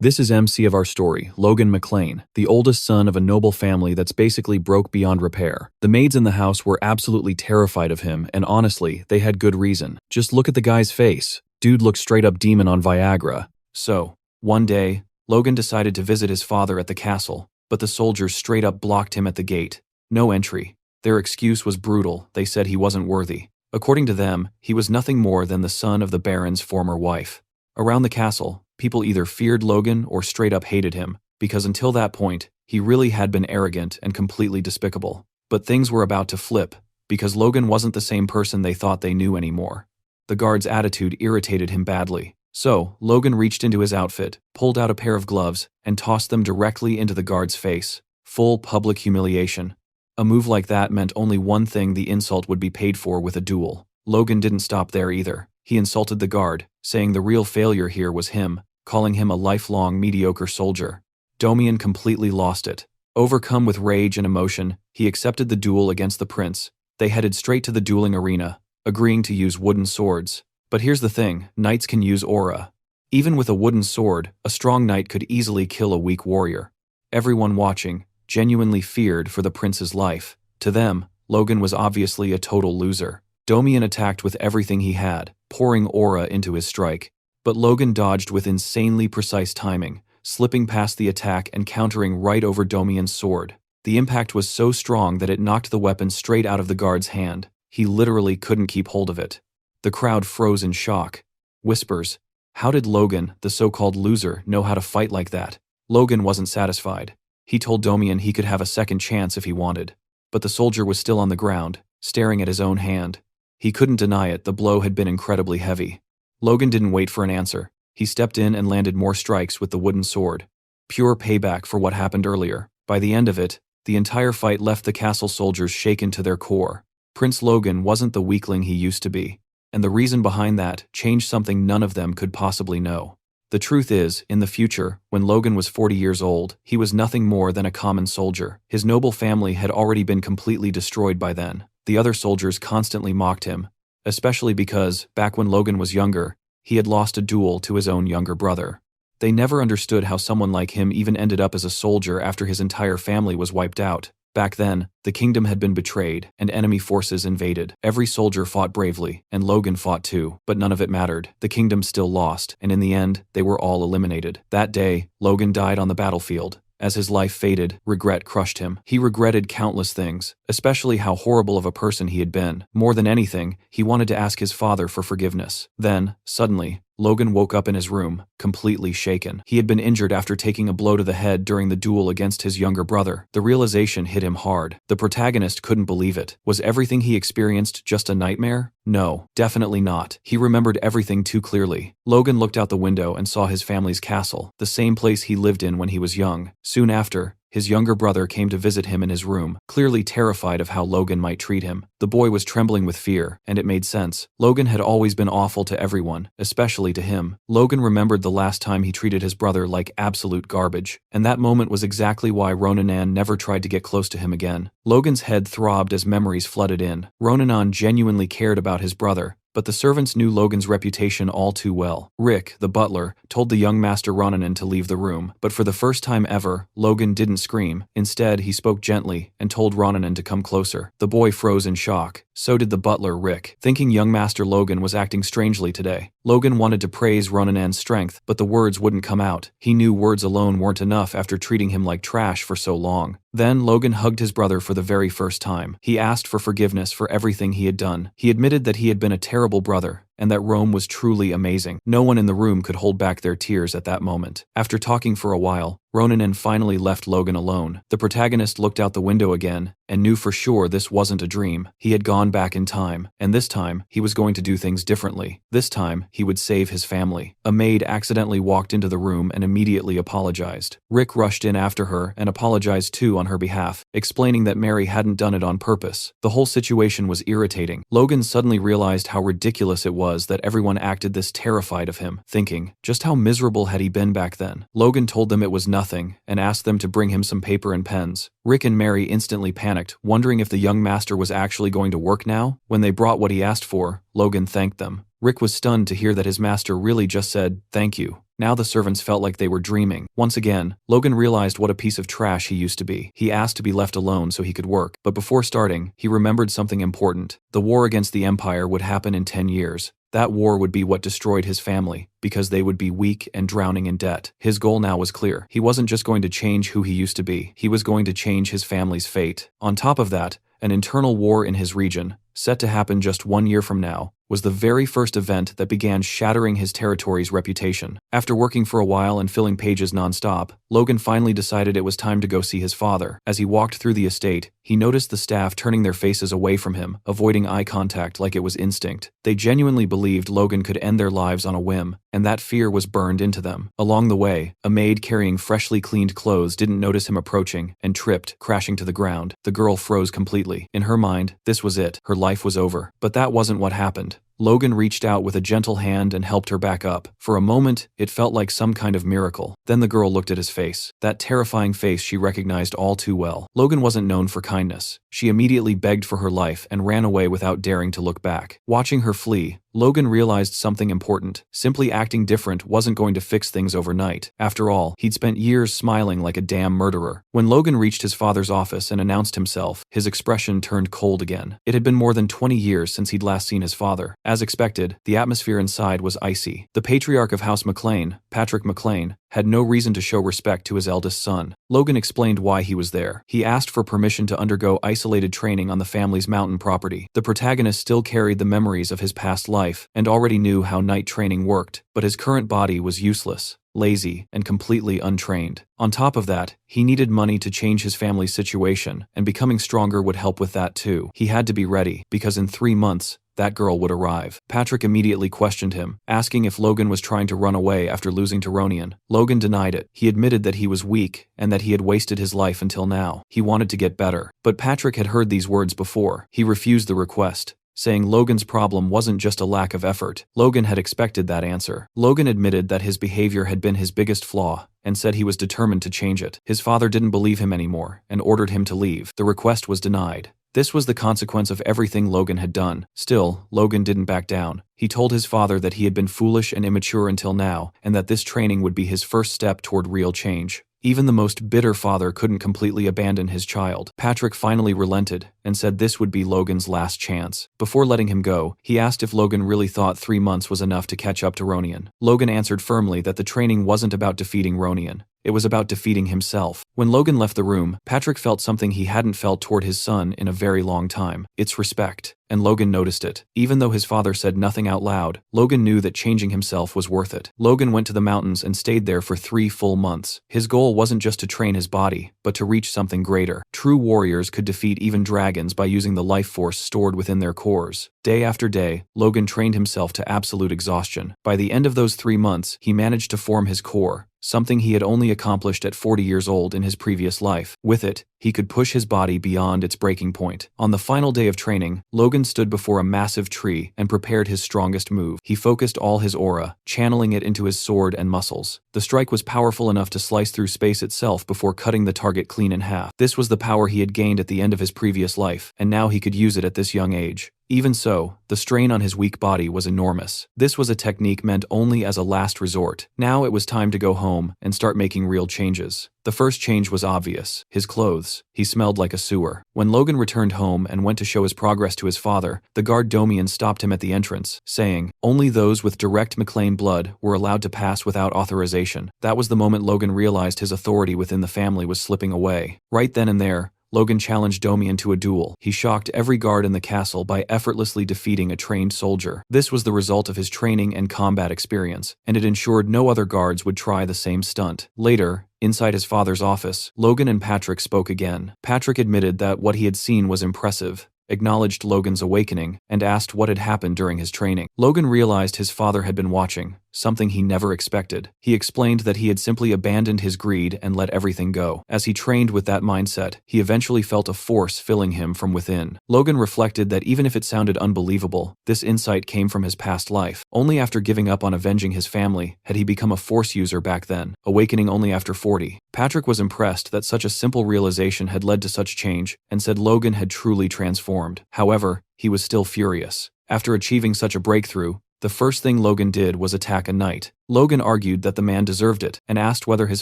This is MC of our story, Logan McLean, the oldest son of a noble family that's basically broke beyond repair. The maids in the house were absolutely terrified of him, and honestly, they had good reason. Just look at the guy's face. Dude looked straight up demon on Viagra. So, one day, Logan decided to visit his father at the castle, but the soldiers straight up blocked him at the gate. No entry. Their excuse was brutal. They said he wasn't worthy. According to them, he was nothing more than the son of the Baron's former wife. Around the castle, people either feared Logan or straight up hated him, because until that point, he really had been arrogant and completely despicable. But things were about to flip, because Logan wasn't the same person they thought they knew anymore. The guard's attitude irritated him badly. So, Logan reached into his outfit, pulled out a pair of gloves, and tossed them directly into the guard's face. Full public humiliation. A move like that meant only one thing: the insult would be paid for with a duel. Logan didn't stop there either. He insulted the guard, saying the real failure here was him, calling him a lifelong mediocre soldier. Domian completely lost it. Overcome with rage and emotion, he accepted the duel against the prince. They headed straight to the dueling arena, agreeing to use wooden swords. But here's the thing, knights can use aura. Even with a wooden sword, a strong knight could easily kill a weak warrior. Everyone watching genuinely feared for the prince's life. To them, Logan was obviously a total loser. Domian attacked with everything he had, pouring aura into his strike. But Logan dodged with insanely precise timing, slipping past the attack and countering right over Domian's sword. The impact was so strong that it knocked the weapon straight out of the guard's hand. He literally couldn't keep hold of it. The crowd froze in shock. Whispers. How did Logan, the so-called loser, know how to fight like that? Logan wasn't satisfied. He told Domian he could have a second chance if he wanted. But the soldier was still on the ground, staring at his own hand. He couldn't deny it, the blow had been incredibly heavy. Logan didn't wait for an answer. He stepped in and landed more strikes with the wooden sword. Pure payback for what happened earlier. By the end of it, the entire fight left the castle soldiers shaken to their core. Prince Logan wasn't the weakling he used to be. And the reason behind that changed something none of them could possibly know. The truth is, in the future, when Logan was 40 years old, he was nothing more than a common soldier. His noble family had already been completely destroyed by then. The other soldiers constantly mocked him, especially because, back when Logan was younger, he had lost a duel to his own younger brother. They never understood how someone like him even ended up as a soldier after his entire family was wiped out. Back then, the kingdom had been betrayed, and enemy forces invaded. Every soldier fought bravely, and Logan fought too, but none of it mattered. The kingdom still lost, and in the end, they were all eliminated. That day, Logan died on the battlefield. As his life faded, regret crushed him. He regretted countless things, especially how horrible of a person he had been. More than anything, he wanted to ask his father for forgiveness. Then, suddenly, Logan woke up in his room, completely shaken. He had been injured after taking a blow to the head during the duel against his younger brother. The realization hit him hard. The protagonist couldn't believe it. Was everything he experienced just a nightmare? No, definitely not. He remembered everything too clearly. Logan looked out the window and saw his family's castle, the same place he lived in when he was young. Soon after, his younger brother came to visit him in his room, clearly terrified of how Logan might treat him. The boy was trembling with fear, and it made sense. Logan had always been awful to everyone, especially to him. Logan remembered the last time he treated his brother like absolute garbage, and that moment was exactly why Ronanan never tried to get close to him again. Logan's head throbbed as memories flooded in. Ronanan genuinely cared about his brother, but the servants knew Logan's reputation all too well. Rick, the butler, told the young Master Ronanan to leave the room, but for the first time ever, Logan didn't scream. Instead, he spoke gently and told Ronanan to come closer. The boy froze in shock. So did the butler, Rick, thinking young Master Logan was acting strangely today. Logan wanted to praise Ronanan's strength, but the words wouldn't come out. He knew words alone weren't enough after treating him like trash for so long. Then Logan hugged his brother for the very first time. He asked for forgiveness for everything he had done. He admitted that he had been a terrible brother, and that Rome was truly amazing. No one in the room could hold back their tears at that moment. After talking for a while, Ronanan finally left Logan alone. The protagonist looked out the window again, and knew for sure this wasn't a dream. He had gone back in time, and this time, he was going to do things differently. This time, he would save his family. A maid accidentally walked into the room and immediately apologized. Rick rushed in after her and apologized too on her behalf, explaining that Mary hadn't done it on purpose. The whole situation was irritating. Logan suddenly realized how ridiculous it was that everyone acted this terrified of him, thinking, just how miserable had he been back then? Logan told them it was nothing, and asked them to bring him some paper and pens. Rick and Mary instantly panicked, wondering if the young master was actually going to work now. When they brought what he asked for, Logan thanked them. Rick was stunned to hear that his master really just said, "Thank you." Now the servants felt like they were dreaming. Once again, Logan realized what a piece of trash he used to be. He asked to be left alone so he could work, but before starting, he remembered something important. The war against the Empire would happen in 10 years. That war would be what destroyed his family, because they would be weak and drowning in debt. His goal now was clear. He wasn't just going to change who he used to be, he was going to change his family's fate. On top of that, an internal war in his region, set to happen just 1 year from now, was the very first event that began shattering his territory's reputation. After working for a while and filling pages non-stop, Logan finally decided it was time to go see his father. As he walked through the estate, he noticed the staff turning their faces away from him, avoiding eye contact like it was instinct. They genuinely believed Logan could end their lives on a whim, and that fear was burned into them. Along the way, a maid carrying freshly cleaned clothes didn't notice him approaching and tripped, crashing to the ground. The girl froze completely. In her mind, this was it. Her life was over. But that wasn't what happened. Logan reached out with a gentle hand and helped her back up. For a moment, it felt like some kind of miracle. Then the girl looked at his face. That terrifying face she recognized all too well. Logan wasn't known for kindness. She immediately begged for her life and ran away without daring to look back. Watching her flee, Logan realized something important. Simply acting different wasn't going to fix things overnight. After all, he'd spent years smiling like a damn murderer. When Logan reached his father's office and announced himself, his expression turned cold again. It had been more than 20 years since he'd last seen his father. As expected, the atmosphere inside was icy. The patriarch of House McLean, Patrick McLean, had no reason to show respect to his eldest son. Logan explained why he was there. He asked for permission to undergo isolated training on the family's mountain property. The protagonist still carried the memories of his past life and already knew how night training worked, but his current body was useless, lazy, and completely untrained. On top of that, he needed money to change his family's situation, and becoming stronger would help with that too. He had to be ready, because in 3 months, that girl would arrive. Patrick immediately questioned him, asking if Logan was trying to run away after losing to Ronian. Logan denied it. He admitted that he was weak and that he had wasted his life until now. He wanted to get better. But Patrick had heard these words before. He refused the request, saying Logan's problem wasn't just a lack of effort. Logan had expected that answer. Logan admitted that his behavior had been his biggest flaw, and said he was determined to change it. His father didn't believe him anymore, and ordered him to leave. The request was denied. This was the consequence of everything Logan had done. Still, Logan didn't back down. He told his father that he had been foolish and immature until now, and that this training would be his first step toward real change. Even the most bitter father couldn't completely abandon his child. Patrick finally relented and said this would be Logan's last chance. Before letting him go, he asked if Logan really thought 3 months was enough to catch up to Ronian. Logan answered firmly that the training wasn't about defeating Ronian. It was about defeating himself. When Logan left the room, Patrick felt something he hadn't felt toward his son in a very long time. It's respect. And Logan noticed it. Even though his father said nothing out loud, Logan knew that changing himself was worth it. Logan went to the mountains and stayed there for 3 full months. His goal wasn't just to train his body, but to reach something greater. True warriors could defeat even dragons by using the life force stored within their cores. Day after day, Logan trained himself to absolute exhaustion. By the end of those 3 months, he managed to form his core, something he had only accomplished at 40 years old in his previous life. With it, he could push his body beyond its breaking point. On the final day of training, Logan stood before a massive tree and prepared his strongest move. He focused all his aura, channeling it into his sword and muscles. The strike was powerful enough to slice through space itself before cutting the target clean in half. This was the power he had gained at the end of his previous life, and now he could use it at this young age. Even so, the strain on his weak body was enormous. This was a technique meant only as a last resort. Now it was time to go home and start making real changes. The first change was obvious: his clothes. He smelled like a sewer. When Logan returned home and went to show his progress to his father, the guard Domian stopped him at the entrance, saying, only those with direct McLean blood were allowed to pass without authorization. That was the moment Logan realized his authority within the family was slipping away. Right then and there, Logan challenged Domian to a duel. He shocked every guard in the castle by effortlessly defeating a trained soldier. This was the result of his training and combat experience, and it ensured no other guards would try the same stunt. Later, inside his father's office, Logan and Patrick spoke again. Patrick admitted that what he had seen was impressive, acknowledged Logan's awakening, and asked what had happened during his training. Logan realized his father had been watching, something he never expected. He explained that he had simply abandoned his greed and let everything go. As he trained with that mindset, he eventually felt a force filling him from within. Logan reflected that even if it sounded unbelievable, this insight came from his past life. Only after giving up on avenging his family had he become a force user back then, awakening only after 40. Patrick was impressed that such a simple realization had led to such change, and said Logan had truly transformed. However, he was still furious. After achieving such a breakthrough, the first thing Logan did was attack a knight. Logan argued that the man deserved it and asked whether his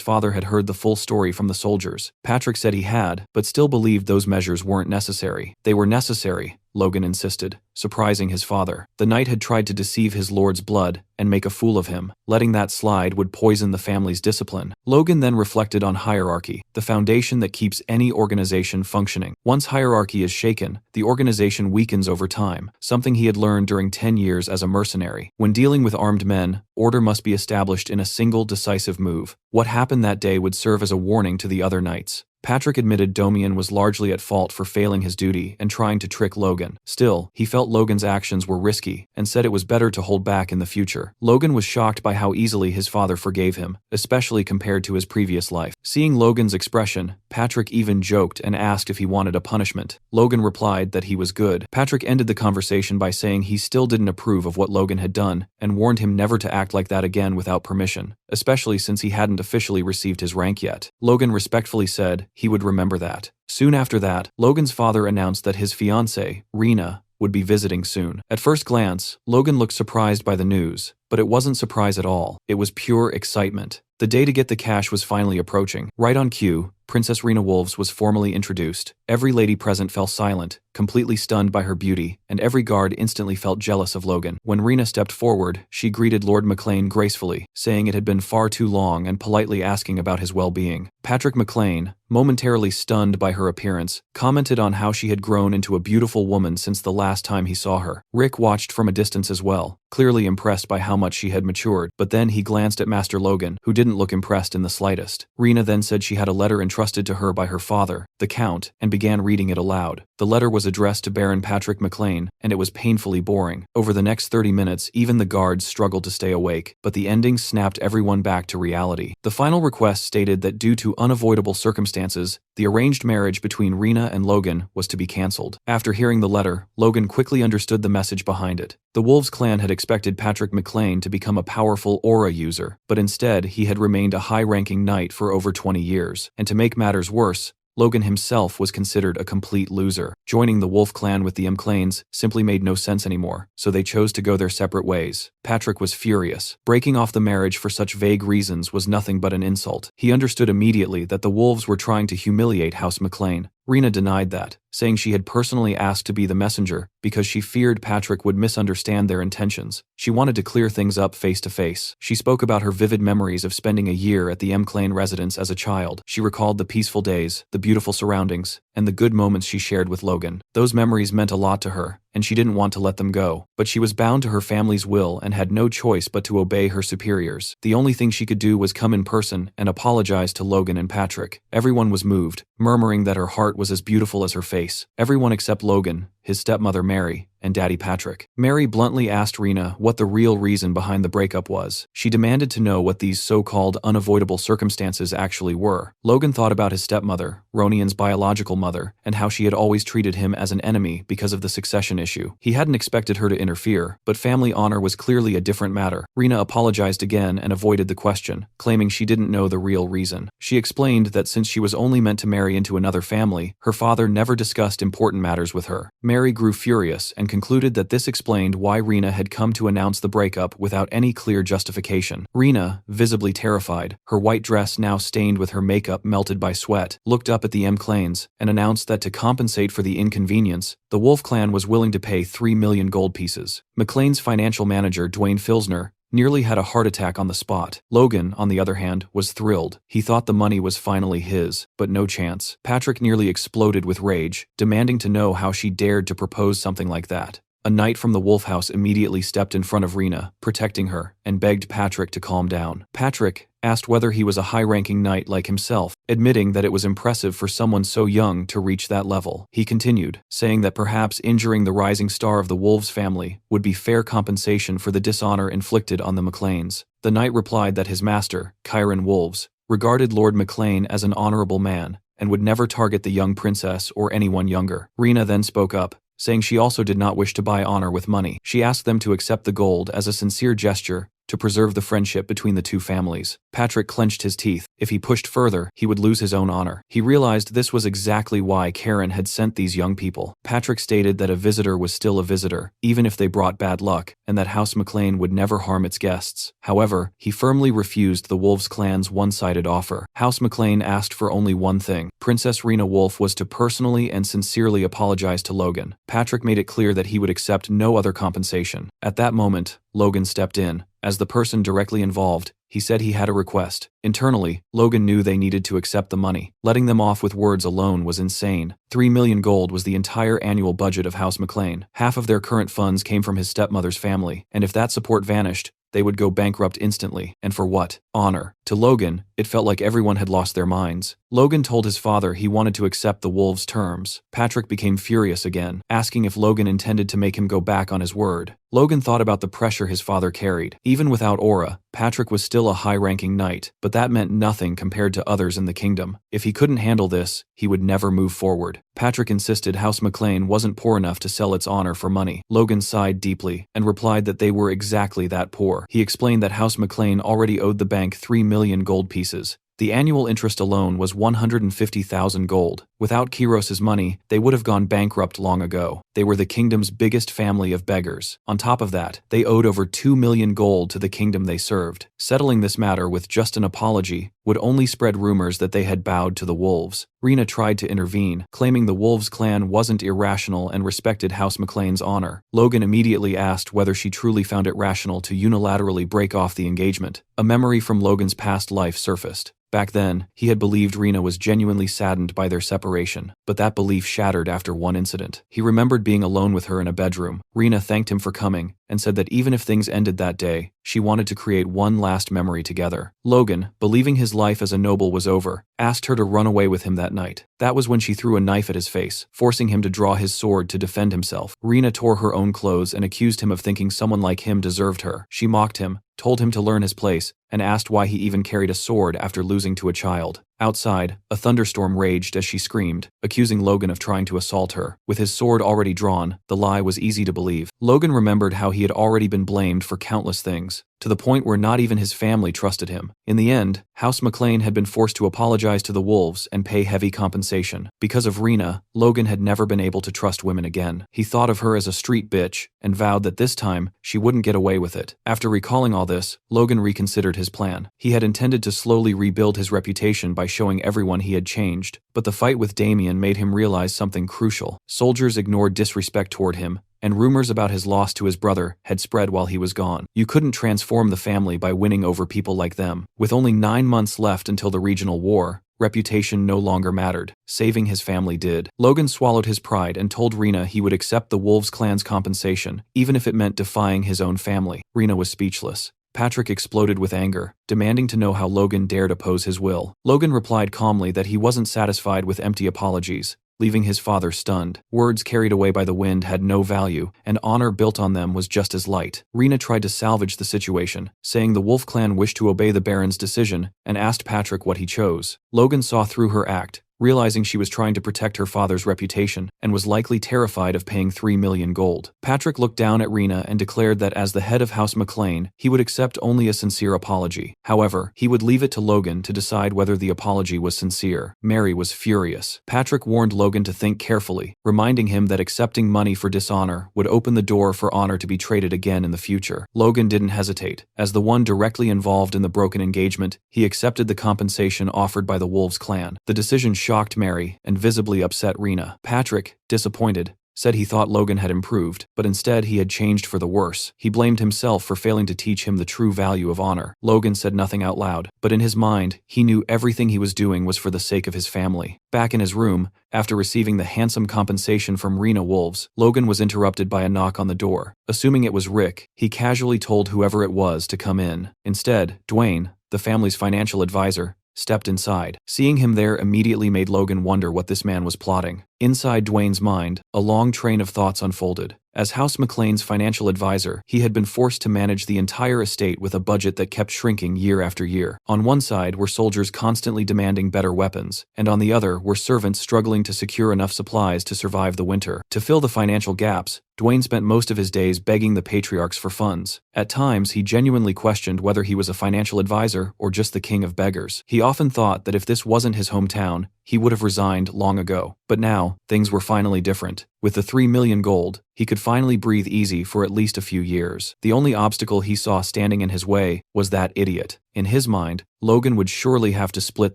father had heard the full story from the soldiers. Patrick said he had, but still believed those measures weren't necessary. They were necessary, Logan insisted, surprising his father. The knight had tried to deceive his lord's blood and make a fool of him. Letting that slide would poison the family's discipline. Logan then reflected on hierarchy, the foundation that keeps any organization functioning. Once hierarchy is shaken, the organization weakens over time, something he had learned during 10 years as a mercenary. When dealing with armed men, order must be established in a single decisive move. What happened that day would serve as a warning to the other knights. Patrick admitted Domian was largely at fault for failing his duty and trying to trick Logan. Still, he felt Logan's actions were risky and said it was better to hold back in the future. Logan was shocked by how easily his father forgave him, especially compared to his previous life. Seeing Logan's expression, Patrick even joked and asked if he wanted a punishment. Logan replied that he was good. Patrick ended the conversation by saying he still didn't approve of what Logan had done and warned him never to act like that again without permission, especially since he hadn't officially received his rank yet. Logan respectfully said he would remember that. Soon after that, Logan's father announced that his fiancée, Rena, would be visiting soon. At first glance, Logan looked surprised by the news, but it wasn't surprise at all. It was pure excitement. The day to get the cash was finally approaching. Right on cue, Princess Rena Wolves was formally introduced. Every lady present fell silent, completely stunned by her beauty, and every guard instantly felt jealous of Logan. When Rena stepped forward, she greeted Lord McLean gracefully, saying it had been far too long and politely asking about his well-being. Patrick McLean, momentarily stunned by her appearance, commented on how she had grown into a beautiful woman since the last time he saw her. Rick watched from a distance as well, clearly impressed by how much she had matured, but then he glanced at Master Logan, who didn't look impressed in the slightest. Rena then said she had a letter entrusted to her by her father, the Count, and began reading it aloud. The letter was addressed to Baron Patrick McLean, and it was painfully boring. Over the next 30 minutes, even the guards struggled to stay awake, but the ending snapped everyone back to reality. The final request stated that due to unavoidable circumstances, the arranged marriage between Rena and Logan was to be cancelled. After hearing the letter, Logan quickly understood the message behind it. The Wolves clan had expected Patrick McLean to become a powerful aura user, but instead he had remained a high-ranking knight for over 20 years. And to make matters worse, Logan himself was considered a complete loser. Joining the Wolf clan with the McLeans simply made no sense anymore, so they chose to go their separate ways. Patrick was furious. Breaking off the marriage for such vague reasons was nothing but an insult. He understood immediately that the Wolves were trying to humiliate House McLean. Rena denied that, saying she had personally asked to be the messenger because she feared Patrick would misunderstand their intentions. She wanted to clear things up face to face. She spoke about her vivid memories of spending a year at the McLean residence as a child. She recalled the peaceful days, the beautiful surroundings, and the good moments she shared with Logan. Those memories meant a lot to her, and she didn't want to let them go. But she was bound to her family's will and had no choice but to obey her superiors. The only thing she could do was come in person and apologize to Logan and Patrick. Everyone was moved, murmuring that her heart was as beautiful as her face. Everyone except Logan, his stepmother Mary, and Daddy Patrick. Mary bluntly asked Rena what the real reason behind the breakup was. She demanded to know what these so-called unavoidable circumstances actually were. Logan thought about his stepmother, Ronian's biological mother, and how she had always treated him as an enemy because of the succession issue. He hadn't expected her to interfere, but family honor was clearly a different matter. Rena apologized again and avoided the question, claiming she didn't know the real reason. She explained that since she was only meant to marry into another family, her father never discussed important matters with her. Mary grew furious and concluded that this explained why Rena had come to announce the breakup without any clear justification. Rena, visibly terrified, her white dress now stained with her makeup melted by sweat, looked up at the McLeans and announced that to compensate for the inconvenience, the Wolf clan was willing to pay 3 million gold pieces. McLean's financial manager, Dwayne Filsner, nearly had a heart attack on the spot. Logan, on the other hand, was thrilled. He thought the money was finally his, but no chance. Patrick nearly exploded with rage, demanding to know how she dared to propose something like that. A knight from the Wolf House immediately stepped in front of Rena, protecting her, and begged Patrick to calm down. Patrick asked whether he was a high-ranking knight like himself, admitting that it was impressive for someone so young to reach that level. He continued, saying that perhaps injuring the rising star of the Wolves family would be fair compensation for the dishonor inflicted on the McLeans. The knight replied that his master, Kyron Wolves, regarded Lord McLean as an honorable man and would never target the young princess or anyone younger. Rena then spoke up, saying she also did not wish to buy honor with money. She asked them to accept the gold as a sincere gesture to preserve the friendship between the two families. Patrick clenched his teeth. If he pushed further, he would lose his own honor. He realized this was exactly why Karen had sent these young people. Patrick stated that a visitor was still a visitor, even if they brought bad luck, and that House McLean would never harm its guests. However, he firmly refused the Wolves clan's one-sided offer. House McLean asked for only one thing. Princess Rena Wolf was to personally and sincerely apologize to Logan. Patrick made it clear that he would accept no other compensation. At that moment, Logan stepped in. As the person directly involved, he said he had a request. Internally, Logan knew they needed to accept the money. Letting them off with words alone was insane. 3 million gold was the entire annual budget of House McLean. Half of their current funds came from his stepmother's family, and if that support vanished, they would go bankrupt instantly. And for what? Honor. To Logan, it felt like everyone had lost their minds. Logan told his father he wanted to accept the Wolves' terms. Patrick became furious again, asking if Logan intended to make him go back on his word. Logan thought about the pressure his father carried. Even without aura, Patrick was still a high-ranking knight, but that meant nothing compared to others in the kingdom. If he couldn't handle this, he would never move forward. Patrick insisted House McLean wasn't poor enough to sell its honor for money. Logan sighed deeply and replied that they were exactly that poor. He explained that House McLean already owed the bank 3 million gold pieces. The annual interest alone was 150,000 gold. Without Kiros's money, they would have gone bankrupt long ago. They were the kingdom's biggest family of beggars. On top of that, they owed over 2 million gold to the kingdom they served. Settling this matter with just an apology would only spread rumors that they had bowed to the Wolves. Rena tried to intervene, claiming the Wolves clan wasn't irrational and respected House McLean's honor. Logan immediately asked whether she truly found it rational to unilaterally break off the engagement. A memory from Logan's past life surfaced. Back then, he had believed Rena was genuinely saddened by their separation, but that belief shattered after one incident. He remembered being alone with her in a bedroom. Rena thanked him for coming and said that even if things ended that day, she wanted to create one last memory together. Logan, believing his life as a noble was over, asked her to run away with him that night. That was when she threw a knife at his face, forcing him to draw his sword to defend himself. Rena tore her own clothes and accused him of thinking someone like him deserved her. She mocked him, told him to learn his place, and asked why he even carried a sword after losing to a child. Outside, a thunderstorm raged as she screamed, accusing Logan of trying to assault her. With his sword already drawn, the lie was easy to believe. Logan remembered how he had already been blamed for countless things, to the point where not even his family trusted him. In the end, House McLean had been forced to apologize to the Wolves and pay heavy compensation. Because of Rena, Logan had never been able to trust women again. He thought of her as a street bitch and vowed that this time she wouldn't get away with it. After recalling all this, Logan reconsidered his plan. He had intended to slowly rebuild his reputation by showing everyone he had changed, but the fight with Damien made him realize something crucial. Soldiers ignored disrespect toward him, and rumors about his loss to his brother had spread while he was gone. You couldn't transform the family by winning over people like them. With only 9 months left until the regional war, reputation no longer mattered. Saving his family did. Logan swallowed his pride and told Rena he would accept the Wolves clan's compensation, even if it meant defying his own family. Rena was speechless. Patrick exploded with anger, demanding to know how Logan dared oppose his will. Logan replied calmly that he wasn't satisfied with empty apologies, leaving his father stunned. Words carried away by the wind had no value, and honor built on them was just as light. Rena tried to salvage the situation, saying the Wolf clan wished to obey the Baron's decision, and asked Patrick what he chose. Logan saw through her act, realizing she was trying to protect her father's reputation and was likely terrified of paying 3 million gold. Patrick looked down at Rena and declared that as the head of House McLean, he would accept only a sincere apology. However, he would leave it to Logan to decide whether the apology was sincere. Mary was furious. Patrick warned Logan to think carefully, reminding him that accepting money for dishonor would open the door for honor to be traded again in the future. Logan didn't hesitate. As the one directly involved in the broken engagement, he accepted the compensation offered by the Wolves clan. The decision shocked Mary and visibly upset Rena. Patrick, disappointed, said he thought Logan had improved, but instead he had changed for the worse. He blamed himself for failing to teach him the true value of honor. Logan said nothing out loud, but in his mind, he knew everything he was doing was for the sake of his family. Back in his room, after receiving the handsome compensation from Rena Wolves, Logan was interrupted by a knock on the door. Assuming it was Rick, he casually told whoever it was to come in. Instead, Dwayne, the family's financial advisor, stepped inside. Seeing him there immediately made Logan wonder what this man was plotting. Inside Dwayne's mind, a long train of thoughts unfolded. As House McLean's financial advisor, he had been forced to manage the entire estate with a budget that kept shrinking year after year. On one side were soldiers constantly demanding better weapons, and on the other were servants struggling to secure enough supplies to survive the winter. To fill the financial gaps, Dwayne spent most of his days begging the patriarchs for funds. At times, he genuinely questioned whether he was a financial advisor or just the king of beggars. He often thought that if this wasn't his hometown, he would have resigned long ago. But now, things were finally different. With the 3 million gold, he could finally breathe easy for at least a few years. The only obstacle he saw standing in his way was that idiot. In his mind, Logan would surely have to split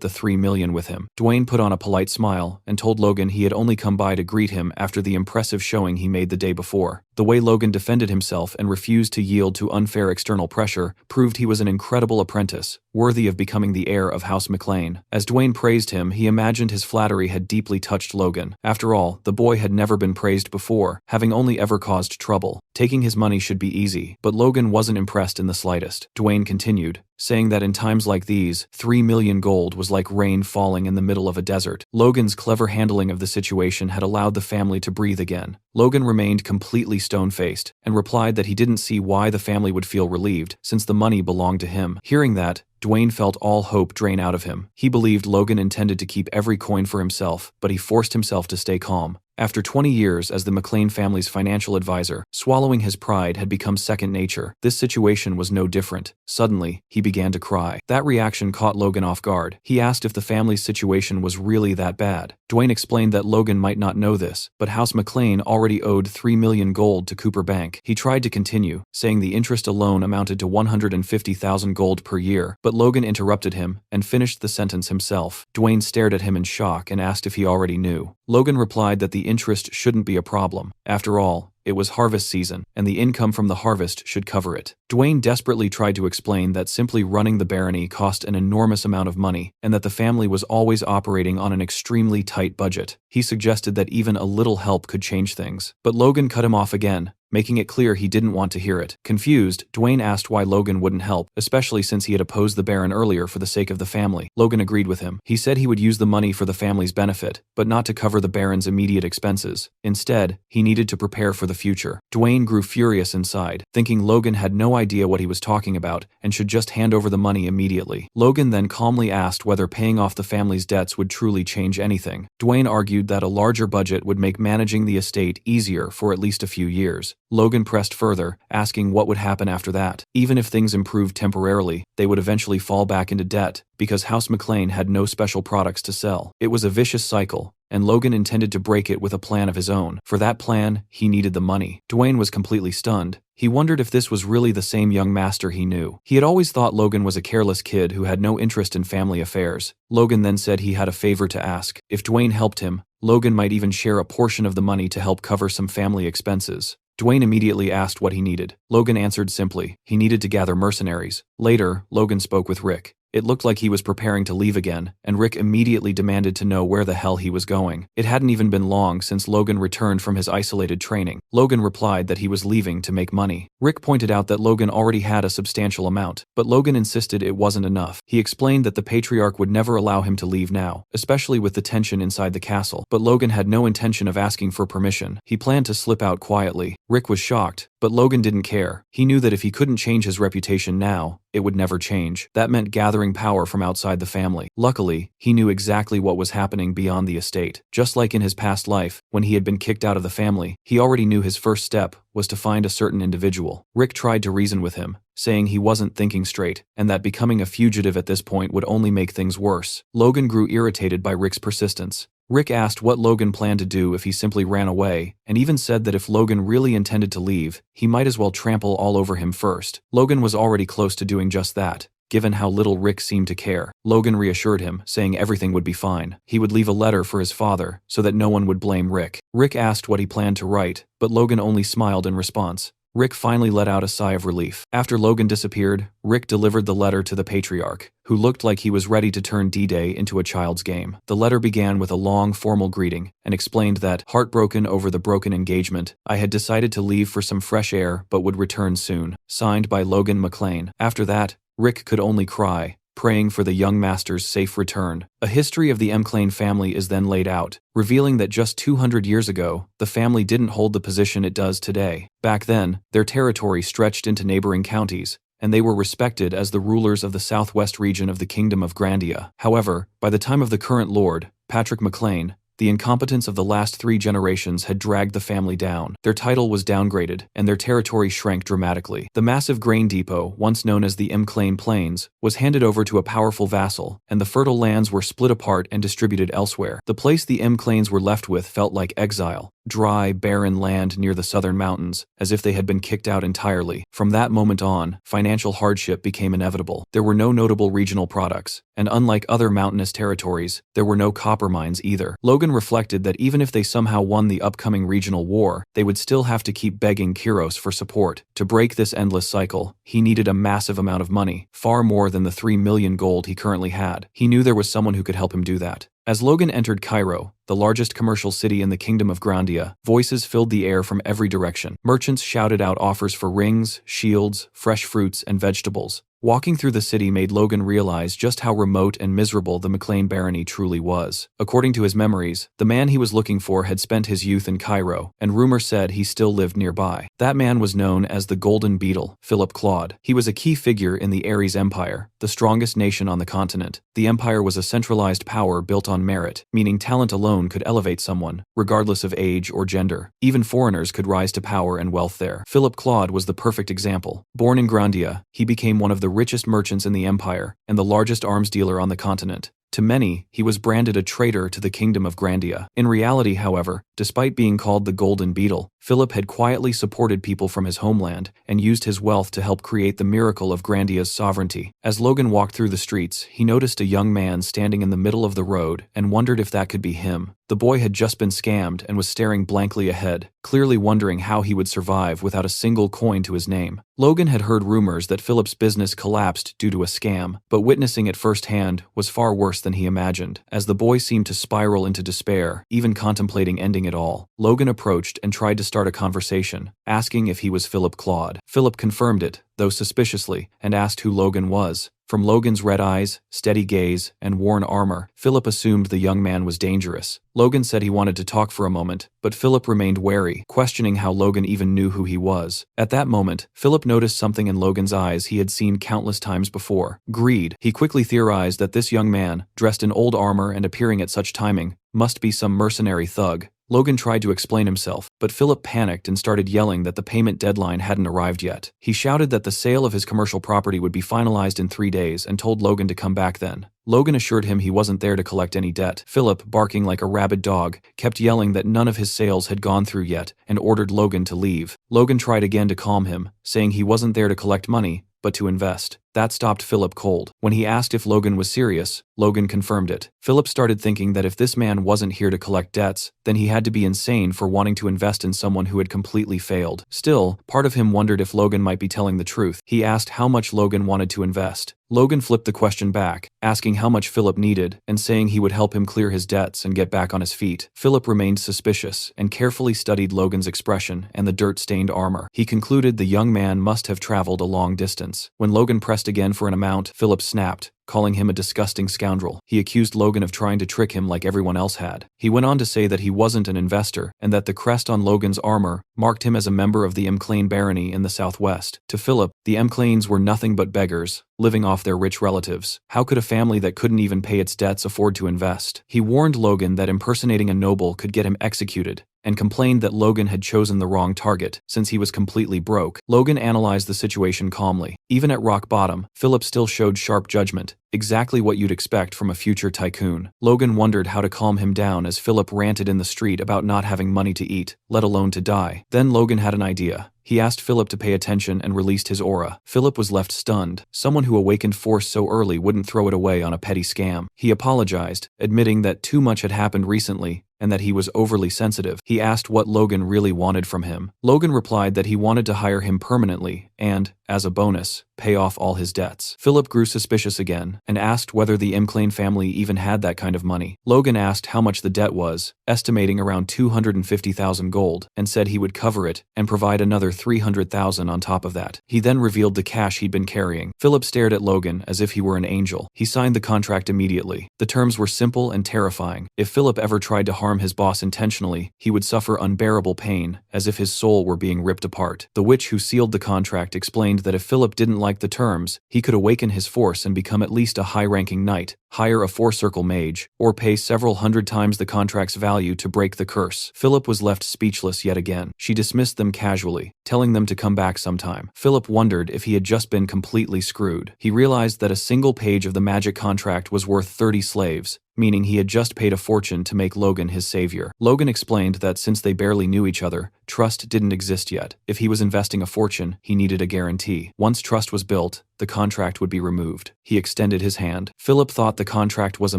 the 3 million with him. Dwayne put on a polite smile and told Logan he had only come by to greet him after the impressive showing he made the day before. The way Logan defended himself and refused to yield to unfair external pressure proved he was an incredible apprentice, worthy of becoming the heir of House McLean. As Dwayne praised him, he imagined his flattery had deeply touched Logan. After all, the boy had never been praised before, having only ever caused trouble. Taking his money should be easy, but Logan wasn't impressed in the slightest. Dwayne continued, saying that in times like these, 3 million gold was like rain falling in the middle of a desert. Logan's clever handling of the situation had allowed the family to breathe again. Logan remained completely stone-faced and replied that he didn't see why the family would feel relieved, since the money belonged to him. Hearing that, Dwayne felt all hope drain out of him. He believed Logan intended to keep every coin for himself, but he forced himself to stay calm. After 20 years as the McLean family's financial advisor, swallowing his pride had become second nature. This situation was no different. Suddenly, he began to cry. That reaction caught Logan off guard. He asked if the family's situation was really that bad. Dwayne explained that Logan might not know this, but House McLean already owed 3 million gold to Cooper Bank. He tried to continue, saying the interest alone amounted to 150,000 gold per year, but Logan interrupted him and finished the sentence himself. Dwayne stared at him in shock and asked if he already knew. Logan replied that the interest shouldn't be a problem. After all, it was harvest season, and the income from the harvest should cover it. Dwayne desperately tried to explain that simply running the barony cost an enormous amount of money, and that the family was always operating on an extremely tight budget. He suggested that even a little help could change things. But Logan cut him off again, making it clear he didn't want to hear it. Confused, Dwayne asked why Logan wouldn't help, especially since he had opposed the Baron earlier for the sake of the family. Logan agreed with him. He said he would use the money for the family's benefit, but not to cover the Baron's immediate expenses. Instead, he needed to prepare for the future. Dwayne grew furious inside, thinking Logan had no idea what he was talking about and should just hand over the money immediately. Logan then calmly asked whether paying off the family's debts would truly change anything. Dwayne argued that a larger budget would make managing the estate easier for at least a few years. Logan pressed further, asking what would happen after that. Even if things improved temporarily, they would eventually fall back into debt, because House McLean had no special products to sell. It was a vicious cycle, and Logan intended to break it with a plan of his own. For that plan, he needed the money. Dwayne was completely stunned. He wondered if this was really the same young master he knew. He had always thought Logan was a careless kid who had no interest in family affairs. Logan then said he had a favor to ask. If Dwayne helped him, Logan might even share a portion of the money to help cover some family expenses. Dwayne immediately asked what he needed. Logan answered simply, he needed to gather mercenaries. Later, Logan spoke with Rick. It looked like he was preparing to leave again, and Rick immediately demanded to know where the hell he was going. It hadn't even been long since Logan returned from his isolated training. Logan replied that he was leaving to make money. Rick pointed out that Logan already had a substantial amount, but Logan insisted it wasn't enough. He explained that the patriarch would never allow him to leave now, especially with the tension inside the castle. But Logan had no intention of asking for permission. He planned to slip out quietly. Rick was shocked, but Logan didn't care. He knew that if he couldn't change his reputation now, it would never change. That meant gathering power from outside the family. Luckily, he knew exactly what was happening beyond the estate. Just like in his past life, when he had been kicked out of the family, he already knew his first step was to find a certain individual. Rick tried to reason with him, saying he wasn't thinking straight, and that becoming a fugitive at this point would only make things worse. Logan grew irritated by Rick's persistence. Rick asked what Logan planned to do if he simply ran away, and even said that if Logan really intended to leave, he might as well trample all over him first. Logan was already close to doing just that, given how little Rick seemed to care. Logan reassured him, saying everything would be fine. He would leave a letter for his father, so that no one would blame Rick. Rick asked what he planned to write, but Logan only smiled in response. Rick finally let out a sigh of relief. After Logan disappeared, Rick delivered the letter to the patriarch, who looked like he was ready to turn D-Day into a child's game. The letter began with a long, formal greeting, and explained that, heartbroken over the broken engagement, I had decided to leave for some fresh air but would return soon. Signed by Logan McLean. After that, Rick could only cry, praying for the young master's safe return. A history of the McLean family is then laid out, revealing that just 200 years ago, the family didn't hold the position it does today. Back then, their territory stretched into neighboring counties, and they were respected as the rulers of the southwest region of the Kingdom of Grandia. However, by the time of the current lord, Patrick McLean, the incompetence of the last 3 generations had dragged the family down. Their title was downgraded, and their territory shrank dramatically. The massive grain depot, once known as the McLean Plains, was handed over to a powerful vassal, and the fertile lands were split apart and distributed elsewhere. The place the McLeans were left with felt like exile, dry, barren land near the southern mountains, as if they had been kicked out entirely. From that moment on, financial hardship became inevitable. There were no notable regional products, and unlike other mountainous territories, there were no copper mines either. Logan reflected that even if they somehow won the upcoming regional war, they would still have to keep begging Kiros for support. To break this endless cycle, he needed a massive amount of money, far more than the 3 million gold he currently had. He knew there was someone who could help him do that. As Logan entered Cairo, the largest commercial city in the Kingdom of Grandia, voices filled the air from every direction. Merchants shouted out offers for rings, shields, fresh fruits, and vegetables. Walking through the city made Logan realize just how remote and miserable the McLean barony truly was. According to his memories, the man he was looking for had spent his youth in Cairo, and rumor said he still lived nearby. That man was known as the Golden Beetle, Philip Claude. He was a key figure in the Ares Empire, the strongest nation on the continent. The empire was a centralized power built on merit, meaning talent alone could elevate someone, regardless of age or gender. Even foreigners could rise to power and wealth there. Philip Claude was the perfect example. Born in Grandia, he became one of the richest merchants in the empire and the largest arms dealer on the continent. To many, he was branded a traitor to the Kingdom of Grandia. In reality, however, despite being called the Golden Beetle, Philip had quietly supported people from his homeland and used his wealth to help create the miracle of Grandia's sovereignty. As Logan walked through the streets, he noticed a young man standing in the middle of the road and wondered if that could be him. The boy had just been scammed and was staring blankly ahead, clearly wondering how he would survive without a single coin to his name. Logan had heard rumors that Philip's business collapsed due to a scam, but witnessing it firsthand was far worse than he imagined. As the boy seemed to spiral into despair, even contemplating ending it all, Logan approached and tried to start a conversation, asking if he was Philip Claude. Philip confirmed it, though suspiciously, and asked who Logan was. From Logan's red eyes, steady gaze, and worn armor, Philip assumed the young man was dangerous. Logan said he wanted to talk for a moment, but Philip remained wary, questioning how Logan even knew who he was. At that moment, Philip noticed something in Logan's eyes he had seen countless times before: greed. He quickly theorized that this young man, dressed in old armor and appearing at such timing, must be some mercenary thug. Logan tried to explain himself, but Philip panicked and started yelling that the payment deadline hadn't arrived yet. He shouted that the sale of his commercial property would be finalized in 3 days and told Logan to come back then. Logan assured him he wasn't there to collect any debt. Philip, barking like a rabid dog, kept yelling that none of his sales had gone through yet and ordered Logan to leave. Logan tried again to calm him, saying he wasn't there to collect money, but to invest. That stopped Philip cold. When he asked if Logan was serious, Logan confirmed it. Philip started thinking that if this man wasn't here to collect debts, then he had to be insane for wanting to invest in someone who had completely failed. Still, part of him wondered if Logan might be telling the truth. He asked how much Logan wanted to invest. Logan flipped the question back, asking how much Philip needed and saying he would help him clear his debts and get back on his feet. Philip remained suspicious and carefully studied Logan's expression and the dirt-stained armor. He concluded the young man must have traveled a long distance. When Logan pressed again for an amount, Philip snapped, calling him a disgusting scoundrel. He accused Logan of trying to trick him like everyone else had. He went on to say that he wasn't an investor and that the crest on Logan's armor marked him as a member of the McLean barony in the southwest. To Philip, the McLeans were nothing but beggars, living off their rich relatives. How could a family that couldn't even pay its debts afford to invest? He warned Logan that impersonating a noble could get him executed, and complained that Logan had chosen the wrong target, since he was completely broke. Logan analyzed the situation calmly. Even at rock bottom, Philip still showed sharp judgment, exactly what you'd expect from a future tycoon. Logan wondered how to calm him down as Philip ranted in the street about not having money to eat, let alone to die. Then Logan had an idea. He asked Philip to pay attention and released his aura. Philip was left stunned. Someone who awakened force so early wouldn't throw it away on a petty scam. He apologized, admitting that too much had happened recently, and that he was overly sensitive. He asked what Logan really wanted from him. Logan replied that he wanted to hire him permanently and, as a bonus, pay off all his debts. Philip grew suspicious again and asked whether the McLean family even had that kind of money. Logan asked how much the debt was, estimating around 250,000 gold, and said he would cover it and provide another 300,000 on top of that. He then revealed the cash he'd been carrying. Philip stared at Logan as if he were an angel. He signed the contract immediately. The terms were simple and terrifying. If Philip ever tried to harm his boss intentionally, he would suffer unbearable pain, as if his soul were being ripped apart. The witch who sealed the contract explained that if Philip didn't like the terms, he could awaken his force and become at least a high-ranking knight, hire a four-circle mage, or pay several hundred times the contract's value to break the curse. Philip was left speechless yet again. She dismissed them casually, telling them to come back sometime. Philip wondered if he had just been completely screwed. He realized that a single page of the magic contract was worth 30 slaves, meaning he had just paid a fortune to make Logan his savior. Logan explained that since they barely knew each other, trust didn't exist yet. If he was investing a fortune, he needed a guarantee. Once trust was built, the contract would be removed. He extended his hand. Philip thought the contract was a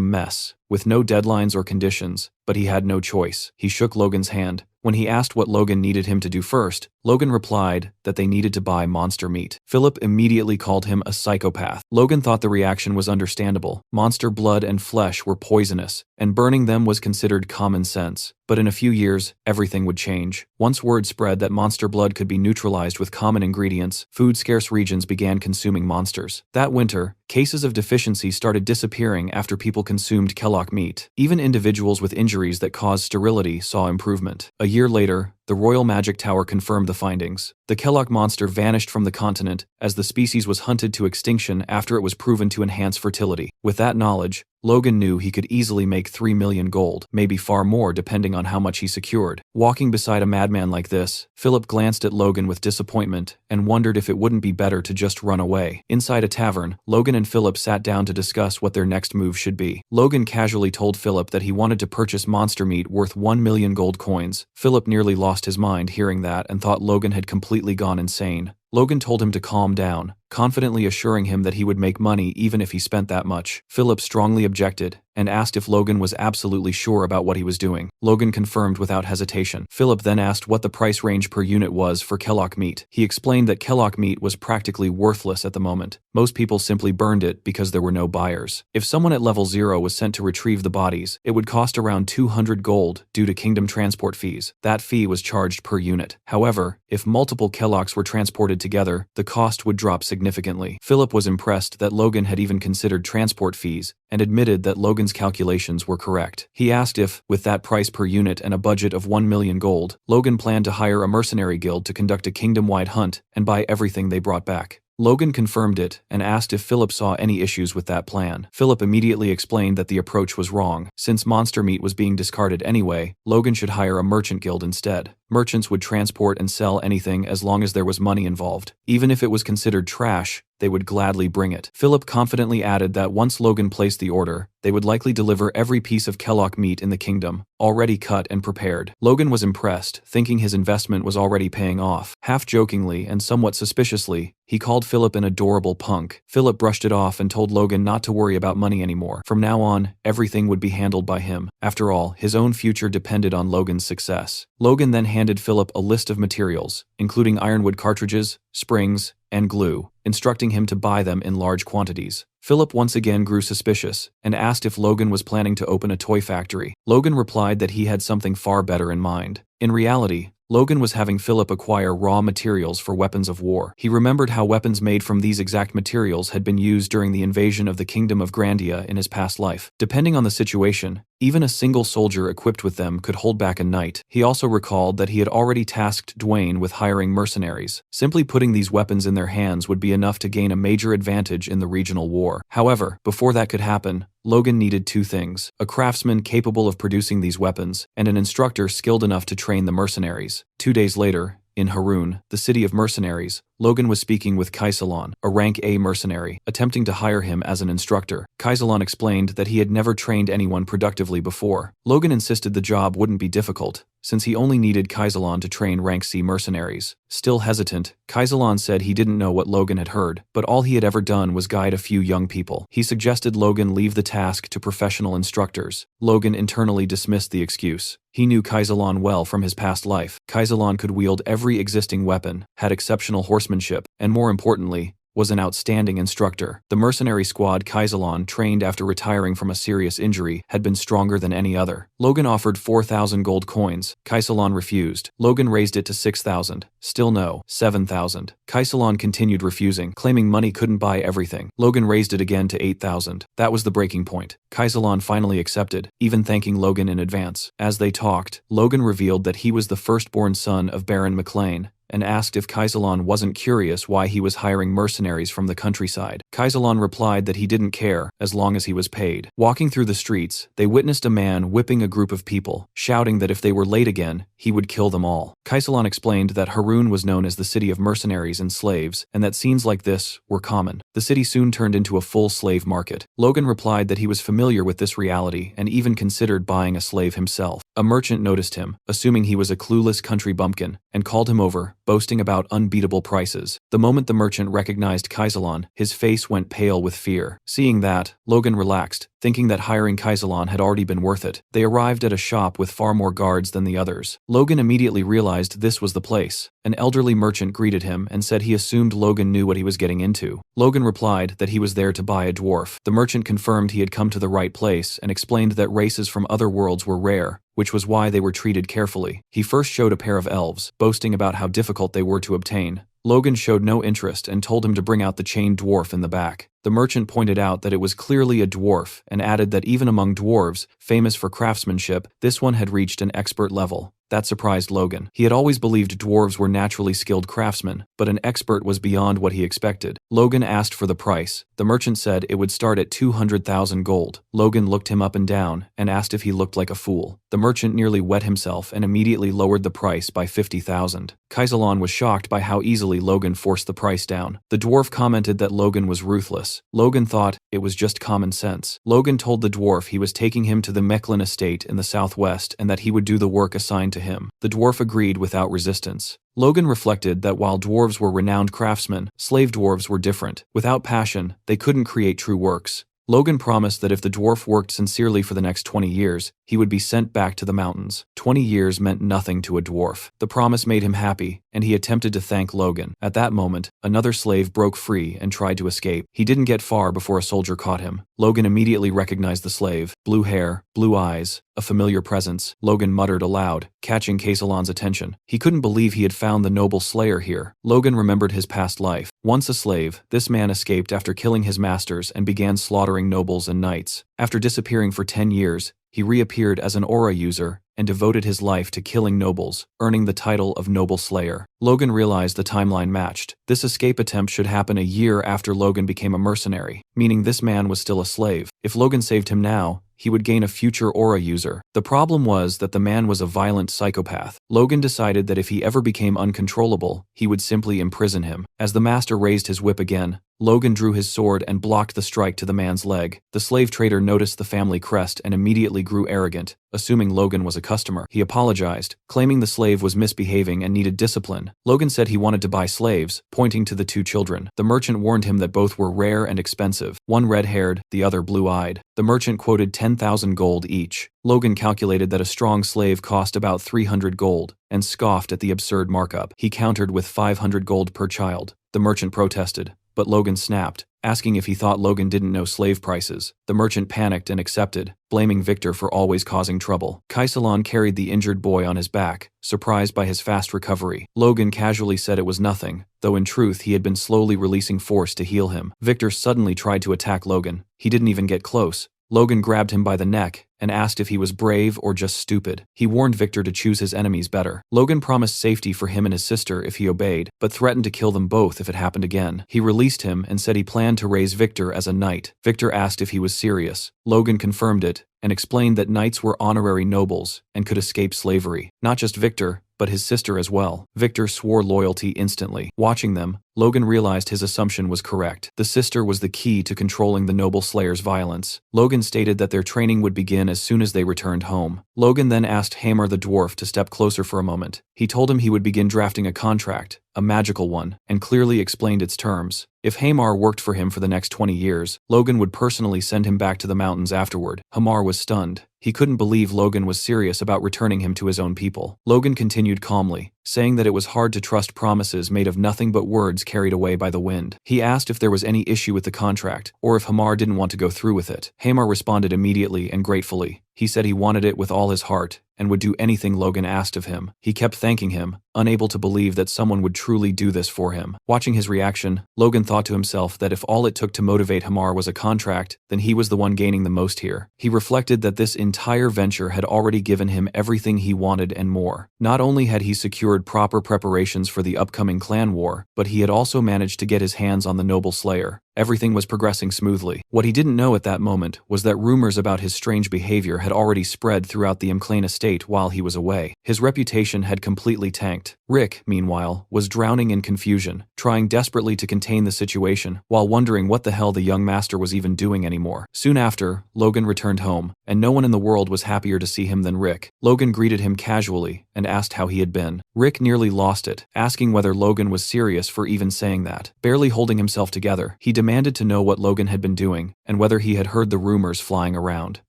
mess, with no deadlines or conditions, but he had no choice. He shook Logan's hand. When he asked what Logan needed him to do first, Logan replied that they needed to buy monster meat. Philip immediately called him a psychopath. Logan thought the reaction was understandable. Monster blood and flesh were poisonous, and burning them was considered common sense. But in a few years, everything would change. Once word spread that monster blood could be neutralized with common ingredients, food-scarce regions began consuming monsters. That winter, cases of deficiency started disappearing after people consumed Kellogg meat. Even individuals with injuries that caused sterility saw improvement. A year later, the Royal Magic Tower confirmed the findings. The Kellogg monster vanished from the continent as the species was hunted to extinction after it was proven to enhance fertility. With that knowledge, Logan knew he could easily make 3 million gold, maybe far more depending on how much he secured. Walking beside a madman like this, Philip glanced at Logan with disappointment and wondered if it wouldn't be better to just run away. Inside a tavern, Logan and Philip sat down to discuss what their next move should be. Logan casually told Philip that he wanted to purchase monster meat worth 1 million gold coins. Philip nearly lost his mind hearing that and thought Logan had completely gone insane. Logan told him to calm down, confidently assuring him that he would make money even if he spent that much. Philip strongly objected and asked if Logan was absolutely sure about what he was doing. Logan confirmed without hesitation. Philip then asked what the price range per unit was for Kellogg meat. He explained that Kellogg meat was practically worthless at the moment. Most people simply burned it because there were no buyers. If someone at level 0 was sent to retrieve the bodies, it would cost around 200 gold due to kingdom transport fees. That fee was charged per unit. However, if multiple Kellogg's were transported together, the cost would drop significantly. Philip was impressed that Logan had even considered transport fees and admitted that Logan's calculations were correct. He asked if, with that price per unit and a budget of 1 million gold, Logan planned to hire a mercenary guild to conduct a kingdom-wide hunt and buy everything they brought back. Logan confirmed it and asked if Philip saw any issues with that plan. Philip immediately explained that the approach was wrong. Since monster meat was being discarded anyway, Logan should hire a merchant guild instead. Merchants would transport and sell anything as long as there was money involved. Even if it was considered trash, they would gladly bring it. Philip confidently added that once Logan placed the order, they would likely deliver every piece of Kellogg meat in the kingdom, already cut and prepared. Logan was impressed, thinking his investment was already paying off. Half-jokingly and somewhat suspiciously, he called Philip an adorable punk. Philip brushed it off and told Logan not to worry about money anymore. From now on, everything would be handled by him. After all, his own future depended on Logan's success. Logan then handed Philip a list of materials, including ironwood cartridges, springs, and glue, instructing him to buy them in large quantities. Philip once again grew suspicious and asked if Logan was planning to open a toy factory. Logan replied that he had something far better in mind. In reality, Logan was having Philip acquire raw materials for weapons of war. He remembered how weapons made from these exact materials had been used during the invasion of the Kingdom of Grandia in his past life. Depending on the situation, even a single soldier equipped with them could hold back a knight. He also recalled that he had already tasked Dwayne with hiring mercenaries. Simply putting these weapons in their hands would be enough to gain a major advantage in the regional war. However, before that could happen, Logan needed two things: a craftsman capable of producing these weapons, and an instructor skilled enough to train the mercenaries. 2 days later, in Harun, the city of mercenaries, Logan was speaking with Kaisalon, a rank A mercenary, attempting to hire him as an instructor. Kaisalon explained that he had never trained anyone productively before. Logan insisted the job wouldn't be difficult, since he only needed Kaisalon to train rank C mercenaries. Still hesitant, Kaisalon said he didn't know what Logan had heard, but all he had ever done was guide a few young people. He suggested Logan leave the task to professional instructors. Logan internally dismissed the excuse. He knew Kaisalon well from his past life. Kaisalon could wield every existing weapon, had exceptional horsemanship, and more importantly, was an outstanding instructor. The mercenary squad Kaisalon trained after retiring from a serious injury had been stronger than any other. Logan offered 4,000 gold coins. Kaisalon refused. Logan raised it to 6,000. Still no. 7,000. Kaisalon continued refusing, claiming money couldn't buy everything. Logan raised it again to 8,000. That was the breaking point. Kaisalon finally accepted, even thanking Logan in advance. As they talked, Logan revealed that he was the firstborn son of Baron McLean, and asked if Kaisalon wasn't curious why he was hiring mercenaries from the countryside. Kaisalon replied that he didn't care, as long as he was paid. Walking through the streets, they witnessed a man whipping a group of people, shouting that if they were late again, he would kill them all. Kaisalon explained that Harun was known as the city of mercenaries and slaves, and that scenes like this were common. The city soon turned into a full slave market. Logan replied that he was familiar with this reality and even considered buying a slave himself. A merchant noticed him, assuming he was a clueless country bumpkin, and called him over, boasting about unbeatable prices. The moment the merchant recognized Kaisalon, his face went pale with fear. Seeing that, Logan relaxed, thinking that hiring Kaisalon had already been worth it. They arrived at a shop with far more guards than the others. Logan immediately realized this was the place. An elderly merchant greeted him and said he assumed Logan knew what he was getting into. Logan replied that he was there to buy a dwarf. The merchant confirmed he had come to the right place and explained that races from other worlds were rare, which was why they were treated carefully. He first showed a pair of elves, boasting about how difficult they were to obtain. Logan showed no interest and told him to bring out the chained dwarf in the back. The merchant pointed out that it was clearly a dwarf and added that even among dwarves, famous for craftsmanship, this one had reached an expert level. That surprised Logan. He had always believed dwarves were naturally skilled craftsmen, but an expert was beyond what he expected. Logan asked for the price. The merchant said it would start at 200,000 gold. Logan looked him up and down and asked if he looked like a fool. The merchant nearly wet himself and immediately lowered the price by 50,000. Kaisalon was shocked by how easily Logan forced the price down. The dwarf commented that Logan was ruthless. Logan thought it was just common sense. Logan told the dwarf he was taking him to the Mechlin estate in the southwest and that he would do the work assigned to him. The dwarf agreed without resistance. Logan reflected that while dwarves were renowned craftsmen, slave dwarves were different. Without passion, they couldn't create true works. Logan promised that if the dwarf worked sincerely for the next 20 years, he would be sent back to the mountains. 20 years meant nothing to a dwarf. The promise made him happy, and he attempted to thank Logan. At that moment, another slave broke free and tried to escape. He didn't get far before a soldier caught him. Logan immediately recognized the slave. Blue hair, blue eyes, a familiar presence. Logan muttered aloud, catching Kaisalon's attention. He couldn't believe he had found the noble slayer here. Logan remembered his past life. Once a slave, this man escaped after killing his masters and began slaughtering nobles and knights. After disappearing for 10 years, he reappeared as an aura user and devoted his life to killing nobles, earning the title of Noble Slayer. Logan realized the timeline matched. This escape attempt should happen a year after Logan became a mercenary, meaning this man was still a slave. If Logan saved him now, he would gain a future aura user. The problem was that the man was a violent psychopath. Logan decided that if he ever became uncontrollable, he would simply imprison him. As the master raised his whip again, Logan drew his sword and blocked the strike to the man's leg. The slave trader noticed the family crest and immediately grew arrogant, assuming Logan was a customer. He apologized, claiming the slave was misbehaving and needed discipline. Logan said he wanted to buy slaves, pointing to the two children. The merchant warned him that both were rare and expensive, one red-haired, the other blue-eyed. The merchant quoted 10,000 gold each. Logan calculated that a strong slave cost about 300 gold, and scoffed at the absurd markup. He countered with 500 gold per child. The merchant protested, but Logan snapped, asking if he thought Logan didn't know slave prices. The merchant panicked and accepted, blaming Victor for always causing trouble. Kaisalon carried the injured boy on his back, surprised by his fast recovery. Logan casually said it was nothing, though in truth he had been slowly releasing force to heal him. Victor suddenly tried to attack Logan. He didn't even get close. Logan grabbed him by the neck and asked if he was brave or just stupid. He warned Victor to choose his enemies better. Logan promised safety for him and his sister if he obeyed, but threatened to kill them both if it happened again. He released him and said he planned to raise Victor as a knight. Victor asked if he was serious. Logan confirmed it and explained that knights were honorary nobles and could escape slavery. Not just Victor, but his sister as well. Victor swore loyalty instantly. Watching them, Logan realized his assumption was correct. The sister was the key to controlling the Noble Slayer's violence. Logan stated that their training would begin as soon as they returned home. Logan then asked Hamar the dwarf to step closer for a moment. He told him he would begin drafting a contract, a magical one, and clearly explained its terms. If Hamar worked for him for the next 20 years, Logan would personally send him back to the mountains afterward. Hamar was stunned. He couldn't believe Logan was serious about returning him to his own people. Logan continued calmly, saying that it was hard to trust promises made of nothing but words carried away by the wind. He asked if there was any issue with the contract, or if Hamar didn't want to go through with it. Hamar responded immediately and gratefully. He said he wanted it with all his heart, and would do anything Logan asked of him. He kept thanking him, unable to believe that someone would truly do this for him. Watching his reaction, Logan thought to himself that if all it took to motivate Hamar was a contract, then he was the one gaining the most here. He reflected that this entire venture had already given him everything he wanted and more. Not only had he secured proper preparations for the upcoming clan war, but he had also managed to get his hands on the Noble Slayer. Everything was progressing smoothly. What he didn't know at that moment was that rumors about his strange behavior had already spread throughout the McLean estate while he was away. His reputation had completely tanked. Rick, meanwhile, was drowning in confusion, trying desperately to contain the situation, while wondering what the hell the young master was even doing anymore. Soon after, Logan returned home, and no one in the world was happier to see him than Rick. Logan greeted him casually and asked how he had been. Rick nearly lost it, asking whether Logan was serious for even saying that. Barely holding himself together, he demanded to know what Logan had been doing, and whether he had heard the rumors flying around.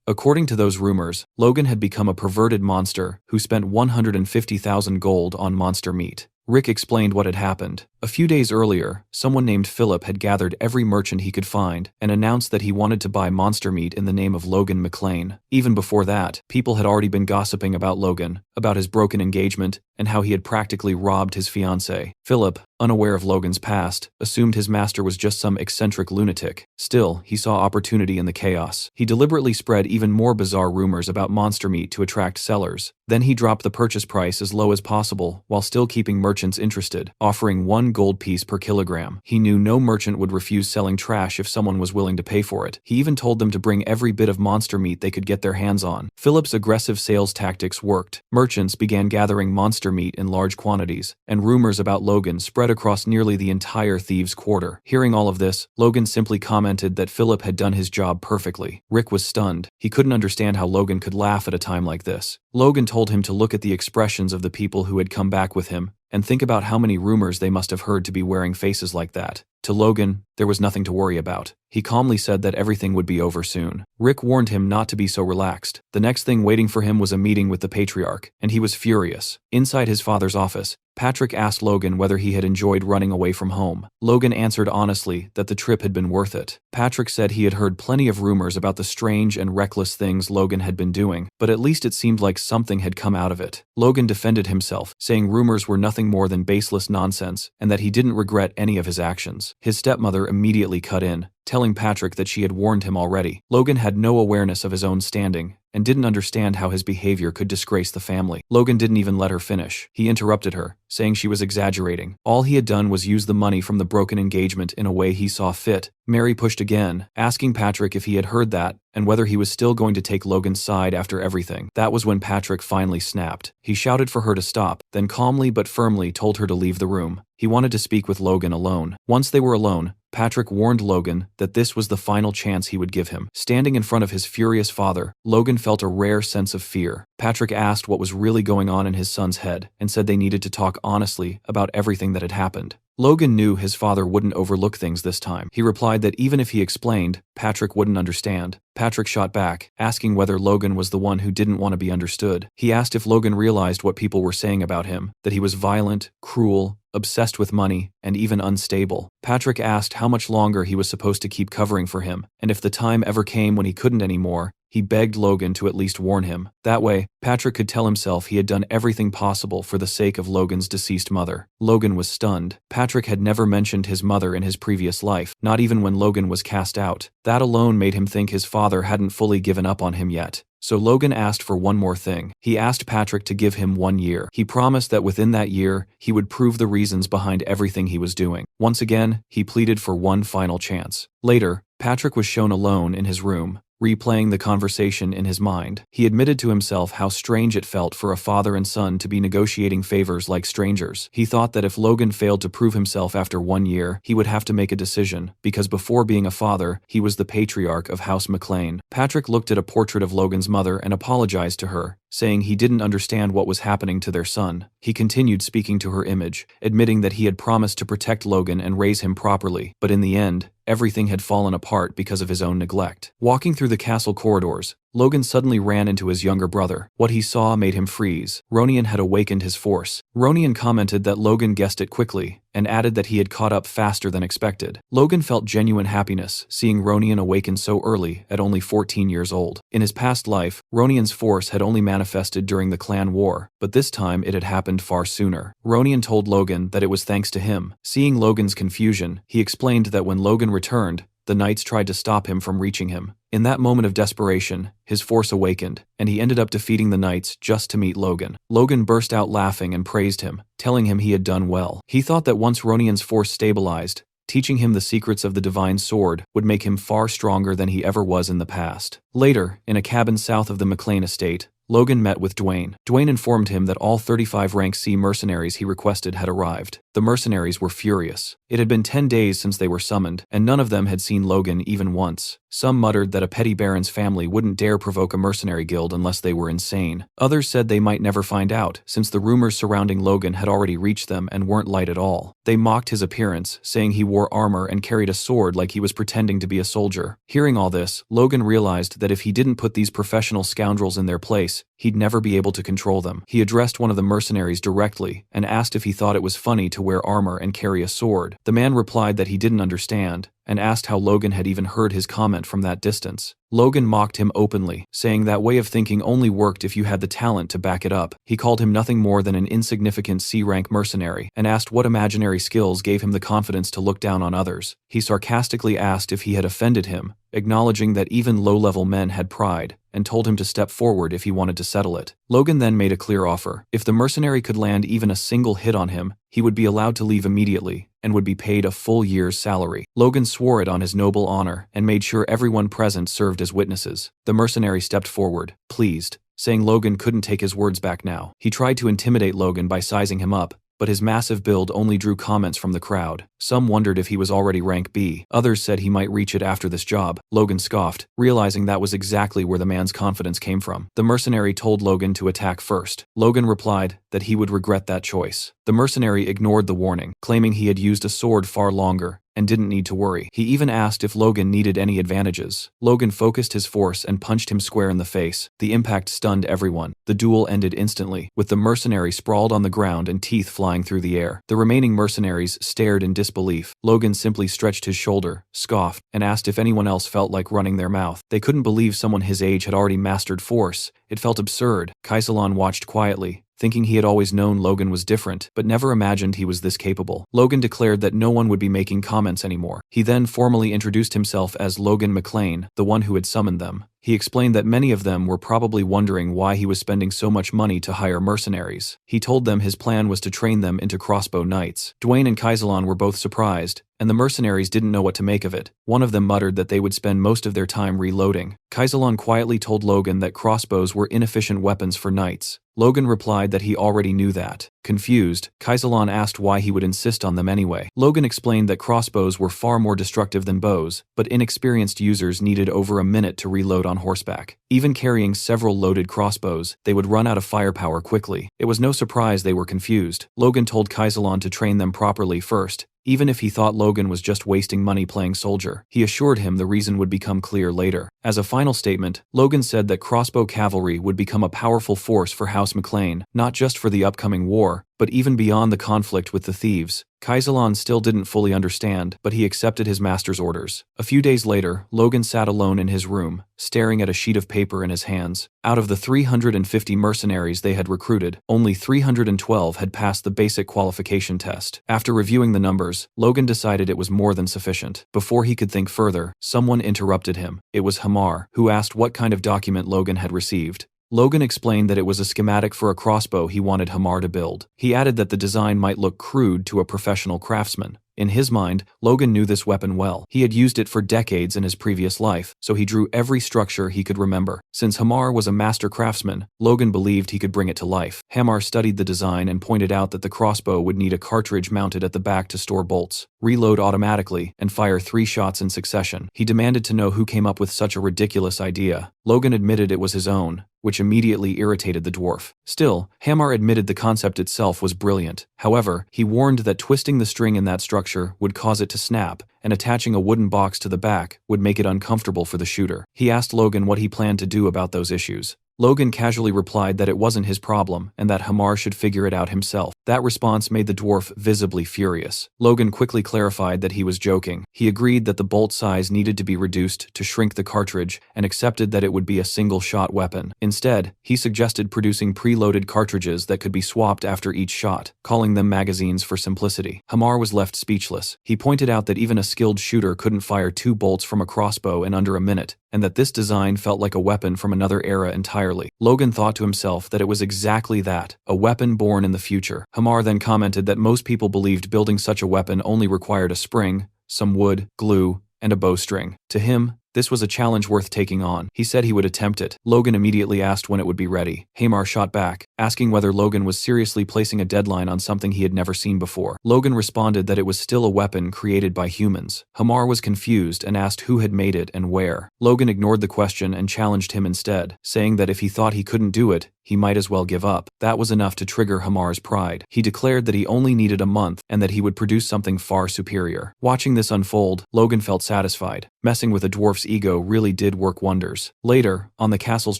According to those rumors, Logan had become a perverted monster who spent 150,000 gold on monster meat. Rick explained what had happened. A few days earlier, someone named Philip had gathered every merchant he could find and announced that he wanted to buy monster meat in the name of Logan McLean. Even before that, people had already been gossiping about Logan, about his broken engagement, and how he had practically robbed his fiancée. Philip, unaware of Logan's past, assumed his master was just some eccentric lunatic. Still, he saw opportunity in the chaos. He deliberately spread even more bizarre rumors about monster meat to attract sellers. Then he dropped the purchase price as low as possible while still keeping merchants interested, offering 1 gold piece per kilogram. He knew no merchant would refuse selling trash if someone was willing to pay for it. He even told them to bring every bit of monster meat they could get their hands on. Philip's aggressive sales tactics worked. Merchants began gathering monster meat in large quantities, and rumors about Logan spread across nearly the entire Thieves' Quarter. Hearing all of this, Logan simply commented that Philip had done his job perfectly. Rick was stunned. He couldn't understand how Logan could laugh at a time like this. Logan told him to look at the expressions of the people who had come back with him, and think about how many rumors they must have heard to be wearing faces like that. To Logan, there was nothing to worry about. He calmly said that everything would be over soon. Rick warned him not to be so relaxed. The next thing waiting for him was a meeting with the patriarch, and he was furious. Inside his father's office, Patrick asked Logan whether he had enjoyed running away from home. Logan answered honestly that the trip had been worth it. Patrick said he had heard plenty of rumors about the strange and reckless things Logan had been doing, but at least it seemed like something had come out of it. Logan defended himself, saying rumors were nothing more than baseless nonsense, and that he didn't regret any of his actions. His stepmother immediately cut in, telling Patrick that she had warned him already. Logan had no awareness of his own standing, and didn't understand how his behavior could disgrace the family. Logan didn't even let her finish. He interrupted her, saying she was exaggerating. All he had done was use the money from the broken engagement in a way he saw fit. Mary pushed again, asking Patrick if he had heard that, and whether he was still going to take Logan's side after everything. That was when Patrick finally snapped. He shouted for her to stop, then calmly but firmly told her to leave the room. He wanted to speak with Logan alone. Once they were alone, Patrick warned Logan that this was the final chance he would give him. Standing in front of his furious father, Logan felt a rare sense of fear. Patrick asked what was really going on in his son's head, and said they needed to talk honestly about everything that had happened. Logan knew his father wouldn't overlook things this time. He replied that even if he explained, Patrick wouldn't understand. Patrick shot back, asking whether Logan was the one who didn't want to be understood. He asked if Logan realized what people were saying about him, that he was violent, cruel, obsessed with money, and even unstable. Patrick asked how much longer he was supposed to keep covering for him, and if the time ever came when he couldn't anymore, he begged Logan to at least warn him. That way, Patrick could tell himself he had done everything possible for the sake of Logan's deceased mother. Logan was stunned. Patrick had never mentioned his mother in his previous life, not even when Logan was cast out. That alone made him think his father hadn't fully given up on him yet. So Logan asked for one more thing. He asked Patrick to give him 1 year. He promised that within that year, he would prove the reasons behind everything he was doing. Once again, he pleaded for one final chance. Later, Patrick was shown alone in his room. replaying the conversation in his mind. He admitted to himself how strange it felt for a father and son to be negotiating favors like strangers. He thought that if Logan failed to prove himself after 1 year, he would have to make a decision, because before being a father, he was the patriarch of House McLean. Patrick looked at a portrait of Logan's mother and apologized to her, saying he didn't understand what was happening to their son. He continued speaking to her image, admitting that he had promised to protect Logan and raise him properly, but in the end, everything had fallen apart because of his own neglect. Walking through the castle corridors, Logan suddenly ran into his younger brother. What he saw made him freeze. Ronian had awakened his force. Ronian commented that Logan guessed it quickly, and added that he had caught up faster than expected. Logan felt genuine happiness, seeing Ronian awaken so early, at only 14 years old. In his past life, Ronian's force had only manifested during the clan war, but this time it had happened far sooner. Ronian told Logan that it was thanks to him. Seeing Logan's confusion, he explained that when Logan returned, the knights tried to stop him from reaching him. In that moment of desperation, his force awakened, and he ended up defeating the knights just to meet Logan. Logan burst out laughing and praised him, telling him he had done well. He thought that once Ronian's force stabilized, teaching him the secrets of the divine sword would make him far stronger than he ever was in the past. Later, in a cabin south of the McLean estate, Logan met with Dwayne. Dwayne informed him that all 35 rank C mercenaries he requested had arrived. The mercenaries were furious. It had been 10 days since they were summoned, and none of them had seen Logan even once. Some muttered that a petty baron's family wouldn't dare provoke a mercenary guild unless they were insane. Others said they might never find out, since the rumors surrounding Logan had already reached them and weren't light at all. They mocked his appearance, saying he wore armor and carried a sword like he was pretending to be a soldier. Hearing all this, Logan realized that if he didn't put these professional scoundrels in their place, he'd never be able to control them. He addressed one of the mercenaries directly and asked if he thought it was funny to wear armor and carry a sword. The man replied that he didn't understand, and asked how Logan had even heard his comment from that distance. Logan mocked him openly, saying that way of thinking only worked if you had the talent to back it up. He called him nothing more than an insignificant C-rank mercenary, and asked what imaginary skills gave him the confidence to look down on others. He sarcastically asked if he had offended him, acknowledging that even low-level men had pride, and told him to step forward if he wanted to settle it. Logan then made a clear offer. If the mercenary could land even a single hit on him, he would be allowed to leave immediately, and would be paid a full year's salary. Logan swore it on his noble honor, and made sure everyone present served as witnesses. The mercenary stepped forward, pleased, saying Logan couldn't take his words back now. He tried to intimidate Logan by sizing him up, but his massive build only drew comments from the crowd. Some wondered if he was already rank B. Others said he might reach it after this job. Logan scoffed, realizing that was exactly where the man's confidence came from. The mercenary told Logan to attack first. Logan replied that he would regret that choice. The mercenary ignored the warning, claiming he had used a sword far longer and didn't need to worry. He even asked if Logan needed any advantages. Logan focused his force and punched him square in the face. The impact stunned everyone. The duel ended instantly, with the mercenary sprawled on the ground and teeth flying through the air. The remaining mercenaries stared in disbelief. Logan simply stretched his shoulder, scoffed, and asked if anyone else felt like running their mouth. They couldn't believe someone his age had already mastered force. It felt absurd. Kaisalon watched quietly, thinking he had always known Logan was different, but never imagined he was this capable. Logan declared that no one would be making comments anymore. He then formally introduced himself as Logan McLean, the one who had summoned them. He explained that many of them were probably wondering why he was spending so much money to hire mercenaries. He told them his plan was to train them into crossbow knights. Dwayne and Kaisalon were both surprised, and the mercenaries didn't know what to make of it. One of them muttered that they would spend most of their time reloading. Kaisalon quietly told Logan that crossbows were inefficient weapons for knights. Logan replied that he already knew that. Confused, Kaisalon asked why he would insist on them anyway. Logan explained that crossbows were far more destructive than bows, but inexperienced users needed over a minute to reload on horseback. Even carrying several loaded crossbows, they would run out of firepower quickly. It was no surprise they were confused. Logan told Kaisalon to train them properly first, even if he thought Logan was just wasting money playing soldier. He assured him the reason would become clear later. As a final statement, Logan said that crossbow cavalry would become a powerful force for House McLean, not just for the upcoming war, but even beyond the conflict with the thieves. Kaisalon still didn't fully understand, but he accepted his master's orders. A few days later, Logan sat alone in his room, staring at a sheet of paper in his hands. Out of the 350 mercenaries they had recruited, only 312 had passed the basic qualification test. After reviewing the numbers, Logan decided it was more than sufficient. Before he could think further, someone interrupted him. It was Hamar, who asked what kind of document Logan had received. Logan explained that it was a schematic for a crossbow he wanted Hamar to build. He added that the design might look crude to a professional craftsman. In his mind, Logan knew this weapon well. He had used it for decades in his previous life, so he drew every structure he could remember. Since Hamar was a master craftsman, Logan believed he could bring it to life. Hamar studied the design and pointed out that the crossbow would need a cartridge mounted at the back to store bolts, reload automatically, and fire 3 shots in succession. He demanded to know who came up with such a ridiculous idea. Logan admitted it was his own, which immediately irritated the dwarf. Still, Hamar admitted the concept itself was brilliant. However, he warned that twisting the string in that structure would cause it to snap, and attaching a wooden box to the back would make it uncomfortable for the shooter. He asked Logan what he planned to do about those issues. Logan casually replied that it wasn't his problem and that Hamar should figure it out himself. That response made the dwarf visibly furious. Logan quickly clarified that he was joking. He agreed that the bolt size needed to be reduced to shrink the cartridge and accepted that it would be a single-shot weapon. Instead, he suggested producing preloaded cartridges that could be swapped after each shot, calling them magazines for simplicity. Hamar was left speechless. He pointed out that even a skilled shooter couldn't fire 2 bolts from a crossbow in under a minute, and that this design felt like a weapon from another era entirely. Logan thought to himself that it was exactly that, a weapon born in the future. Hamar then commented that most people believed building such a weapon only required a spring, some wood, glue, and a bowstring. To him, this was a challenge worth taking on. He said he would attempt it. Logan immediately asked when it would be ready. Hamar shot back, asking whether Logan was seriously placing a deadline on something he had never seen before. Logan responded that it was still a weapon created by humans. Hamar was confused and asked who had made it and where. Logan ignored the question and challenged him instead, saying that if he thought he couldn't do it, he might as well give up. That was enough to trigger Hamar's pride. He declared that he only needed a month and that he would produce something far superior. Watching this unfold, Logan felt satisfied. Messing with a dwarf's ego really did work wonders. Later, on the castle's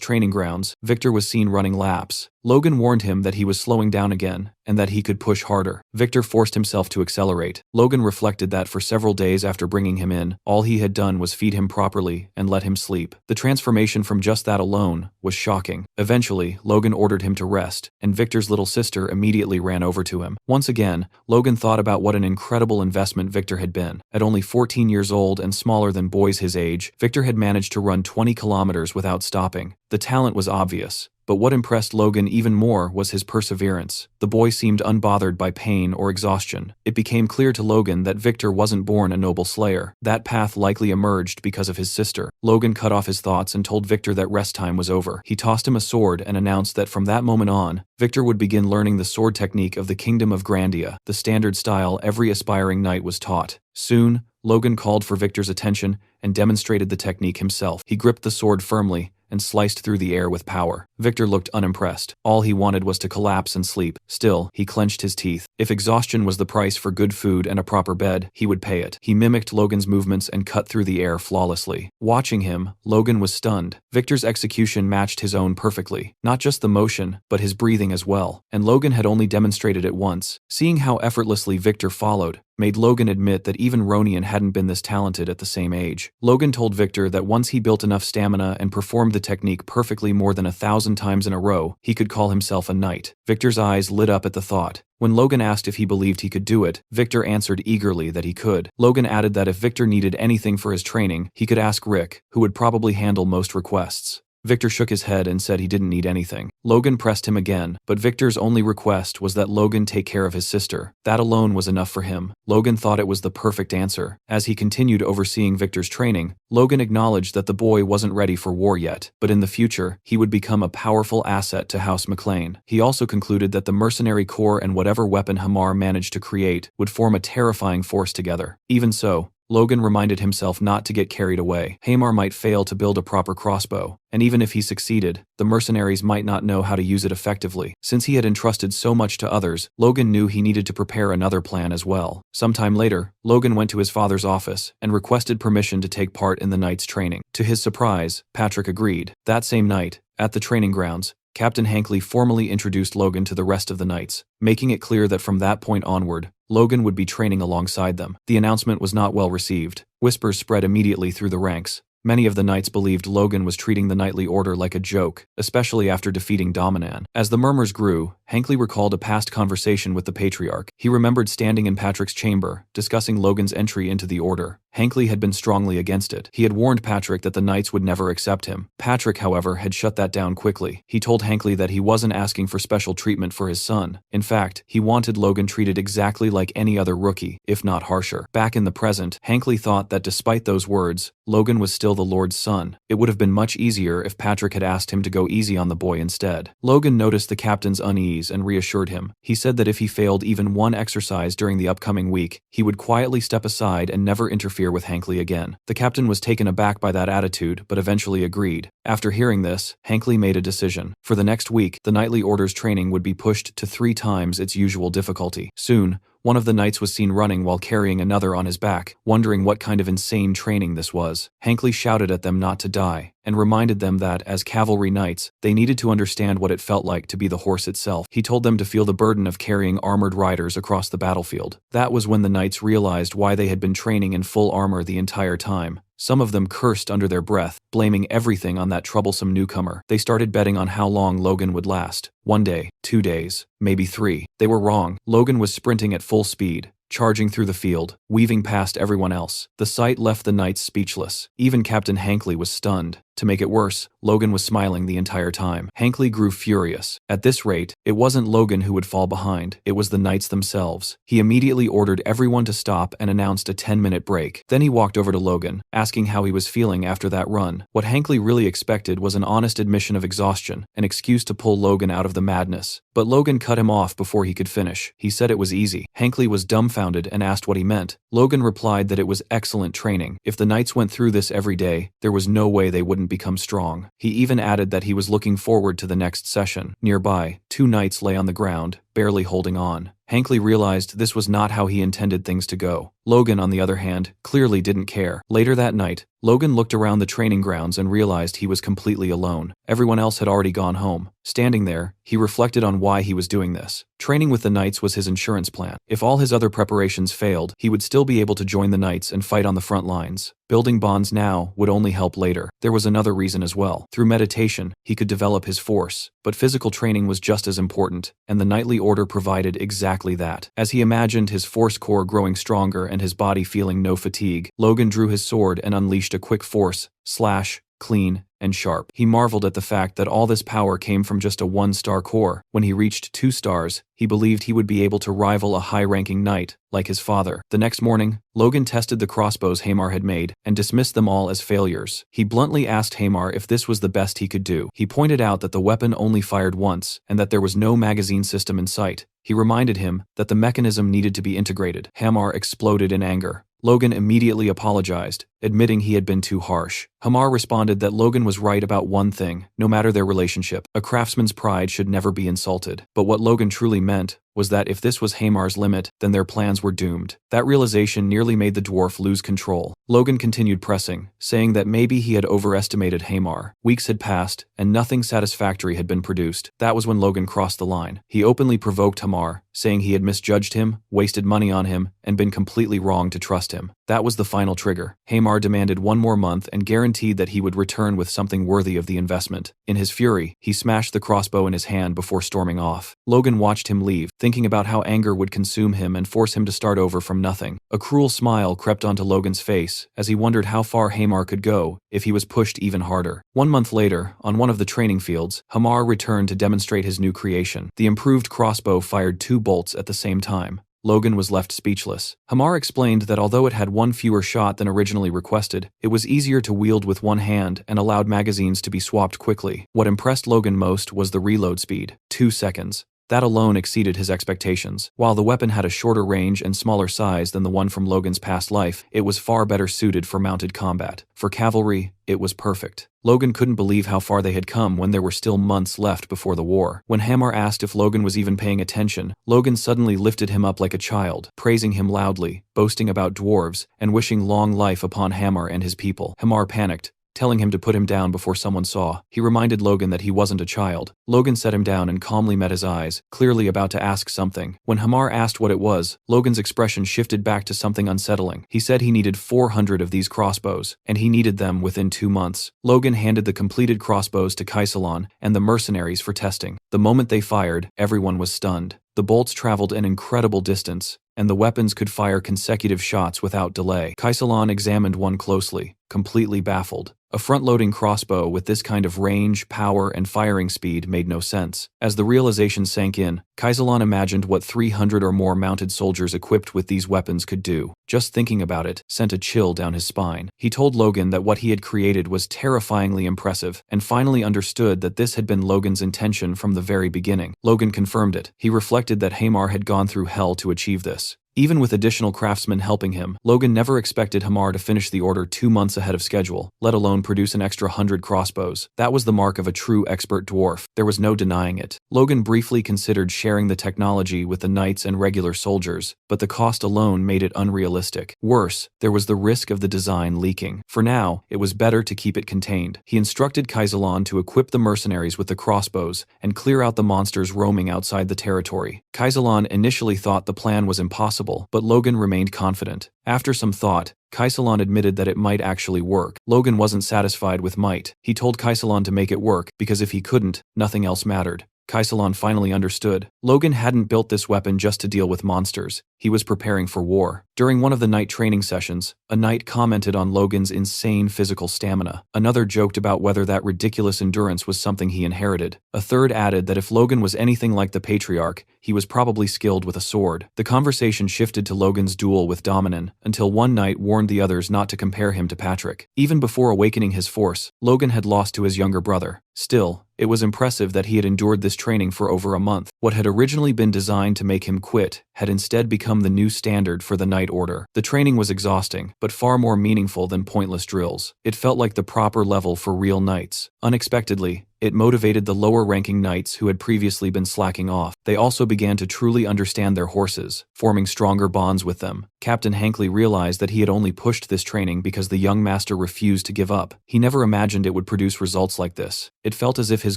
training grounds, Victor was seen running laps. Logan warned him that he was slowing down again, and that he could push harder. Victor forced himself to accelerate. Logan reflected that for several days after bringing him in, all he had done was feed him properly and let him sleep. The transformation from just that alone was shocking. Eventually, Logan ordered him to rest, and Victor's little sister immediately ran over to him. Once again, Logan thought about what an incredible investment Victor had been. At only 14 years old and smaller than boys his age, Victor had managed to run 20 kilometers without stopping. The talent was obvious. But what impressed Logan even more was his perseverance. The boy seemed unbothered by pain or exhaustion. It became clear to Logan that Victor wasn't born a noble slayer. That path likely emerged because of his sister. Logan cut off his thoughts and told Victor that rest time was over. He tossed him a sword and announced that from that moment on, Victor would begin learning the sword technique of the Kingdom of Grandia, the standard style every aspiring knight was taught. Soon, Logan called for Victor's attention and demonstrated the technique himself. He gripped the sword firmly and sliced through the air with power. Victor looked unimpressed. All he wanted was to collapse and sleep. Still, he clenched his teeth. If exhaustion was the price for good food and a proper bed, he would pay it. He mimicked Logan's movements and cut through the air flawlessly. Watching him, Logan was stunned. Victor's execution matched his own perfectly. Not just the motion, but his breathing as well. And Logan had only demonstrated it once. Seeing how effortlessly Victor followed made Logan admit that even Ronian hadn't been this talented at the same age. Logan told Victor that once he built enough stamina and performed the technique perfectly more than 1,000 times in a row, he could call himself a knight. Victor's eyes lit up at the thought. When Logan asked if he believed he could do it, Victor answered eagerly that he could. Logan added that if Victor needed anything for his training, he could ask Rick, who would probably handle most requests. Victor shook his head and said he didn't need anything. Logan pressed him again, but Victor's only request was that Logan take care of his sister. That alone was enough for him. Logan thought it was the perfect answer. As he continued overseeing Victor's training, Logan acknowledged that the boy wasn't ready for war yet, but in the future, he would become a powerful asset to House McLean. He also concluded that the mercenary corps and whatever weapon Hamar managed to create would form a terrifying force together. Even so, Logan reminded himself not to get carried away. Hamar might fail to build a proper crossbow, and even if he succeeded, the mercenaries might not know how to use it effectively. Since he had entrusted so much to others, Logan knew he needed to prepare another plan as well. Sometime later, Logan went to his father's office and requested permission to take part in the knight's training. To his surprise, Patrick agreed. That same night, at the training grounds, Captain Hankley formally introduced Logan to the rest of the knights, making it clear that from that point onward, Logan would be training alongside them. The announcement was not well received. Whispers spread immediately through the ranks. Many of the knights believed Logan was treating the knightly order like a joke, especially after defeating Dominan. As the murmurs grew, Hankley recalled a past conversation with the patriarch. He remembered standing in Patrick's chamber, discussing Logan's entry into the order. Hankly had been strongly against it. He had warned Patrick that the knights would never accept him. Patrick, however, had shut that down quickly. He told Hankly that he wasn't asking for special treatment for his son. In fact, he wanted Logan treated exactly like any other rookie, if not harsher. Back in the present, Hankly thought that despite those words, Logan was still the Lord's son. It would have been much easier if Patrick had asked him to go easy on the boy instead. Logan noticed the captain's unease and reassured him. He said that if he failed even one exercise during the upcoming week, he would quietly step aside and never interfere with Hankly again. The captain was taken aback by that attitude, but eventually agreed. After hearing this, Hankly made a decision. For the next week, the nightly orders training would be pushed to 3 times its usual difficulty. Soon, one of the knights was seen running while carrying another on his back, wondering what kind of insane training this was. Hankly shouted at them not to die, and reminded them that, as cavalry knights, they needed to understand what it felt like to be the horse itself. He told them to feel the burden of carrying armored riders across the battlefield. That was when the knights realized why they had been training in full armor the entire time. Some of them cursed under their breath, blaming everything on that troublesome newcomer. They started betting on how long Logan would last. 1 day, 2 days, maybe 3. They were wrong. Logan was sprinting at full speed, charging through the field, weaving past everyone else. The sight left the knights speechless. Even Captain Hankly was stunned. To make it worse, Logan was smiling the entire time. Hankly grew furious. At this rate, it wasn't Logan who would fall behind, it was the knights themselves. He immediately ordered everyone to stop and announced a 10-minute break. Then he walked over to Logan, asking how he was feeling after that run. What Hankly really expected was an honest admission of exhaustion, an excuse to pull Logan out of the madness. But Logan cut him off before he could finish. He said it was easy. Hankly was dumbfounded and asked what he meant. Logan replied that it was excellent training. If the knights went through this every day, there was no way they wouldn't become strong. He even added that he was looking forward to the next session. Nearby, 2 knights lay on the ground, barely holding on. Hankly realized this was not how he intended things to go. Logan, on the other hand, clearly didn't care. Later that night, Logan looked around the training grounds and realized he was completely alone. Everyone else had already gone home. Standing there, he reflected on why he was doing this. Training with the knights was his insurance plan. If all his other preparations failed, he would still be able to join the knights and fight on the front lines. Building bonds now would only help later. There was another reason as well. Through meditation, he could develop his force. But physical training was just as important, and the knightly order provided exactly that. As he imagined his force core growing stronger and his body feeling no fatigue, Logan drew his sword and unleashed a quick force, slash, clean, and sharp. He marveled at the fact that all this power came from just a 1-star core. When he reached 2 stars, he believed he would be able to rival a high-ranking knight, like his father. The next morning, Logan tested the crossbows Hamar had made and dismissed them all as failures. He bluntly asked Hamar if this was the best he could do. He pointed out that the weapon only fired once and that there was no magazine system in sight. He reminded him that the mechanism needed to be integrated. Hamar exploded in anger. Logan immediately apologized, admitting he had been too harsh. Hamar responded that Logan was right about one thing: no matter their relationship, a craftsman's pride should never be insulted. But what Logan truly meant was that if this was Hamar's limit, then their plans were doomed. That realization nearly made the dwarf lose control. Logan continued pressing, saying that maybe he had overestimated Hamar. Weeks had passed, and nothing satisfactory had been produced. That was when Logan crossed the line. He openly provoked Hamar, saying he had misjudged him, wasted money on him, and been completely wrong to trust him. That was the final trigger. Hamar demanded 1 more month and guaranteed that he would return with something worthy of the investment. In his fury, he smashed the crossbow in his hand before storming off. Logan watched him leave, thinking about how anger would consume him and force him to start over from nothing. A cruel smile crept onto Logan's face as he wondered how far Hamar could go if he was pushed even harder. 1 month later, on one of the training fields, Hamar returned to demonstrate his new creation. The improved crossbow fired 2 bolts at the same time. Logan was left speechless. Hamar explained that although it had 1 fewer shot than originally requested, it was easier to wield with 1 hand and allowed magazines to be swapped quickly. What impressed Logan most was the reload speed: 2 seconds. That alone exceeded his expectations. While the weapon had a shorter range and smaller size than the one from Logan's past life, it was far better suited for mounted combat. For cavalry, it was perfect. Logan couldn't believe how far they had come when there were still months left before the war. When Hamar asked if Logan was even paying attention, Logan suddenly lifted him up like a child, praising him loudly, boasting about dwarves, and wishing long life upon Hamar and his people. Hamar panicked, telling him to put him down before someone saw. He reminded Logan that he wasn't a child. Logan set him down and calmly met his eyes, clearly about to ask something. When Hamar asked what it was, Logan's expression shifted back to something unsettling. He said he needed 400 of these crossbows, and he needed them within 2 months. Logan handed the completed crossbows to Kaisalon and the mercenaries for testing. The moment they fired, everyone was stunned. The bolts traveled an incredible distance, and the weapons could fire consecutive shots without delay. Kaisalan examined one closely, completely baffled. A front-loading crossbow with this kind of range, power, and firing speed made no sense. As the realization sank in, Kaisalan imagined what 300 or more mounted soldiers equipped with these weapons could do. Just thinking about it sent a chill down his spine. He told Logan that what he had created was terrifyingly impressive, and finally understood that this had been Logan's intention from the very beginning. Logan confirmed it. He reflected that Hamar had gone through hell to achieve this. Even with additional craftsmen helping him, Logan never expected Hamar to finish the order 2 months ahead of schedule, let alone produce an extra 100 crossbows. That was the mark of a true expert dwarf. There was no denying it. Logan briefly considered sharing the technology with the knights and regular soldiers, but the cost alone made it unrealistic. Worse, there was the risk of the design leaking. For now, it was better to keep it contained. He instructed Kaisalan to equip the mercenaries with the crossbows and clear out the monsters roaming outside the territory. Kaisalan initially thought the plan was impossible, but Logan remained confident. After some thought, Kaisalan admitted that it might actually work. Logan wasn't satisfied with might. He told Kaisalan to make it work, because if he couldn't, nothing else mattered. Kaisalan finally understood. Logan hadn't built this weapon just to deal with monsters. He was preparing for war. During one of the night training sessions, a knight commented on Logan's insane physical stamina. Another joked about whether that ridiculous endurance was something he inherited. A third added that if Logan was anything like the patriarch, he was probably skilled with a sword. The conversation shifted to Logan's duel with Dominan, until one knight warned the others not to compare him to Patrick. Even before awakening his force, Logan had lost to his younger brother. Still, it was impressive that he had endured this training for over a month. What had originally been designed to make him quit had instead become the new standard for the Knight Order. The training was exhausting, but far more meaningful than pointless drills. It felt like the proper level for real knights. Unexpectedly, it motivated the lower-ranking knights who had previously been slacking off. They also began to truly understand their horses, forming stronger bonds with them. Captain Hankley realized that he had only pushed this training because the young master refused to give up. He never imagined it would produce results like this. It felt as if his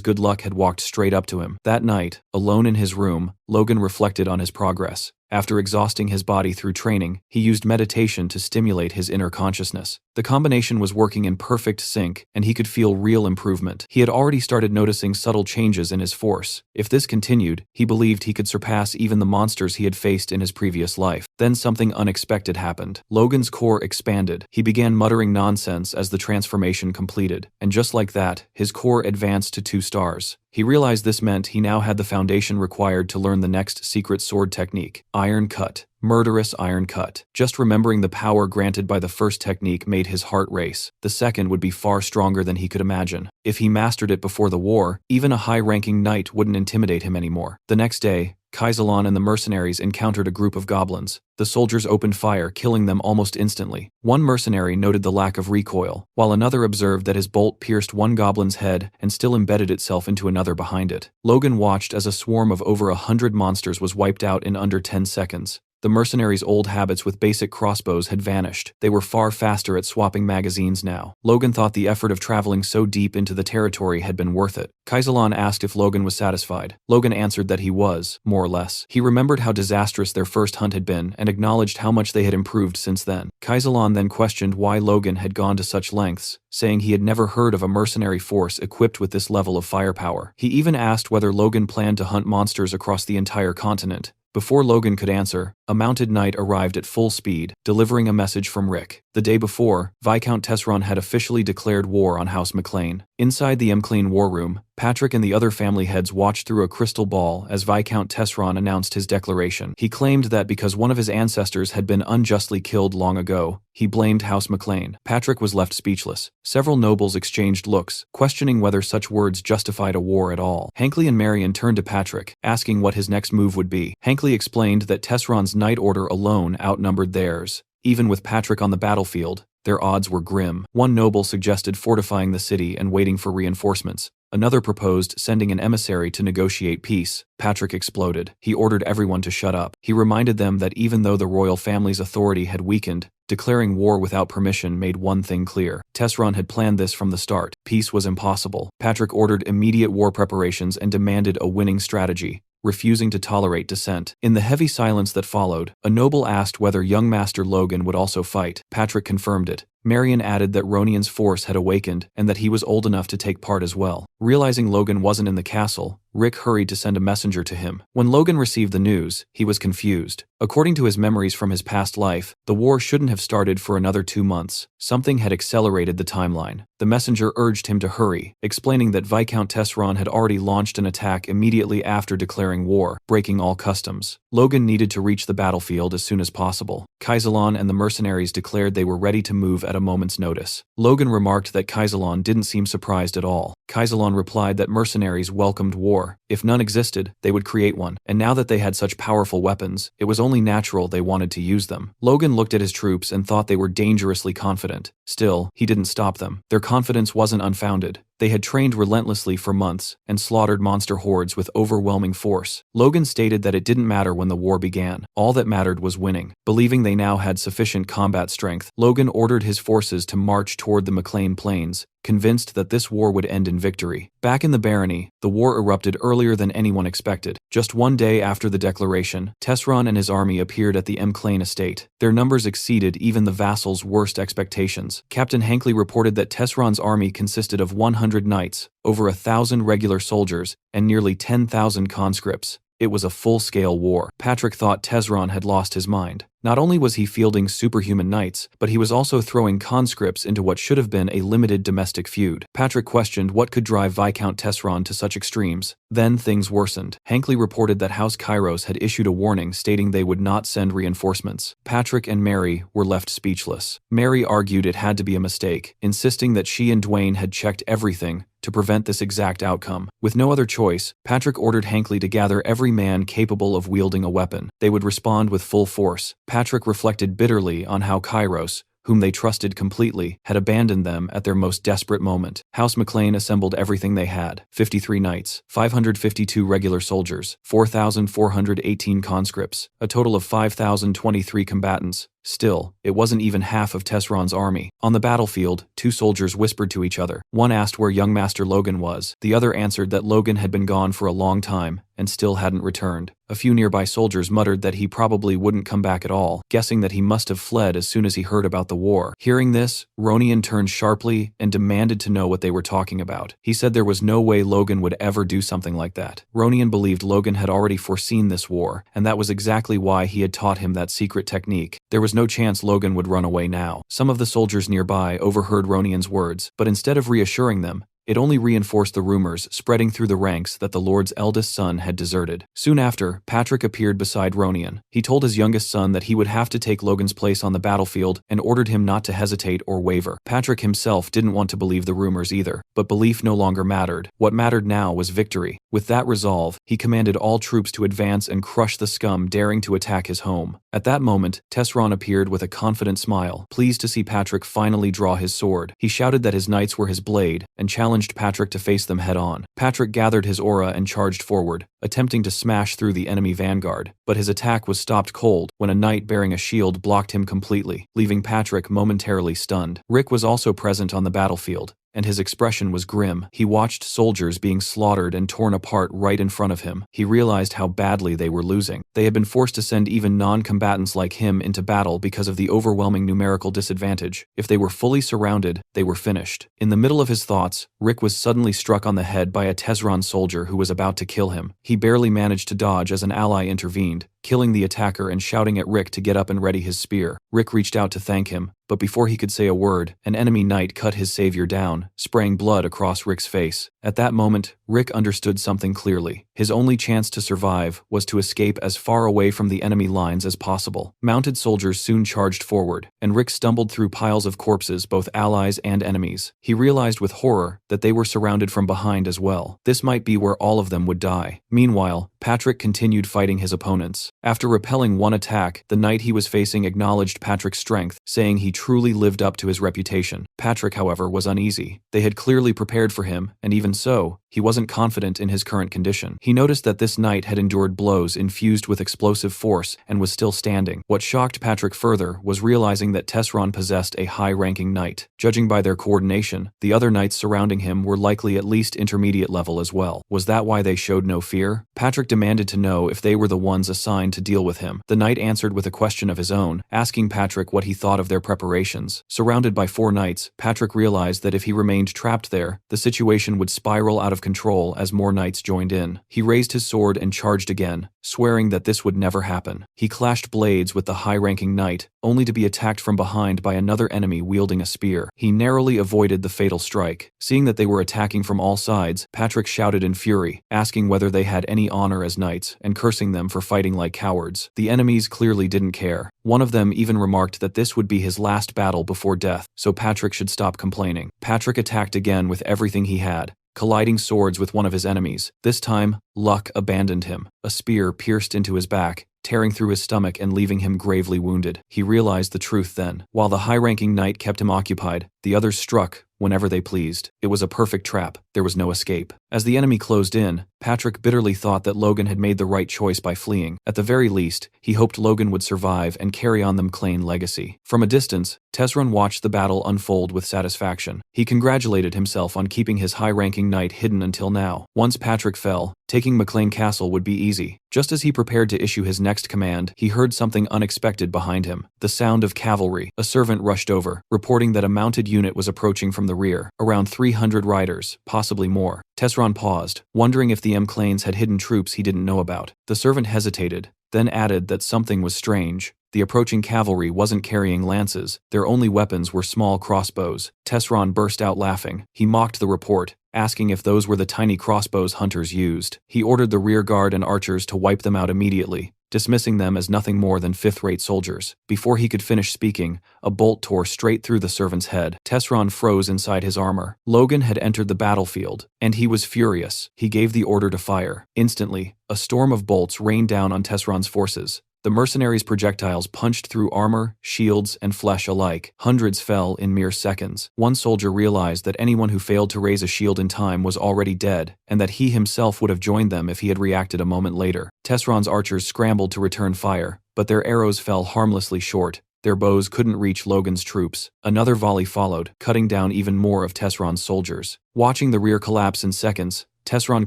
good luck had walked straight up to him. That night, alone in his room, Logan reflected on his progress. After exhausting his body through training, he used meditation to stimulate his inner consciousness. The combination was working in perfect sync, and he could feel real improvement. He had already started noticing subtle changes in his force. If this continued, he believed he could surpass even the monsters he had faced in his previous life. Then something unexpected happened. Logan's core expanded. He began muttering nonsense as the transformation completed, and just like that, his core advanced to 2 stars. He realized this meant he now had the foundation required to learn the next secret sword technique, Iron Cut. Murderous Iron Cut. Just remembering the power granted by the first technique made his heart race. The second would be far stronger than he could imagine. If he mastered it before the war, even a high-ranking knight wouldn't intimidate him anymore. The next day, Kaisalan and the mercenaries encountered a group of goblins. The soldiers opened fire, killing them almost instantly. One mercenary noted the lack of recoil, while another observed that his bolt pierced one goblin's head and still embedded itself into another behind it. Logan watched as a swarm of over 100 monsters was wiped out in under 10 seconds. The mercenaries' old habits with basic crossbows had vanished. They were far faster at swapping magazines now. Logan thought the effort of traveling so deep into the territory had been worth it. Kaisalan asked if Logan was satisfied. Logan answered that he was, more or less. He remembered how disastrous their first hunt had been and acknowledged how much they had improved since then. Kaisalan then questioned why Logan had gone to such lengths, saying he had never heard of a mercenary force equipped with this level of firepower. He even asked whether Logan planned to hunt monsters across the entire continent. Before Logan could answer, a mounted knight arrived at full speed, delivering a message from Rick. The day before, Viscount Tesron had officially declared war on House McLean. Inside the McLean war room, Patrick and the other family heads watched through a crystal ball as Viscount Tesron announced his declaration. He claimed that because one of his ancestors had been unjustly killed long ago, he blamed House McLean. Patrick was left speechless. Several nobles exchanged looks, questioning whether such words justified a war at all. Hankley and Marion turned to Patrick, asking what his next move would be. Hankley explained that Tesron's Knight Order alone outnumbered theirs. Even with Patrick on the battlefield, their odds were grim. One noble suggested fortifying the city and waiting for reinforcements. Another proposed sending an emissary to negotiate peace. Patrick exploded. He ordered everyone to shut up. He reminded them that even though the royal family's authority had weakened, declaring war without permission made one thing clear. Tesron had planned this from the start. Peace was impossible. Patrick ordered immediate war preparations and demanded a winning strategy, refusing to tolerate dissent. In the heavy silence that followed, a noble asked whether young Master Logan would also fight. Patrick confirmed it. Marion added that Ronian's force had awakened and that he was old enough to take part as well. Realizing Logan wasn't in the castle, Rick hurried to send a messenger to him. When Logan received the news, he was confused. According to his memories from his past life, the war shouldn't have started for another 2 months. Something had accelerated the timeline. The messenger urged him to hurry, explaining that Viscount Tesseron had already launched an attack immediately after declaring war, breaking all customs. Logan needed to reach the battlefield as soon as possible. Kaisalon and the mercenaries declared they were ready to move at a moment's notice. Logan remarked that Kaisalon didn't seem surprised at all. Kaisalon replied that mercenaries welcomed war. If none existed, they would create one, and now that they had such powerful weapons, it was only natural they wanted to use them. Logan looked at his troops and thought they were dangerously confident. Still, he didn't stop them. Their confidence wasn't unfounded. They had trained relentlessly for months and slaughtered monster hordes with overwhelming force. Logan stated that it didn't matter when the war began. All that mattered was winning. Believing they now had sufficient combat strength, Logan ordered his forces to march toward the McLean Plains, convinced that this war would end in victory. Back in the barony, the war erupted earlier than anyone expected. Just 1 day after the declaration, Tesseron and his army appeared at the McLean estate. Their numbers exceeded even the vassals' worst expectations. Captain Hankley reported that Tesseron's army consisted of 100 knights, over 1,000 regular soldiers, and nearly 10,000 conscripts. It was a full-scale war. Patrick thought Tesseron had lost his mind. Not only was he fielding superhuman knights, but he was also throwing conscripts into what should have been a limited domestic feud. Patrick questioned what could drive Viscount Tesseron to such extremes. Then things worsened. Hankley reported that House Kairos had issued a warning stating they would not send reinforcements. Patrick and Mary were left speechless. Mary argued it had to be a mistake, insisting that she and Dwayne had checked everything to prevent this exact outcome. With no other choice, Patrick ordered Hankley to gather every man capable of wielding a weapon. They would respond with full force. Patrick reflected bitterly on how Kairos, whom they trusted completely, had abandoned them at their most desperate moment. House McLean assembled everything they had: 53 knights, 552 regular soldiers, 4,418 conscripts, a total of 5,023 combatants. Still, it wasn't even half of Tesseron's army. On the battlefield, 2 soldiers whispered to each other. One asked where young Master Logan was. The other answered that Logan had been gone for a long time and still hadn't returned. A few nearby soldiers muttered that he probably wouldn't come back at all, guessing that he must have fled as soon as he heard about the war. Hearing this, Ronian turned sharply and demanded to know what they were talking about. He said there was no way Logan would ever do something like that. Ronian believed Logan had already foreseen this war, and that was exactly why he had taught him that secret technique. There was no chance Logan would run away now. Some of the soldiers nearby overheard Ronian's words, but instead of reassuring them, it only reinforced the rumors spreading through the ranks that the Lord's eldest son had deserted. Soon after, Patrick appeared beside Ronian. He told his youngest son that he would have to take Logan's place on the battlefield and ordered him not to hesitate or waver. Patrick himself didn't want to believe the rumors either, but belief no longer mattered. What mattered now was victory. With that resolve, he commanded all troops to advance and crush the scum daring to attack his home. At that moment, Tesseron appeared with a confident smile, pleased to see Patrick finally draw his sword. He shouted that his knights were his blade and challenged Patrick to face them head-on. Patrick gathered his aura and charged forward, attempting to smash through the enemy vanguard, but his attack was stopped cold when a knight bearing a shield blocked him completely, leaving Patrick momentarily stunned. Rick was also present on the battlefield, and his expression was grim. He watched soldiers being slaughtered and torn apart right in front of him. He realized how badly they were losing. They had been forced to send even non-combatants like him into battle because of the overwhelming numerical disadvantage. If they were fully surrounded, they were finished. In the middle of his thoughts, Rick was suddenly struck on the head by a Tesseron soldier who was about to kill him. He barely managed to dodge as an ally intervened, killing the attacker and shouting at Rick to get up and ready his spear. Rick reached out to thank him, but before he could say a word, an enemy knight cut his savior down, spraying blood across Rick's face. At that moment, Rick understood something clearly. His only chance to survive was to escape as far away from the enemy lines as possible. Mounted soldiers soon charged forward, and Rick stumbled through piles of corpses, both allies and enemies. He realized with horror that they were surrounded from behind as well. This might be where all of them would die. Meanwhile, Patrick continued fighting his opponents. After repelling one attack, the knight he was facing acknowledged Patrick's strength, saying he truly lived up to his reputation. Patrick, however, was uneasy. They had clearly prepared for him, and even so, he wasn't confident in his current condition. He noticed that this knight had endured blows infused with explosive force and was still standing. What shocked Patrick further was realizing that Tesseron possessed a high-ranking knight. Judging by their coordination, the other knights surrounding him were likely at least intermediate level as well. Was that why they showed no fear? Patrick demanded to know if they were the ones assigned to deal with him. The knight answered with a question of his own, asking Patrick what he thought of their preparations. Surrounded by 4 knights, Patrick realized that if he remained trapped there, the situation would spiral out of control as more knights joined in. He raised his sword and charged again, swearing that this would never happen. He clashed blades with the high-ranking knight, only to be attacked from behind by another enemy wielding a spear. He narrowly avoided the fatal strike. Seeing that they were attacking from all sides, Patrick shouted in fury, asking whether they had any honor as knights, and cursing them for fighting like cowards. The enemies clearly didn't care. One of them even remarked that this would be his last battle before death, so Patrick should stop complaining. Patrick attacked again with everything he had, colliding swords with one of his enemies. This time, luck abandoned him. A spear pierced into his back, tearing through his stomach and leaving him gravely wounded. He realized the truth then. While the high-ranking knight kept him occupied, the others struck whenever they pleased. It was a perfect trap. There was no escape. As the enemy closed in, Patrick bitterly thought that Logan had made the right choice by fleeing. At the very least, he hoped Logan would survive and carry on the McLean legacy. From a distance, Tesron watched the battle unfold with satisfaction. He congratulated himself on keeping his high-ranking knight hidden until now. Once Patrick fell, taking McLean Castle would be easy. Just as he prepared to issue his next command, he heard something unexpected behind him. The sound of cavalry. A servant rushed over, reporting that a mounted unit was approaching from the rear. Around 300 riders, possibly more. Tesron paused, wondering if the McLeans had hidden troops he didn't know about. The servant hesitated, then added that something was strange. The approaching cavalry wasn't carrying lances. Their only weapons were small crossbows. Tesron burst out laughing. He mocked the report, asking if those were the tiny crossbows hunters used. He ordered the rear guard and archers to wipe them out immediately, dismissing them as nothing more than fifth-rate soldiers. Before he could finish speaking, a bolt tore straight through the servant's head. Tesron froze inside his armor. Logan had entered the battlefield, and he was furious. He gave the order to fire. Instantly, a storm of bolts rained down on Tesron's forces. The mercenaries' projectiles punched through armor, shields, and flesh alike. Hundreds fell in mere seconds. One soldier realized that anyone who failed to raise a shield in time was already dead, and that he himself would have joined them if he had reacted a moment later. Tesron's archers scrambled to return fire, but their arrows fell harmlessly short. Their bows couldn't reach Logan's troops. Another volley followed, cutting down even more of Tesron's soldiers. Watching the rear collapse in seconds, Tesron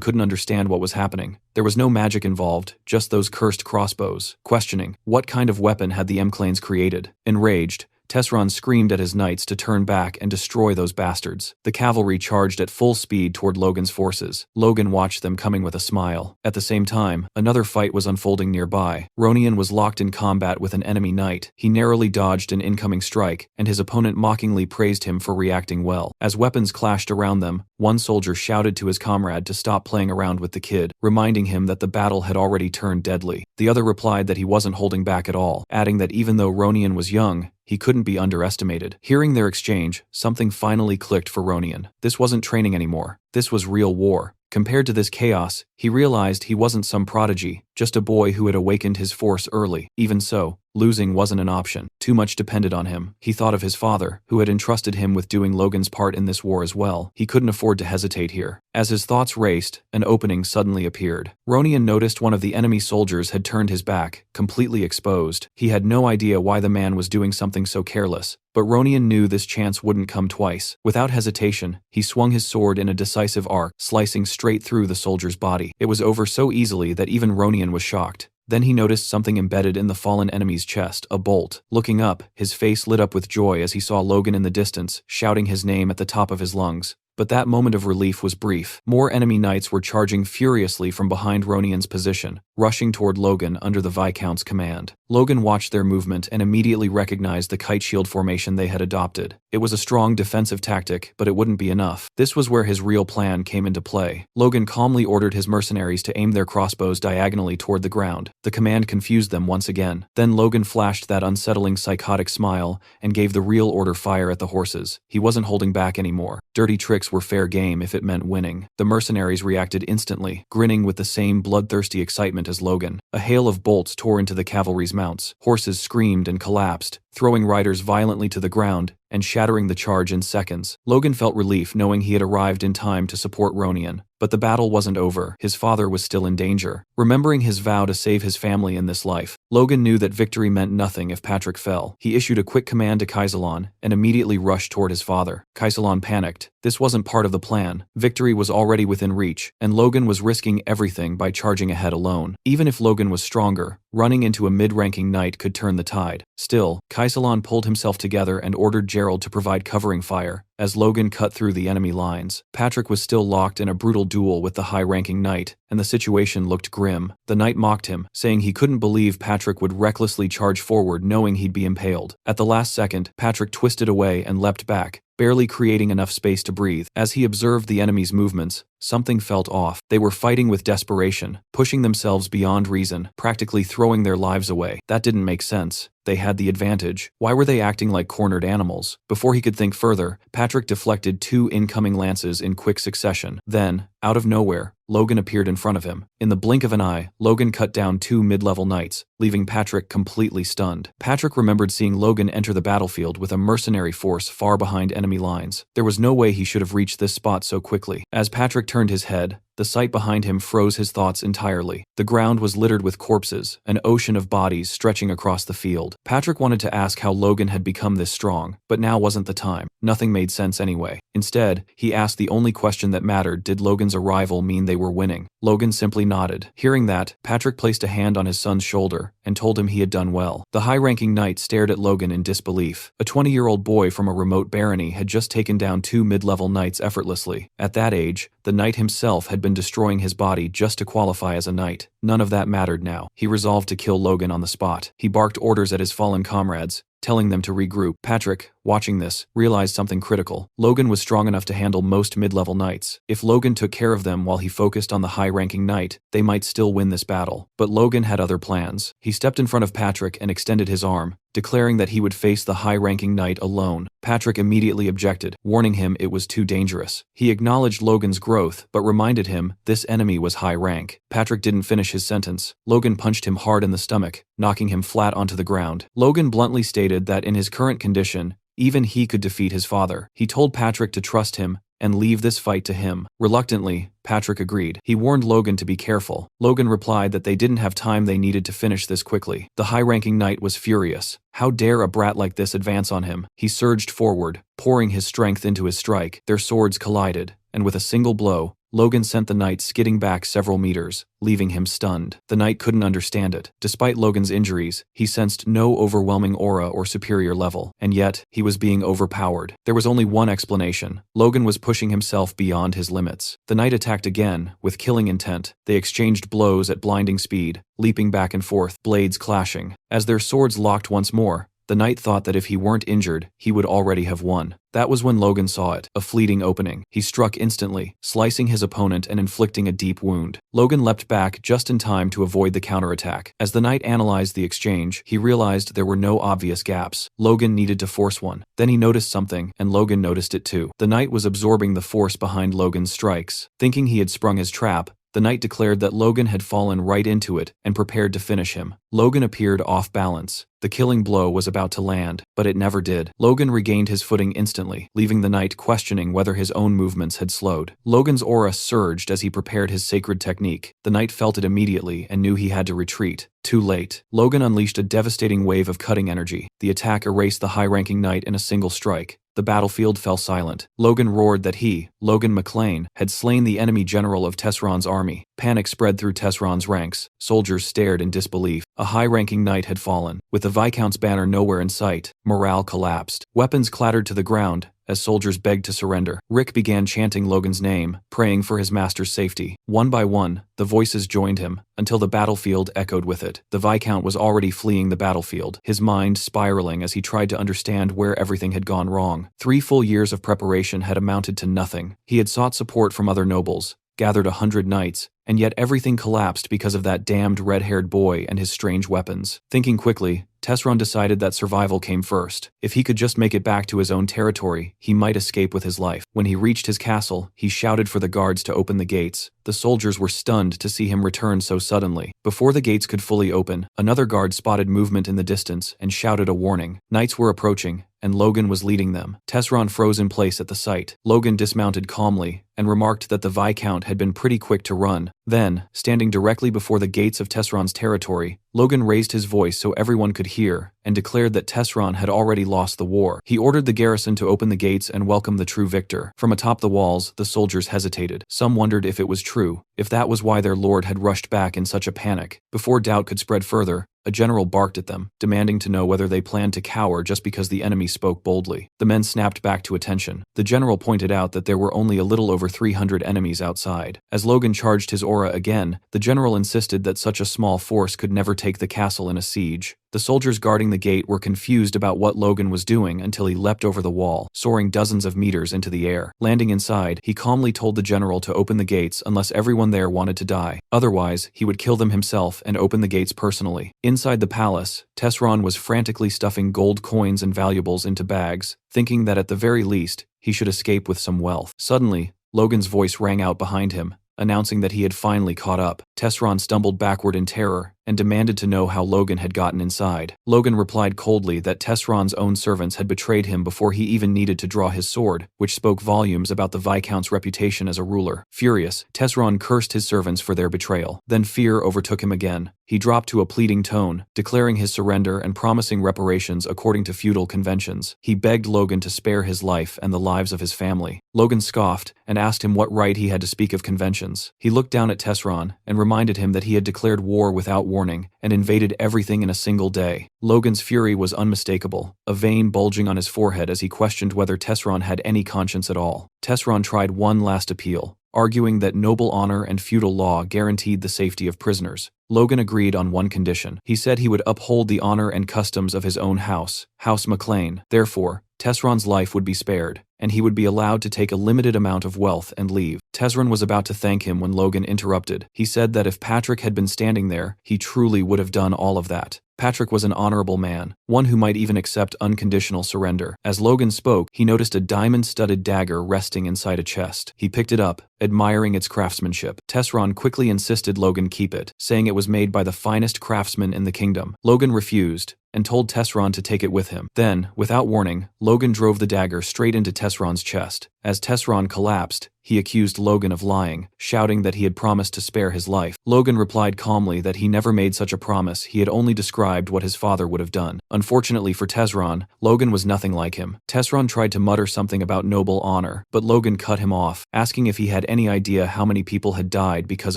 couldn't understand what was happening. There was no magic involved, just those cursed crossbows. Questioning, what kind of weapon had the McLeans created? Enraged, Tesron screamed at his knights to turn back and destroy those bastards. The cavalry charged at full speed toward Logan's forces. Logan watched them coming with a smile. At the same time, another fight was unfolding nearby. Ronian was locked in combat with an enemy knight. He narrowly dodged an incoming strike, and his opponent mockingly praised him for reacting well. As weapons clashed around them, one soldier shouted to his comrade to stop playing around with the kid, reminding him that the battle had already turned deadly. The other replied that he wasn't holding back at all, adding that even though Ronian was young, he couldn't be underestimated. Hearing their exchange, something finally clicked for Ronian. This wasn't training anymore. This was real war. Compared to this chaos, he realized he wasn't some prodigy, just a boy who had awakened his force early. Even so, losing wasn't an option. Too much depended on him. He thought of his father, who had entrusted him with doing Logan's part in this war as well. He couldn't afford to hesitate here. As his thoughts raced, an opening suddenly appeared. Ronian noticed one of the enemy soldiers had turned his back, completely exposed. He had no idea why the man was doing something so careless, but Ronian knew this chance wouldn't come twice. Without hesitation, he swung his sword in a decisive arc, slicing straight through the soldier's body. It was over so easily that even Ronian was shocked. Then he noticed something embedded in the fallen enemy's chest, a bolt. Looking up, his face lit up with joy as he saw Logan in the distance, shouting his name at the top of his lungs. But that moment of relief was brief. More enemy knights were charging furiously from behind Ronian's position, rushing toward Logan under the Viscount's command. Logan watched their movement and immediately recognized the kite shield formation they had adopted. It was a strong defensive tactic, but it wouldn't be enough. This was where his real plan came into play. Logan calmly ordered his mercenaries to aim their crossbows diagonally toward the ground. The command confused them once again. Then Logan flashed that unsettling psychotic smile and gave the real order: fire at the horses. He wasn't holding back anymore. Dirty tricks were fair game if it meant winning. The mercenaries reacted instantly, grinning with the same bloodthirsty excitement as Logan. A hail of bolts tore into the cavalry's mounts. Horses screamed and collapsed, throwing riders violently to the ground and shattering the charge in seconds. Logan felt relief knowing he had arrived in time to support Ronian. But the battle wasn't over. His father was still in danger. Remembering his vow to save his family in this life, Logan knew that victory meant nothing if Patrick fell. He issued a quick command to Kaisalon and immediately rushed toward his father. Kaisalon panicked. This wasn't part of the plan. Victory was already within reach, and Logan was risking everything by charging ahead alone. Even if Logan was stronger, running into a mid-ranking knight could turn the tide. Still, Kaisalon pulled himself together and ordered Gerald to provide covering fire. As Logan cut through the enemy lines, Patrick was still locked in a brutal duel with the high-ranking knight, and the situation looked grim. The knight mocked him, saying he couldn't believe Patrick would recklessly charge forward knowing he'd be impaled. At the last second, Patrick twisted away and leapt back, barely creating enough space to breathe. As he observed the enemy's movements, something felt off. They were fighting with desperation, pushing themselves beyond reason, practically throwing their lives away. That didn't make sense. They had the advantage. Why were they acting like cornered animals? Before he could think further, Patrick deflected 2 incoming lances in quick succession. Then, out of nowhere, Logan appeared in front of him. In the blink of an eye, Logan cut down 2 mid-level knights, leaving Patrick completely stunned. Patrick remembered seeing Logan enter the battlefield with a mercenary force far behind enemy lines. There was no way he should have reached this spot so quickly. As Patrick turned his head, the sight behind him froze his thoughts entirely. The ground was littered with corpses, an ocean of bodies stretching across the field. Patrick wanted to ask how Logan had become this strong, but now wasn't the time. Nothing made sense anyway. Instead, he asked the only question that mattered: did Logan's arrival mean they were winning? Logan simply nodded. Hearing that, Patrick placed a hand on his son's shoulder and told him he had done well. The high-ranking knight stared at Logan in disbelief. A 20-year-old boy from a remote barony had just taken down 2 mid-level knights effortlessly. At that age, the knight himself had been destroying his body just to qualify as a knight. None of that mattered now. He resolved to kill Logan on the spot. He barked orders at his fallen comrades, telling them to regroup. Patrick, watching this, realized something critical. Logan was strong enough to handle most mid-level knights. If Logan took care of them while he focused on the high-ranking knight, they might still win this battle. But Logan had other plans. He stepped in front of Patrick and extended his arm, declaring that he would face the high-ranking knight alone. Patrick immediately objected, warning him it was too dangerous. He acknowledged Logan's growth, but reminded him this enemy was high rank. Patrick didn't finish his sentence. Logan punched him hard in the stomach, knocking him flat onto the ground. Logan bluntly stated that in his current condition, even he could defeat his father. He told Patrick to trust him and leave this fight to him. Reluctantly, Patrick agreed. He warned Logan to be careful. Logan replied that they didn't have time, they needed to finish this quickly. The high-ranking knight was furious. How dare a brat like this advance on him? He surged forward, pouring his strength into his strike. Their swords collided, and with a single blow, Logan sent the knight skidding back several meters, leaving him stunned. The knight couldn't understand it. Despite Logan's injuries, he sensed no overwhelming aura or superior level, and yet, he was being overpowered. There was only one explanation. Logan was pushing himself beyond his limits. The knight attacked again, with killing intent. They exchanged blows at blinding speed, leaping back and forth, blades clashing. As their swords locked once more, the knight thought that if he weren't injured, he would already have won. That was when Logan saw it, a fleeting opening. He struck instantly, slicing his opponent and inflicting a deep wound. Logan leapt back just in time to avoid the counterattack. As the knight analyzed the exchange, he realized there were no obvious gaps. Logan needed to force one. Then he noticed something, and Logan noticed it too. The knight was absorbing the force behind Logan's strikes. Thinking he had sprung his trap, the knight declared that Logan had fallen right into it and prepared to finish him. Logan appeared off balance. The killing blow was about to land, but it never did. Logan regained his footing instantly, leaving the knight questioning whether his own movements had slowed. Logan's aura surged as he prepared his sacred technique. The knight felt it immediately and knew he had to retreat. Too late. Logan unleashed a devastating wave of cutting energy. The attack erased the high-ranking knight in a single strike. The battlefield fell silent. Logan roared that he, Logan McLean, had slain the enemy general of Tesseron's army. Panic spread through Tesseron's ranks. Soldiers stared in disbelief. A high-ranking knight had fallen. With the Viscount's banner nowhere in sight, morale collapsed. Weapons clattered to the ground as soldiers begged to surrender. Rick began chanting Logan's name, praying for his master's safety. One by one, the voices joined him, until the battlefield echoed with it. The Viscount was already fleeing the battlefield, his mind spiraling as he tried to understand where everything had gone wrong. 3 full years of preparation had amounted to nothing. He had sought support from other nobles, gathered 100 knights, and yet everything collapsed because of that damned red-haired boy and his strange weapons. Thinking quickly, Tesseron decided that survival came first. If he could just make it back to his own territory, he might escape with his life. When he reached his castle, he shouted for the guards to open the gates. The soldiers were stunned to see him return so suddenly. Before the gates could fully open, another guard spotted movement in the distance and shouted a warning. Knights were approaching, and Logan was leading them. Tesseron froze in place at the sight. Logan dismounted calmly and remarked that the Viscount had been pretty quick to run. Then, standing directly before the gates of Tesseron's territory, Logan raised his voice so everyone could hear and declared that Tesseron had already lost the war. He ordered the garrison to open the gates and welcome the true victor. From atop the walls, the soldiers hesitated. Some wondered if it was true, if that was why their lord had rushed back in such a panic. Before doubt could spread further, a general barked at them, demanding to know whether they planned to cower just because the enemy spoke boldly. The men snapped back to attention. The general pointed out that there were only a little over 300 enemies outside. As Logan charged his aura again, the general insisted that such a small force could never take the castle in a siege. The soldiers guarding the gate were confused about what Logan was doing until he leapt over the wall, soaring dozens of meters into the air. Landing inside, he calmly told the general to open the gates unless everyone there wanted to die. Otherwise, he would kill them himself and open the gates personally. Inside the palace, Tesseron was frantically stuffing gold coins and valuables into bags, thinking that at the very least, he should escape with some wealth. Suddenly, Logan's voice rang out behind him, announcing that he had finally caught up. Tesseron stumbled backward in terror and demanded to know how Logan had gotten inside. Logan replied coldly that Tesseron's own servants had betrayed him before he even needed to draw his sword, which spoke volumes about the Viscount's reputation as a ruler. Furious, Tesseron cursed his servants for their betrayal. Then fear overtook him again. He dropped to a pleading tone, declaring his surrender and promising reparations according to feudal conventions. He begged Logan to spare his life and the lives of his family. Logan scoffed and asked him what right he had to speak of conventions. He looked down at Tesseron and reminded him that he had declared war without warning and invaded everything in a single day. Logan's fury was unmistakable, a vein bulging on his forehead as he questioned whether Tesseron had any conscience at all. Tesseron tried one last appeal, arguing that noble honor and feudal law guaranteed the safety of prisoners. Logan agreed on one condition. He said he would uphold the honor and customs of his own house, House McLean. Therefore, Tesseron's life would be spared, and he would be allowed to take a limited amount of wealth and leave. Tesseron was about to thank him when Logan interrupted. He said that if Patrick had been standing there, he truly would have done all of that. Patrick was an honorable man, one who might even accept unconditional surrender. As Logan spoke, he noticed a diamond-studded dagger resting inside a chest. He picked it up, admiring its craftsmanship. Tesseron quickly insisted Logan keep it, saying it was made by the finest craftsman in the kingdom. Logan refused, and told Tesseron to take it with him. Then, without warning, Logan drove the dagger straight into Tesseron's chest. As Tesseron collapsed, he accused Logan of lying, shouting that he had promised to spare his life. Logan replied calmly that he never made such a promise, he had only described what his father would have done. Unfortunately for Tesseron, Logan was nothing like him. Tesseron tried to mutter something about noble honor, but Logan cut him off, asking if he had any idea how many people had died because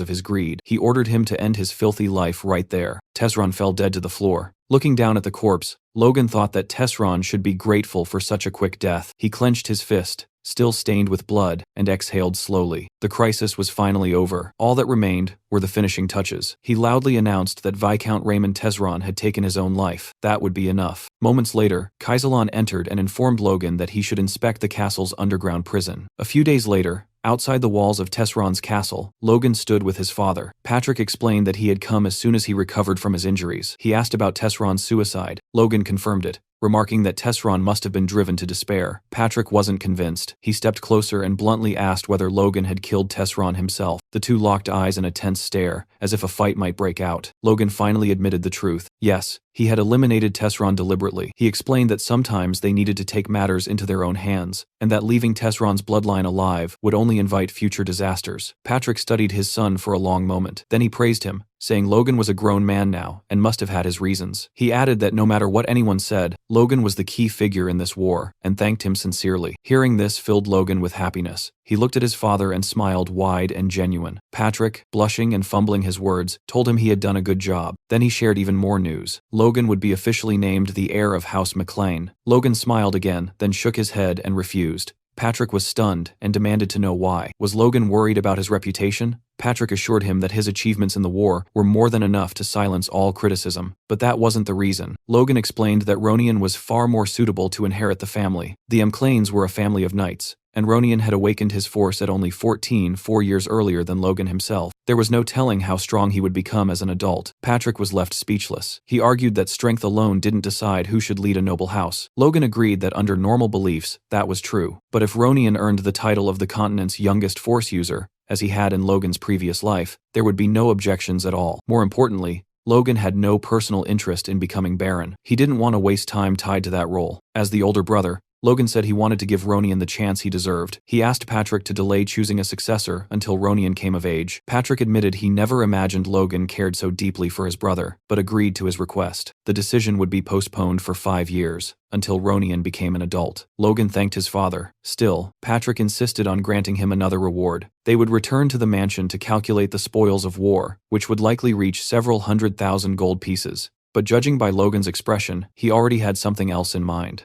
of his greed. He ordered him to end his filthy life right there. Tesseron fell dead to the floor. Looking down at the corpse, Logan thought that Tesseron should be grateful for such a quick death. He clenched his fist, still stained with blood, and exhaled slowly. The crisis was finally over. All that remained were the finishing touches. He loudly announced that Viscount Raymond Tesseron had taken his own life. That would be enough. Moments later, Kaisalon entered and informed Logan that he should inspect the castle's underground prison. A few days later, outside the walls of Tesseron's castle, Logan stood with his father. Patrick explained that he had come as soon as he recovered from his injuries. He asked about Tesseron's suicide. Logan confirmed it, remarking that Tesseron must have been driven to despair. Patrick wasn't convinced. He stepped closer and bluntly asked whether Logan had killed Tesseron himself. The two locked eyes in a tense stare, as if a fight might break out. Logan finally admitted the truth. Yes, he had eliminated Tesseron deliberately. He explained that sometimes they needed to take matters into their own hands, and that leaving Tesseron's bloodline alive would only invite future disasters. Patrick studied his son for a long moment. Then he praised him, saying Logan was a grown man now and must have had his reasons. He added that no matter what anyone said, Logan was the key figure in this war, and thanked him sincerely. Hearing this filled Logan with happiness. He looked at his father and smiled wide and genuine. Patrick, blushing and fumbling his words, told him he had done a good job. Then he shared even more news. Logan would be officially named the heir of House McLean. Logan smiled again, then shook his head and refused. Patrick was stunned and demanded to know why. Was Logan worried about his reputation? Patrick assured him that his achievements in the war were more than enough to silence all criticism. But that wasn't the reason. Logan explained that Ronian was far more suitable to inherit the family. The McLeans were a family of knights, and Ronian had awakened his force at only 14, 4 years earlier than Logan himself. There was no telling how strong he would become as an adult. Patrick was left speechless. He argued that strength alone didn't decide who should lead a noble house. Logan agreed that under normal beliefs, that was true. But if Ronian earned the title of the continent's youngest force user, as he had in Logan's previous life, there would be no objections at all. More importantly, Logan had no personal interest in becoming Baron. He didn't want to waste time tied to that role. As the older brother, Logan said he wanted to give Ronian the chance he deserved. He asked Patrick to delay choosing a successor until Ronian came of age. Patrick admitted he never imagined Logan cared so deeply for his brother, but agreed to his request. The decision would be postponed for 5 years, until Ronian became an adult. Logan thanked his father. Still, Patrick insisted on granting him another reward. They would return to the mansion to calculate the spoils of war, which would likely reach several 100,000 gold pieces. But judging by Logan's expression, he already had something else in mind.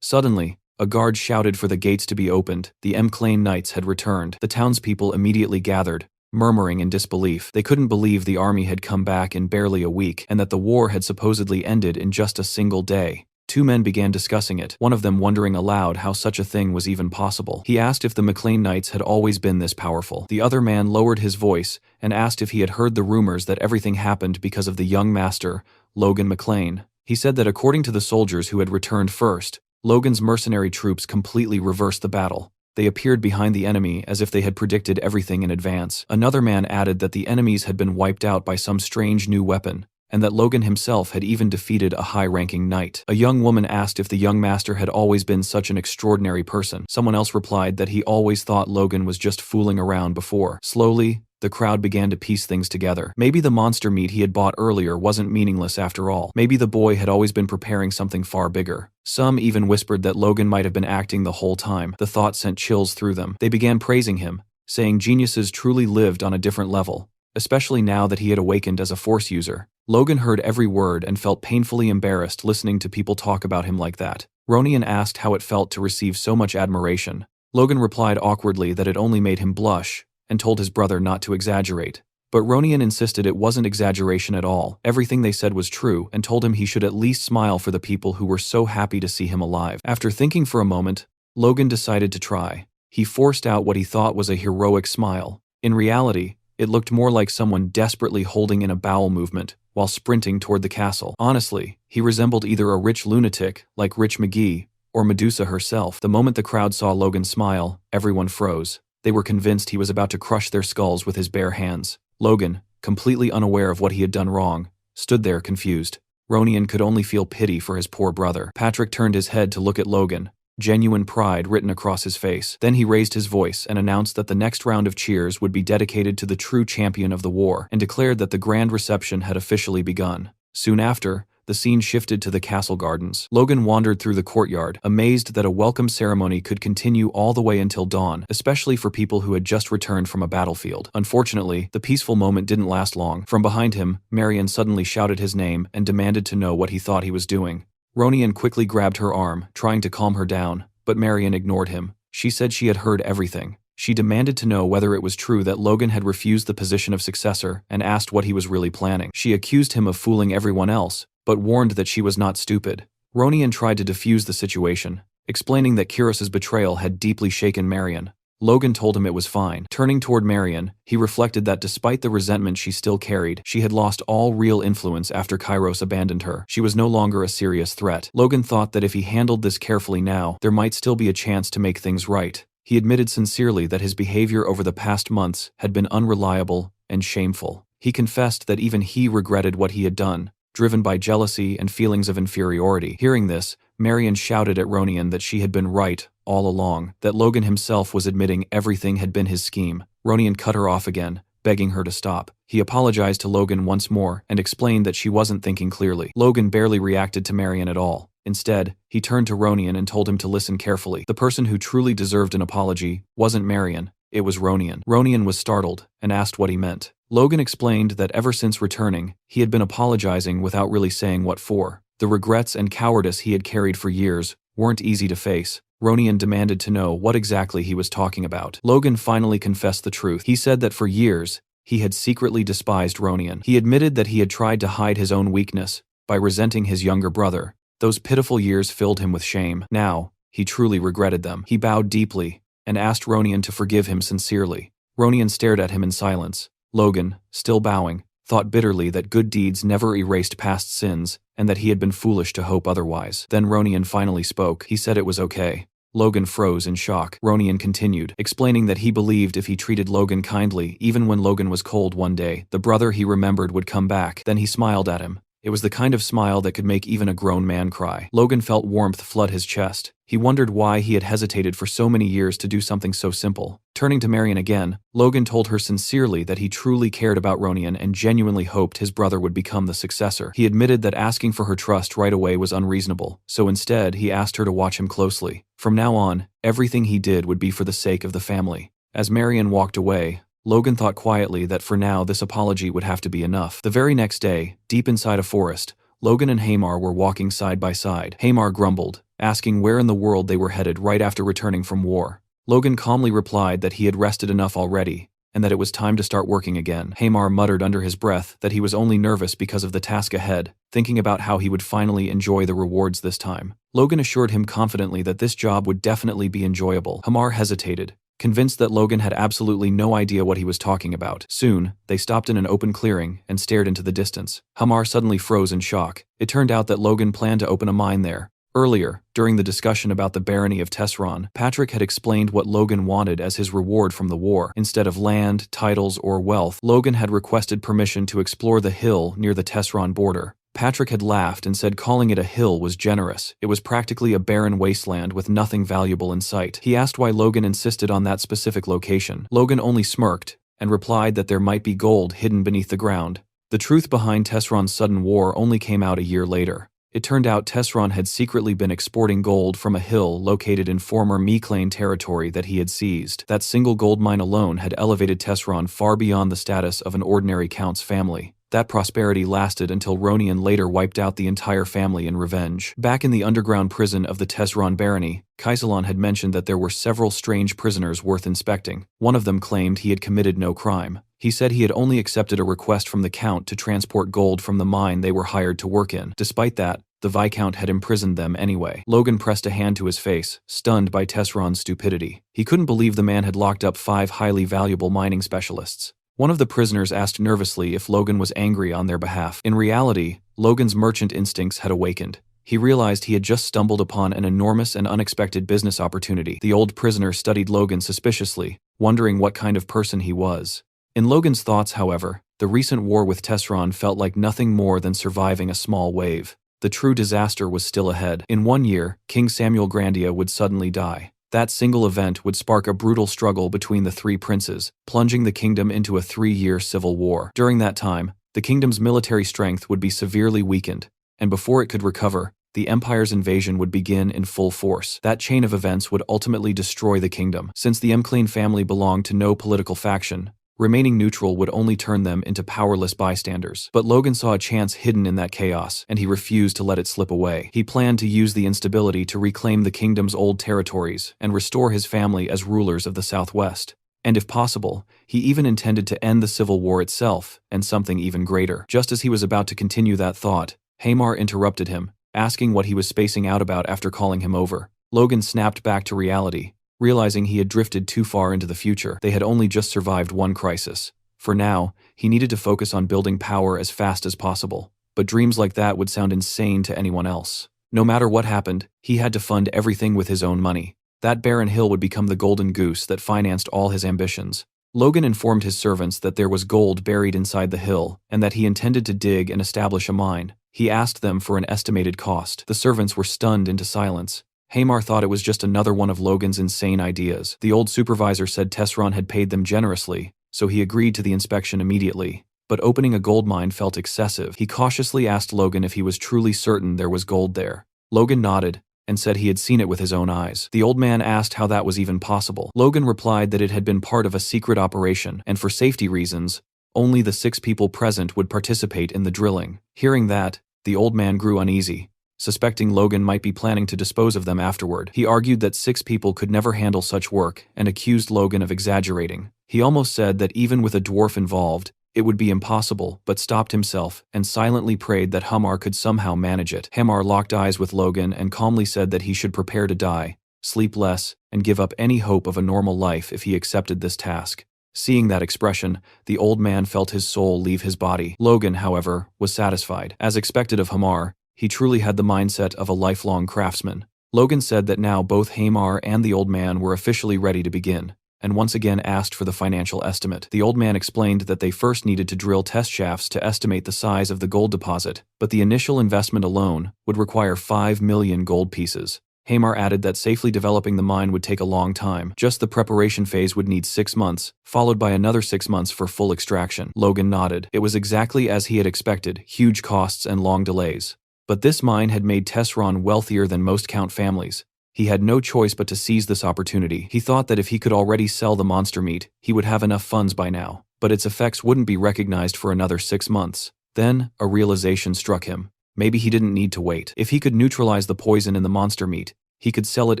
Suddenly, a guard shouted for the gates to be opened. The McLean Knights had returned. The townspeople immediately gathered, murmuring in disbelief. They couldn't believe the army had come back in barely a week and that the war had supposedly ended in just a single day. Two men began discussing it, one of them wondering aloud how such a thing was even possible. He asked if the McLean Knights had always been this powerful. The other man lowered his voice and asked if he had heard the rumors that everything happened because of the young master, Logan McLean. He said that according to the soldiers who had returned first, Logan's mercenary troops completely reversed the battle. They appeared behind the enemy as if they had predicted everything in advance. Another man added that the enemies had been wiped out by some strange new weapon, and that Logan himself had even defeated a high-ranking knight. A young woman asked if the young master had always been such an extraordinary person. Someone else replied that he always thought Logan was just fooling around before. Slowly, the crowd began to piece things together. Maybe the monster meat he had bought earlier wasn't meaningless after all. Maybe the boy had always been preparing something far bigger. Some even whispered that Logan might have been acting the whole time. The thought sent chills through them. They began praising him, saying geniuses truly lived on a different level, especially now that he had awakened as a Force user. Logan heard every word and felt painfully embarrassed listening to people talk about him like that. Ronian asked how it felt to receive so much admiration. Logan replied awkwardly that it only made him blush, and told his brother not to exaggerate. But Ronian insisted it wasn't exaggeration at all. Everything they said was true, and told him he should at least smile for the people who were so happy to see him alive. After thinking for a moment, Logan decided to try. He forced out what he thought was a heroic smile. In reality, it looked more like someone desperately holding in a bowel movement while sprinting toward the castle. Honestly, he resembled either a rich lunatic, like Rich McGee, or Medusa herself. The moment the crowd saw Logan smile, everyone froze. They were convinced he was about to crush their skulls with his bare hands. Logan, completely unaware of what he had done wrong, stood there confused. Ronian could only feel pity for his poor brother. Patrick turned his head to look at Logan, genuine pride written across his face. Then he raised his voice and announced that the next round of cheers would be dedicated to the true champion of the war, and declared that the grand reception had officially begun. Soon after, the scene shifted to the castle gardens. Logan wandered through the courtyard, amazed that a welcome ceremony could continue all the way until dawn, especially for people who had just returned from a battlefield. Unfortunately, the peaceful moment didn't last long. From behind him, Marion suddenly shouted his name and demanded to know what he thought he was doing. Ronian quickly grabbed her arm, trying to calm her down, but Marion ignored him. She said she had heard everything. She demanded to know whether it was true that Logan had refused the position of successor and asked what he was really planning. She accused him of fooling everyone else, but warned that she was not stupid. Ronian tried to defuse the situation, explaining that Kyros's betrayal had deeply shaken Marion. Logan told him it was fine. Turning toward Marion, he reflected that despite the resentment she still carried, she had lost all real influence after Kyros abandoned her. She was no longer a serious threat. Logan thought that if he handled this carefully now, there might still be a chance to make things right. He admitted sincerely that his behavior over the past months had been unreliable and shameful. He confessed that even he regretted what he had done, driven by jealousy and feelings of inferiority. Hearing this, Marion shouted at Ronian that she had been right all along, that Logan himself was admitting everything had been his scheme. Ronian cut her off again, begging her to stop. He apologized to Logan once more and explained that she wasn't thinking clearly. Logan barely reacted to Marion at all. Instead, he turned to Ronian and told him to listen carefully. The person who truly deserved an apology wasn't Marion, it was Ronian. Ronian was startled and asked what he meant. Logan explained that ever since returning, he had been apologizing without really saying what for. The regrets and cowardice he had carried for years weren't easy to face. Ronian demanded to know what exactly he was talking about. Logan finally confessed the truth. He said that for years, he had secretly despised Ronian. He admitted that he had tried to hide his own weakness by resenting his younger brother. Those pitiful years filled him with shame. Now, he truly regretted them. He bowed deeply and asked Ronian to forgive him sincerely. Ronian stared at him in silence. Logan, still bowing, thought bitterly that good deeds never erased past sins and that he had been foolish to hope otherwise. Then Ronian finally spoke. He said it was okay. Logan froze in shock. Ronian continued, explaining that he believed if he treated Logan kindly, even when Logan was cold one day, the brother he remembered would come back. Then he smiled at him. It was the kind of smile that could make even a grown man cry. Logan felt warmth flood his chest. He wondered why he had hesitated for so many years to do something so simple. Turning to Marion again, Logan told her sincerely that he truly cared about Ronian and genuinely hoped his brother would become the successor. He admitted that asking for her trust right away was unreasonable, so instead he asked her to watch him closely. From now on, everything he did would be for the sake of the family. As Marion walked away, Logan thought quietly that for now this apology would have to be enough. The very next day, deep inside a forest, Logan and Hamar were walking side by side. Hamar grumbled, asking where in the world they were headed right after returning from war. Logan calmly replied that he had rested enough already, and that it was time to start working again. Hamar muttered under his breath that he was only nervous because of the task ahead, thinking about how he would finally enjoy the rewards this time. Logan assured him confidently that this job would definitely be enjoyable. Hamar hesitated, convinced that Logan had absolutely no idea what he was talking about. Soon, they stopped in an open clearing and stared into the distance. Hamar suddenly froze in shock. It turned out that Logan planned to open a mine there. Earlier, during the discussion about the barony of Tesron, Patrick had explained what Logan wanted as his reward from the war. Instead of land, titles, or wealth, Logan had requested permission to explore the hill near the Tesron border. Patrick had laughed and said calling it a hill was generous. It was practically a barren wasteland with nothing valuable in sight. He asked why Logan insisted on that specific location. Logan only smirked and replied that there might be gold hidden beneath the ground. The truth behind Tesron's sudden war only came out a year later. It turned out Tesron had secretly been exporting gold from a hill located in former Meclane territory that he had seized. That single gold mine alone had elevated Tesron far beyond the status of an ordinary count's family. That prosperity lasted until Ronian later wiped out the entire family in revenge. Back in the underground prison of the Tesron barony, Kaisalon had mentioned that there were several strange prisoners worth inspecting. One of them claimed he had committed no crime. He said he had only accepted a request from the Count to transport gold from the mine they were hired to work in. Despite that, the Viscount had imprisoned them anyway. Logan pressed a hand to his face, stunned by Tesron's stupidity. He couldn't believe the man had locked up 5 highly valuable mining specialists. One of the prisoners asked nervously if Logan was angry on their behalf. In reality, Logan's merchant instincts had awakened. He realized he had just stumbled upon an enormous and unexpected business opportunity. The old prisoner studied Logan suspiciously, wondering what kind of person he was. In Logan's thoughts, however, the recent war with Tesron felt like nothing more than surviving a small wave. The true disaster was still ahead. In 1 year, King Samuel Grandia would suddenly die. That single event would spark a brutal struggle between the 3 princes, plunging the kingdom into a 3-year civil war. During that time, the kingdom's military strength would be severely weakened, and before it could recover, the Empire's invasion would begin in full force. That chain of events would ultimately destroy the kingdom. Since the Mclean family belonged to no political faction, remaining neutral would only turn them into powerless bystanders. But Logan saw a chance hidden in that chaos, and he refused to let it slip away. He planned to use the instability to reclaim the kingdom's old territories and restore his family as rulers of the Southwest. And if possible, he even intended to end the Civil War itself, and something even greater. Just as he was about to continue that thought, Hamar interrupted him, asking what he was spacing out about after calling him over. Logan snapped back to reality, realizing he had drifted too far into the future. They had only just survived one crisis. For now, he needed to focus on building power as fast as possible. But dreams like that would sound insane to anyone else. No matter what happened, he had to fund everything with his own money. That barren hill would become the golden goose that financed all his ambitions. Logan informed his servants that there was gold buried inside the hill, and that he intended to dig and establish a mine. He asked them for an estimated cost. The servants were stunned into silence. Hamar thought it was just another one of Logan's insane ideas. The old supervisor said Tesron had paid them generously, so he agreed to the inspection immediately. But opening a gold mine felt excessive. He cautiously asked Logan if he was truly certain there was gold there. Logan nodded and said he had seen it with his own eyes. The old man asked how that was even possible. Logan replied that it had been part of a secret operation, and for safety reasons, only the 6 people present would participate in the drilling. Hearing that, the old man grew uneasy, suspecting Logan might be planning to dispose of them afterward. He argued that 6 people could never handle such work and accused Logan of exaggerating. He almost said that even with a dwarf involved, it would be impossible, but stopped himself and silently prayed that Hamar could somehow manage it. Hamar locked eyes with Logan and calmly said that he should prepare to die, sleep less, and give up any hope of a normal life if he accepted this task. Seeing that expression, the old man felt his soul leave his body. Logan, however, was satisfied. As expected of Hamar, he truly had the mindset of a lifelong craftsman. Logan said that now both Hamar and the old man were officially ready to begin, and once again asked for the financial estimate. The old man explained that they first needed to drill test shafts to estimate the size of the gold deposit, but the initial investment alone would require 5 million gold pieces. Hamar added that safely developing the mine would take a long time. Just the preparation phase would need 6 months, followed by another 6 months for full extraction. Logan nodded. It was exactly as he had expected, huge costs and long delays. But this mine had made Tesron wealthier than most Count families. He had no choice but to seize this opportunity. He thought that if he could already sell the monster meat, he would have enough funds by now. But its effects wouldn't be recognized for another 6 months. Then, a realization struck him. Maybe he didn't need to wait. If he could neutralize the poison in the monster meat, he could sell it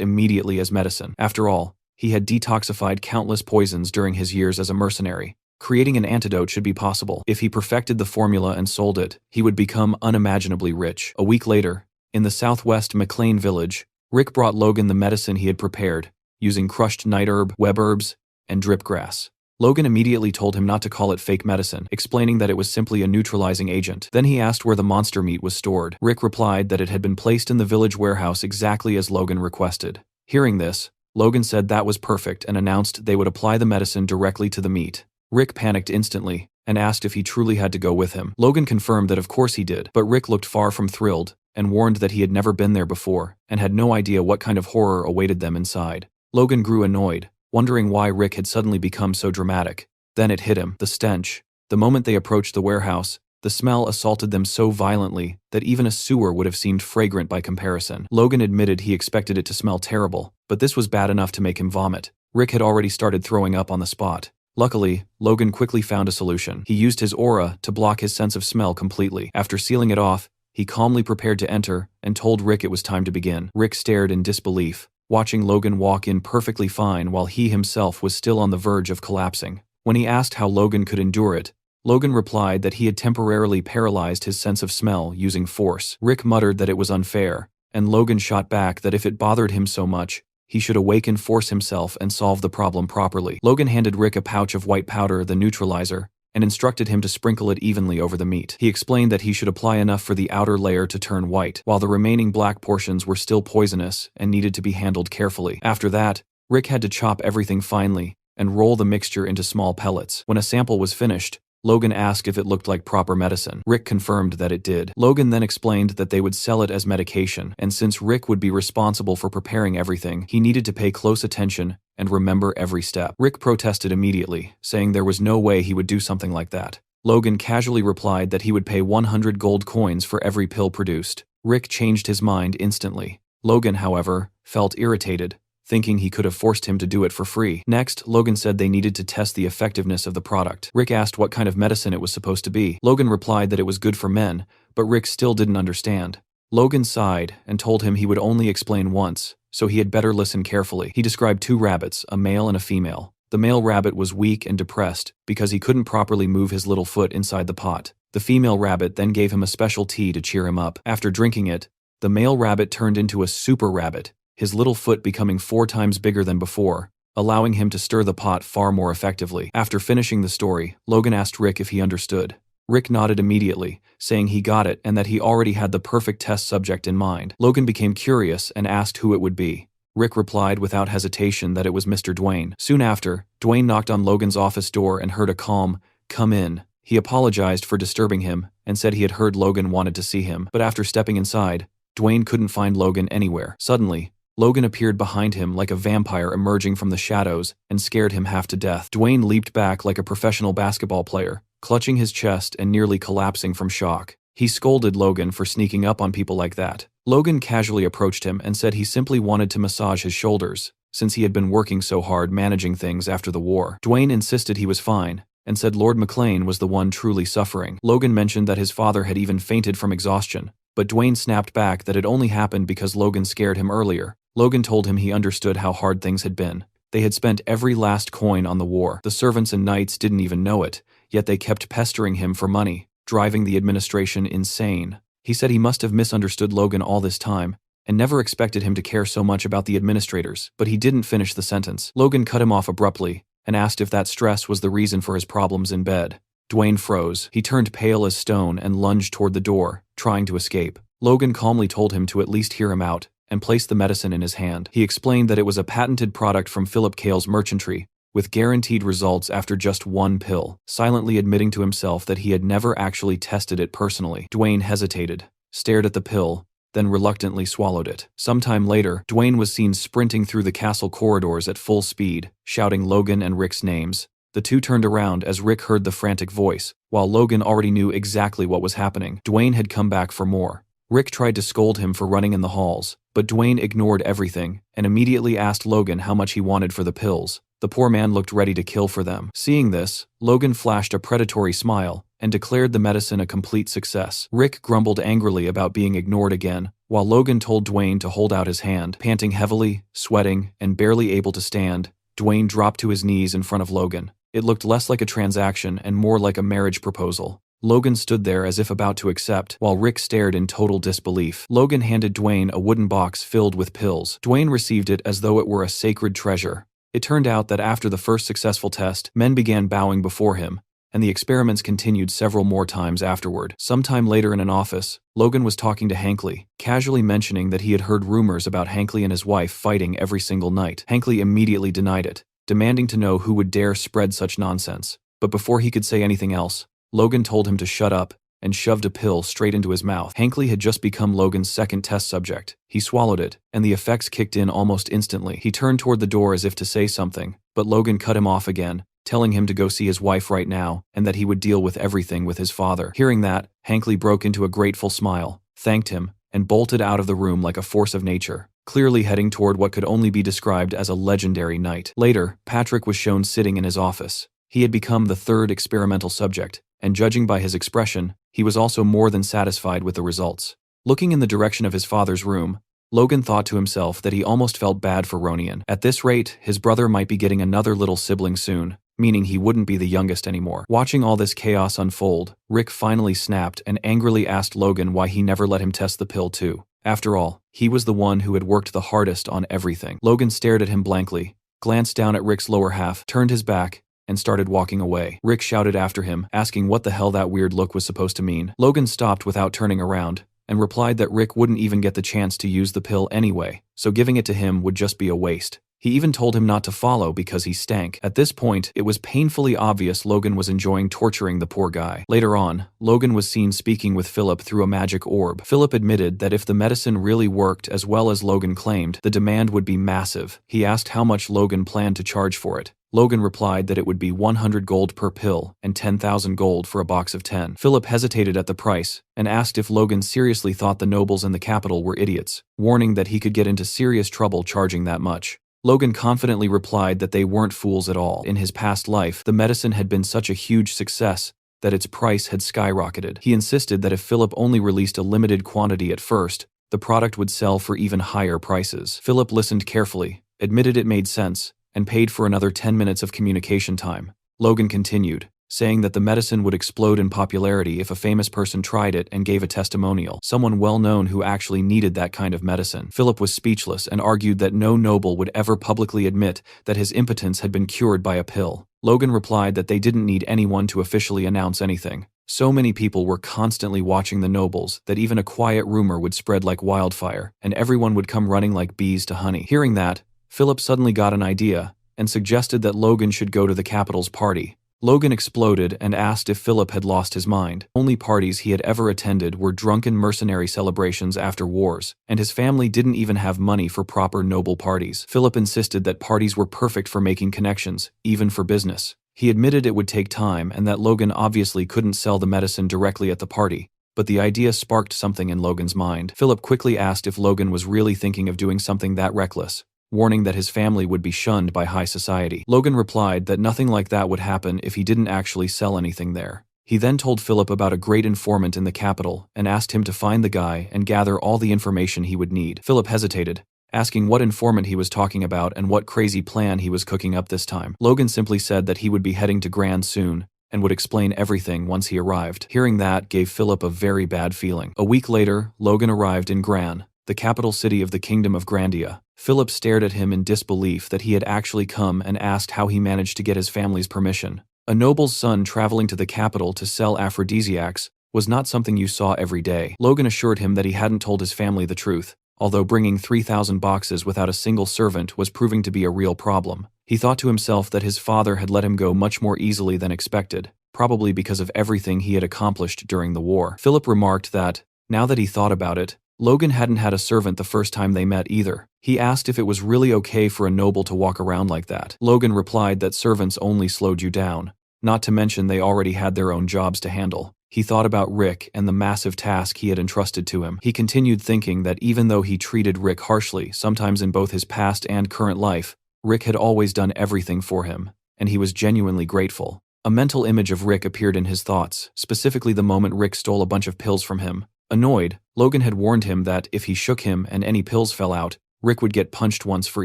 immediately as medicine. After all, he had detoxified countless poisons during his years as a mercenary. Creating an antidote should be possible. If he perfected the formula and sold it, he would become unimaginably rich. A week later, in the southwest McLean village, Rick brought Logan the medicine he had prepared, using crushed night herb, web herbs, and drip grass. Logan immediately told him not to call it fake medicine, explaining that it was simply a neutralizing agent. Then he asked where the monster meat was stored. Rick replied that it had been placed in the village warehouse exactly as Logan requested. Hearing this, Logan said that was perfect and announced they would apply the medicine directly to the meat. Rick panicked instantly and asked if he truly had to go with him. Logan confirmed that of course he did, but Rick looked far from thrilled and warned that he had never been there before and had no idea what kind of horror awaited them inside. Logan grew annoyed, wondering why Rick had suddenly become so dramatic. Then it hit him, the stench. The moment they approached the warehouse, the smell assaulted them so violently that even a sewer would have seemed fragrant by comparison. Logan admitted he expected it to smell terrible, but this was bad enough to make him vomit. Rick had already started throwing up on the spot. Luckily, Logan quickly found a solution. He used his aura to block his sense of smell completely. After sealing it off, he calmly prepared to enter and told Rick it was time to begin. Rick stared in disbelief, watching Logan walk in perfectly fine while he himself was still on the verge of collapsing. When he asked how Logan could endure it, Logan replied that he had temporarily paralyzed his sense of smell using force. Rick muttered that it was unfair, and Logan shot back that if it bothered him so much, he should awaken force himself and solve the problem properly. Logan handed Rick a pouch of white powder, the neutralizer, and instructed him to sprinkle it evenly over the meat. He explained that he should apply enough for the outer layer to turn white, while the remaining black portions were still poisonous and needed to be handled carefully. After that, Rick had to chop everything finely and roll the mixture into small pellets. When a sample was finished, Logan asked if it looked like proper medicine. Rick confirmed that it did. Logan then explained that they would sell it as medication, and since Rick would be responsible for preparing everything, he needed to pay close attention and remember every step. Rick protested immediately, saying there was no way he would do something like that. Logan casually replied that he would pay 100 gold coins for every pill produced. Rick changed his mind instantly. Logan, however, felt irritated, thinking he could have forced him to do it for free. Next, Logan said they needed to test the effectiveness of the product. Rick asked what kind of medicine it was supposed to be. Logan replied that it was good for men, but Rick still didn't understand. Logan sighed and told him he would only explain once, so he had better listen carefully. He described 2 rabbits, a male and a female. The male rabbit was weak and depressed because he couldn't properly move his little foot inside the pot. The female rabbit then gave him a special tea to cheer him up. After drinking it, the male rabbit turned into a super rabbit, his little foot becoming 4 times bigger than before, allowing him to stir the pot far more effectively. After finishing the story, Logan asked Rick if he understood. Rick nodded immediately, saying he got it and that he already had the perfect test subject in mind. Logan became curious and asked who it would be. Rick replied without hesitation that it was Mr. Dwayne. Soon after, Dwayne knocked on Logan's office door and heard a calm, "Come in." He apologized for disturbing him and said he had heard Logan wanted to see him, but after stepping inside, Dwayne couldn't find Logan anywhere. Suddenly, Logan appeared behind him like a vampire emerging from the shadows and scared him half to death. Dwayne leaped back like a professional basketball player, clutching his chest and nearly collapsing from shock. He scolded Logan for sneaking up on people like that. Logan casually approached him and said he simply wanted to massage his shoulders, since he had been working so hard managing things after the war. Dwayne insisted he was fine, and said Lord McLean was the one truly suffering. Logan mentioned that his father had even fainted from exhaustion, but Dwayne snapped back that it only happened because Logan scared him earlier. Logan told him he understood how hard things had been. They had spent every last coin on the war. The servants and knights didn't even know it, yet they kept pestering him for money, driving the administration insane. He said he must have misunderstood Logan all this time, and never expected him to care so much about the administrators, but he didn't finish the sentence. Logan cut him off abruptly, and asked if that stress was the reason for his problems in bed. Dwayne froze. He turned pale as stone and lunged toward the door, trying to escape. Logan calmly told him to at least hear him out, and placed the medicine in his hand. He explained that it was a patented product from Philip Cale's merchantry, with guaranteed results after just one pill, silently admitting to himself that he had never actually tested it personally. Dwayne hesitated, stared at the pill, then reluctantly swallowed it. Sometime later, Dwayne was seen sprinting through the castle corridors at full speed, shouting Logan and Rick's names. The two turned around as Rick heard the frantic voice, while Logan already knew exactly what was happening. Dwayne had come back for more. Rick tried to scold him for running in the halls, but Dwayne ignored everything and immediately asked Logan how much he wanted for the pills. The poor man looked ready to kill for them. Seeing this, Logan flashed a predatory smile and declared the medicine a complete success. Rick grumbled angrily about being ignored again, while Logan told Dwayne to hold out his hand. Panting heavily, sweating, and barely able to stand, Dwayne dropped to his knees in front of Logan. It looked less like a transaction and more like a marriage proposal. Logan stood there as if about to accept, while Rick stared in total disbelief. Logan handed Dwayne a wooden box filled with pills. Dwayne received it as though it were a sacred treasure. It turned out that after the first successful test, men began bowing before him, and the experiments continued several more times afterward. Sometime later in an office, Logan was talking to Hankley, casually mentioning that he had heard rumors about Hankley and his wife fighting every single night. Hankley immediately denied it, demanding to know who would dare spread such nonsense. But before he could say anything else, Logan told him to shut up and shoved a pill straight into his mouth. Hankley had just become Logan's second test subject. He swallowed it, and the effects kicked in almost instantly. He turned toward the door as if to say something, but Logan cut him off again, telling him to go see his wife right now and that he would deal with everything with his father. Hearing that, Hankley broke into a grateful smile, thanked him, and bolted out of the room like a force of nature, clearly heading toward what could only be described as a legendary night. Later, Patrick was shown sitting in his office. He had become the third experimental subject, and judging by his expression, he was also more than satisfied with the results. Looking in the direction of his father's room, Logan thought to himself that he almost felt bad for Ronian. At this rate, his brother might be getting another little sibling soon, meaning he wouldn't be the youngest anymore. Watching all this chaos unfold, Rick finally snapped and angrily asked Logan why he never let him test the pill too. After all, he was the one who had worked the hardest on everything. Logan stared at him blankly, glanced down at Rick's lower half, turned his back, and started walking away. Rick shouted after him, asking what the hell that weird look was supposed to mean. Logan stopped without turning around, and replied that Rick wouldn't even get the chance to use the pill anyway, so giving it to him would just be a waste. He even told him not to follow because he stank. At this point, it was painfully obvious Logan was enjoying torturing the poor guy. Later on, Logan was seen speaking with Philip through a magic orb. Philip admitted that if the medicine really worked as well as Logan claimed, the demand would be massive. He asked how much Logan planned to charge for it. Logan replied that it would be 100 gold per pill and 10,000 gold for a box of 10. Philip hesitated at the price and asked if Logan seriously thought the nobles in the capital were idiots, warning that he could get into serious trouble charging that much. Logan confidently replied that they weren't fools at all. In his past life, the medicine had been such a huge success that its price had skyrocketed. He insisted that if Philip only released a limited quantity at first, the product would sell for even higher prices. Philip listened carefully, admitted it made sense, and paid for another 10 minutes of communication time. Logan continued, saying that the medicine would explode in popularity if a famous person tried it and gave a testimonial, someone well-known who actually needed that kind of medicine. Philip was speechless and argued that no noble would ever publicly admit that his impotence had been cured by a pill. Logan replied that they didn't need anyone to officially announce anything. So many people were constantly watching the nobles that even a quiet rumor would spread like wildfire, and everyone would come running like bees to honey. Hearing that, Philip suddenly got an idea and suggested that Logan should go to the capital's party. Logan exploded and asked if Philip had lost his mind. Only parties he had ever attended were drunken mercenary celebrations after wars, and his family didn't even have money for proper noble parties. Philip insisted that parties were perfect for making connections, even for business. He admitted it would take time and that Logan obviously couldn't sell the medicine directly at the party, but the idea sparked something in Logan's mind. Philip quickly asked if Logan was really thinking of doing something that reckless, warning that his family would be shunned by high society. Logan replied that nothing like that would happen if he didn't actually sell anything there. He then told Philip about a great informant in the capital and asked him to find the guy and gather all the information he would need. Philip hesitated, asking what informant he was talking about and what crazy plan he was cooking up this time. Logan simply said that he would be heading to Gran soon and would explain everything once he arrived. Hearing that gave Philip a very bad feeling. A week later, Logan arrived in Gran, the capital city of the Kingdom of Grandia. Philip stared at him in disbelief that he had actually come and asked how he managed to get his family's permission. A noble's son traveling to the capital to sell aphrodisiacs was not something you saw every day. Logan assured him that he hadn't told his family the truth, although bringing 3,000 boxes without a single servant was proving to be a real problem. He thought to himself that his father had let him go much more easily than expected, probably because of everything he had accomplished during the war. Philip remarked that, now that he thought about it, Logan hadn't had a servant the first time they met either. He asked if it was really okay for a noble to walk around like that. Logan replied that servants only slowed you down, not to mention they already had their own jobs to handle. He thought about Rick and the massive task he had entrusted to him. He continued thinking that even though he treated Rick harshly, sometimes in both his past and current life, Rick had always done everything for him, and he was genuinely grateful. A mental image of Rick appeared in his thoughts, specifically the moment Rick stole a bunch of pills from him. Annoyed, Logan had warned him that if he shook him and any pills fell out, Rick would get punched once for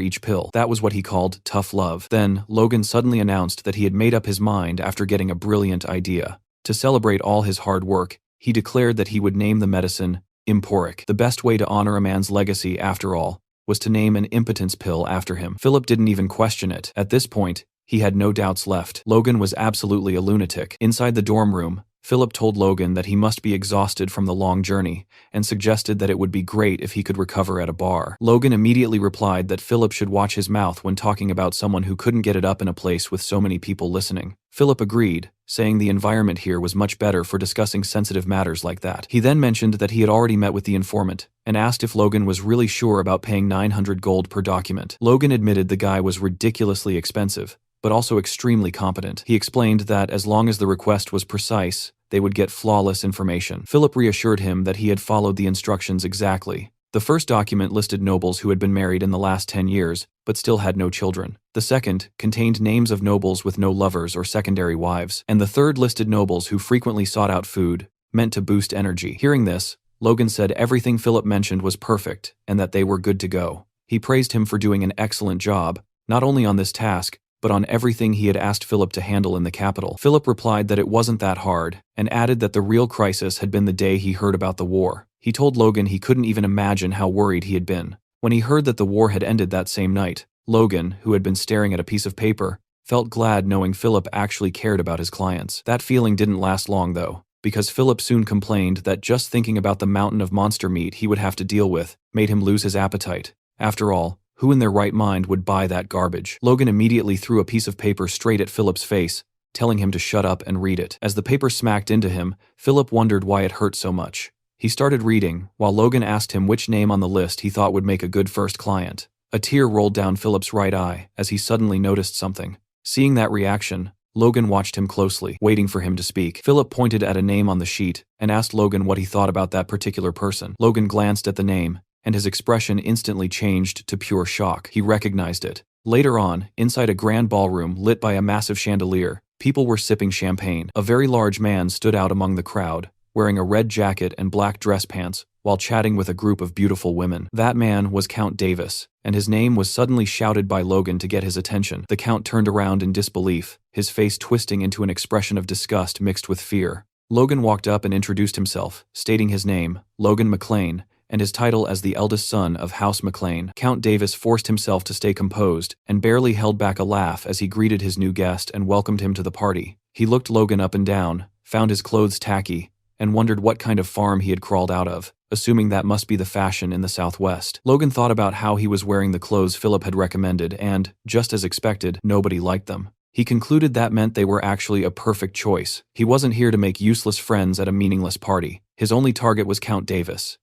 each pill. That was what he called tough love. Then, Logan suddenly announced that he had made up his mind after getting a brilliant idea. To celebrate all his hard work, he declared that he would name the medicine Emporic. The best way to honor a man's legacy, after all, was to name an impotence pill after him. Philip didn't even question it. At this point, he had no doubts left. Logan was absolutely a lunatic. Inside the dorm room, Philip told Logan that he must be exhausted from the long journey and suggested that it would be great if he could recover at a bar. Logan immediately replied that Philip should watch his mouth when talking about someone who couldn't get it up in a place with so many people listening. Philip agreed, saying the environment here was much better for discussing sensitive matters like that. He then mentioned that he had already met with the informant and asked if Logan was really sure about paying 900 gold per document. Logan admitted the guy was ridiculously expensive, but also extremely competent. He explained that as long as the request was precise, they would get flawless information. Philip reassured him that he had followed the instructions exactly. The first document listed nobles who had been married in the last 10 years, but still had no children. The second contained names of nobles with no lovers or secondary wives. And the third listed nobles who frequently sought out food, meant to boost energy. Hearing this, Logan said everything Philip mentioned was perfect, and that they were good to go. He praised him for doing an excellent job, not only on this task, but on everything he had asked Philip to handle in the capital. Philip replied that it wasn't that hard, and added that the real crisis had been the day he heard about the war. He told Logan he couldn't even imagine how worried he had been. When he heard that the war had ended that same night, Logan, who had been staring at a piece of paper, felt glad knowing Philip actually cared about his clients. That feeling didn't last long though, because Philip soon complained that just thinking about the mountain of monster meat he would have to deal with made him lose his appetite. After all, who in their right mind would buy that garbage? Logan immediately threw a piece of paper straight at Philip's face, telling him to shut up and read it. As the paper smacked into him, Philip wondered why it hurt so much. He started reading, while Logan asked him which name on the list he thought would make a good first client. A tear rolled down Philip's right eye as he suddenly noticed something. Seeing that reaction, Logan watched him closely, waiting for him to speak. Philip pointed at a name on the sheet and asked Logan what he thought about that particular person. Logan glanced at the name, and his expression instantly changed to pure shock. He recognized it. Later on, inside a grand ballroom lit by a massive chandelier, people were sipping champagne. A very large man stood out among the crowd, wearing a red jacket and black dress pants, while chatting with a group of beautiful women. That man was Count Davis, and his name was suddenly shouted by Logan to get his attention. The Count turned around in disbelief, his face twisting into an expression of disgust mixed with fear. Logan walked up and introduced himself, stating his name, Logan McLean, and his title as the eldest son of House McLean. Count Davis forced himself to stay composed and barely held back a laugh as he greeted his new guest and welcomed him to the party. He looked Logan up and down, found his clothes tacky, and wondered what kind of farm he had crawled out of, assuming that must be the fashion in the Southwest. Logan thought about how he was wearing the clothes Philip had recommended and, just as expected, nobody liked them. He concluded that meant they were actually a perfect choice. He wasn't here to make useless friends at a meaningless party. His only target was Count Davis,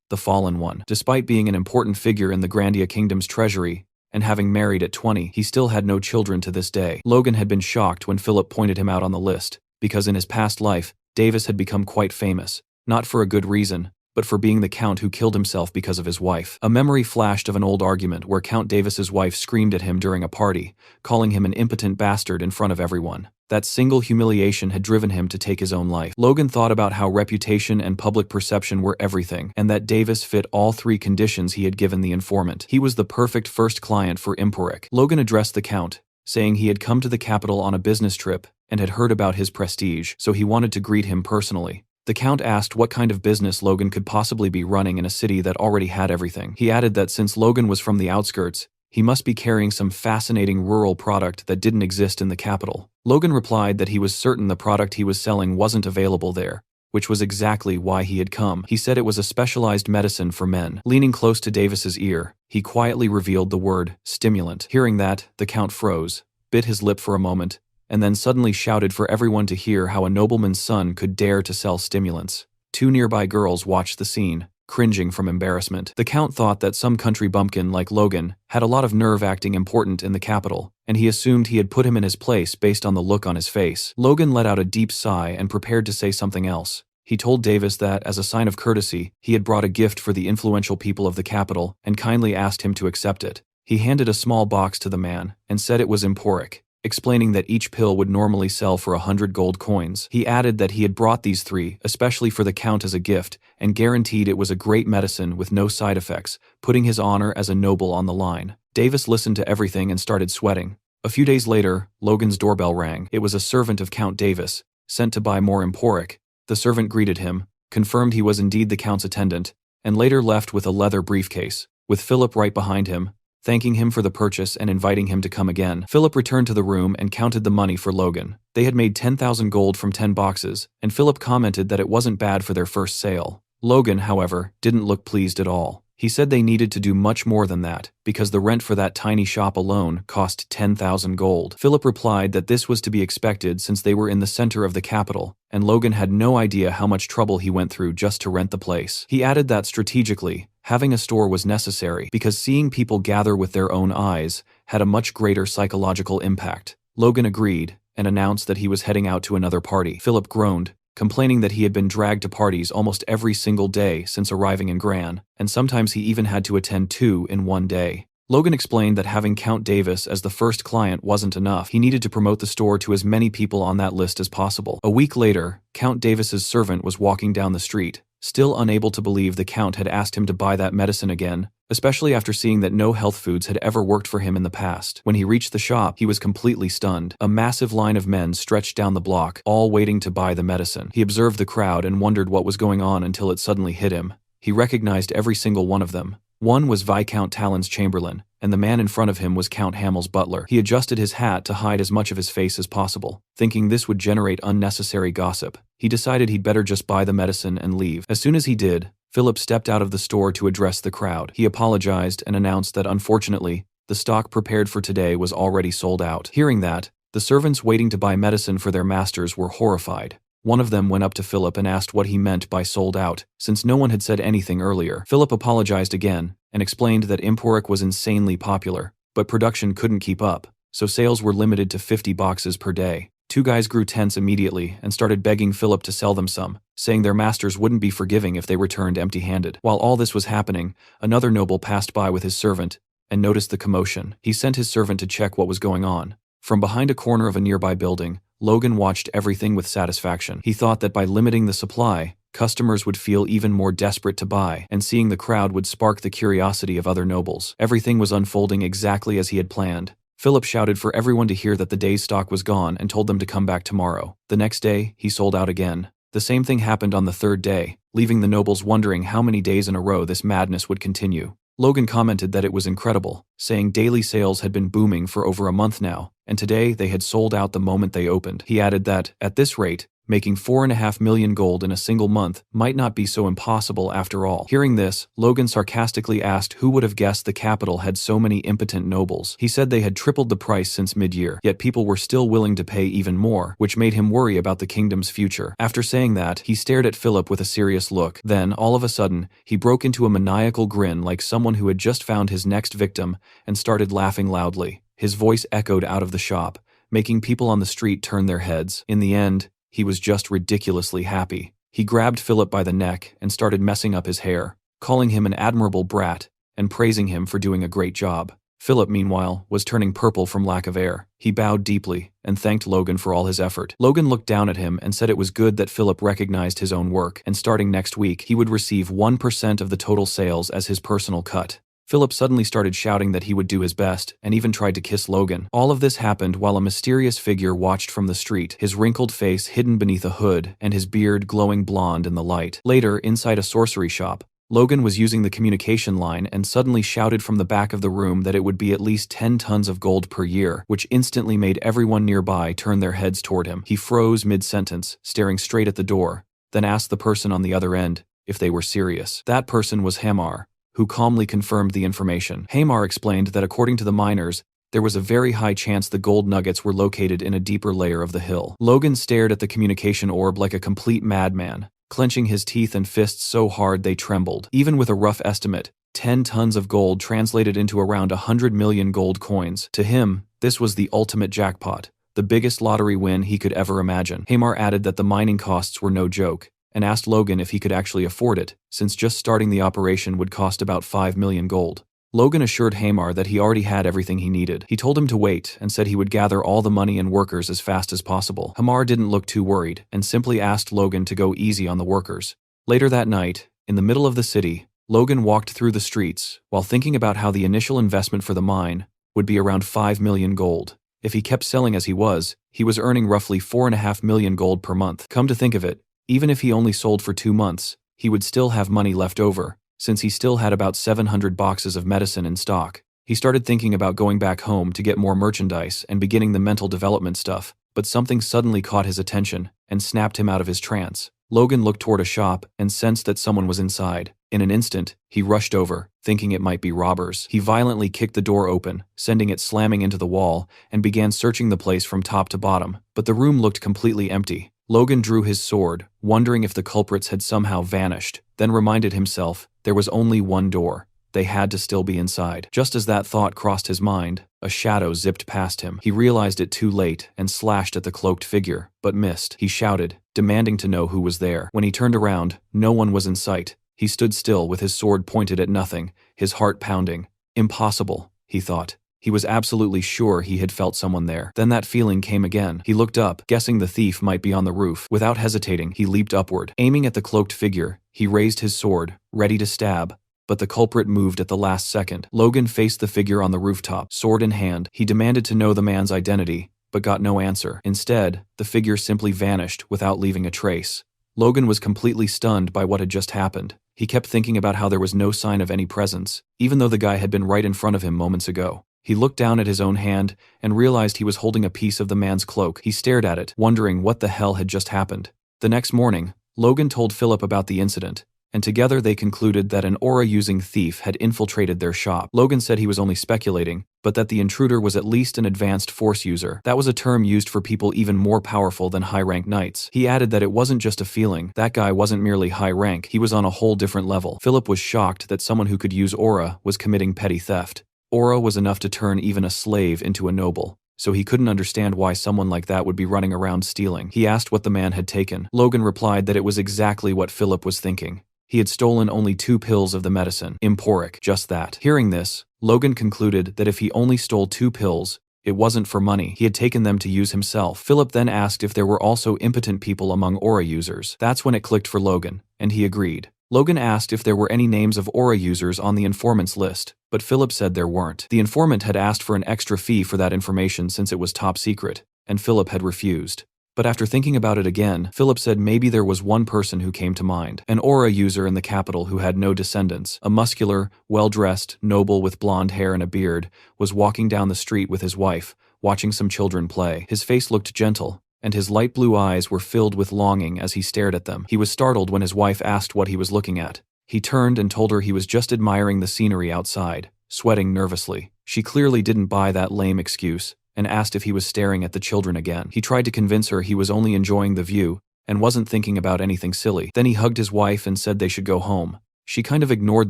the fallen one. Despite being an important figure in the Grandia Kingdom's treasury, and having married at 20, he still had no children to this day. Logan had been shocked when Philip pointed him out on the list, because in his past life, Davis had become quite famous, not for a good reason, but for being the Count who killed himself because of his wife. A memory flashed of an old argument where Count Davis's wife screamed at him during a party, calling him an impotent bastard in front of everyone. That single humiliation had driven him to take his own life. Logan thought about how reputation and public perception were everything, and that Davis fit all three conditions he had given the informant. He was the perfect first client for Emporic. Logan addressed the Count, saying he had come to the capital on a business trip and had heard about his prestige, so he wanted to greet him personally. The Count asked what kind of business Logan could possibly be running in a city that already had everything. He added that since Logan was from the outskirts, he must be carrying some fascinating rural product that didn't exist in the capital. Logan replied that he was certain the product he was selling wasn't available there, which was exactly why he had come. He said it was a specialized medicine for men. Leaning close to Davis's ear, he quietly revealed the word stimulant. Hearing that, the Count froze, bit his lip for a moment, and then suddenly shouted for everyone to hear how a nobleman's son could dare to sell stimulants. Two nearby girls watched the scene, cringing from embarrassment. The Count thought that some country bumpkin like Logan had a lot of nerve acting important in the capital, and he assumed he had put him in his place based on the look on his face. Logan let out a deep sigh and prepared to say something else. He told Davis that, as a sign of courtesy, he had brought a gift for the influential people of the capital and kindly asked him to accept it. He handed a small box to the man and said it was emporic, explaining that each pill would normally sell for 100 gold coins. He added that he had brought these 3, especially for the Count as a gift, and guaranteed it was a great medicine with no side effects, putting his honor as a noble on the line. Davis listened to everything and started sweating. A few days later, Logan's doorbell rang. It was a servant of Count Davis, sent to buy more emporic. The servant greeted him, confirmed he was indeed the Count's attendant, and later left with a leather briefcase, with Philip right behind him, thanking him for the purchase and inviting him to come again. Philip returned to the room and counted the money for Logan. They had made 10,000 gold from 10 boxes, and Philip commented that it wasn't bad for their first sale. Logan, however, didn't look pleased at all. He said they needed to do much more than that, because the rent for that tiny shop alone cost 10,000 gold. Philip replied that this was to be expected since they were in the center of the capital, and Logan had no idea how much trouble he went through just to rent the place. He added that strategically, having a store was necessary because seeing people gather with their own eyes had a much greater psychological impact. Logan agreed and announced that he was heading out to another party. Philip groaned, complaining that he had been dragged to parties almost every single day since arriving in Gran, and sometimes he even had to attend 2 in one day. Logan explained that having Count Davis as the first client wasn't enough. He needed to promote the store to as many people on that list as possible. A week later, Count Davis's servant was walking down the street, still unable to believe the Count had asked him to buy that medicine again, especially after seeing that no health foods had ever worked for him in the past. When he reached the shop, he was completely stunned. A massive line of men stretched down the block, all waiting to buy the medicine. He observed the crowd and wondered what was going on until it suddenly hit him. He recognized every single one of them. One was Viscount Talon's chamberlain, and the man in front of him was Count Hamel's butler. He adjusted his hat to hide as much of his face as possible, thinking this would generate unnecessary gossip. He decided he'd better just buy the medicine and leave. As soon as he did, Philip stepped out of the store to address the crowd. He apologized and announced that unfortunately, the stock prepared for today was already sold out. Hearing that, the servants waiting to buy medicine for their masters were horrified. One of them went up to Philip and asked what he meant by sold out, since no one had said anything earlier. Philip apologized again and explained that emporic was insanely popular, but production couldn't keep up, so sales were limited to 50 boxes per day. Two guys grew tense immediately and started begging Philip to sell them some, saying their masters wouldn't be forgiving if they returned empty-handed. While all this was happening, another noble passed by with his servant and noticed the commotion. He sent his servant to check what was going on. From behind a corner of a nearby building, Logan watched everything with satisfaction. He thought that by limiting the supply, customers would feel even more desperate to buy, and seeing the crowd would spark the curiosity of other nobles. Everything was unfolding exactly as he had planned. Philip shouted for everyone to hear that the day's stock was gone and told them to come back tomorrow. The next day, he sold out again. The same thing happened on the third day, leaving the nobles wondering how many days in a row this madness would continue. Logan commented that it was incredible, saying daily sales had been booming for over a month now, and today they had sold out the moment they opened. He added that, at this rate, making 4.5 million gold in a single month might not be so impossible after all. Hearing this, Logan sarcastically asked who would have guessed the capital had so many impotent nobles. He said they had tripled the price since mid-year, yet people were still willing to pay even more, which made him worry about the kingdom's future. After saying that, he stared at Philip with a serious look. Then, all of a sudden, he broke into a maniacal grin like someone who had just found his next victim and started laughing loudly. His voice echoed out of the shop, making people on the street turn their heads. In the end, he was just ridiculously happy. He grabbed Philip by the neck and started messing up his hair, calling him an admirable brat and praising him for doing a great job. Philip, meanwhile, was turning purple from lack of air. He bowed deeply and thanked Logan for all his effort. Logan looked down at him and said it was good that Philip recognized his own work, and starting next week, he would receive 1% of the total sales as his personal cut. Philip suddenly started shouting that he would do his best, and even tried to kiss Logan. All of this happened while a mysterious figure watched from the street, his wrinkled face hidden beneath a hood, and his beard glowing blonde in the light. Later, inside a sorcery shop, Logan was using the communication line and suddenly shouted from the back of the room that it would be at least 10 tons of gold per year, which instantly made everyone nearby turn their heads toward him. He froze mid-sentence, staring straight at the door. then asked the person on the other end if they were serious. That person was Hamar, who calmly confirmed the information. Hamar explained that according to the miners, there was a very high chance the gold nuggets were located in a deeper layer of the hill. Logan stared at the communication orb like a complete madman, clenching his teeth and fists so hard they trembled. Even with a rough estimate, 10 tons of gold translated into around 100 million gold coins. To him, this was the ultimate jackpot, the biggest lottery win he could ever imagine. Hamar added that the mining costs were no joke, and asked Logan if he could actually afford it, since just starting the operation would cost about 5 million gold. Logan assured Hamar that he already had everything he needed. He told him to wait and said he would gather all the money and workers as fast as possible. Hamar didn't look too worried and simply asked Logan to go easy on the workers. Later that night, in the middle of the city, Logan walked through the streets while thinking about how the initial investment for the mine would be around 5 million gold. If he kept selling as he was earning roughly 4.5 million gold per month. Come to think of it, even if he only sold for 2 months, he would still have money left over, since he still had about 700 boxes of medicine in stock. He started thinking about going back home to get more merchandise and beginning the mental development stuff, but something suddenly caught his attention and snapped him out of his trance. Logan looked toward a shop and sensed that someone was inside. In an instant, he rushed over, thinking it might be robbers. He violently kicked the door open, sending it slamming into the wall, and began searching the place from top to bottom, but the room looked completely empty. Logan drew his sword, wondering if the culprits had somehow vanished, then reminded himself there was only one door. They had to still be inside. Just as that thought crossed his mind, a shadow zipped past him. He realized it too late and slashed at the cloaked figure, but missed. He shouted, demanding to know who was there. When he turned around, no one was in sight. He stood still with his sword pointed at nothing, his heart pounding. Impossible, he thought. He was absolutely sure he had felt someone there. Then that feeling came again. He looked up, guessing the thief might be on the roof. Without hesitating, he leaped upward. Aiming at the cloaked figure, he raised his sword, ready to stab. But the culprit moved at the last second. Logan faced the figure on the rooftop, sword in hand. He demanded to know the man's identity, but got no answer. Instead, the figure simply vanished without leaving a trace. Logan was completely stunned by what had just happened. He kept thinking about how there was no sign of any presence, even though the guy had been right in front of him moments ago. He looked down at his own hand and realized he was holding a piece of the man's cloak. He stared at it, wondering what the hell had just happened. The next morning, Logan told Philip about the incident, and together they concluded that an aura-using thief had infiltrated their shop. Logan said he was only speculating, but that the intruder was at least an advanced force user. That was a term used for people even more powerful than high-rank knights. He added that it wasn't just a feeling. That guy wasn't merely high rank, he was on a whole different level. Philip was shocked that someone who could use aura was committing petty theft. Aura was enough to turn even a slave into a noble, so he couldn't understand why someone like that would be running around stealing. He asked what the man had taken. Logan replied that it was exactly what Philip was thinking. He had stolen only 2 pills of the medicine, Emporic, just that. Hearing this, Logan concluded that if he only stole 2 pills, it wasn't for money. He had taken them to use himself. Philip then asked if there were also impotent people among aura users. That's when it clicked for Logan, and he agreed. Logan asked if there were any names of aura users on the informant's list, but Philip said there weren't. The informant had asked for an extra fee for that information since it was top secret, and Philip had refused. But after thinking about it again, Philip said maybe there was one person who came to mind. An aura user in the capital who had no descendants. A muscular, well-dressed, noble with blonde hair and a beard, was walking down the street with his wife, watching some children play. His face looked gentle, and his light blue eyes were filled with longing as he stared at them. He was startled when his wife asked what he was looking at. He turned and told her he was just admiring the scenery outside, sweating nervously. She clearly didn't buy that lame excuse, and asked if he was staring at the children again. He tried to convince her he was only enjoying the view and wasn't thinking about anything silly. Then he hugged his wife and said they should go home. She kind of ignored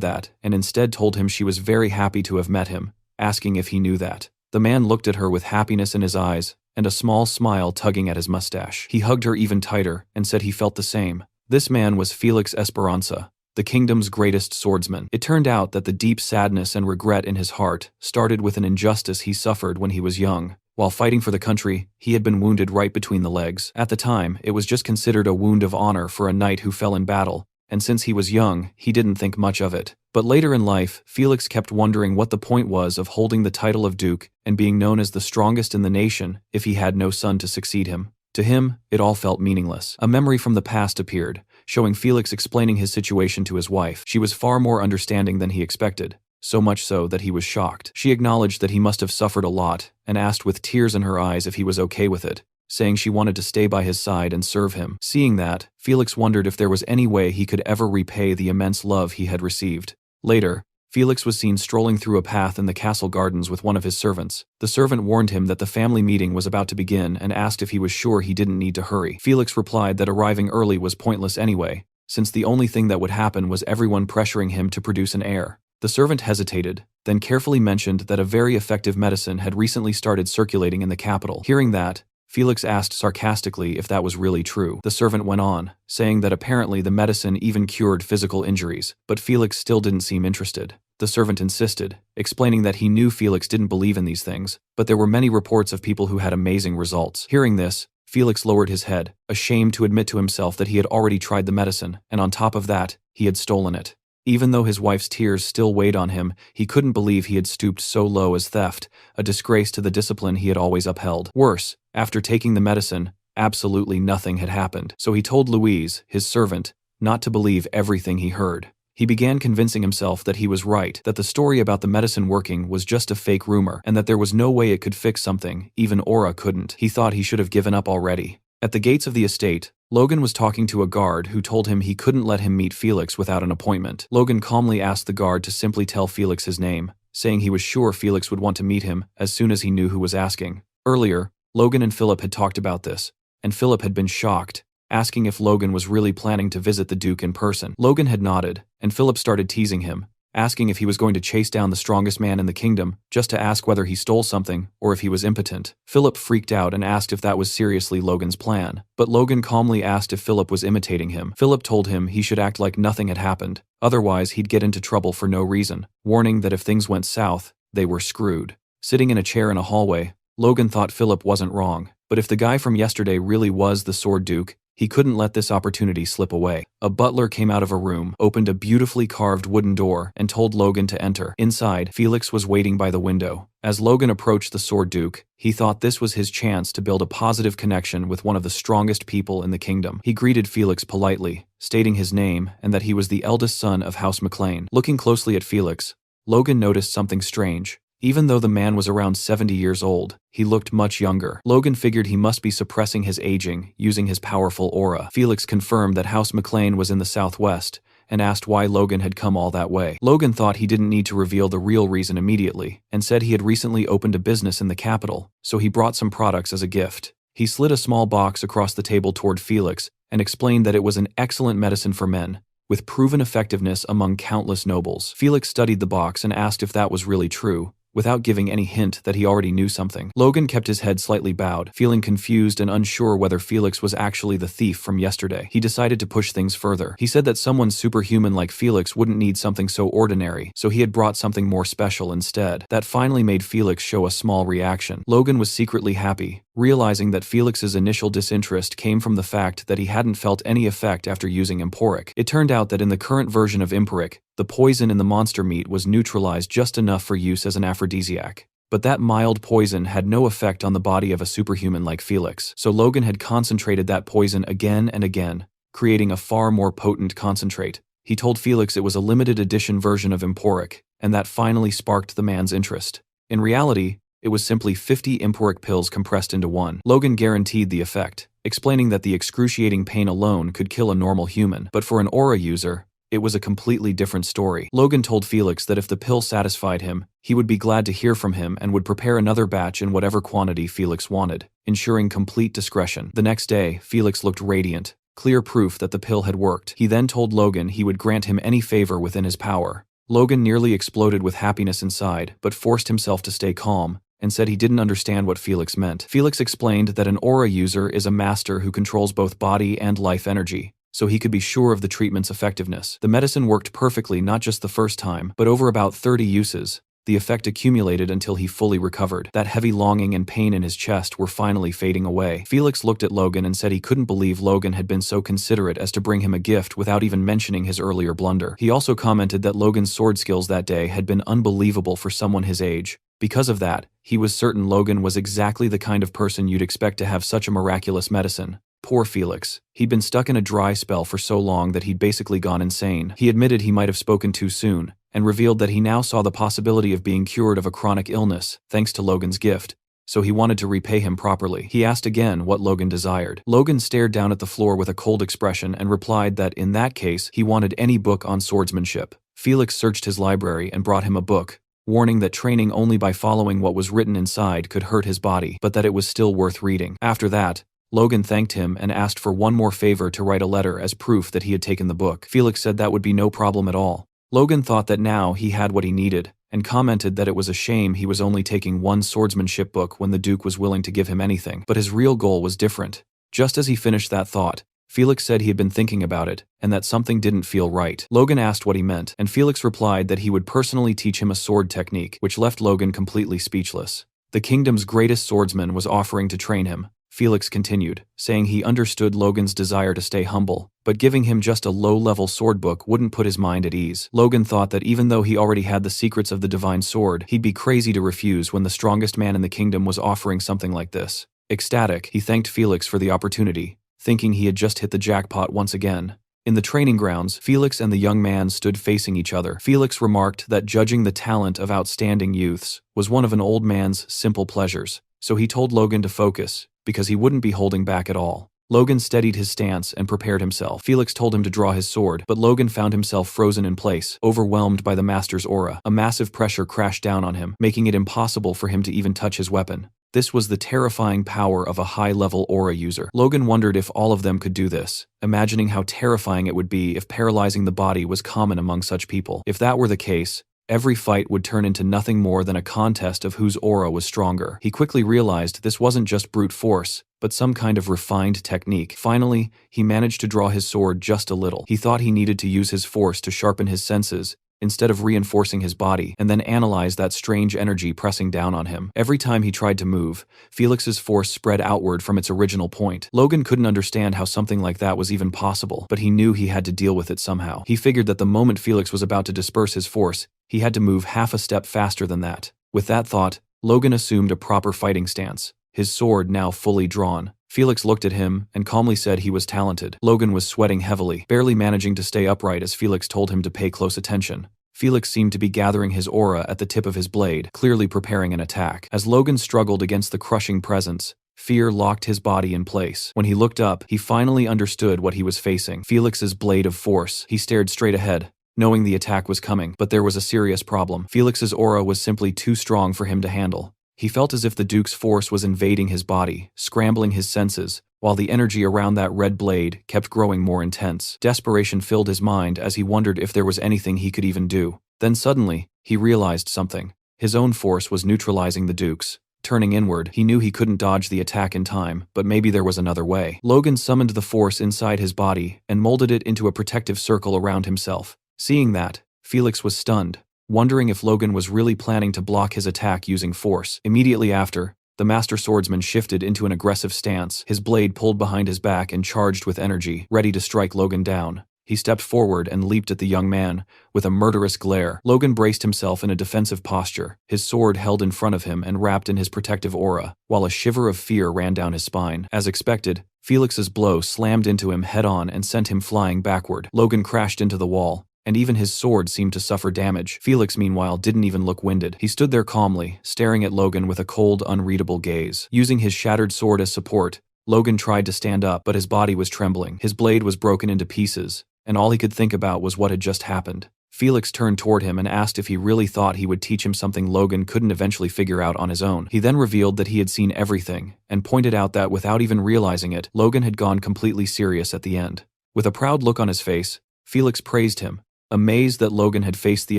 that and instead told him she was very happy to have met him, asking if he knew that. The man looked at her with happiness in his eyes and a small smile tugging at his mustache. He hugged her even tighter and said he felt the same. This man was Felix Esperanza, the kingdom's greatest swordsman. It turned out that the deep sadness and regret in his heart started with an injustice he suffered when he was young. While fighting for the country, he had been wounded right between the legs. At the time, it was just considered a wound of honor for a knight who fell in battle, and since he was young, he didn't think much of it. But later in life, Felix kept wondering what the point was of holding the title of duke and being known as the strongest in the nation if he had no son to succeed him. To him, it all felt meaningless. A memory from the past appeared, showing Felix explaining his situation to his wife. She was far more understanding than he expected, so much so that he was shocked. She acknowledged that he must have suffered a lot and asked with tears in her eyes if he was okay with it. saying she wanted to stay by his side and serve him. Seeing that, Felix wondered if there was any way he could ever repay the immense love he had received. Later, Felix was seen strolling through a path in the castle gardens with one of his servants. The servant warned him that the family meeting was about to begin and asked if he was sure he didn't need to hurry. Felix replied that arriving early was pointless anyway, since the only thing that would happen was everyone pressuring him to produce an heir. The servant hesitated, then carefully mentioned that a very effective medicine had recently started circulating in the capital. Hearing that, Felix asked sarcastically if that was really true. The servant went on, saying that apparently the medicine even cured physical injuries, but Felix still didn't seem interested. The servant insisted, explaining that he knew Felix didn't believe in these things, but there were many reports of people who had amazing results. Hearing this, Felix lowered his head, ashamed to admit to himself that he had already tried the medicine, and on top of that, he had stolen it. Even though his wife's tears still weighed on him, he couldn't believe he had stooped so low as theft, a disgrace to the discipline he had always upheld. Worse, after taking the medicine, absolutely nothing had happened. So he told Louise, his servant, not to believe everything he heard. He began convincing himself that he was right, that the story about the medicine working was just a fake rumor, and that there was no way it could fix something, even Aura couldn't. He thought he should have given up already. At the gates of the estate, Logan was talking to a guard who told him he couldn't let him meet Felix without an appointment. Logan calmly asked the guard to simply tell Felix his name, saying he was sure Felix would want to meet him as soon as he knew who was asking. Earlier, Logan and Philip had talked about this, and Philip had been shocked, asking if Logan was really planning to visit the Duke in person. Logan had nodded, and Philip started teasing him, asking if he was going to chase down the strongest man in the kingdom, just to ask whether he stole something, or if he was impotent. Philip freaked out and asked if that was seriously Logan's plan, but Logan calmly asked if Philip was imitating him. Philip told him he should act like nothing had happened, otherwise he'd get into trouble for no reason, warning that if things went south, they were screwed. Sitting in a chair in a hallway, Logan thought Philip wasn't wrong, but if the guy from yesterday really was the Sword Duke, he couldn't let this opportunity slip away. A butler came out of a room, opened a beautifully carved wooden door, and told Logan to enter. Inside, Felix was waiting by the window. As Logan approached the Sword Duke, he thought this was his chance to build a positive connection with one of the strongest people in the kingdom. He greeted Felix politely, stating his name and that he was the eldest son of House McLean. Looking closely at Felix, Logan noticed something strange. Even though the man was around 70 years old, he looked much younger. Logan figured he must be suppressing his aging, using his powerful aura. Felix confirmed that House McLean was in the southwest, and asked why Logan had come all that way. Logan thought he didn't need to reveal the real reason immediately, and said he had recently opened a business in the capital, so he brought some products as a gift. He slid a small box across the table toward Felix, and explained that it was an excellent medicine for men, with proven effectiveness among countless nobles. Felix studied the box and asked if that was really true, without giving any hint that he already knew something. Logan kept his head slightly bowed, feeling confused and unsure whether Felix was actually the thief from yesterday. He decided to push things further. He said that someone superhuman like Felix wouldn't need something so ordinary, so he had brought something more special instead. That finally made Felix show a small reaction. Logan was secretly happy, realizing that Felix's initial disinterest came from the fact that he hadn't felt any effect after using Emporic. It turned out that in the current version of Emporic, the poison in the monster meat was neutralized just enough for use as an aphrodisiac. But that mild poison had no effect on the body of a superhuman like Felix, so Logan had concentrated that poison again and again, creating a far more potent concentrate. He told Felix it was a limited edition version of Emporic, and that finally sparked the man's interest. In reality, it was simply 50 Emporic pills compressed into one. Logan guaranteed the effect, explaining that the excruciating pain alone could kill a normal human, but for an aura user, it was a completely different story. Logan told Felix that if the pill satisfied him, he would be glad to hear from him and would prepare another batch in whatever quantity Felix wanted, ensuring complete discretion. The next day, Felix looked radiant, clear proof that the pill had worked. He then told Logan he would grant him any favor within his power. Logan nearly exploded with happiness inside, but forced himself to stay calm, and said he didn't understand what Felix meant. Felix explained that an aura user is a master who controls both body and life energy, so he could be sure of the treatment's effectiveness. The medicine worked perfectly not just the first time, but over about 30 uses. The effect accumulated until he fully recovered. That heavy longing and pain in his chest were finally fading away. Felix looked at Logan and said he couldn't believe Logan had been so considerate as to bring him a gift without even mentioning his earlier blunder. He also commented that Logan's sword skills that day had been unbelievable for someone his age. Because of that, he was certain Logan was exactly the kind of person you'd expect to have such a miraculous medicine. Poor Felix. He'd been stuck in a dry spell for so long that he'd basically gone insane. He admitted he might have spoken too soon, and revealed that he now saw the possibility of being cured of a chronic illness, thanks to Logan's gift. so he wanted to repay him properly. He asked again what Logan desired. Logan stared down at the floor with a cold expression and replied that in that case he wanted any book on swordsmanship. Felix searched his library and brought him a book, warning that training only by following what was written inside could hurt his body, but that it was still worth reading. After that, Logan thanked him and asked for one more favor to write a letter as proof that he had taken the book. Felix said that would be no problem at all. Logan thought that now he had what he needed, and commented that it was a shame he was only taking one swordsmanship book when the Duke was willing to give him anything. But his real goal was different. Just as he finished that thought, Felix said he had been thinking about it, and that something didn't feel right. Logan asked what he meant, and Felix replied that he would personally teach him a sword technique, which left Logan completely speechless. The kingdom's greatest swordsman was offering to train him. Felix continued, saying he understood Logan's desire to stay humble, but giving him just a low-level sword book wouldn't put his mind at ease. Logan thought that even though he already had the secrets of the divine sword, he'd be crazy to refuse when the strongest man in the kingdom was offering something like this. Ecstatic, he thanked Felix for the opportunity, thinking he had just hit the jackpot once again. In the training grounds, Felix and the young man stood facing each other. Felix remarked that judging the talent of outstanding youths was one of an old man's simple pleasures, so he told Logan to focus, because he wouldn't be holding back at all. Logan steadied his stance and prepared himself. Felix told him to draw his sword, but Logan found himself frozen in place, overwhelmed by the master's aura. A massive pressure crashed down on him, making it impossible for him to even touch his weapon. This was the terrifying power of a high-level aura user. Logan wondered if all of them could do this, imagining how terrifying it would be if paralyzing the body was common among such people. If that were the case, every fight would turn into nothing more than a contest of whose aura was stronger. He quickly realized this wasn't just brute force, but some kind of refined technique. Finally, he managed to draw his sword just a little. He thought he needed to use his force to sharpen his senses, instead of reinforcing his body, and then analyze that strange energy pressing down on him. Every time he tried to move, Felix's force spread outward from its original point. Logan couldn't understand how something like that was even possible, but he knew he had to deal with it somehow. He figured that the moment Felix was about to disperse his force, he had to move half a step faster than that. With that thought, Logan assumed a proper fighting stance, his sword now fully drawn. Felix looked at him and calmly said he was talented. Logan was sweating heavily, barely managing to stay upright as Felix told him to pay close attention. Felix seemed to be gathering his aura at the tip of his blade, clearly preparing an attack. As Logan struggled against the crushing presence, fear locked his body in place. When he looked up, he finally understood what he was facing. Felix's blade of force. He stared straight ahead, knowing the attack was coming, but there was a serious problem. Felix's aura was simply too strong for him to handle. He felt as if the Duke's force was invading his body, scrambling his senses, while the energy around that red blade kept growing more intense. Desperation filled his mind as he wondered if there was anything he could even do. Then suddenly, he realized something. His own force was neutralizing the Duke's. Turning inward, he knew he couldn't dodge the attack in time, but maybe there was another way. Logan summoned the force inside his body and molded it into a protective circle around himself. Seeing that, Felix was stunned, wondering if Logan was really planning to block his attack using force. Immediately after, the master swordsman shifted into an aggressive stance, his blade pulled behind his back and charged with energy, ready to strike Logan down. He stepped forward and leaped at the young man, with a murderous glare. Logan braced himself in a defensive posture, his sword held in front of him and wrapped in his protective aura, while a shiver of fear ran down his spine. As expected, Felix's blow slammed into him head-on and sent him flying backward. Logan crashed into the wall, and even his sword seemed to suffer damage. Felix, meanwhile, didn't even look winded. He stood there calmly, staring at Logan with a cold, unreadable gaze. Using his shattered sword as support, Logan tried to stand up, but his body was trembling. His blade was broken into pieces, and all he could think about was what had just happened. Felix turned toward him and asked if he really thought he would teach him something Logan couldn't eventually figure out on his own. He then revealed that he had seen everything, and pointed out that without even realizing it, Logan had gone completely serious at the end. With a proud look on his face, Felix praised him, amazed that Logan had faced the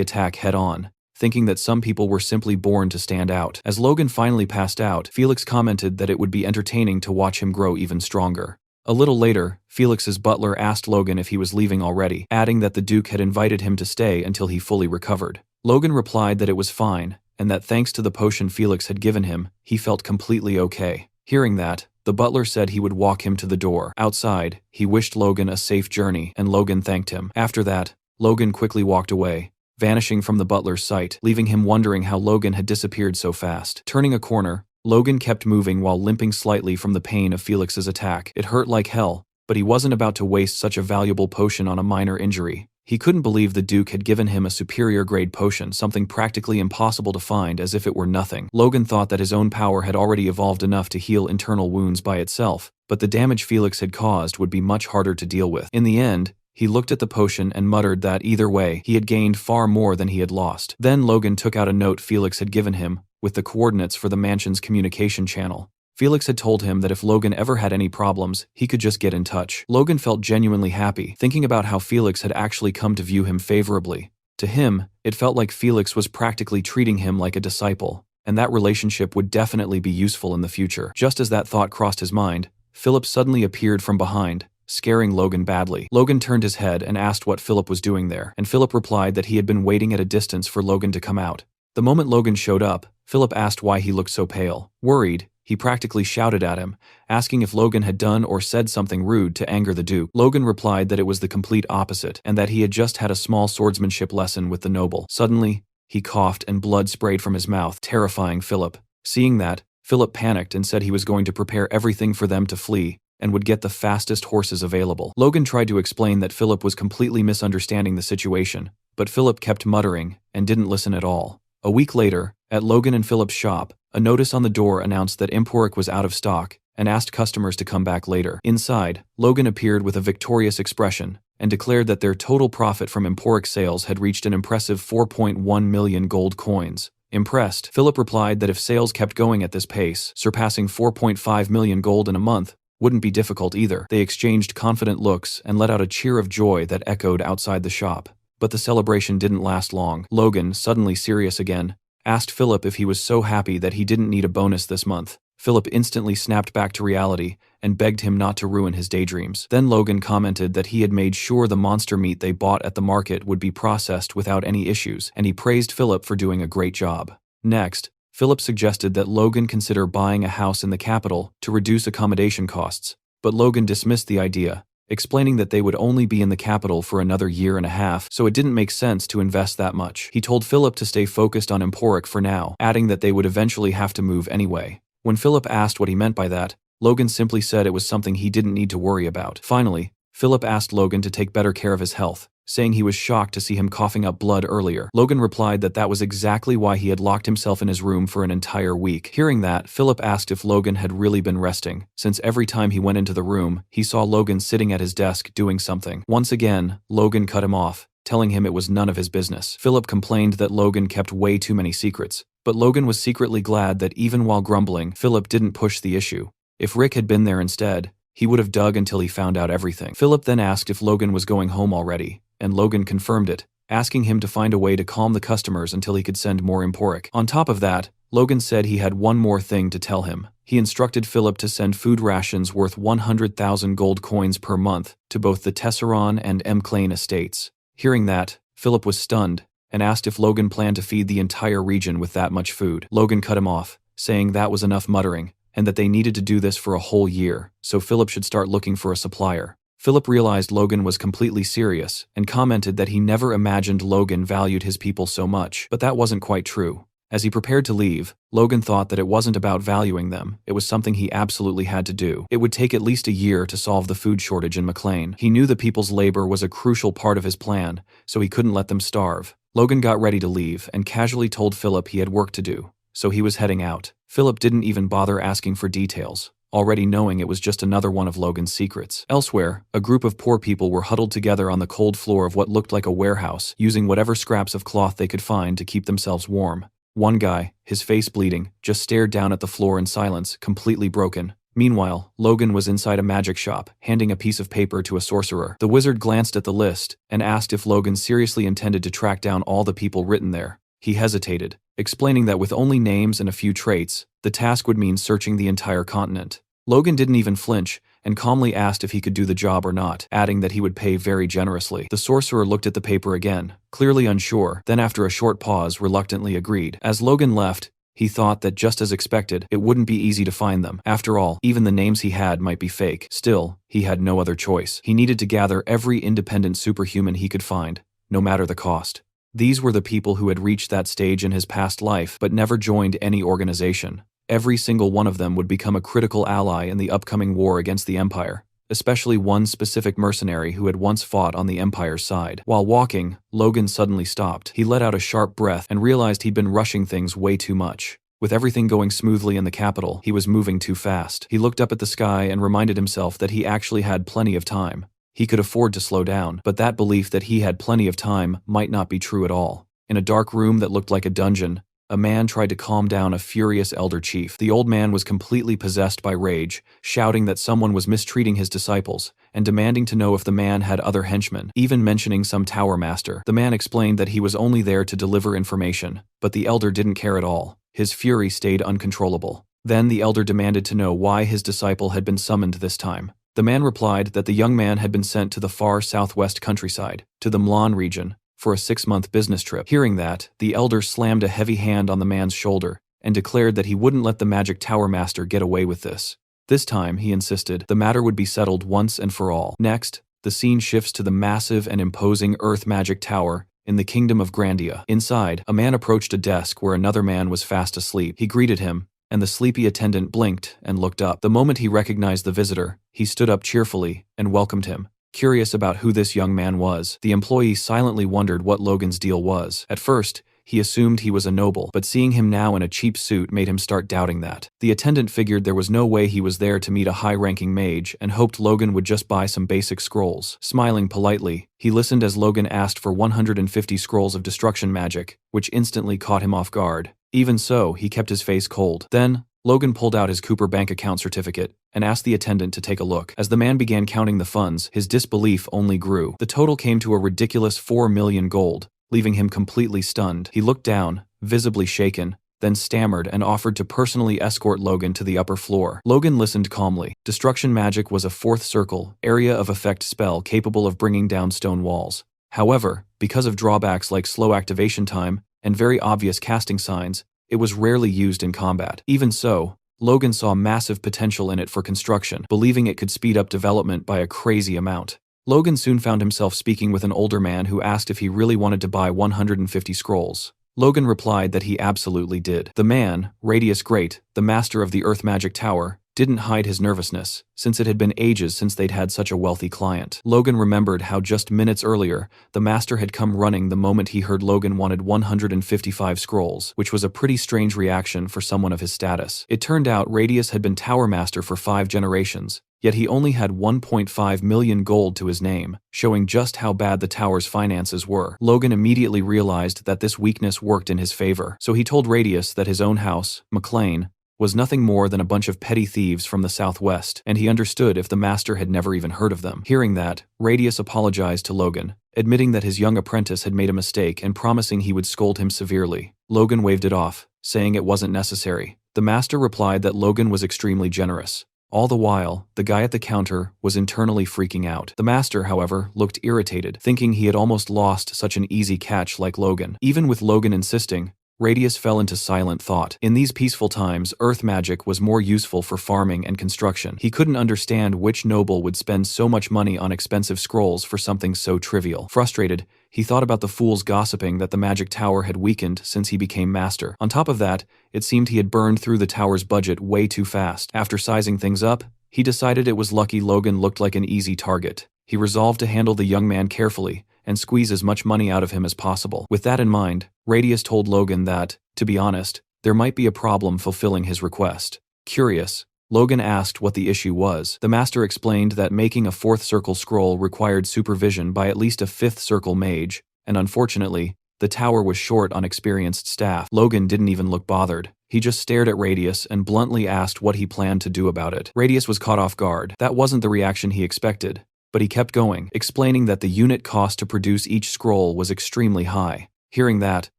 attack head-on, thinking that some people were simply born to stand out. As Logan finally passed out, Felix commented that it would be entertaining to watch him grow even stronger. A little later, Felix's butler asked Logan if he was leaving already, adding that the Duke had invited him to stay until he fully recovered. Logan replied that it was fine, and that thanks to the potion Felix had given him, he felt completely okay. Hearing that, the butler said he would walk him to the door. Outside, he wished Logan a safe journey, and Logan thanked him. After that, Logan quickly walked away, vanishing from the butler's sight, leaving him wondering how Logan had disappeared so fast. Turning a corner, Logan kept moving while limping slightly from the pain of Felix's attack. It hurt like hell, but he wasn't about to waste such a valuable potion on a minor injury. He couldn't believe the Duke had given him a superior-grade potion, something practically impossible to find, as if it were nothing. Logan thought that his own power had already evolved enough to heal internal wounds by itself, but the damage Felix had caused would be much harder to deal with. In the end, he looked at the potion and muttered that either way, he had gained far more than he had lost. Then Logan took out a note Felix had given him, with the coordinates for the mansion's communication channel. Felix had told him that if Logan ever had any problems, he could just get in touch. Logan felt genuinely happy, thinking about how Felix had actually come to view him favorably. To him, it felt like Felix was practically treating him like a disciple, and that relationship would definitely be useful in the future. Just as that thought crossed his mind, Philip suddenly appeared from behind, scaring Logan badly. Logan turned his head and asked what Philip was doing there, and Philip replied that he had been waiting at a distance for Logan to come out. The moment Logan showed up, Philip asked why he looked so pale. Worried, he practically shouted at him, asking if Logan had done or said something rude to anger the Duke. Logan replied that it was the complete opposite, and that he had just had a small swordsmanship lesson with the noble. Suddenly, he coughed and blood sprayed from his mouth, terrifying Philip. Seeing that, Philip panicked and said he was going to prepare everything for them to flee, and would get the fastest horses available. Logan tried to explain that Philip was completely misunderstanding the situation, but Philip kept muttering and didn't listen at all. A week later, at Logan and Philip's shop, a notice on the door announced that Emporic was out of stock and asked customers to come back later. Inside, Logan appeared with a victorious expression and declared that their total profit from Emporic sales had reached an impressive 4.1 million gold coins. Impressed, Philip replied that if sales kept going at this pace, surpassing 4.5 million gold in a month wouldn't be difficult either. They exchanged confident looks and let out a cheer of joy that echoed outside the shop. But the celebration didn't last long. Logan, suddenly serious again, asked Philip if he was so happy that he didn't need a bonus this month. Philip instantly snapped back to reality and begged him not to ruin his daydreams. Then Logan commented that he had made sure the monster meat they bought at the market would be processed without any issues, and he praised Philip for doing a great job. Next, Philip suggested that Logan consider buying a house in the capital to reduce accommodation costs, but Logan dismissed the idea, explaining that they would only be in the capital for another year and a half, so it didn't make sense to invest that much. He told Philip to stay focused on Emporic for now, adding that they would eventually have to move anyway. When Philip asked what he meant by that, Logan simply said it was something he didn't need to worry about. Finally, Philip asked Logan to take better care of his health, saying he was shocked to see him coughing up blood earlier. Logan replied that that was exactly why he had locked himself in his room for an entire week. Hearing that, Philip asked if Logan had really been resting, since every time he went into the room, he saw Logan sitting at his desk doing something. Once again, Logan cut him off, telling him it was none of his business. Philip complained that Logan kept way too many secrets, but Logan was secretly glad that even while grumbling, Philip didn't push the issue. If Rick had been there instead, he would have dug until he found out everything. Philip then asked if Logan was going home already, and Logan confirmed it, asking him to find a way to calm the customers until he could send more Emporic. On top of that, Logan said he had one more thing to tell him. He instructed Philip to send food rations worth 100,000 gold coins per month to both the Tesseron and M'Clane estates. Hearing that, Philip was stunned, and asked if Logan planned to feed the entire region with that much food. Logan cut him off, saying that was enough muttering, and that they needed to do this for a whole year, so Philip should start looking for a supplier. Philip realized Logan was completely serious, and commented that he never imagined Logan valued his people so much, but that wasn't quite true. As he prepared to leave, Logan thought that it wasn't about valuing them, it was something he absolutely had to do. It would take at least a year to solve the food shortage in M'Clane. He knew the people's labor was a crucial part of his plan, so he couldn't let them starve. Logan got ready to leave and casually told Philip he had work to do, so he was heading out. Philip didn't even bother asking for details, already knowing it was just another one of Logan's secrets. Elsewhere, a group of poor people were huddled together on the cold floor of what looked like a warehouse, using whatever scraps of cloth they could find to keep themselves warm. One guy, his face bleeding, just stared down at the floor in silence, completely broken. Meanwhile, Logan was inside a magic shop, handing a piece of paper to a sorcerer. The wizard glanced at the list and asked if Logan seriously intended to track down all the people written there. He hesitated, explaining that with only names and a few traits, the task would mean searching the entire continent. Logan didn't even flinch, and calmly asked if he could do the job or not, adding that he would pay very generously. The sorcerer looked at the paper again, clearly unsure, then after a short pause reluctantly agreed. As Logan left, he thought that just as expected, it wouldn't be easy to find them. After all, even the names he had might be fake. Still, he had no other choice. He needed to gather every independent superhuman he could find, no matter the cost. These were the people who had reached that stage in his past life but never joined any organization. Every single one of them would become a critical ally in the upcoming war against the Empire. especially one specific mercenary who had once fought on the Empire's side. While walking, Logan suddenly stopped. He let out a sharp breath and realized he'd been rushing things way too much. With everything going smoothly in the capital, he was moving too fast. He looked up at the sky and reminded himself that he actually had plenty of time. He could afford to slow down, but that belief that he had plenty of time might not be true at all. In a dark room that looked like a dungeon, a man tried to calm down a furious elder chief. The old man was completely possessed by rage, shouting that someone was mistreating his disciples, and demanding to know if the man had other henchmen, even mentioning some tower master. The man explained that he was only there to deliver information, but the elder didn't care at all. His fury stayed uncontrollable. Then the elder demanded to know why his disciple had been summoned this time. The man replied that the young man had been sent to the far southwest countryside, to the Mlan region, for a 6-month business trip. Hearing that, the elder slammed a heavy hand on the man's shoulder and declared that he wouldn't let the magic tower master get away with this. This time, he insisted, the matter would be settled once and for all. Next, the scene shifts to the massive and imposing Earth Magic Tower in the Kingdom of Grandia. Inside, a man approached a desk where another man was fast asleep. He greeted him, and the sleepy attendant blinked and looked up. The moment he recognized the visitor, he stood up cheerfully and welcomed him. Curious about who this young man was, the employee silently wondered what Logan's deal was. At first, he assumed he was a noble, but seeing him now in a cheap suit made him start doubting that. The attendant figured there was no way he was there to meet a high-ranking mage and hoped Logan would just buy some basic scrolls. Smiling politely, he listened as Logan asked for 150 scrolls of destruction magic, which instantly caught him off guard. Even so, he kept his face cold. Then, Logan pulled out his Cooper bank account certificate and asked the attendant to take a look. As the man began counting the funds, his disbelief only grew. The total came to a ridiculous 4 million gold, leaving him completely stunned. He looked down, visibly shaken, then stammered and offered to personally escort Logan to the upper floor. Logan listened calmly. Destruction magic was a 4th circle, area of effect spell capable of bringing down stone walls. However, because of drawbacks like slow activation time and very obvious casting signs, it was rarely used in combat. Even so, Logan saw massive potential in it for construction, believing it could speed up development by a crazy amount. Logan soon found himself speaking with an older man who asked if he really wanted to buy 150 scrolls. Logan replied that he absolutely did. The man, Radius Great, the master of the Earth Magic Tower, didn't hide his nervousness, since it had been ages since they'd had such a wealthy client. Logan remembered how just minutes earlier, the master had come running the moment he heard Logan wanted 155 scrolls, which was a pretty strange reaction for someone of his status. It turned out Radius had been Tower Master for 5 generations, yet he only had 1.5 million gold to his name, showing just how bad the tower's finances were. Logan immediately realized that this weakness worked in his favor, so he told Radius that his own house, McLean, was nothing more than a bunch of petty thieves from the southwest, and he understood if the master had never even heard of them. Hearing that, Radius apologized to Logan, admitting that his young apprentice had made a mistake and promising he would scold him severely. Logan waved it off, saying it wasn't necessary. The master replied that Logan was extremely generous. All the while, the guy at the counter was internally freaking out. The master, however, looked irritated, thinking he had almost lost such an easy catch like Logan. Even with Logan insisting, Radius fell into silent thought. In these peaceful times, earth magic was more useful for farming and construction. He couldn't understand which noble would spend so much money on expensive scrolls for something so trivial. Frustrated, he thought about the fools gossiping that the magic tower had weakened since he became master. On top of that, it seemed he had burned through the tower's budget way too fast. After sizing things up, he decided it was lucky Logan looked like an easy target. He resolved to handle the young man carefully and squeeze as much money out of him as possible. With that in mind, Radius told Logan that, to be honest, there might be a problem fulfilling his request. Curious, Logan asked what the issue was. The master explained that making a 4th circle scroll required supervision by at least a 5th circle mage, and unfortunately, the tower was short on experienced staff. Logan didn't even look bothered. He just stared at Radius and bluntly asked what he planned to do about it. Radius was caught off guard. That wasn't the reaction he expected. But he kept going, explaining that the unit cost to produce each scroll was extremely high. Hearing that,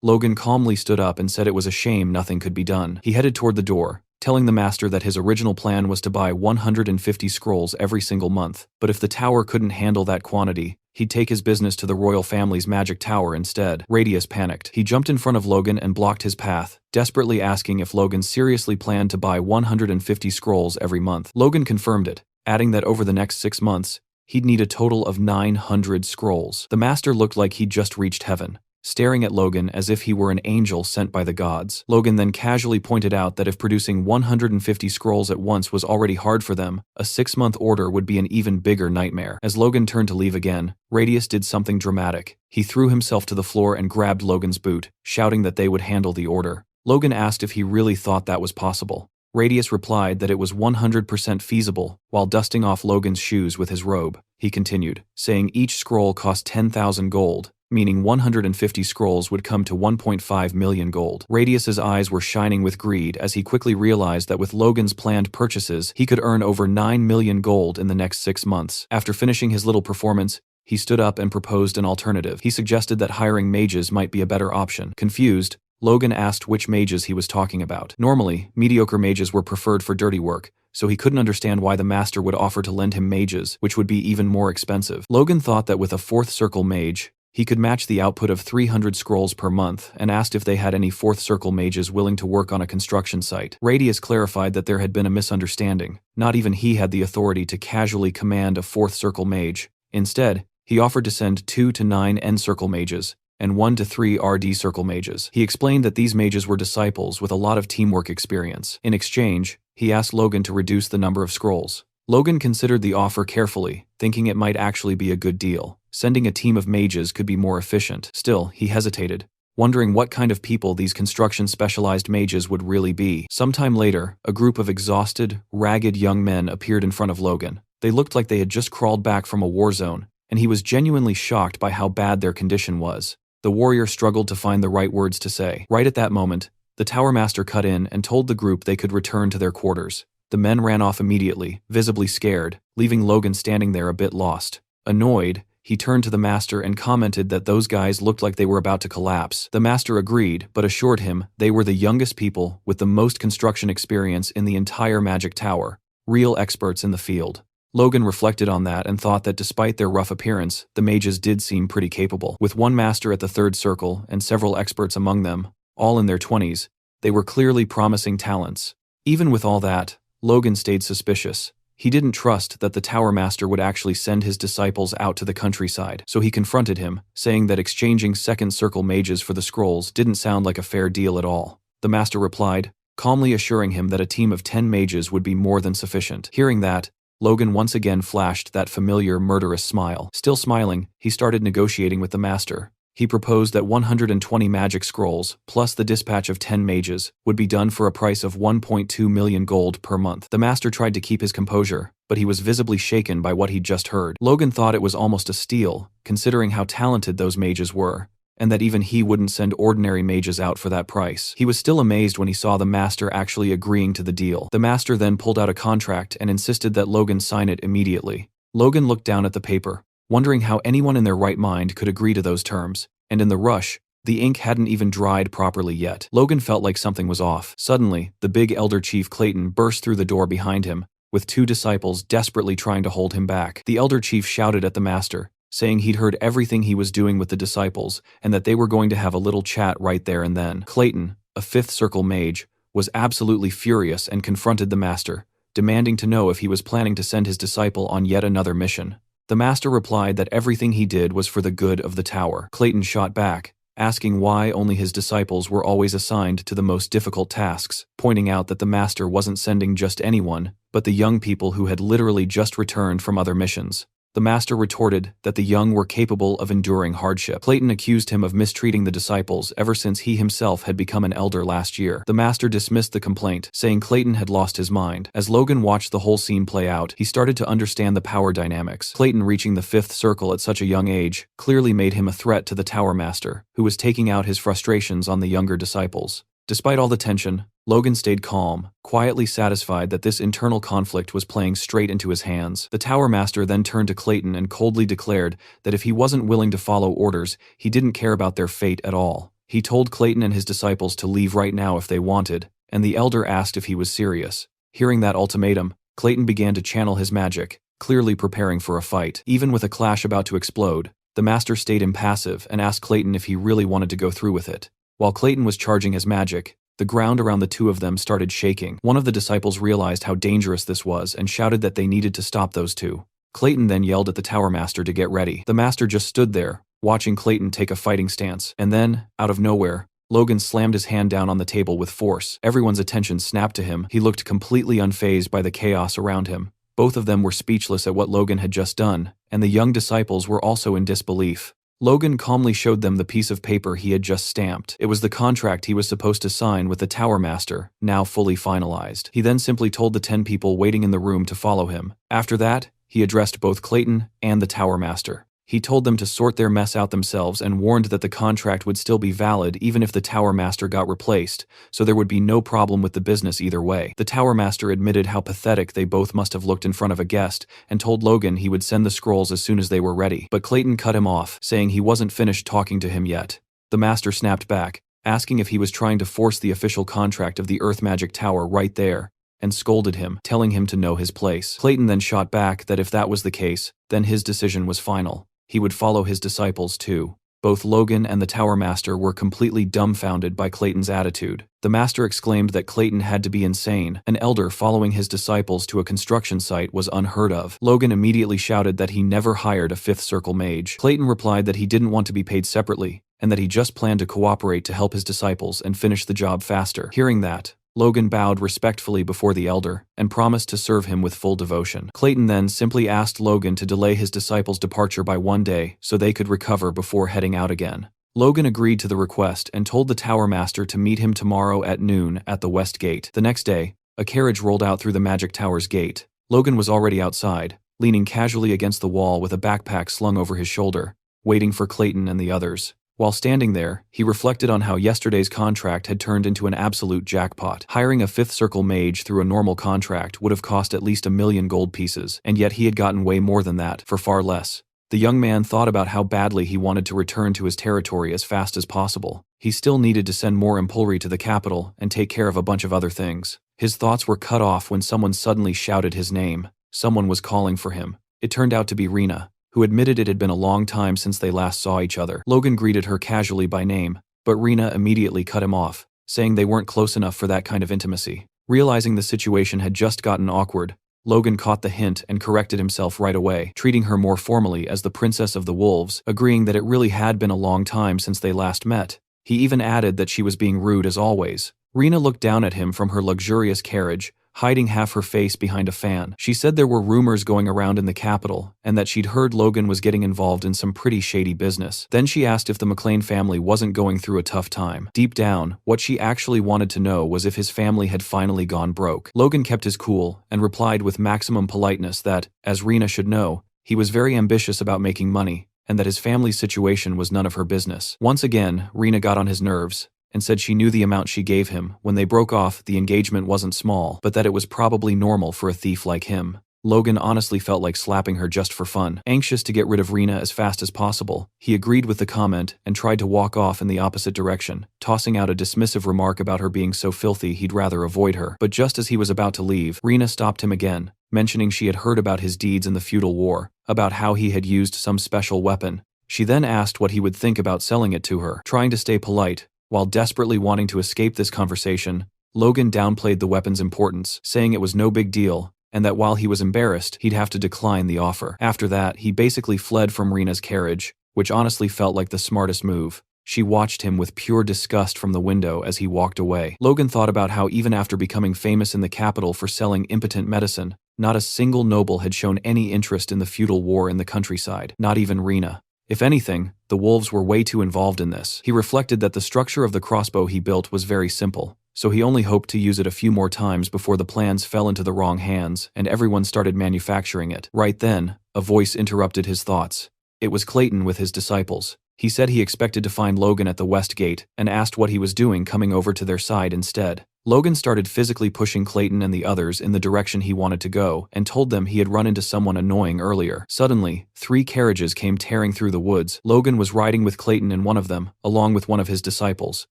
Logan calmly stood up and said it was a shame nothing could be done. He headed toward the door, telling the master that his original plan was to buy 150 scrolls every single month, but if the tower couldn't handle that quantity, he'd take his business to the royal family's magic tower instead. Radius panicked. He jumped in front of Logan and blocked his path, desperately asking if Logan seriously planned to buy 150 scrolls every month. Logan confirmed it, adding that over the next 6 months, he'd need a total of 900 scrolls. The master looked like he'd just reached heaven, staring at Logan as if he were an angel sent by the gods. Logan then casually pointed out that if producing 150 scrolls at once was already hard for them, a 6-month order would be an even bigger nightmare. As Logan turned to leave again, Radius did something dramatic. He threw himself to the floor and grabbed Logan's boot, shouting that they would handle the order. Logan asked if he really thought that was possible. Radius replied that it was 100% feasible. While dusting off Logan's shoes with his robe, he continued, saying each scroll cost 10,000 gold, meaning 150 scrolls would come to 1.5 million gold. Radius's eyes were shining with greed as he quickly realized that with Logan's planned purchases, he could earn over 9 million gold in the next 6 months. After finishing his little performance, he stood up and proposed an alternative. He suggested that hiring mages might be a better option. Confused, Logan asked which mages he was talking about. Normally, mediocre mages were preferred for dirty work, so he couldn't understand why the master would offer to lend him mages, which would be even more expensive. Logan thought that with a 4th circle mage, he could match the output of 300 scrolls per month and asked if they had any 4th circle mages willing to work on a construction site. Radius clarified that there had been a misunderstanding. Not even he had the authority to casually command a 4th circle mage. Instead, he offered to send 2 to 9 N circle mages and 1 to 3 RD circle mages. He explained that these mages were disciples with a lot of teamwork experience. In exchange, he asked Logan to reduce the number of scrolls. Logan considered the offer carefully, thinking it might actually be a good deal. Sending a team of mages could be more efficient. Still, he hesitated, wondering what kind of people these construction-specialized mages would really be. Sometime later, a group of exhausted, ragged young men appeared in front of Logan. They looked like they had just crawled back from a war zone, and he was genuinely shocked by how bad their condition was. The warrior struggled to find the right words to say. Right at that moment, the Tower Master cut in and told the group they could return to their quarters. The men ran off immediately, visibly scared, leaving Logan standing there a bit lost. Annoyed, he turned to the master and commented that those guys looked like they were about to collapse. The master agreed, but assured him they were the youngest people with the most construction experience in the entire Magic Tower, real experts in the field. Logan reflected on that and thought that despite their rough appearance, the mages did seem pretty capable. With one master at the 3rd circle and several experts among them, all in their 20s, they were clearly promising talents. Even with all that, Logan stayed suspicious. He didn't trust that the Tower Master would actually send his disciples out to the countryside, so he confronted him, saying that exchanging 2nd circle mages for the scrolls didn't sound like a fair deal at all. The master replied, calmly assuring him that a team of 10 mages would be more than sufficient. Hearing that, Logan once again flashed that familiar murderous smile. Still smiling, he started negotiating with the master. He proposed that 120 magic scrolls, plus the dispatch of 10 mages, would be done for a price of 1.2 million gold per month. The master tried to keep his composure, but he was visibly shaken by what he'd just heard. Logan thought it was almost a steal, considering how talented those mages were, and that even he wouldn't send ordinary mages out for that price. He was still amazed when he saw the master actually agreeing to the deal. The master then pulled out a contract and insisted that Logan sign it immediately. Logan looked down at the paper, wondering how anyone in their right mind could agree to those terms, and in the rush, the ink hadn't even dried properly yet. Logan felt like something was off. Suddenly, the big elder chief Clayton burst through the door behind him, with 2 disciples desperately trying to hold him back. The elder chief shouted at the master, saying he'd heard everything he was doing with the disciples and that they were going to have a little chat right there and then. Clayton, a 5th circle mage, was absolutely furious and confronted the master, demanding to know if he was planning to send his disciple on yet another mission. The master replied that everything he did was for the good of the tower. Clayton shot back, asking why only his disciples were always assigned to the most difficult tasks, pointing out that the master wasn't sending just anyone, but the young people who had literally just returned from other missions. The master retorted that the young were capable of enduring hardship. Clayton accused him of mistreating the disciples ever since he himself had become an elder last year. The master dismissed the complaint, saying Clayton had lost his mind. As Logan watched the whole scene play out, he started to understand the power dynamics. Clayton reaching the 5th circle at such a young age clearly made him a threat to the Tower Master, who was taking out his frustrations on the younger disciples. Despite all the tension, Logan stayed calm, quietly satisfied that this internal conflict was playing straight into his hands. The Tower Master then turned to Clayton and coldly declared that if he wasn't willing to follow orders, he didn't care about their fate at all. He told Clayton and his disciples to leave right now if they wanted, and the elder asked if he was serious. Hearing that ultimatum, Clayton began to channel his magic, clearly preparing for a fight. Even with a clash about to explode, the master stayed impassive and asked Clayton if he really wanted to go through with it. While Clayton was charging his magic, the ground around the two of them started shaking. One of the disciples realized how dangerous this was and shouted that they needed to stop those two. Clayton then yelled at the Tower Master to get ready. The master just stood there, watching Clayton take a fighting stance. And then, out of nowhere, Logan slammed his hand down on the table with force. Everyone's attention snapped to him. He looked completely unfazed by the chaos around him. Both of them were speechless at what Logan had just done, and the young disciples were also in disbelief. Logan calmly showed them the piece of paper he had just stamped. It was the contract he was supposed to sign with the Tower Master, now fully finalized. He then simply told the 10 people waiting in the room to follow him. After that, he addressed both Clayton and the Tower Master. He told them to sort their mess out themselves and warned that the contract would still be valid even if the Tower Master got replaced, so there would be no problem with the business either way. The Tower Master admitted how pathetic they both must have looked in front of a guest and told Logan he would send the scrolls as soon as they were ready. But Clayton cut him off, saying he wasn't finished talking to him yet. The Master snapped back, asking if he was trying to force the official contract of the Earth Magic Tower right there, and scolded him, telling him to know his place. Clayton then shot back that if that was the case, then his decision was final. He would follow his disciples too. Both Logan and the Tower Master were completely dumbfounded by Clayton's attitude. The Master exclaimed that Clayton had to be insane. An elder following his disciples to a construction site was unheard of. Logan immediately shouted that he never hired a Fifth Circle mage. Clayton replied that he didn't want to be paid separately, and that he just planned to cooperate to help his disciples and finish the job faster. Hearing that, Logan bowed respectfully before the elder and promised to serve him with full devotion. Clayton then simply asked Logan to delay his disciples' departure by 1 day so they could recover before heading out again. Logan agreed to the request and told the Tower Master to meet him tomorrow at noon at the West Gate. The next day, a carriage rolled out through the Magic Tower's gate. Logan was already outside, leaning casually against the wall with a backpack slung over his shoulder, waiting for Clayton and the others. While standing there, he reflected on how yesterday's contract had turned into an absolute jackpot. Hiring a Fifth Circle mage through a normal contract would have cost at least 1,000,000 gold pieces, and yet he had gotten way more than that, for far less. The young man thought about how badly he wanted to return to his territory as fast as possible. He still needed to send more impulry to the capital and take care of a bunch of other things. His thoughts were cut off when someone suddenly shouted his name. Someone was calling for him. It turned out to be Rena, who admitted it had been a long time since they last saw each other. Logan greeted her casually by name, but Rena immediately cut him off, saying they weren't close enough for that kind of intimacy. Realizing the situation had just gotten awkward, Logan caught the hint and corrected himself right away, treating her more formally as the Princess of the Wolves, agreeing that it really had been a long time since they last met. He even added that she was being rude as always. Rena looked down at him from her luxurious carriage, hiding half her face behind a fan. She said there were rumors going around in the capital, and that she'd heard Logan was getting involved in some pretty shady business. Then she asked if the McLean family wasn't going through a tough time. Deep down, what she actually wanted to know was if his family had finally gone broke. Logan kept his cool, and replied with maximum politeness that, as Rena should know, he was very ambitious about making money, and that his family's situation was none of her business. Once again, Rena got on his nerves, and said she knew the amount she gave him. When they broke off, the engagement wasn't small, but that it was probably normal for a thief like him. Logan honestly felt like slapping her just for fun. Anxious to get rid of Rena as fast as possible, he agreed with the comment and tried to walk off in the opposite direction, tossing out a dismissive remark about her being so filthy he'd rather avoid her. But just as he was about to leave, Rena stopped him again, mentioning she had heard about his deeds in the feudal war, about how he had used some special weapon. She then asked what he would think about selling it to her. Trying to stay polite, while desperately wanting to escape this conversation, Logan downplayed the weapon's importance, saying it was no big deal, and that while he was embarrassed, he'd have to decline the offer. After that, he basically fled from Rena's carriage, which honestly felt like the smartest move. She watched him with pure disgust from the window as he walked away. Logan thought about how even after becoming famous in the capital for selling impotent medicine, not a single noble had shown any interest in the feudal war in the countryside, not even Rena. If anything, the wolves were way too involved in this. He reflected that the structure of the crossbow he built was very simple, so he only hoped to use it a few more times before the plans fell into the wrong hands and everyone started manufacturing it. Right then, a voice interrupted his thoughts. It was Clayton with his disciples. He said he expected to find Logan at the West Gate and asked what he was doing coming over to their side instead. Logan started physically pushing Clayton and the others in the direction he wanted to go and told them he had run into someone annoying earlier. Suddenly, 3 carriages came tearing through the woods. Logan was riding with Clayton in one of them, along with one of his disciples.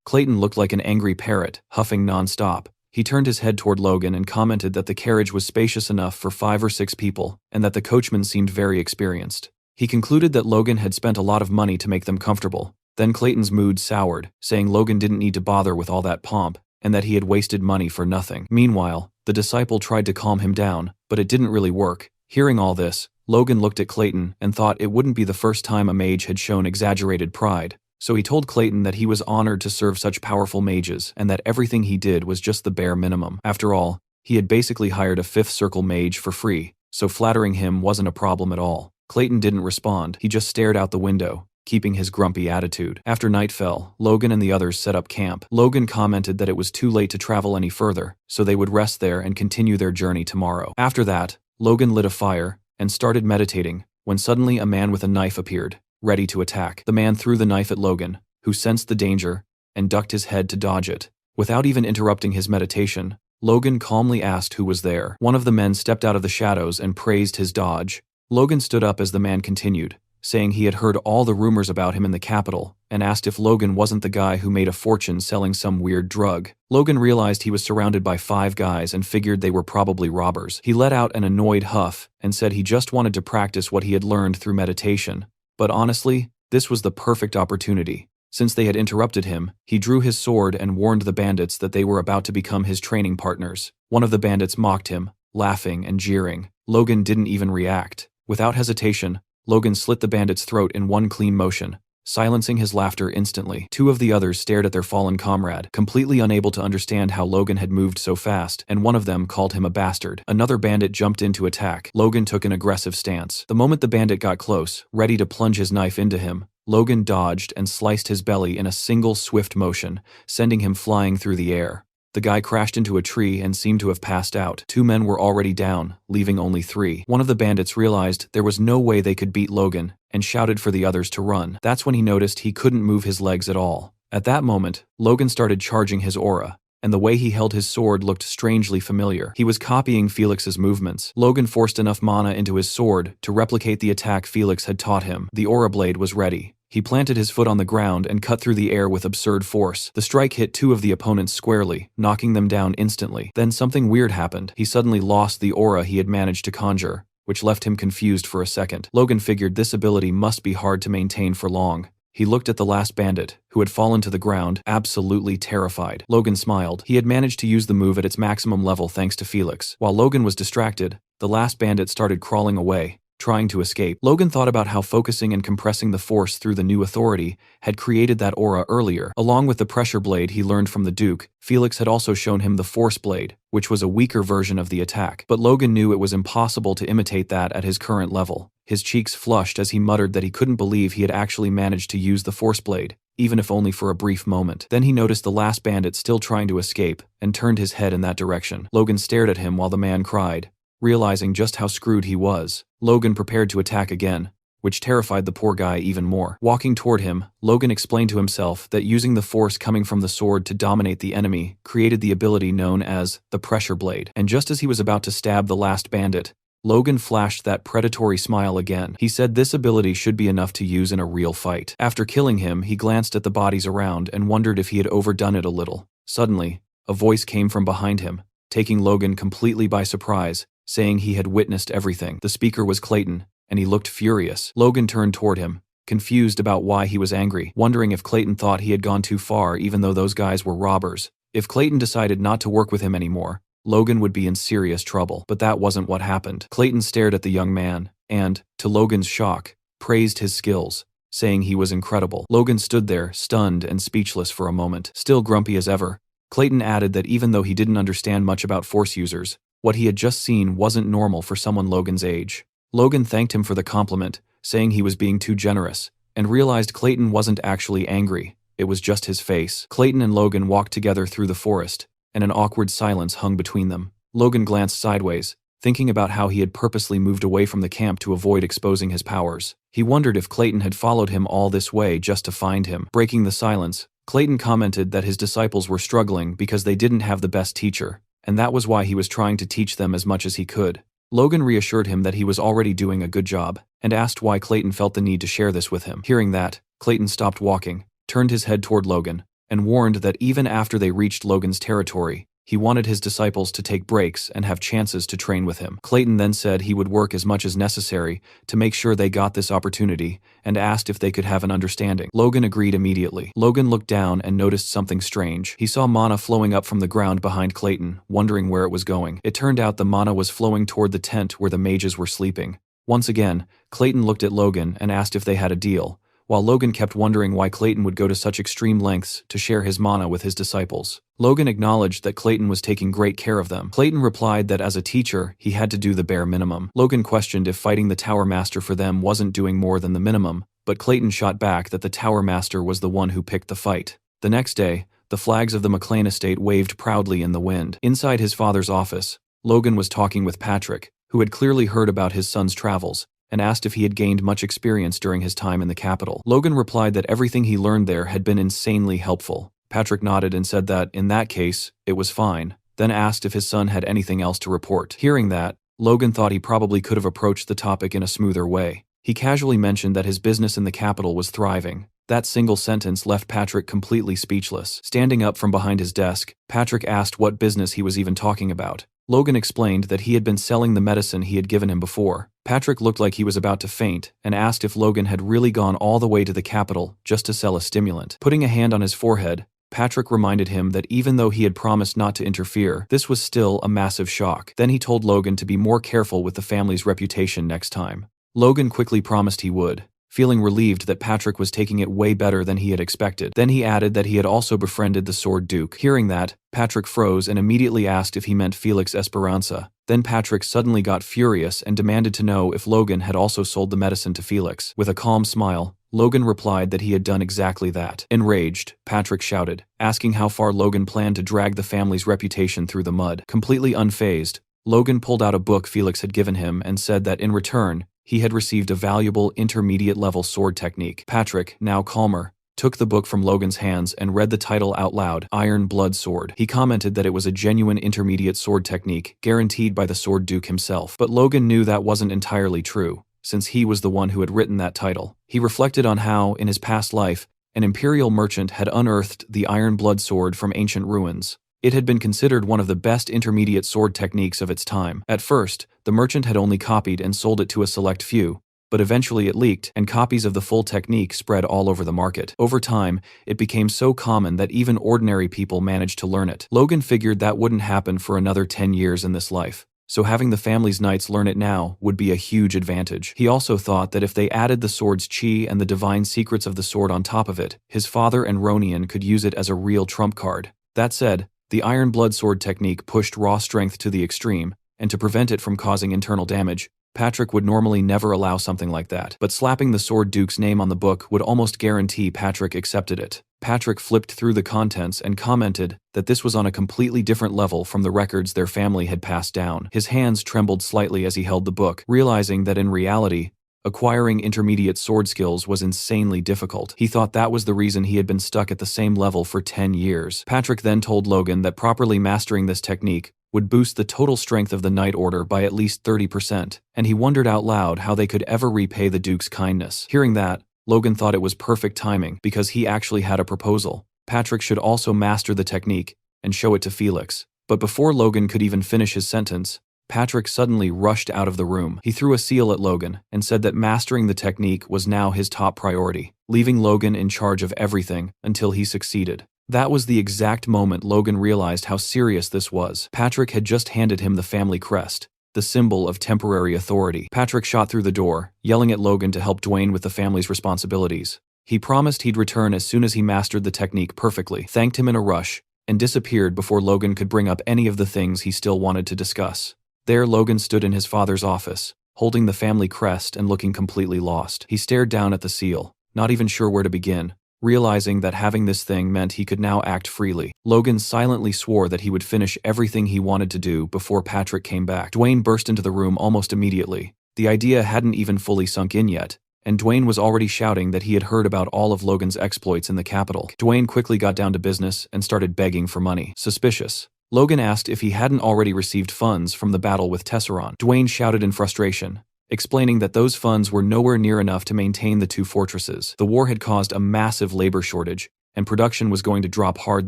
Clayton looked like an angry parrot, huffing non-stop. He turned his head toward Logan and commented that the carriage was spacious enough for 5 or 6 people, and that the coachman seemed very experienced. He concluded that Logan had spent a lot of money to make them comfortable. Then Clayton's mood soured, saying Logan didn't need to bother with all that pomp, and that he had wasted money for nothing. Meanwhile, the disciple tried to calm him down, but it didn't really work. Hearing all this, Logan looked at Clayton and thought it wouldn't be the first time a mage had shown exaggerated pride, so he told Clayton that he was honored to serve such powerful mages and that everything he did was just the bare minimum. After all, he had basically hired a fifth circle mage for free, so flattering him wasn't a problem at all. Clayton didn't respond, he just stared out the window, keeping his grumpy attitude. After night fell, Logan and the others set up camp. Logan commented that it was too late to travel any further, so they would rest there and continue their journey tomorrow. After that, Logan lit a fire and started meditating, when suddenly a man with a knife appeared, ready to attack. The man threw the knife at Logan, who sensed the danger and ducked his head to dodge it. Without even interrupting his meditation, Logan calmly asked who was there. One of the men stepped out of the shadows and praised his dodge. Logan stood up as the man continued, saying he had heard all the rumors about him in the capital, and asked if Logan wasn't the guy who made a fortune selling some weird drug. Logan realized he was surrounded by 5 guys and figured they were probably robbers. He let out an annoyed huff and said he just wanted to practice what he had learned through meditation. But honestly, this was the perfect opportunity. Since they had interrupted him, he drew his sword and warned the bandits that they were about to become his training partners. One of the bandits mocked him, laughing and jeering. Logan didn't even react. Without hesitation, Logan slit the bandit's throat in one clean motion, silencing his laughter instantly. 2 of the others stared at their fallen comrade, completely unable to understand how Logan had moved so fast, and one of them called him a bastard. Another bandit jumped in to attack. Logan took an aggressive stance. The moment the bandit got close, ready to plunge his knife into him, Logan dodged and sliced his belly in a single swift motion, sending him flying through the air. The guy crashed into a tree and seemed to have passed out. 2 men were already down, leaving only 3. One of the bandits realized there was no way they could beat Logan and shouted for the others to run. That's when he noticed he couldn't move his legs at all. At that moment, Logan started charging his aura, and the way he held his sword looked strangely familiar. He was copying Felix's movements. Logan forced enough mana into his sword to replicate the attack Felix had taught him. The aura blade was ready. He planted his foot on the ground and cut through the air with absurd force. The strike hit 2 of the opponents squarely, knocking them down instantly. Then something weird happened. He suddenly lost the aura he had managed to conjure, which left him confused for a second. Logan figured this ability must be hard to maintain for long. He looked at the last bandit, who had fallen to the ground, absolutely terrified. Logan smiled. He had managed to use the move at its maximum level thanks to Felix. While Logan was distracted, the last bandit started crawling away, trying to escape. Logan thought about how focusing and compressing the force through the new authority had created that aura earlier. Along with the pressure blade he learned from the Duke, Felix had also shown him the force blade, which was a weaker version of the attack. But Logan knew it was impossible to imitate that at his current level. His cheeks flushed as he muttered that he couldn't believe he had actually managed to use the force blade, even if only for a brief moment. Then he noticed the last bandit still trying to escape, and turned his head in that direction. Logan stared at him while the man cried. Realizing just how screwed he was, Logan prepared to attack again, which terrified the poor guy even more. Walking toward him, Logan explained to himself that using the force coming from the sword to dominate the enemy created the ability known as the pressure blade. And just as he was about to stab the last bandit, Logan flashed that predatory smile again. He said this ability should be enough to use in a real fight. After killing him, he glanced at the bodies around and wondered if he had overdone it a little. Suddenly, a voice came from behind him, taking Logan completely by surprise, saying he had witnessed everything. The speaker was Clayton, and he looked furious. Logan turned toward him, confused about why he was angry, wondering if Clayton thought he had gone too far even though those guys were robbers. If Clayton decided not to work with him anymore, Logan would be in serious trouble. But that wasn't what happened. Clayton stared at the young man, and, to Logan's shock, praised his skills, saying he was incredible. Logan stood there, stunned and speechless for a moment. Still grumpy as ever, Clayton added that even though he didn't understand much about force users, what he had just seen wasn't normal for someone Logan's age. Logan thanked him for the compliment, saying he was being too generous, and realized Clayton wasn't actually angry, it was just his face. Clayton and Logan walked together through the forest, and an awkward silence hung between them. Logan glanced sideways, thinking about how he had purposely moved away from the camp to avoid exposing his powers. He wondered if Clayton had followed him all this way just to find him. Breaking the silence, Clayton commented that his disciples were struggling because they didn't have the best teacher, and that was why he was trying to teach them as much as he could. Logan reassured him that he was already doing a good job, and asked why Clayton felt the need to share this with him. Hearing that, Clayton stopped walking, turned his head toward Logan, and warned that even after they reached Logan's territory, he wanted his disciples to take breaks and have chances to train with him. Clayton then said he would work as much as necessary to make sure they got this opportunity, and asked if they could have an understanding. Logan agreed immediately. Logan looked down and noticed something strange. He saw mana flowing up from the ground behind Clayton, wondering where it was going. It turned out the mana was flowing toward the tent where the mages were sleeping. Once again, Clayton looked at Logan and asked if they had a deal, while Logan kept wondering why Clayton would go to such extreme lengths to share his mana with his disciples. Logan acknowledged that Clayton was taking great care of them. Clayton replied that as a teacher, he had to do the bare minimum. Logan questioned if fighting the Tower Master for them wasn't doing more than the minimum, but Clayton shot back that the Tower Master was the one who picked the fight. The next day, the flags of the McLean estate waved proudly in the wind. Inside his father's office, Logan was talking with Patrick, who had clearly heard about his son's travels, and asked if he had gained much experience during his time in the capital. Logan replied that everything he learned there had been insanely helpful. Patrick nodded and said that, in that case, it was fine, then asked if his son had anything else to report. Hearing that, Logan thought he probably could have approached the topic in a smoother way. He casually mentioned that his business in the capital was thriving. That single sentence left Patrick completely speechless. Standing up from behind his desk, Patrick asked what business he was even talking about. Logan explained that he had been selling the medicine he had given him before. Patrick looked like he was about to faint and asked if Logan had really gone all the way to the capital just to sell a stimulant. Putting a hand on his forehead, Patrick reminded him that even though he had promised not to interfere, this was still a massive shock. Then he told Logan to be more careful with the family's reputation next time. Logan quickly promised he would, feeling relieved that Patrick was taking it way better than he had expected. Then he added that he had also befriended the Sword Duke. Hearing that, Patrick froze and immediately asked if he meant Felix Esperanza. Then Patrick suddenly got furious and demanded to know if Logan had also sold the medicine to Felix. With a calm smile, Logan replied that he had done exactly that. Enraged, Patrick shouted, asking how far Logan planned to drag the family's reputation through the mud. Completely unfazed, Logan pulled out a book Felix had given him and said that in return, he had received a valuable intermediate-level sword technique. Patrick, now calmer, took the book from Logan's hands and read the title out loud, Iron Blood Sword. He commented that it was a genuine intermediate sword technique, guaranteed by the Sword Duke himself. But Logan knew that wasn't entirely true, since he was the one who had written that title. He reflected on how, in his past life, an imperial merchant had unearthed the Iron Blood Sword from ancient ruins. It had been considered one of the best intermediate sword techniques of its time. At first, the merchant had only copied and sold it to a select few, but eventually it leaked, and copies of the full technique spread all over the market. Over time, it became so common that even ordinary people managed to learn it. Logan figured that wouldn't happen for another 10 years in this life, so having the family's knights learn it now would be a huge advantage. He also thought that if they added the sword's chi and the divine secrets of the sword on top of it, his father and Ronian could use it as a real trump card. That said, the Iron Blood Sword technique pushed raw strength to the extreme, and to prevent it from causing internal damage, Patrick would normally never allow something like that. But slapping the Sword Duke's name on the book would almost guarantee Patrick accepted it. Patrick flipped through the contents and commented that this was on a completely different level from the records their family had passed down. His hands trembled slightly as he held the book, realizing that in reality, acquiring intermediate sword skills was insanely difficult. He thought that was the reason he had been stuck at the same level for 10 years. Patrick then told Logan that properly mastering this technique would boost the total strength of the Knight Order by at least 30%, and he wondered out loud how they could ever repay the Duke's kindness. Hearing that, Logan thought it was perfect timing because he actually had a proposal. Patrick should also master the technique and show it to Felix. But before Logan could even finish his sentence, Patrick suddenly rushed out of the room. He threw a seal at Logan and said that mastering the technique was now his top priority, leaving Logan in charge of everything until he succeeded. That was the exact moment Logan realized how serious this was. Patrick had just handed him the family crest, the symbol of temporary authority. Patrick shot through the door, yelling at Logan to help Dwayne with the family's responsibilities. He promised he'd return as soon as he mastered the technique perfectly, thanked him in a rush, and disappeared before Logan could bring up any of the things he still wanted to discuss. There Logan stood in his father's office, holding the family crest and looking completely lost. He stared down at the seal, not even sure where to begin, realizing that having this thing meant he could now act freely. Logan silently swore that he would finish everything he wanted to do before Patrick came back. Dwayne burst into the room almost immediately. The idea hadn't even fully sunk in yet, and Dwayne was already shouting that he had heard about all of Logan's exploits in the capital. Dwayne quickly got down to business and started begging for money. Suspicious, Logan asked if he hadn't already received funds from the battle with Tesseron. Dwayne shouted in frustration, explaining that those funds were nowhere near enough to maintain the two fortresses. The war had caused a massive labor shortage, and production was going to drop hard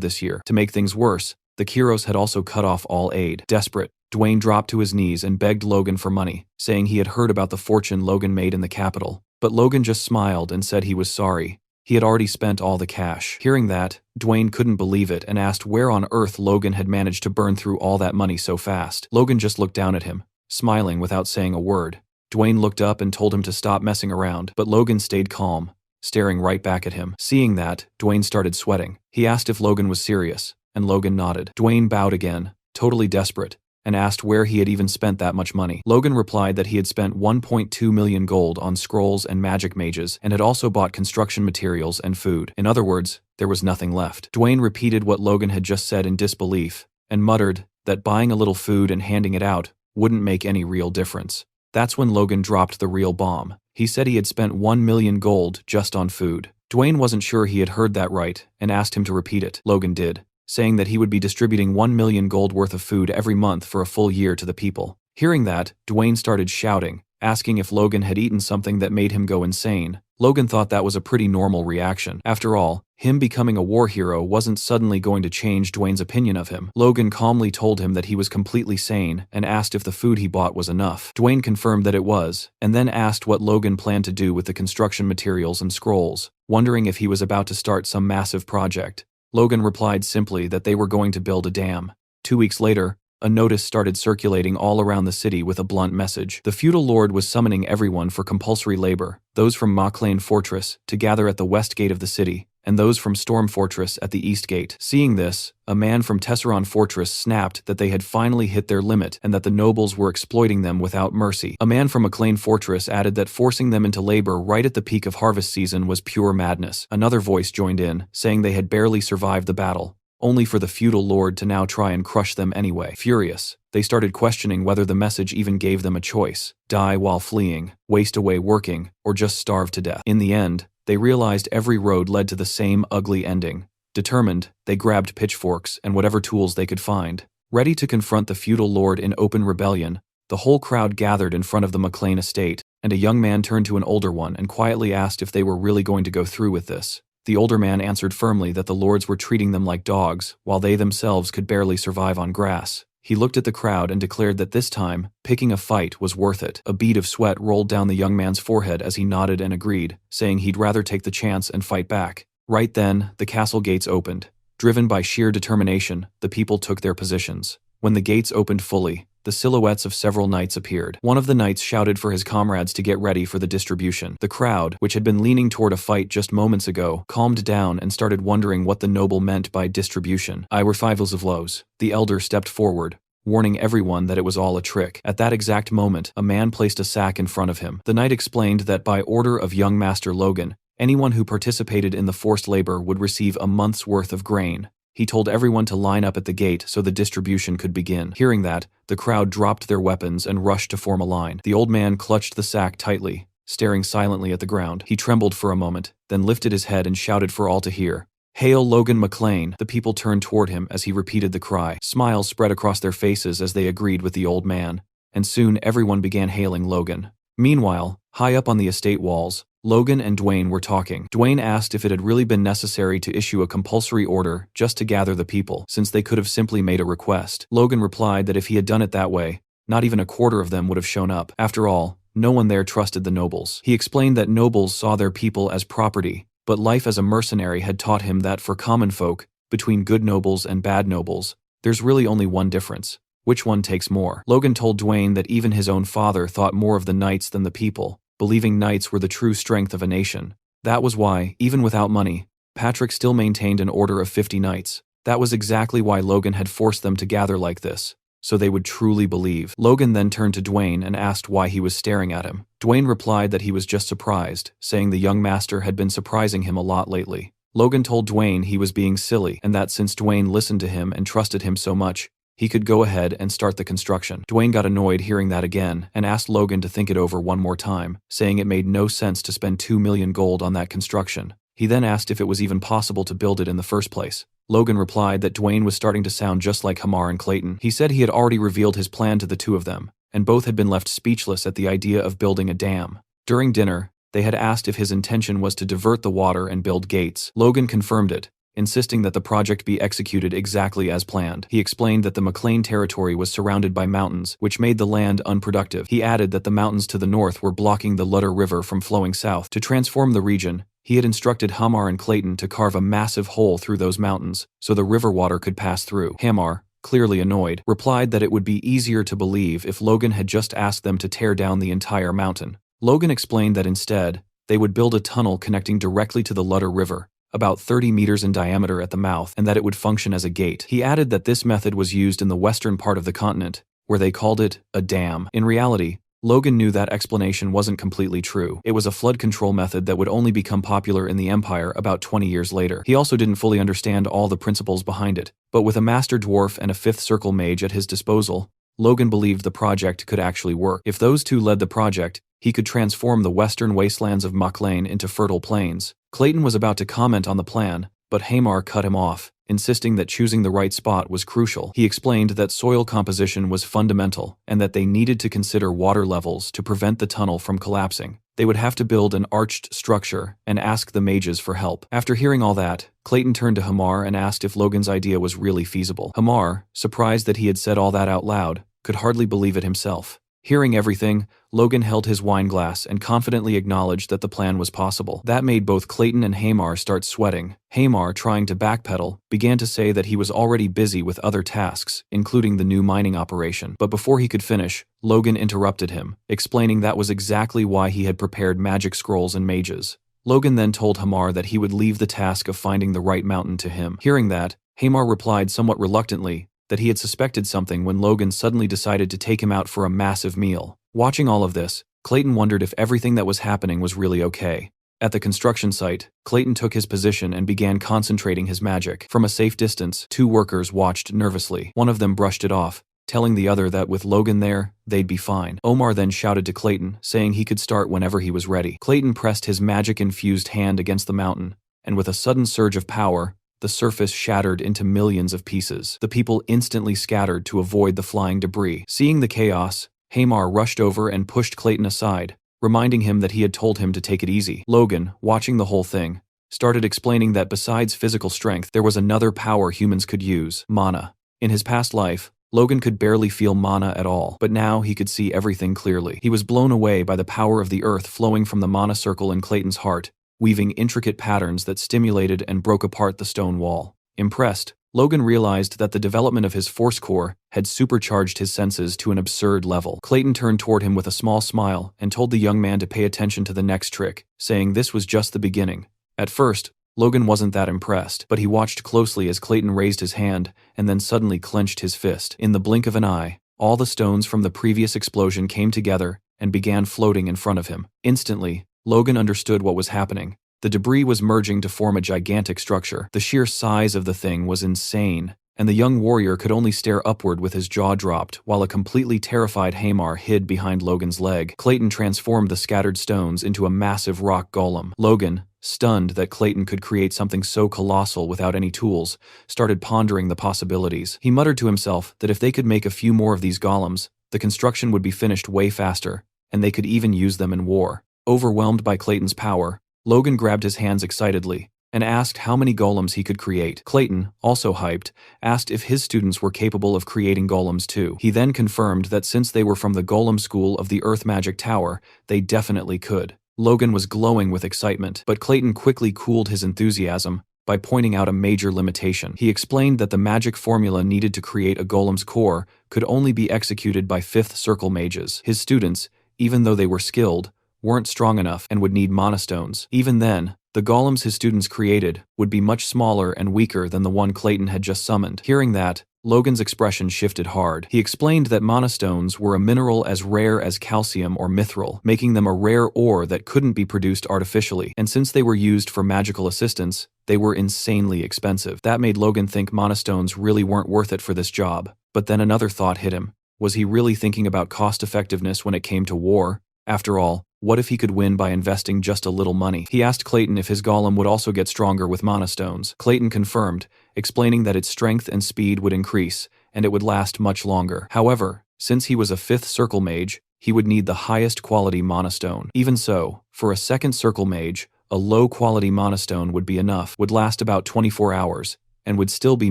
this year. To make things worse, the Kiros had also cut off all aid. Desperate, Dwayne dropped to his knees and begged Logan for money, saying he had heard about the fortune Logan made in the capital. But Logan just smiled and said he was sorry. He had already spent all the cash. Hearing that, Dwayne couldn't believe it and asked where on earth Logan had managed to burn through all that money so fast. Logan just looked down at him, smiling without saying a word. Dwayne looked up and told him to stop messing around, but Logan stayed calm, staring right back at him. Seeing that, Dwayne started sweating. He asked if Logan was serious, and Logan nodded. Dwayne bowed again, totally desperate, and asked where he had even spent that much money. Logan replied that he had spent 1.2 million gold on scrolls and magic mages and had also bought construction materials and food. In other words, there was nothing left. Dwayne repeated what Logan had just said in disbelief, and muttered that buying a little food and handing it out wouldn't make any real difference. That's when Logan dropped the real bomb. He said he had spent 1 million gold just on food. Dwayne wasn't sure he had heard that right and asked him to repeat it. Logan did, saying that he would be distributing 1 million gold worth of food every month for a full year to the people. Hearing that, Dwayne started shouting, asking if Logan had eaten something that made him go insane. Logan thought that was a pretty normal reaction. After all, him becoming a war hero wasn't suddenly going to change Dwayne's opinion of him. Logan calmly told him that he was completely sane and asked if the food he bought was enough. Dwayne confirmed that it was, and then asked what Logan planned to do with the construction materials and scrolls, wondering if he was about to start some massive project. Logan replied simply that they were going to build a dam. 2 weeks later, a notice started circulating all around the city with a blunt message. The feudal lord was summoning everyone for compulsory labor, those from Manhwa Fortress to gather at the west gate of the city, and those from Storm Fortress at the east gate. Seeing this, a man from Tesseron Fortress snapped that they had finally hit their limit and that the nobles were exploiting them without mercy. A man from Manhwa Fortress added that forcing them into labor right at the peak of harvest season was pure madness. Another voice joined in, saying they had barely survived the battle, only for the feudal lord to now try and crush them anyway. Furious, they started questioning whether the message even gave them a choice: die while fleeing, waste away working, or just starve to death. In the end, they realized every road led to the same ugly ending. Determined, they grabbed pitchforks and whatever tools they could find. Ready to confront the feudal lord in open rebellion, the whole crowd gathered in front of the McLean estate, and a young man turned to an older one and quietly asked if they were really going to go through with this. The older man answered firmly that the lords were treating them like dogs, while they themselves could barely survive on grass. He looked at the crowd and declared that this time, picking a fight was worth it. A bead of sweat rolled down the young man's forehead as he nodded and agreed, saying he'd rather take the chance and fight back. Right then, the castle gates opened. Driven by sheer determination, the people took their positions. When the gates opened fully, the silhouettes of several knights appeared. One of the knights shouted for his comrades to get ready for the distribution. The crowd, which had been leaning toward a fight just moments ago, calmed down and started wondering what the noble meant by distribution. "I were fivels of lows." The elder stepped forward, warning everyone that it was all a trick. At that exact moment, a man placed a sack in front of him. The knight explained that by order of young Master Logan, anyone who participated in the forced labor would receive a month's worth of grain. He told everyone to line up at the gate so the distribution could begin. Hearing that, the crowd dropped their weapons and rushed to form a line. The old man clutched the sack tightly, staring silently at the ground. He trembled for a moment, then lifted his head and shouted for all to hear, "Hail Logan McLean!" The people turned toward him as he repeated the cry. Smiles spread across their faces as they agreed with the old man, and soon everyone began hailing Logan. Meanwhile, high up on the estate walls, Logan and Dwayne were talking. Dwayne asked if it had really been necessary to issue a compulsory order just to gather the people, since they could have simply made a request. Logan replied that if he had done it that way, not even a quarter of them would have shown up. After all, no one there trusted the nobles. He explained that nobles saw their people as property, but life as a mercenary had taught him that for common folk, between good nobles and bad nobles, there's really only one difference: which one takes more. Logan told Dwayne that even his own father thought more of the knights than the people, believing knights were the true strength of a nation. That was why, even without money, Patrick still maintained an order of 50 knights. That was exactly why Logan had forced them to gather like this, so they would truly believe. Logan then turned to Dwayne and asked why he was staring at him. Dwayne replied that he was just surprised, saying the young master had been surprising him a lot lately. Logan told Dwayne he was being silly, and that since Dwayne listened to him and trusted him so much, he could go ahead and start the construction. Dwayne got annoyed hearing that again and asked Logan to think it over one more time, saying it made no sense to spend 2 million gold on that construction. He then asked if it was even possible to build it in the first place. Logan replied that Dwayne was starting to sound just like Hamar and Clayton. He said he had already revealed his plan to the two of them, and both had been left speechless at the idea of building a dam. During dinner, they had asked if his intention was to divert the water and build gates. Logan confirmed it, insisting that the project be executed exactly as planned. He explained that the McLean territory was surrounded by mountains, which made the land unproductive. He added that the mountains to the north were blocking the Ludder River from flowing south. To transform the region, he had instructed Hamar and Clayton to carve a massive hole through those mountains, so the river water could pass through. Hamar, clearly annoyed, replied that it would be easier to believe if Logan had just asked them to tear down the entire mountain. Logan explained that instead, they would build a tunnel connecting directly to the Ludder River, about 30 meters in diameter at the mouth, and that it would function as a gate. He added that this method was used in the western part of the continent, where they called it a dam. In reality, Logan knew that explanation wasn't completely true. It was a flood control method that would only become popular in the Empire about 20 years later. He also didn't fully understand all the principles behind it, but with a Master Dwarf and a Fifth Circle Mage at his disposal, Logan believed the project could actually work. If those two led the project, he could transform the western wastelands of Maclean into fertile plains. Clayton was about to comment on the plan, but Hamar cut him off, insisting that choosing the right spot was crucial. He explained that soil composition was fundamental and that they needed to consider water levels to prevent the tunnel from collapsing. They would have to build an arched structure and ask the mages for help. After hearing all that, Clayton turned to Hamar and asked if Logan's idea was really feasible. Hamar, surprised that he had said all that out loud, could hardly believe it himself. Hearing everything, Logan held his wine glass and confidently acknowledged that the plan was possible. That made both Clayton and Hamar start sweating. Hamar, trying to backpedal, began to say that he was already busy with other tasks, including the new mining operation. But before he could finish, Logan interrupted him, explaining that was exactly why he had prepared magic scrolls and mages. Logan then told Hamar that he would leave the task of finding the right mountain to him. Hearing that, Hamar replied somewhat reluctantly that he had suspected something when Logan suddenly decided to take him out for a massive meal. Watching all of this, Clayton wondered if everything that was happening was really okay. At the construction site, Clayton took his position and began concentrating his magic. From a safe distance, two workers watched nervously. One of them brushed it off, telling the other that with Logan there, they'd be fine. Omar then shouted to Clayton, saying he could start whenever he was ready. Clayton pressed his magic-infused hand against the mountain, and with a sudden surge of power, the surface shattered into millions of pieces. The people instantly scattered to avoid the flying debris. Seeing the chaos, Hamar rushed over and pushed Clayton aside, reminding him that he had told him to take it easy. Logan, watching the whole thing, started explaining that besides physical strength, there was another power humans could use: mana. In his past life, Logan could barely feel mana at all, but now he could see everything clearly. He was blown away by the power of the earth flowing from the mana circle in Clayton's heart, weaving intricate patterns that stimulated and broke apart the stone wall. Impressed, Logan realized that the development of his force core had supercharged his senses to an absurd level. Clayton turned toward him with a small smile and told the young man to pay attention to the next trick, saying this was just the beginning. At first, Logan wasn't that impressed, but he watched closely as Clayton raised his hand and then suddenly clenched his fist. In the blink of an eye, all the stones from the previous explosion came together and began floating in front of him. Instantly, Logan understood what was happening. The debris was merging to form a gigantic structure. The sheer size of the thing was insane, and the young warrior could only stare upward with his jaw dropped, while a completely terrified Hamar hid behind Logan's leg. Clayton transformed the scattered stones into a massive rock golem. Logan, stunned that Clayton could create something so colossal without any tools, started pondering the possibilities. He muttered to himself that if they could make a few more of these golems, the construction would be finished way faster, and they could even use them in war. Overwhelmed by Clayton's power, Logan grabbed his hands excitedly and asked how many golems he could create. Clayton, also hyped, asked if his students were capable of creating golems too. He then confirmed that since they were from the golem school of the Earth Magic Tower, they definitely could. Logan was glowing with excitement, but Clayton quickly cooled his enthusiasm by pointing out a major limitation. He explained that the magic formula needed to create a golem's core could only be executed by Fifth Circle mages. His students, even though they were skilled, weren't strong enough and would need mana stones. Even then, the golems his students created would be much smaller and weaker than the one Clayton had just summoned. Hearing that, Logan's expression shifted hard. He explained that mana stones were a mineral as rare as calcium or mithril, making them a rare ore that couldn't be produced artificially, and since they were used for magical assistance, they were insanely expensive. That made Logan think mana stones really weren't worth it for this job. But then another thought hit him. Was he really thinking about cost-effectiveness when it came to war? After all, what if he could win by investing just a little money? He asked Clayton if his golem would also get stronger with mana stones. Clayton confirmed, explaining that its strength and speed would increase, and it would last much longer. However, since he was a Fifth Circle mage, he would need the highest quality mana stone. Even so, for a Second Circle mage, a low-quality mana stone would be enough, would last about 24 hours, and would still be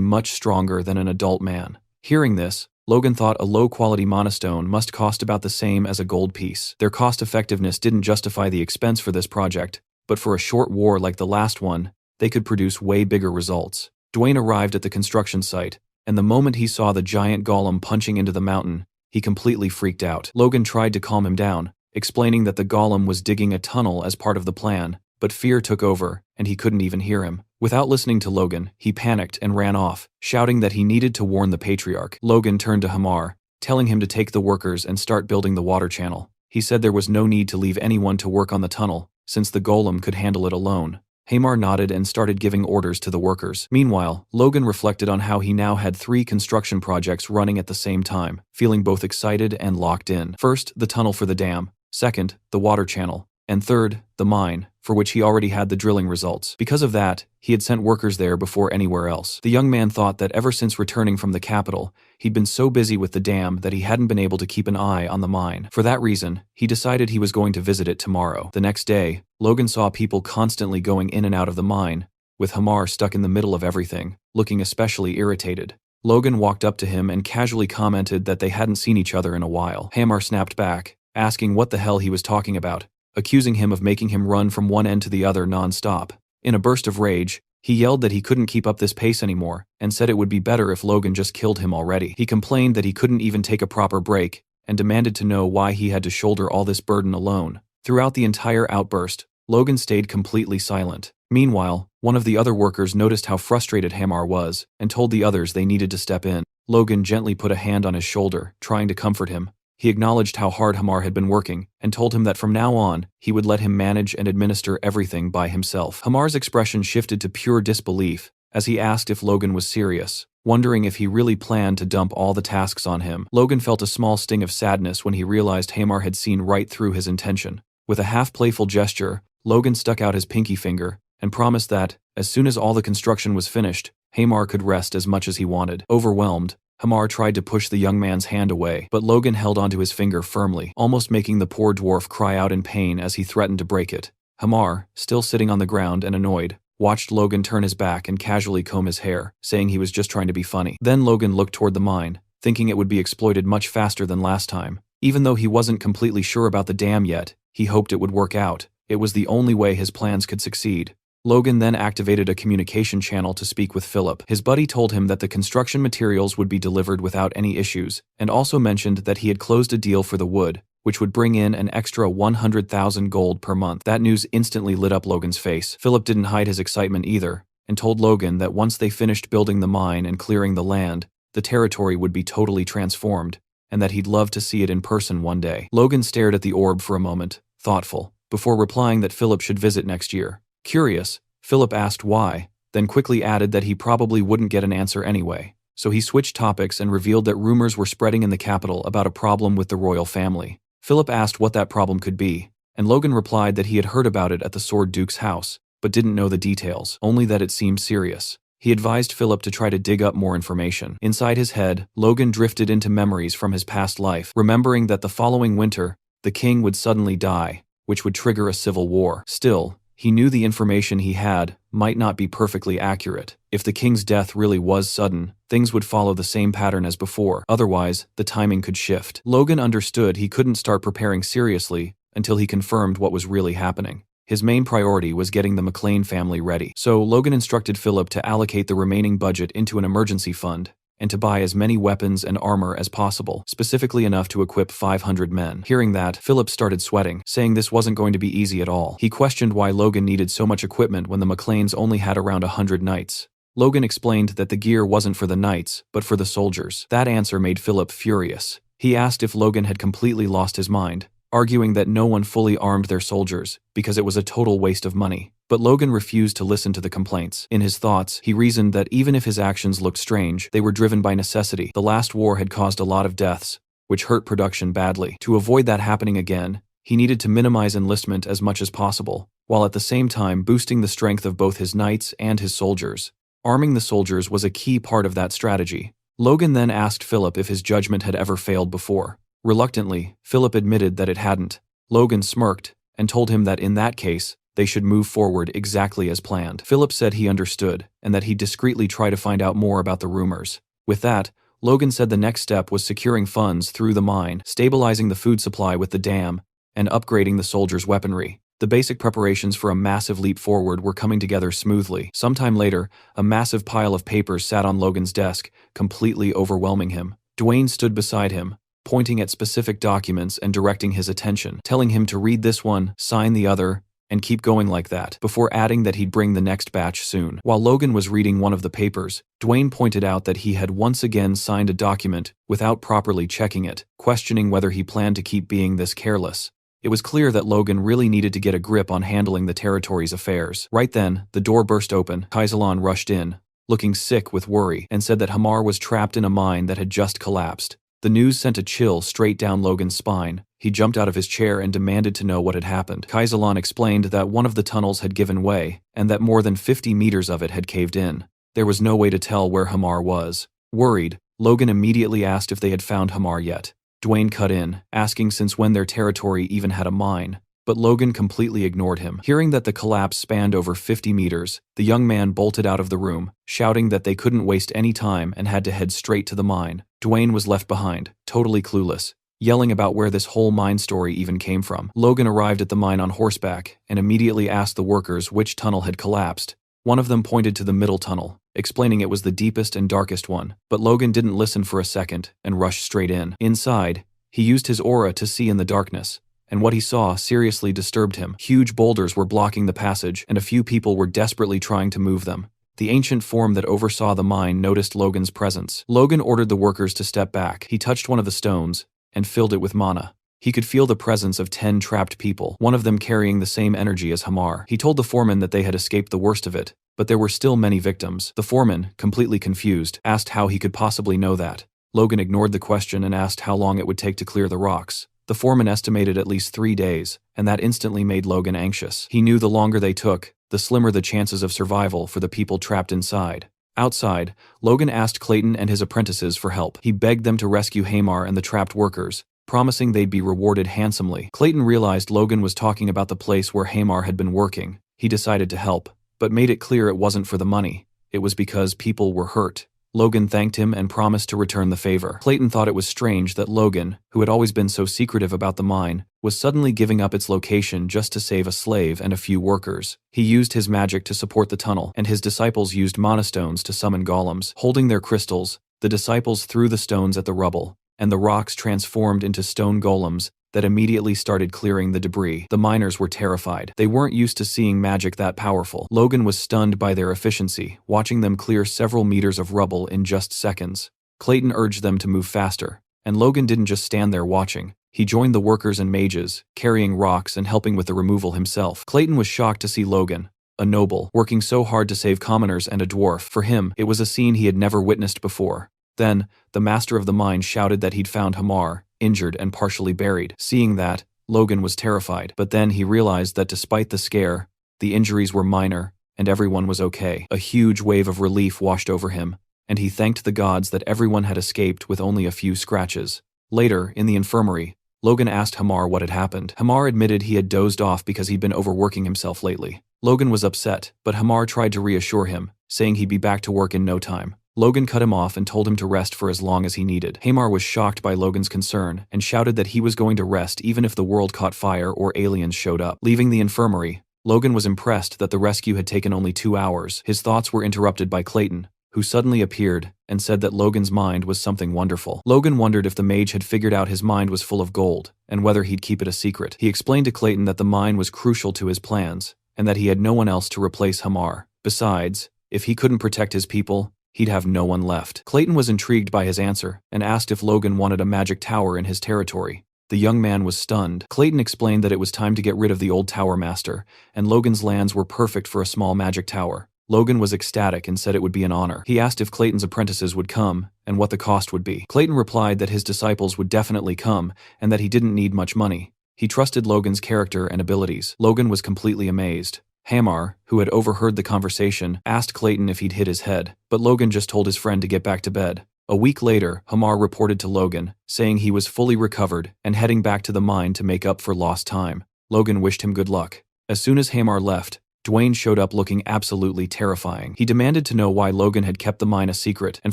much stronger than an adult man. Hearing this, Logan thought a low-quality mana stone must cost about the same as a gold piece. Their cost-effectiveness didn't justify the expense for this project, but for a short war like the last one, they could produce way bigger results. Dwayne arrived at the construction site, and the moment he saw the giant golem punching into the mountain, he completely freaked out. Logan tried to calm him down, explaining that the golem was digging a tunnel as part of the plan, but fear took over, and he couldn't even hear him. Without listening to Logan, he panicked and ran off, shouting that he needed to warn the patriarch. Logan turned to Hamar, telling him to take the workers and start building the water channel. He said there was no need to leave anyone to work on the tunnel, since the golem could handle it alone. Hamar nodded and started giving orders to the workers. Meanwhile, Logan reflected on how he now had 3 construction projects running at the same time, feeling both excited and locked in. First, the tunnel for the dam. Second, the water channel. And third, the mine, for which he already had the drilling results. Because of that, he had sent workers there before anywhere else. The young man thought that ever since returning from the capital, he'd been so busy with the dam that he hadn't been able to keep an eye on the mine. For that reason, he decided he was going to visit it tomorrow. The next day, Logan saw people constantly going in and out of the mine, with Hamar stuck in the middle of everything, looking especially irritated. Logan walked up to him and casually commented that they hadn't seen each other in a while. Hamar snapped back, asking what the hell he was talking about, accusing him of making him run from one end to the other non-stop. In a burst of rage, he yelled that he couldn't keep up this pace anymore, and said it would be better if Logan just killed him already. He complained that he couldn't even take a proper break, and demanded to know why he had to shoulder all this burden alone. Throughout the entire outburst, Logan stayed completely silent. Meanwhile, one of the other workers noticed how frustrated Hamar was, and told the others they needed to step in. Logan gently put a hand on his shoulder, trying to comfort him. He acknowledged how hard Hamar had been working, and told him that from now on, he would let him manage and administer everything by himself. Hamar's expression shifted to pure disbelief, as he asked if Logan was serious, wondering if he really planned to dump all the tasks on him. Logan felt a small sting of sadness when he realized Hamar had seen right through his intention. With a half-playful gesture, Logan stuck out his pinky finger, and promised that, as soon as all the construction was finished, Hamar could rest as much as he wanted. Overwhelmed, Hamar tried to push the young man's hand away, but Logan held onto his finger firmly, almost making the poor dwarf cry out in pain as he threatened to break it. Hamar, still sitting on the ground and annoyed, watched Logan turn his back and casually comb his hair, saying he was just trying to be funny. Then Logan looked toward the mine, thinking it would be exploited much faster than last time. Even though he wasn't completely sure about the dam yet, he hoped it would work out. It was the only way his plans could succeed. Logan then activated a communication channel to speak with Philip. His buddy told him that the construction materials would be delivered without any issues, and also mentioned that he had closed a deal for the wood, which would bring in an extra 100,000 gold per month. That news instantly lit up Logan's face. Philip didn't hide his excitement either, and told Logan that once they finished building the mine and clearing the land, the territory would be totally transformed, and that he'd love to see it in person one day. Logan stared at the orb for a moment, thoughtful, before replying that Philip should visit next year. Curious, Philip asked why, then quickly added that he probably wouldn't get an answer anyway. So he switched topics and revealed that rumors were spreading in the capital about a problem with the royal family. Philip asked what that problem could be, and Logan replied that he had heard about it at the Sword Duke's house, but didn't know the details, only that it seemed serious. He advised Philip to try to dig up more information. Inside his head, Logan drifted into memories from his past life, remembering that the following winter, the king would suddenly die, which would trigger a civil war. Still, he knew the information he had might not be perfectly accurate. If the king's death really was sudden, things would follow the same pattern as before. Otherwise, the timing could shift. Logan understood he couldn't start preparing seriously until he confirmed what was really happening. His main priority was getting the McLean family ready. So Logan instructed Philip to allocate the remaining budget into an emergency fund, and to buy as many weapons and armor as possible, specifically enough to equip 500 men. Hearing that, Philip started sweating, saying this wasn't going to be easy at all. He questioned why Logan needed so much equipment when the McLeans only had around 100 knights. Logan explained that the gear wasn't for the knights, but for the soldiers. That answer made Philip furious. He asked if Logan had completely lost his mind, arguing that no one fully armed their soldiers, because it was a total waste of money. But Logan refused to listen to the complaints. In his thoughts, he reasoned that even if his actions looked strange, they were driven by necessity. The last war had caused a lot of deaths, which hurt production badly. To avoid that happening again, he needed to minimize enlistment as much as possible, while at the same time boosting the strength of both his knights and his soldiers. Arming the soldiers was a key part of that strategy. Logan then asked Philip if his judgment had ever failed before. Reluctantly, Philip admitted that it hadn't. Logan smirked, and told him that in that case, they should move forward exactly as planned. Philip said he understood, and that he'd discreetly try to find out more about the rumors. With that, Logan said the next step was securing funds through the mine, stabilizing the food supply with the dam, and upgrading the soldiers' weaponry. The basic preparations for a massive leap forward were coming together smoothly. Sometime later, a massive pile of papers sat on Logan's desk, completely overwhelming him. Dwayne stood beside him, pointing at specific documents and directing his attention, telling him to read this one, sign the other, and keep going like that, before adding that he'd bring the next batch soon. While Logan was reading one of the papers, Dwayne pointed out that he had once again signed a document without properly checking it, questioning whether he planned to keep being this careless. It was clear that Logan really needed to get a grip on handling the territory's affairs. Right then, the door burst open. Kaisalan rushed in, looking sick with worry, and said that Hamar was trapped in a mine that had just collapsed. The news sent a chill straight down Logan's spine. He jumped out of his chair and demanded to know what had happened. Kaisalan explained that one of the tunnels had given way, and that more than 50 meters of it had caved in. There was no way to tell where Hamar was. Worried, Logan immediately asked if they had found Hamar yet. Dwayne cut in, asking since when their territory even had a mine. But Logan completely ignored him. Hearing that the collapse spanned over 50 meters, the young man bolted out of the room, shouting that they couldn't waste any time and had to head straight to the mine. Dwayne was left behind, totally clueless, yelling about where this whole mine story even came from. Logan arrived at the mine on horseback and immediately asked the workers which tunnel had collapsed. One of them pointed to the middle tunnel, explaining it was the deepest and darkest one. But Logan didn't listen for a second and rushed straight in. Inside, he used his aura to see in the darkness, and what he saw seriously disturbed him. Huge boulders were blocking the passage, and a few people were desperately trying to move them. The ancient form that oversaw the mine noticed Logan's presence. Logan ordered the workers to step back. He touched one of the stones and filled it with mana. He could feel the presence of 10 trapped people, one of them carrying the same energy as Hamar. He told the foreman that they had escaped the worst of it, but there were still many victims. The foreman, completely confused, asked how he could possibly know that. Logan ignored the question and asked how long it would take to clear the rocks. The foreman estimated at least 3 days, and that instantly made Logan anxious. He knew the longer they took, the slimmer the chances of survival for the people trapped inside. Outside, Logan asked Clayton and his apprentices for help. He begged them to rescue Hamar and the trapped workers, promising they'd be rewarded handsomely. Clayton realized Logan was talking about the place where Hamar had been working. He decided to help, but made it clear it wasn't for the money. It was because people were hurt. Logan thanked him and promised to return the favor. Clayton thought it was strange that Logan, who had always been so secretive about the mine, was suddenly giving up its location just to save a slave and a few workers. He used his magic to support the tunnel, and his disciples used mana stones to summon golems. Holding their crystals, the disciples threw the stones at the rubble, and the rocks transformed into stone golems that immediately started clearing the debris. The miners were terrified. They weren't used to seeing magic that powerful. Logan was stunned by their efficiency, watching them clear several meters of rubble in just seconds. Clayton urged them to move faster, and Logan didn't just stand there watching. He joined the workers and mages, carrying rocks and helping with the removal himself. Clayton was shocked to see Logan, a noble, working so hard to save commoners and a dwarf. For him, it was a scene he had never witnessed before. Then, the master of the mine shouted that he'd found Hamar, injured and partially buried. Seeing that, Logan was terrified. But then he realized that despite the scare, the injuries were minor, and everyone was okay. A huge wave of relief washed over him, and he thanked the gods that everyone had escaped with only a few scratches. Later, in the infirmary, Logan asked Hamar what had happened. Hamar admitted he had dozed off because he'd been overworking himself lately. Logan was upset, but Hamar tried to reassure him, saying he'd be back to work in no time. Logan cut him off and told him to rest for as long as he needed. Hamar was shocked by Logan's concern and shouted that he was going to rest even if the world caught fire or aliens showed up. Leaving the infirmary, Logan was impressed that the rescue had taken only 2 hours. His thoughts were interrupted by Clayton, who suddenly appeared and said that Logan's mind was something wonderful. Logan wondered if the mage had figured out his mind was full of gold and whether he'd keep it a secret. He explained to Clayton that the mine was crucial to his plans and that he had no one else to replace Hamar. Besides, if he couldn't protect his people, he'd have no one left. Clayton was intrigued by his answer and asked if Logan wanted a magic tower in his territory. The young man was stunned. Clayton explained that it was time to get rid of the old tower master, and Logan's lands were perfect for a small magic tower. Logan was ecstatic and said it would be an honor. He asked if Clayton's apprentices would come and what the cost would be. Clayton replied that his disciples would definitely come and that he didn't need much money. He trusted Logan's character and abilities. Logan was completely amazed. Hamar, who had overheard the conversation, asked Clayton if he'd hit his head, but Logan just told his friend to get back to bed. A week later, Hamar reported to Logan, saying he was fully recovered and heading back to the mine to make up for lost time. Logan wished him good luck. As soon as Hamar left, Dwayne showed up looking absolutely terrifying. He demanded to know why Logan had kept the mine a secret and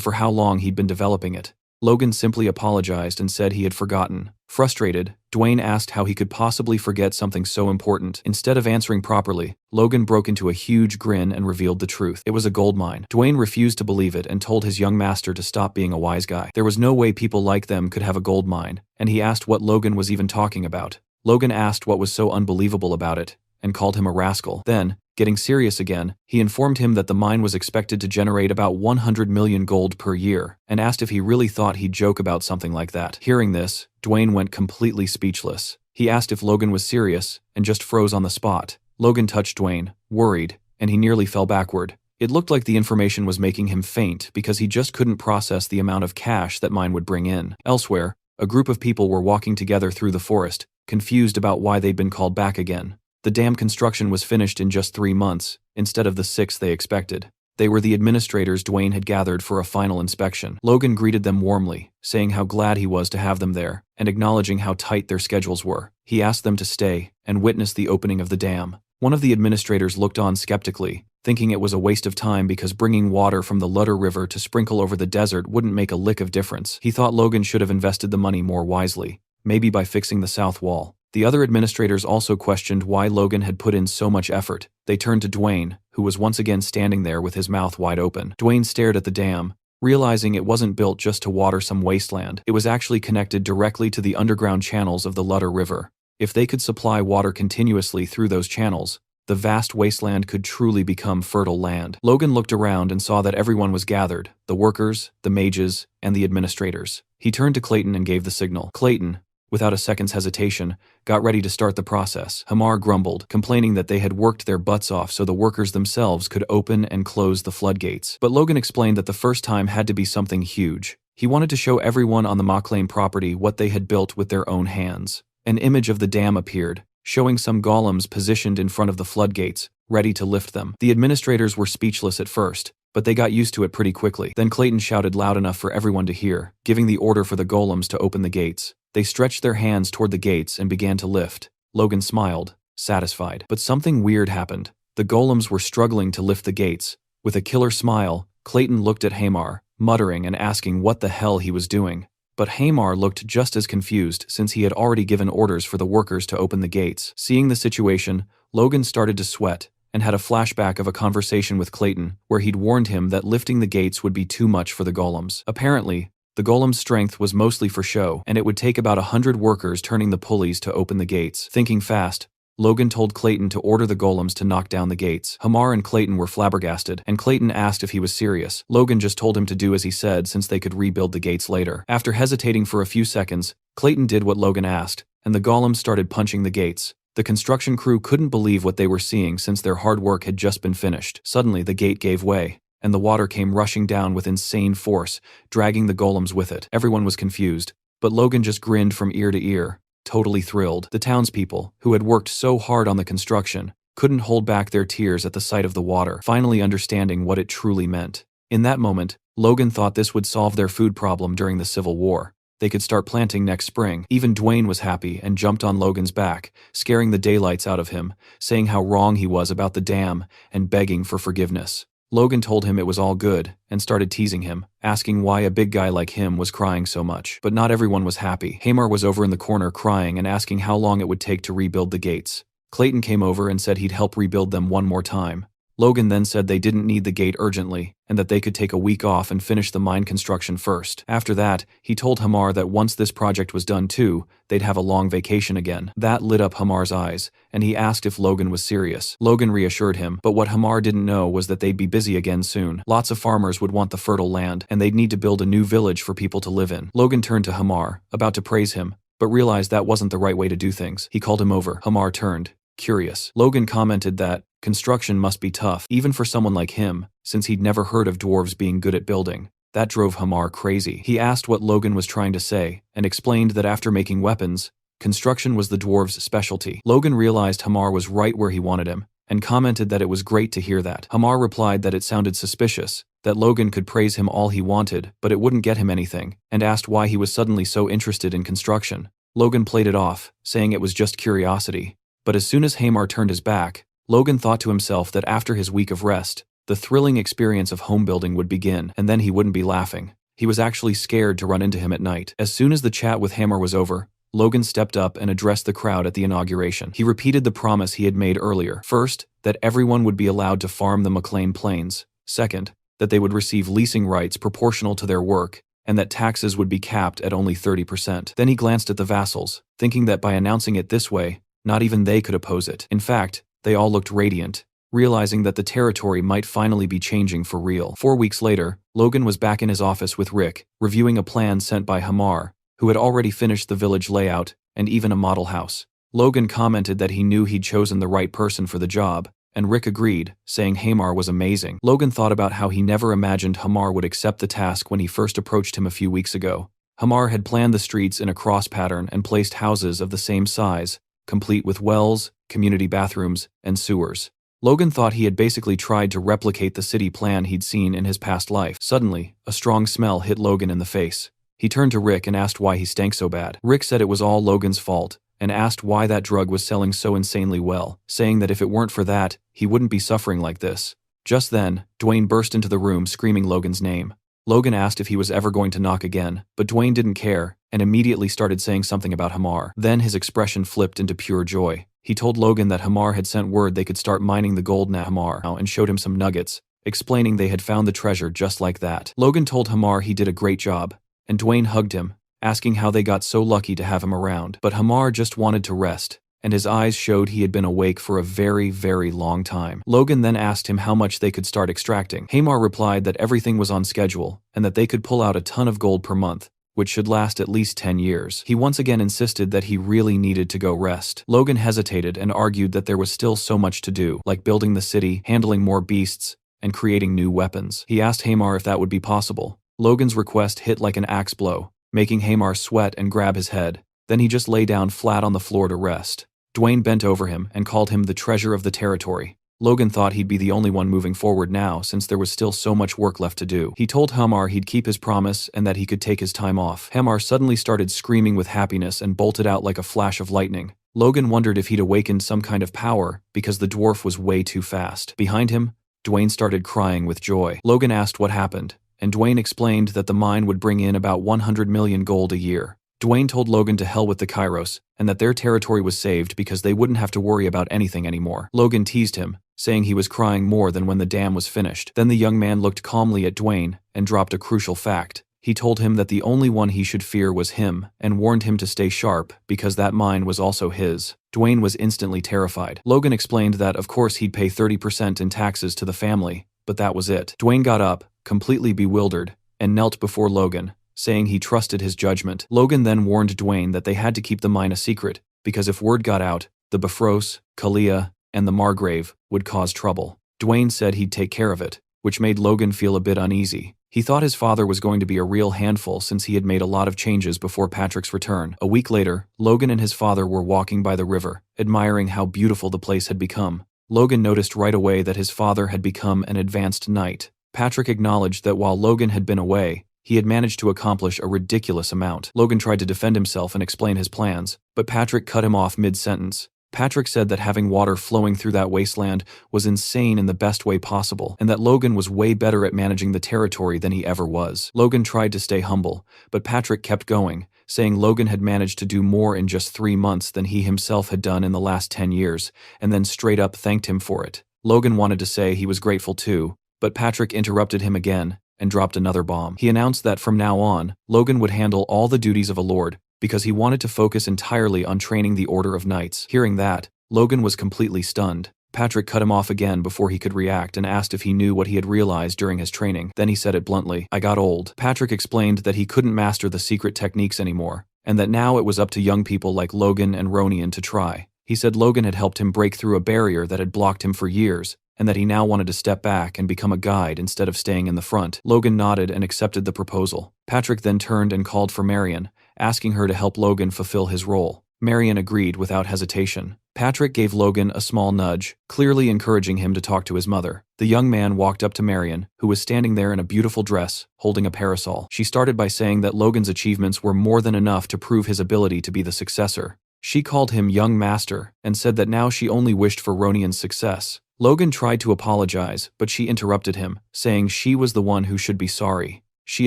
for how long he'd been developing it. Logan simply apologized and said he had forgotten. Frustrated, Dwayne asked how he could possibly forget something so important. Instead of answering properly, Logan broke into a huge grin and revealed the truth. It was a gold mine. Dwayne refused to believe it and told his young master to stop being a wise guy. There was no way people like them could have a gold mine, and he asked what Logan was even talking about. Logan asked what was so unbelievable about it, and called him a rascal. Then, getting serious again, he informed him that the mine was expected to generate about 100 million gold per year, and asked if he really thought he'd joke about something like that. Hearing this, Dwayne went completely speechless. He asked if Logan was serious, and just froze on the spot. Logan touched Dwayne, worried, and he nearly fell backward. It looked like the information was making him faint because he just couldn't process the amount of cash that mine would bring in. Elsewhere, a group of people were walking together through the forest, confused about why they'd been called back again. The dam construction was finished in just 3 months, instead of the 6 they expected. They were the administrators Dwayne had gathered for a final inspection. Logan greeted them warmly, saying how glad he was to have them there, and acknowledging how tight their schedules were. He asked them to stay and witness the opening of the dam. One of the administrators looked on skeptically, thinking it was a waste of time because bringing water from the Ludder River to sprinkle over the desert wouldn't make a lick of difference. He thought Logan should have invested the money more wisely, maybe by fixing the south wall. The other administrators also questioned why Logan had put in so much effort. They turned to Dwayne, who was once again standing there with his mouth wide open. Dwayne stared at the dam, realizing it wasn't built just to water some wasteland. It was actually connected directly to the underground channels of the Ludder River. If they could supply water continuously through those channels, the vast wasteland could truly become fertile land. Logan looked around and saw that everyone was gathered, the workers, the mages, and the administrators. He turned to Clayton and gave the signal. Clayton, without a second's hesitation, got ready to start the process. Hamar grumbled, complaining that they had worked their butts off so the workers themselves could open and close the floodgates. But Logan explained that the first time had to be something huge. He wanted to show everyone on the Maclane property what they had built with their own hands. An image of the dam appeared, showing some golems positioned in front of the floodgates, ready to lift them. The administrators were speechless at first, but they got used to it pretty quickly. Then Clayton shouted loud enough for everyone to hear, giving the order for the golems to open the gates. They stretched their hands toward the gates and began to lift. Logan smiled, satisfied. But something weird happened. The golems were struggling to lift the gates. With a killer smile, Clayton looked at Hamar, muttering and asking what the hell he was doing. But Hamar looked just as confused since he had already given orders for the workers to open the gates. Seeing the situation, Logan started to sweat and had a flashback of a conversation with Clayton where he'd warned him that lifting the gates would be too much for the golems. Apparently, the golem's strength was mostly for show, and it would take about 100 workers turning the pulleys to open the gates. Thinking fast, Logan told Clayton to order the golems to knock down the gates. Hamar and Clayton were flabbergasted, and Clayton asked if he was serious. Logan just told him to do as he said since they could rebuild the gates later. After hesitating for a few seconds, Clayton did what Logan asked, and the golems started punching the gates. The construction crew couldn't believe what they were seeing since their hard work had just been finished. Suddenly, the gate gave way, and the water came rushing down with insane force, dragging the golems with it. Everyone was confused, but Logan just grinned from ear to ear, totally thrilled. The townspeople, who had worked so hard on the construction, couldn't hold back their tears at the sight of the water, finally understanding what it truly meant. In that moment, Logan thought this would solve their food problem during the Civil War. They could start planting next spring. Even Dwayne was happy and jumped on Logan's back, scaring the daylights out of him, saying how wrong he was about the dam and begging for forgiveness. Logan told him it was all good and started teasing him, asking why a big guy like him was crying so much. But not everyone was happy. Hamar was over in the corner crying and asking how long it would take to rebuild the gates. Clayton came over and said he'd help rebuild them one more time. Logan then said they didn't need the gate urgently and that they could take a week off and finish the mine construction first. After that, he told Hamar that once this project was done too, they'd have a long vacation again. That lit up Hamar's eyes, and he asked if Logan was serious. Logan reassured him, but what Hamar didn't know was that they'd be busy again soon. Lots of farmers would want the fertile land, and they'd need to build a new village for people to live in. Logan turned to Hamar, about to praise him, but realized that wasn't the right way to do things. He called him over. Hamar turned, curious. Logan commented that construction must be tough, even for someone like him, since he'd never heard of dwarves being good at building. That drove Hamar crazy. He asked what Logan was trying to say, and explained that after making weapons, construction was the dwarves' specialty. Logan realized Hamar was right where he wanted him, and commented that it was great to hear that. Hamar replied that it sounded suspicious, that Logan could praise him all he wanted, but it wouldn't get him anything, and asked why he was suddenly so interested in construction. Logan played it off, saying it was just curiosity. But as soon as Hamar turned his back, Logan thought to himself that after his week of rest, the thrilling experience of home building would begin, and then he wouldn't be laughing. He was actually scared to run into him at night. As soon as the chat with Hammer was over, Logan stepped up and addressed the crowd at the inauguration. He repeated the promise he had made earlier. First, that everyone would be allowed to farm the McLean Plains. Second, that they would receive leasing rights proportional to their work, and that taxes would be capped at only 30%. Then he glanced at the vassals, thinking that by announcing it this way, not even they could oppose it. In fact, they all looked radiant, realizing that the territory might finally be changing for real. 4 weeks later, Logan was back in his office with Rick, reviewing a plan sent by Hamar, who had already finished the village layout and even a model house. Logan commented that he knew he'd chosen the right person for the job, and Rick agreed, saying Hamar was amazing. Logan thought about how he never imagined Hamar would accept the task when he first approached him a few weeks ago. Hamar had planned the streets in a cross pattern and placed houses of the same size, complete with wells, community bathrooms, and sewers. Logan thought he had basically tried to replicate the city plan he'd seen in his past life. Suddenly, a strong smell hit Logan in the face. He turned to Rick and asked why he stank so bad. Rick said it was all Logan's fault, and asked why that drug was selling so insanely well, saying that if it weren't for that, he wouldn't be suffering like this. Just then, Dwayne burst into the room screaming Logan's name. Logan asked if he was ever going to knock again, but Dwayne didn't care, and immediately started saying something about Hamar. Then his expression flipped into pure joy. He told Logan that Hamar had sent word they could start mining the gold now Hamar and showed him some nuggets, explaining they had found the treasure just like that. Logan told Hamar he did a great job, and Dwayne hugged him, asking how they got so lucky to have him around. But Hamar just wanted to rest, and his eyes showed he had been awake for a very, very long time. Logan then asked him how much they could start extracting. Hamar replied that everything was on schedule, and that they could pull out a ton of gold per month, which should last at least 10 years. He once again insisted that he really needed to go rest. Logan hesitated and argued that there was still so much to do, like building the city, handling more beasts, and creating new weapons. He asked Hamar if that would be possible. Logan's request hit like an axe blow, making Hamar sweat and grab his head. Then he just lay down flat on the floor to rest. Dwayne bent over him and called him the treasure of the territory. Logan thought he'd be the only one moving forward now since there was still so much work left to do. He told Hamar he'd keep his promise and that he could take his time off. Hamar suddenly started screaming with happiness and bolted out like a flash of lightning. Logan wondered if he'd awakened some kind of power because the dwarf was way too fast. Behind him, Dwayne started crying with joy. Logan asked what happened, and Dwayne explained that the mine would bring in about 100 million gold a year. Dwayne told Logan to hell with the Kairos, and that their territory was saved because they wouldn't have to worry about anything anymore. Logan teased him, saying he was crying more than when the dam was finished. Then the young man looked calmly at Dwayne and dropped a crucial fact. He told him that the only one he should fear was him, and warned him to stay sharp because that mine was also his. Dwayne was instantly terrified. Logan explained that of course he'd pay 30% in taxes to the family, but that was it. Dwayne got up, completely bewildered, and knelt before Logan, saying he trusted his judgment. Logan then warned Dwayne that they had to keep the mine a secret, because if word got out, the Bifrost, Kalia, and the Margrave would cause trouble. Dwayne said he'd take care of it, which made Logan feel a bit uneasy. He thought his father was going to be a real handful since he had made a lot of changes before Patrick's return. A week later, Logan and his father were walking by the river, admiring how beautiful the place had become. Logan noticed right away that his father had become an advanced knight. Patrick acknowledged that while Logan had been away, he had managed to accomplish a ridiculous amount. Logan tried to defend himself and explain his plans, but Patrick cut him off mid-sentence. Patrick said that having water flowing through that wasteland was insane in the best way possible, and that Logan was way better at managing the territory than he ever was. Logan tried to stay humble, but Patrick kept going, saying Logan had managed to do more in just 3 months than he himself had done in the last 10 years, and then straight up thanked him for it. Logan wanted to say he was grateful too, but Patrick interrupted him again and dropped another bomb. He announced that from now on, Logan would handle all the duties of a lord, because he wanted to focus entirely on training the Order of Knights. Hearing that, Logan was completely stunned. Patrick cut him off again before he could react and asked if he knew what he had realized during his training. Then he said it bluntly, "I got old." Patrick explained that he couldn't master the secret techniques anymore, and that now it was up to young people like Logan and Ronian to try. He said Logan had helped him break through a barrier that had blocked him for years, and that he now wanted to step back and become a guide instead of staying in the front. Logan nodded and accepted the proposal. Patrick then turned and called for Marion, asking her to help Logan fulfill his role. Marion agreed without hesitation. Patrick gave Logan a small nudge, clearly encouraging him to talk to his mother. The young man walked up to Marion, who was standing there in a beautiful dress, holding a parasol. She started by saying that Logan's achievements were more than enough to prove his ability to be the successor. She called him young master, and said that now she only wished for Ronian's success. Logan tried to apologize, but she interrupted him, saying she was the one who should be sorry. She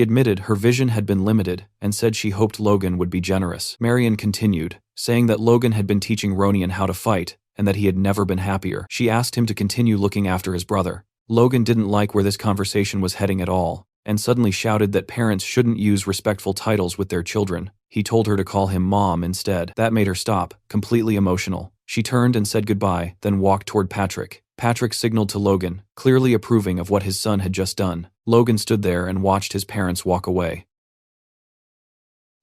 admitted her vision had been limited and said she hoped Logan would be generous. Marion continued, saying that Logan had been teaching Ronian how to fight and that he had never been happier. She asked him to continue looking after his brother. Logan didn't like where this conversation was heading at all, and suddenly shouted that parents shouldn't use respectful titles with their children. He told her to call him Mom instead. That made her stop, completely emotional. She turned and said goodbye, then walked toward Patrick. Patrick signaled to Logan, clearly approving of what his son had just done. Logan stood there and watched his parents walk away.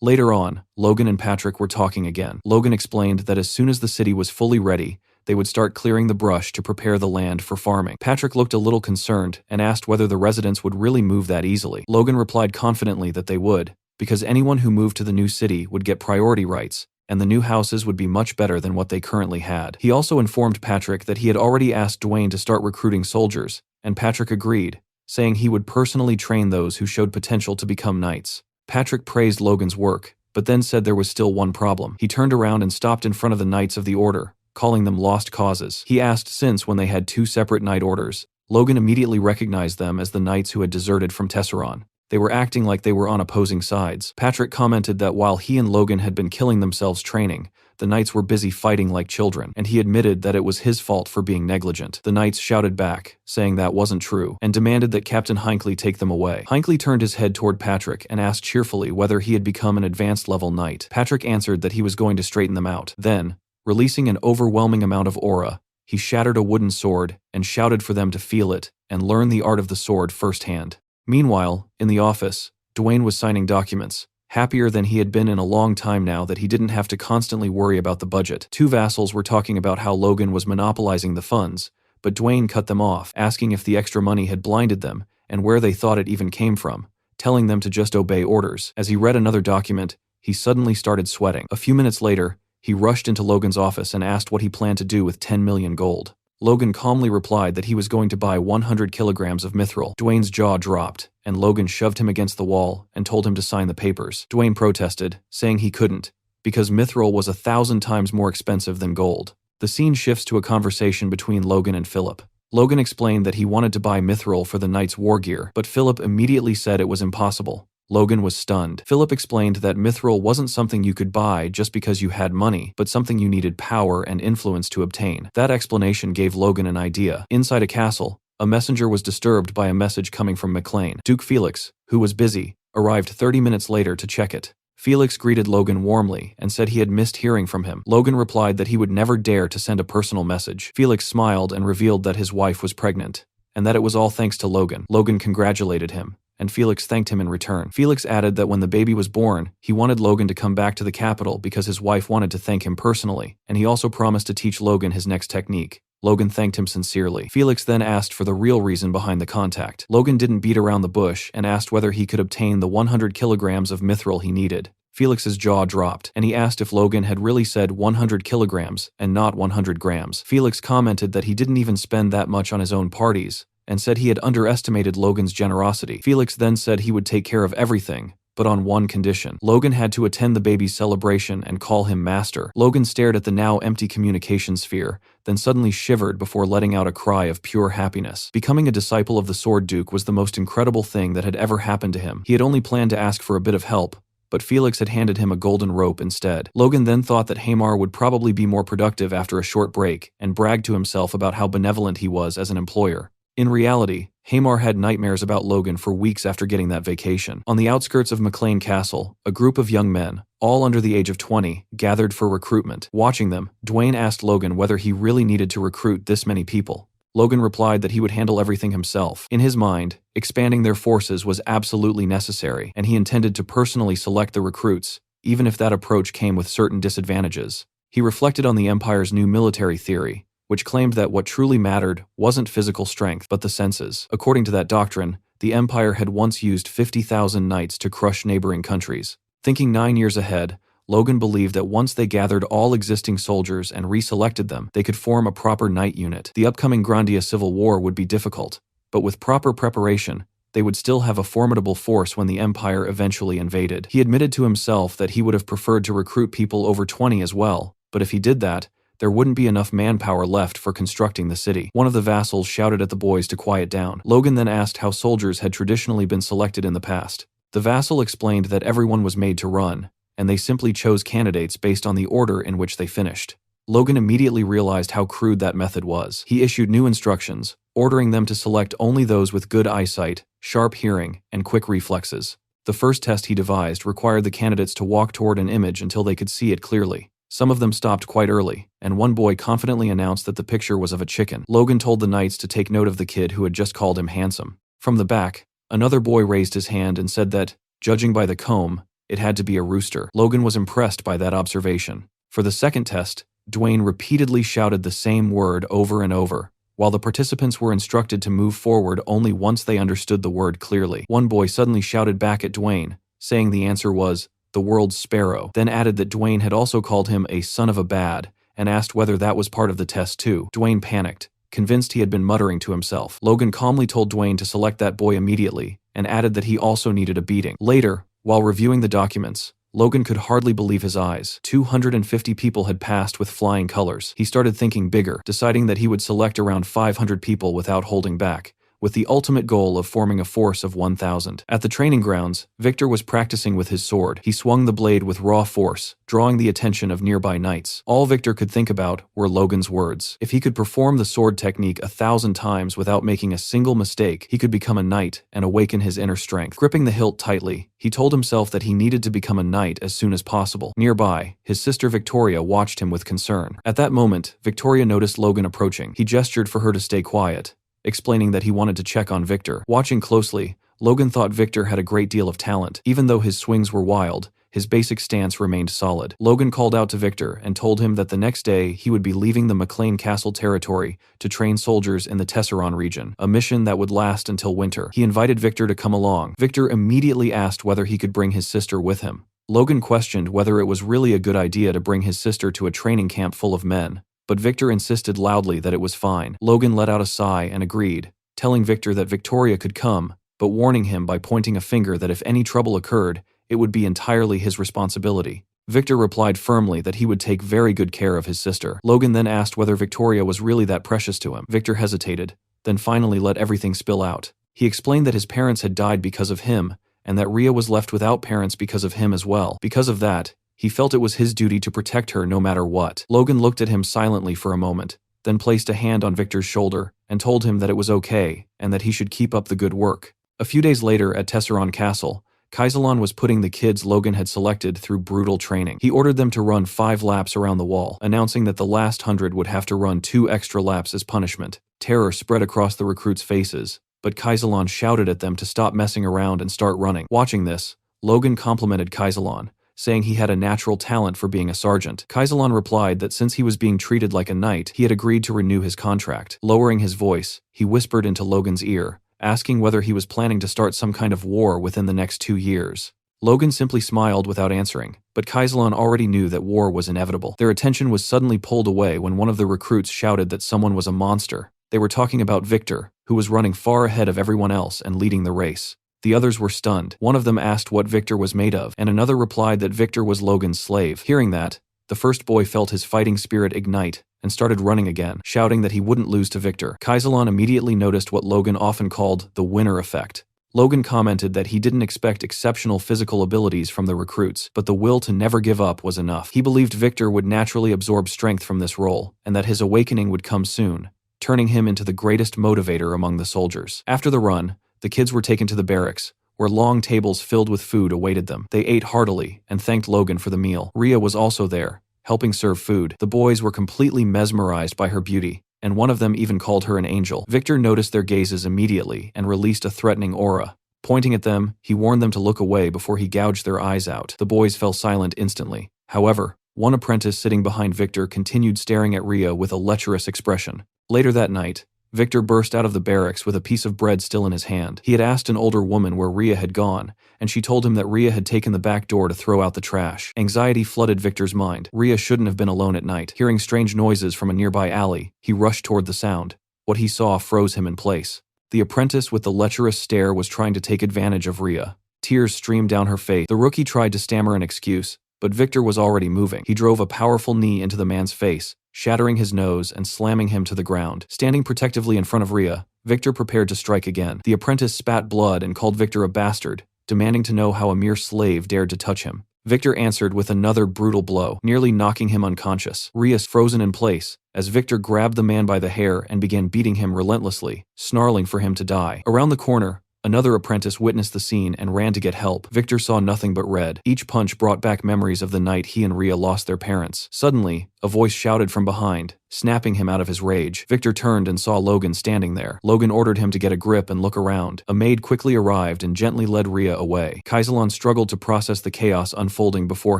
Later on, Logan and Patrick were talking again. Logan explained that as soon as the city was fully ready, they would start clearing the brush to prepare the land for farming. Patrick looked a little concerned and asked whether the residents would really move that easily. Logan replied confidently that they would, because anyone who moved to the new city would get priority rights, and the new houses would be much better than what they currently had. He also informed Patrick that he had already asked Dwayne to start recruiting soldiers, and Patrick agreed, saying he would personally train those who showed potential to become knights. Patrick praised Logan's work, but then said there was still one problem. He turned around and stopped in front of the Knights of the Order, calling them lost causes. He asked since when they had two separate knight orders. Logan immediately recognized them as the knights who had deserted from Tesseron. They were acting like they were on opposing sides. Patrick commented that while he and Logan had been killing themselves training, the knights were busy fighting like children, and he admitted that it was his fault for being negligent. The knights shouted back, saying that wasn't true, and demanded that Captain Hinckley take them away. Hinckley turned his head toward Patrick and asked cheerfully whether he had become an advanced level knight. Patrick answered that he was going to straighten them out. Then, releasing an overwhelming amount of aura, he shattered a wooden sword and shouted for them to feel it and learn the art of the sword firsthand. Meanwhile, in the office, Dwayne was signing documents, happier than he had been in a long time now that he didn't have to constantly worry about the budget. Two vassals were talking about how Logan was monopolizing the funds, but Dwayne cut them off, asking if the extra money had blinded them and where they thought it even came from, telling them to just obey orders. As he read another document, he suddenly started sweating. A few minutes later, he rushed into Logan's office and asked what he planned to do with 10 million gold. Logan calmly replied that he was going to buy 100 kilograms of mithril. Dwayne's jaw dropped, and Logan shoved him against the wall and told him to sign the papers. Dwayne protested, saying he couldn't, because mithril was 1,000 times more expensive than gold. The scene shifts to a conversation between Logan and Philip. Logan explained that he wanted to buy mithril for the knight's war gear, but Philip immediately said it was impossible. Logan was stunned. Philip explained that mithril wasn't something you could buy just because you had money, but something you needed power and influence to obtain. That explanation gave Logan an idea. Inside a castle, a messenger was disturbed by a message coming from McLean. Duke Felix, who was busy, arrived 30 minutes later to check it. Felix greeted Logan warmly and said he had missed hearing from him. Logan replied that he would never dare to send a personal message. Felix smiled and revealed that his wife was pregnant, and that it was all thanks to Logan. Logan congratulated him, and Felix thanked him in return. Felix added that when the baby was born, he wanted Logan to come back to the capital because his wife wanted to thank him personally, and he also promised to teach Logan his next technique. Logan thanked him sincerely. Felix then asked for the real reason behind the contact. Logan didn't beat around the bush and asked whether he could obtain the 100 kilograms of mithril he needed. Felix's jaw dropped, and he asked if Logan had really said 100 kilograms and not 100 grams. Felix commented that he didn't even spend that much on his own parties, and said he had underestimated Logan's generosity. Felix then said he would take care of everything, but on one condition. Logan had to attend the baby's celebration and call him master. Logan stared at the now empty communication sphere, then suddenly shivered before letting out a cry of pure happiness. Becoming a disciple of the Sword Duke was the most incredible thing that had ever happened to him. He had only planned to ask for a bit of help, but Felix had handed him a golden rope instead. Logan then thought that Hamar would probably be more productive after a short break, and bragged to himself about how benevolent he was as an employer. In reality, Hamar had nightmares about Logan for weeks after getting that vacation. On the outskirts of McLean Castle, a group of young men, all under the age of 20, gathered for recruitment. Watching them, Dwayne asked Logan whether he really needed to recruit this many people. Logan replied that he would handle everything himself. In his mind, expanding their forces was absolutely necessary, and he intended to personally select the recruits, even if that approach came with certain disadvantages. He reflected on the Empire's new military theory, which claimed that what truly mattered wasn't physical strength, but the senses. According to that doctrine, the Empire had once used 50,000 knights to crush neighboring countries. Thinking 9 years ahead, Logan believed that once they gathered all existing soldiers and reselected them, they could form a proper knight unit. The upcoming Grandia civil war would be difficult, but with proper preparation, they would still have a formidable force when the Empire eventually invaded. He admitted to himself that he would have preferred to recruit people over 20 as well, but if he did that, there wouldn't be enough manpower left for constructing the city. One of the vassals shouted at the boys to quiet down. Logan then asked how soldiers had traditionally been selected in the past. The vassal explained that everyone was made to run, and they simply chose candidates based on the order in which they finished. Logan immediately realized how crude that method was. He issued new instructions, ordering them to select only those with good eyesight, sharp hearing, and quick reflexes. The first test he devised required the candidates to walk toward an image until they could see it clearly. Some of them stopped quite early, and one boy confidently announced that the picture was of a chicken. Logan told the knights to take note of the kid who had just called him handsome. From the back, another boy raised his hand and said that, judging by the comb, it had to be a rooster. Logan was impressed by that observation. For the second test, Dwayne repeatedly shouted the same word over and over, while the participants were instructed to move forward only once they understood the word clearly. One boy suddenly shouted back at Dwayne, saying the answer was, the world's sparrow, then added that Dwayne had also called him a son of a bad, and asked whether that was part of the test too. Dwayne panicked, convinced he had been muttering to himself. Logan calmly told Dwayne to select that boy immediately, and added that he also needed a beating. Later, while reviewing the documents, Logan could hardly believe his eyes. 250 people had passed with flying colors. He started thinking bigger, deciding that he would select around 500 people without holding back, with the ultimate goal of forming a force of 1,000. At the training grounds, Victor was practicing with his sword. He swung the blade with raw force, drawing the attention of nearby knights. All Victor could think about were Logan's words. If he could perform the sword technique 1,000 times without making a single mistake, he could become a knight and awaken his inner strength. Gripping the hilt tightly, he told himself that he needed to become a knight as soon as possible. Nearby, his sister Victoria watched him with concern. At that moment, Victoria noticed Logan approaching. He gestured for her to stay quiet, explaining that he wanted to check on Victor. Watching closely, Logan thought Victor had a great deal of talent. Even though his swings were wild, his basic stance remained solid. Logan called out to Victor and told him that the next day he would be leaving the McLean Castle territory to train soldiers in the Tesseron region, a mission that would last until winter. He invited Victor to come along. Victor immediately asked whether he could bring his sister with him. Logan questioned whether it was really a good idea to bring his sister to a training camp full of men, but Victor insisted loudly that it was fine. Logan let out a sigh and agreed, telling Victor that Victoria could come, but warning him by pointing a finger that if any trouble occurred, it would be entirely his responsibility. Victor replied firmly that he would take very good care of his sister. Logan then asked whether Victoria was really that precious to him. Victor hesitated, then finally let everything spill out. He explained that his parents had died because of him, and that Rhea was left without parents because of him as well. Because of that, he felt it was his duty to protect her no matter what. Logan looked at him silently for a moment, then placed a hand on Victor's shoulder and told him that it was okay and that he should keep up the good work. A few days later at Tesseron Castle, Kaisalon was putting the kids Logan had selected through brutal training. He ordered them to run 5 laps around the wall, announcing that the last 100 would have to run 2 extra laps as punishment. Terror spread across the recruits' faces, but Kaisalon shouted at them to stop messing around and start running. Watching this, Logan complimented Kaisalon, saying he had a natural talent for being a sergeant. Kaisalon replied that since he was being treated like a knight, he had agreed to renew his contract. Lowering his voice, he whispered into Logan's ear, asking whether he was planning to start some kind of war within the next 2 years. Logan simply smiled without answering, but Kaisalon already knew that war was inevitable. Their attention was suddenly pulled away when one of the recruits shouted that someone was a monster. They were talking about Victor, who was running far ahead of everyone else and leading the race. The others were stunned. One of them asked what Victor was made of, and another replied that Victor was Logan's slave. Hearing that, the first boy felt his fighting spirit ignite and started running again, shouting that he wouldn't lose to Victor. Kaisalon immediately noticed what Logan often called the winner effect. Logan commented that he didn't expect exceptional physical abilities from the recruits, but the will to never give up was enough. He believed Victor would naturally absorb strength from this role, and that his awakening would come soon, turning him into the greatest motivator among the soldiers. After the run, the kids were taken to the barracks, where long tables filled with food awaited them. They ate heartily and thanked Logan for the meal. Rhea was also there, helping serve food. The boys were completely mesmerized by her beauty, and one of them even called her an angel. Victor noticed their gazes immediately and released a threatening aura. Pointing at them, he warned them to look away before he gouged their eyes out. The boys fell silent instantly. However, one apprentice sitting behind Victor continued staring at Rhea with a lecherous expression. Later that night, Victor burst out of the barracks with a piece of bread still in his hand. He had asked an older woman where Rhea had gone, and she told him that Rhea had taken the back door to throw out the trash. Anxiety flooded Victor's mind. Rhea shouldn't have been alone at night. Hearing strange noises from a nearby alley, he rushed toward the sound. What he saw froze him in place. The apprentice with the lecherous stare was trying to take advantage of Rhea. Tears streamed down her face. The rookie tried to stammer an excuse, but Victor was already moving. He drove a powerful knee into the man's face, shattering his nose and slamming him to the ground. Standing protectively in front of Rhea, Victor prepared to strike again. The apprentice spat blood and called Victor a bastard, demanding to know how a mere slave dared to touch him. Victor answered with another brutal blow, nearly knocking him unconscious. Rhea frozen in place, as Victor grabbed the man by the hair and began beating him relentlessly, snarling for him to die. Around the corner, another apprentice witnessed the scene and ran to get help. Victor saw nothing but red. Each punch brought back memories of the night he and Rhea lost their parents. Suddenly, a voice shouted from behind, snapping him out of his rage. Victor turned and saw Logan standing there. Logan ordered him to get a grip and look around. A maid quickly arrived and gently led Rhea away. Kaisalon struggled to process the chaos unfolding before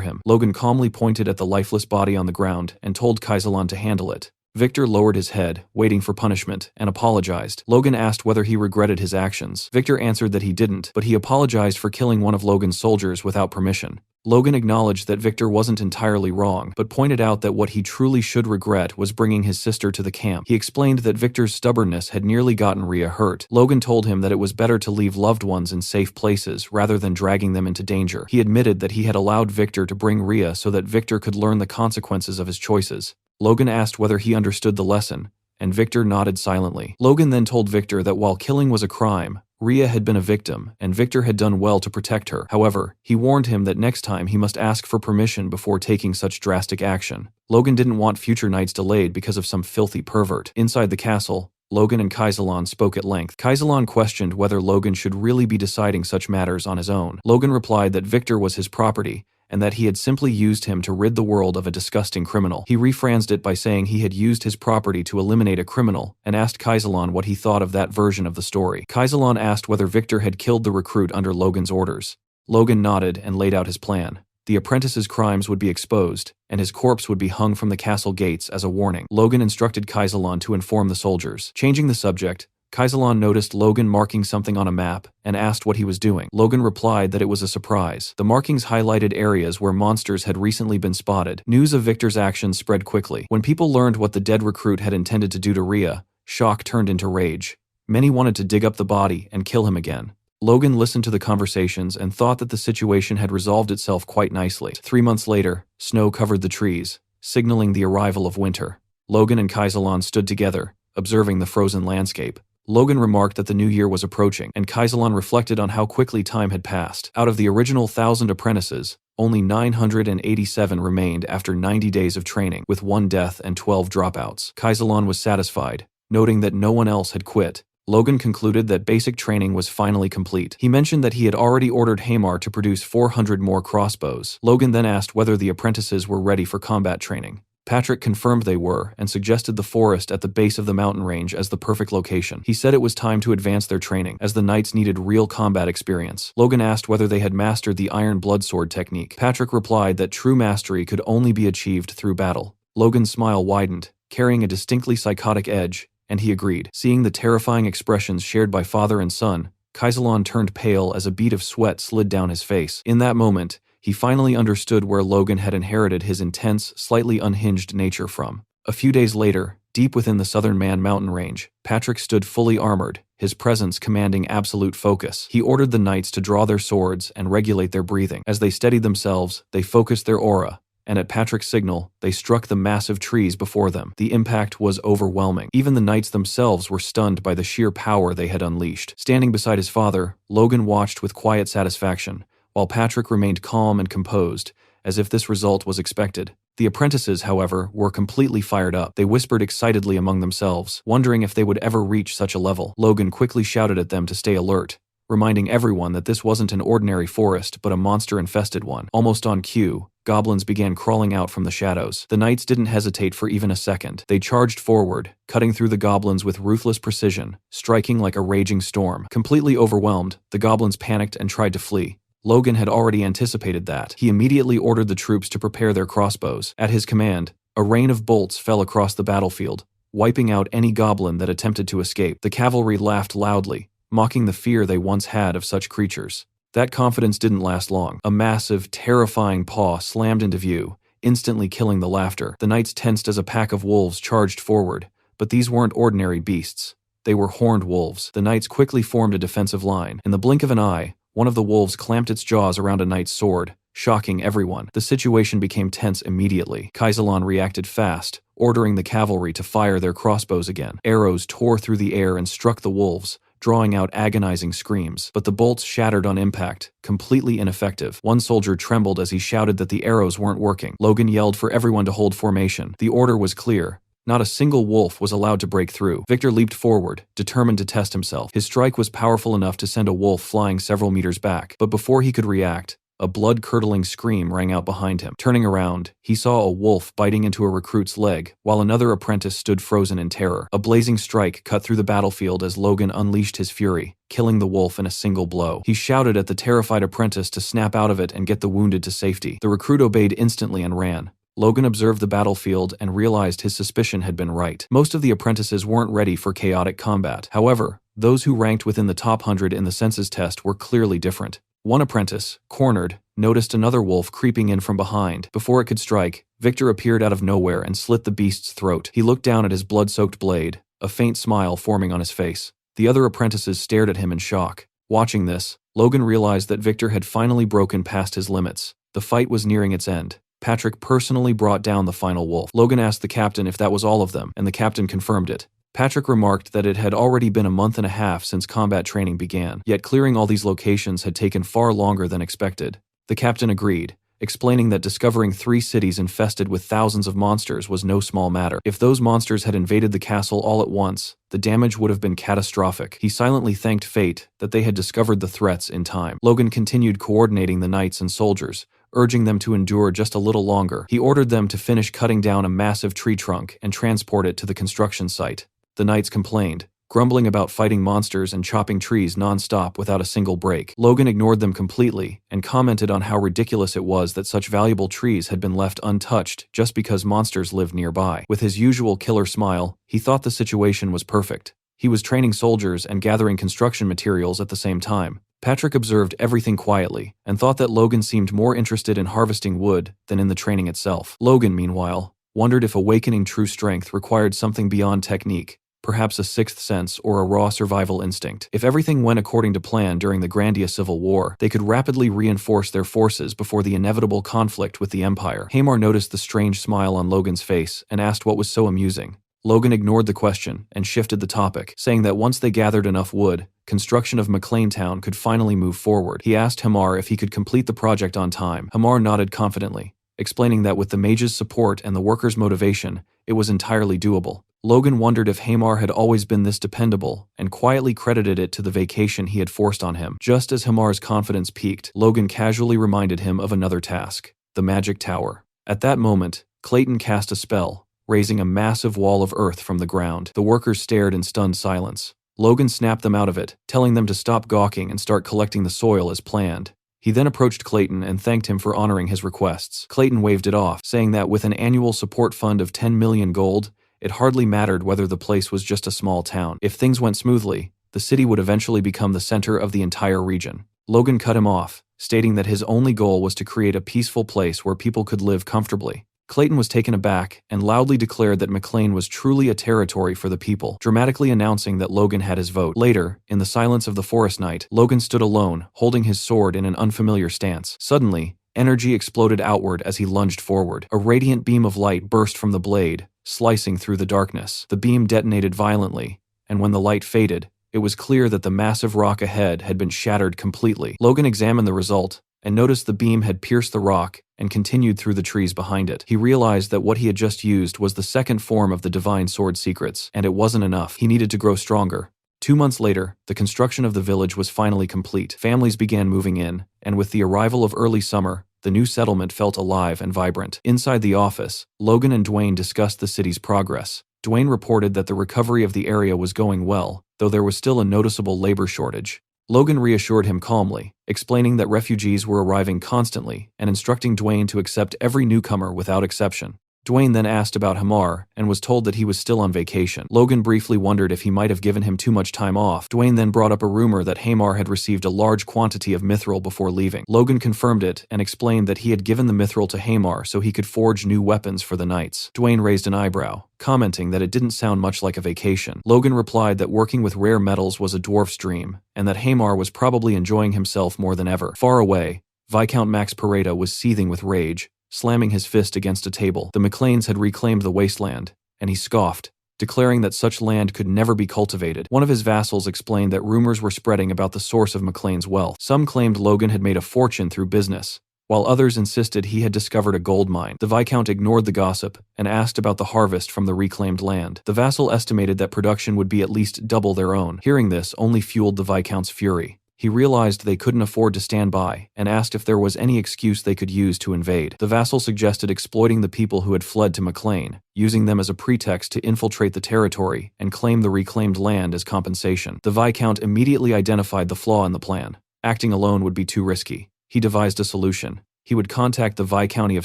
him. Logan calmly pointed at the lifeless body on the ground and told Kaisalon to handle it. Victor lowered his head, waiting for punishment, and apologized. Logan asked whether he regretted his actions. Victor answered that he didn't, but he apologized for killing one of Logan's soldiers without permission. Logan acknowledged that Victor wasn't entirely wrong, but pointed out that what he truly should regret was bringing his sister to the camp. He explained that Victor's stubbornness had nearly gotten Rhea hurt. Logan told him that it was better to leave loved ones in safe places rather than dragging them into danger. He admitted that he had allowed Victor to bring Rhea so that Victor could learn the consequences of his choices. Logan asked whether he understood the lesson, and Victor nodded silently. Logan then told Victor that while killing was a crime, Rhea had been a victim, and Victor had done well to protect her. However, he warned him that next time he must ask for permission before taking such drastic action. Logan didn't want future nights delayed because of some filthy pervert. Inside the castle, Logan and Kaisalon spoke at length. Kaisalon questioned whether Logan should really be deciding such matters on his own. Logan replied that Victor was his property, and that he had simply used him to rid the world of a disgusting criminal. He rephrased it by saying he had used his property to eliminate a criminal, and asked Kaisalon what he thought of that version of the story. Kaisalon asked whether Victor had killed the recruit under Logan's orders. Logan nodded and laid out his plan. The apprentice's crimes would be exposed, and his corpse would be hung from the castle gates as a warning. Logan instructed Kaisalon to inform the soldiers. Changing the subject, Kaisalon noticed Logan marking something on a map and asked what he was doing. Logan replied that it was a surprise. The markings highlighted areas where monsters had recently been spotted. News of Victor's actions spread quickly. When people learned what the dead recruit had intended to do to Rhea, shock turned into rage. Many wanted to dig up the body and kill him again. Logan listened to the conversations and thought that the situation had resolved itself quite nicely. 3 months later, snow covered the trees, signaling the arrival of winter. Logan and Kaisalon stood together, observing the frozen landscape. Logan remarked that the new year was approaching, and Kaisalon reflected on how quickly time had passed. Out of the original 1,000 apprentices, only 987 remained after 90 days of training, with 1 death and 12 dropouts. Kaisalon was satisfied, noting that no one else had quit. Logan concluded that basic training was finally complete. He mentioned that he had already ordered Hamar to produce 400 more crossbows. Logan then asked whether the apprentices were ready for combat training. Patrick confirmed they were and suggested the forest at the base of the mountain range as the perfect location. He said it was time to advance their training, as the knights needed real combat experience. Logan asked whether they had mastered the iron bloodsword technique. Patrick replied that true mastery could only be achieved through battle. Logan's smile widened, carrying a distinctly psychotic edge, and he agreed. Seeing the terrifying expressions shared by father and son, Kaisalon turned pale as a bead of sweat slid down his face. In that moment, he finally understood where Logan had inherited his intense, slightly unhinged nature from. A few days later, deep within the Southern Man mountain range, Patrick stood fully armored, his presence commanding absolute focus. He ordered the knights to draw their swords and regulate their breathing. As they steadied themselves, they focused their aura, and at Patrick's signal, they struck the massive trees before them. The impact was overwhelming. Even the knights themselves were stunned by the sheer power they had unleashed. Standing beside his father, Logan watched with quiet satisfaction, while Patrick remained calm and composed, as if this result was expected. The apprentices, however, were completely fired up. They whispered excitedly among themselves, wondering if they would ever reach such a level. Logan quickly shouted at them to stay alert, reminding everyone that this wasn't an ordinary forest, but a monster-infested one. Almost on cue, goblins began crawling out from the shadows. The knights didn't hesitate for even a second. They charged forward, cutting through the goblins with ruthless precision, striking like a raging storm. Completely overwhelmed, the goblins panicked and tried to flee. Logan had already anticipated that. He immediately ordered the troops to prepare their crossbows. At his command, a rain of bolts fell across the battlefield, wiping out any goblin that attempted to escape. The cavalry laughed loudly, mocking the fear they once had of such creatures. That confidence didn't last long. A massive, terrifying paw slammed into view, instantly killing the laughter. The knights tensed as a pack of wolves charged forward, but these weren't ordinary beasts. They were horned wolves. The knights quickly formed a defensive line. In the blink of an eye, one of the wolves clamped its jaws around a knight's sword, shocking everyone. The situation became tense immediately. Kaisalon reacted fast, ordering the cavalry to fire their crossbows again. Arrows tore through the air and struck the wolves, drawing out agonizing screams. But the bolts shattered on impact, completely ineffective. One soldier trembled as he shouted that the arrows weren't working. Logan yelled for everyone to hold formation. The order was clear. Not a single wolf was allowed to break through. Victor leaped forward, determined to test himself. His strike was powerful enough to send a wolf flying several meters back, but before he could react, a blood-curdling scream rang out behind him. Turning around, he saw a wolf biting into a recruit's leg, while another apprentice stood frozen in terror. A blazing strike cut through the battlefield as Logan unleashed his fury, killing the wolf in a single blow. He shouted at the terrified apprentice to snap out of it and get the wounded to safety. The recruit obeyed instantly and ran. Logan observed the battlefield and realized his suspicion had been right. Most of the apprentices weren't ready for chaotic combat. However, those who ranked within the top 100 in the census test were clearly different. One apprentice, cornered, noticed another wolf creeping in from behind. Before it could strike, Victor appeared out of nowhere and slit the beast's throat. He looked down at his blood-soaked blade, a faint smile forming on his face. The other apprentices stared at him in shock. Watching this, Logan realized that Victor had finally broken past his limits. The fight was nearing its end. Patrick personally brought down the final wolf. Logan asked the captain if that was all of them, and the captain confirmed it. Patrick remarked that it had already been a month and a half since combat training began, yet clearing all these locations had taken far longer than expected. The captain agreed, explaining that discovering 3 cities infested with thousands of monsters was no small matter. If those monsters had invaded the castle all at once, the damage would have been catastrophic. He silently thanked fate that they had discovered the threats in time. Logan continued coordinating the knights and soldiers, urging them to endure just a little longer. He ordered them to finish cutting down a massive tree trunk and transport it to the construction site. The knights complained, grumbling about fighting monsters and chopping trees non-stop without a single break. Logan ignored them completely and commented on how ridiculous it was that such valuable trees had been left untouched just because monsters lived nearby. With his usual killer smile, he thought the situation was perfect. He was training soldiers and gathering construction materials at the same time. Patrick observed everything quietly and thought that Logan seemed more interested in harvesting wood than in the training itself. Logan, meanwhile, wondered if awakening true strength required something beyond technique, perhaps a sixth sense or a raw survival instinct. If everything went according to plan during the Grandia Civil War, they could rapidly reinforce their forces before the inevitable conflict with the Empire. Hamar noticed the strange smile on Logan's face and asked what was so amusing. Logan ignored the question and shifted the topic, saying that once they gathered enough wood, construction of McLean Town could finally move forward. He asked Hamar if he could complete the project on time. Hamar nodded confidently, explaining that with the mage's support and the workers' motivation, it was entirely doable. Logan wondered if Hamar had always been this dependable, and quietly credited it to the vacation he had forced on him. Just as Hamar's confidence peaked, Logan casually reminded him of another task, the magic tower. At that moment, Clayton cast a spell, raising a massive wall of earth from the ground. The workers stared in stunned silence. Logan snapped them out of it, telling them to stop gawking and start collecting the soil as planned. He then approached Clayton and thanked him for honoring his requests. Clayton waved it off, saying that with an annual support fund of 10 million gold, it hardly mattered whether the place was just a small town. If things went smoothly, the city would eventually become the center of the entire region. Logan cut him off, stating that his only goal was to create a peaceful place where people could live comfortably. Clayton was taken aback and loudly declared that McLean was truly a territory for the people, dramatically announcing that Logan had his vote. Later, in the silence of the forest night, Logan stood alone, holding his sword in an unfamiliar stance. Suddenly, energy exploded outward as he lunged forward. A radiant beam of light burst from the blade, slicing through the darkness. The beam detonated violently, and when the light faded, it was clear that the massive rock ahead had been shattered completely. Logan examined the result and noticed the beam had pierced the rock and continued through the trees behind it. He realized that what he had just used was the second form of the divine sword secrets, and it wasn't enough. He needed to grow stronger. 2 months later, the construction of the village was finally complete. Families began moving in, and with the arrival of early summer, the new settlement felt alive and vibrant. Inside the office, Logan and Dwayne discussed the city's progress. Dwayne reported that the recovery of the area was going well, though there was still a noticeable labor shortage. Logan reassured him calmly, explaining that refugees were arriving constantly and instructing Dwayne to accept every newcomer without exception. Dwayne then asked about Hamar and was told that he was still on vacation. Logan briefly wondered if he might have given him too much time off. Dwayne then brought up a rumor that Hamar had received a large quantity of mithril before leaving. Logan confirmed it and explained that he had given the mithril to Hamar so he could forge new weapons for the knights. Dwayne raised an eyebrow, commenting that it didn't sound much like a vacation. Logan replied that working with rare metals was a dwarf's dream, and that Hamar was probably enjoying himself more than ever. Far away, Viscount Max Pareda was seething with rage, slamming his fist against a table. The McLeans had reclaimed the wasteland, and he scoffed, declaring that such land could never be cultivated. One of his vassals explained that rumors were spreading about the source of Maclean's wealth. Some claimed Logan had made a fortune through business, while others insisted he had discovered a gold mine. The Viscount ignored the gossip and asked about the harvest from the reclaimed land. The vassal estimated that production would be at least double their own. Hearing this only fueled the Viscount's fury. He realized they couldn't afford to stand by and asked if there was any excuse they could use to invade. The vassal suggested exploiting the people who had fled to Maclean, using them as a pretext to infiltrate the territory and claim the reclaimed land as compensation. The Viscount immediately identified the flaw in the plan. Acting alone would be too risky. He devised a solution. He would contact the Viscounty of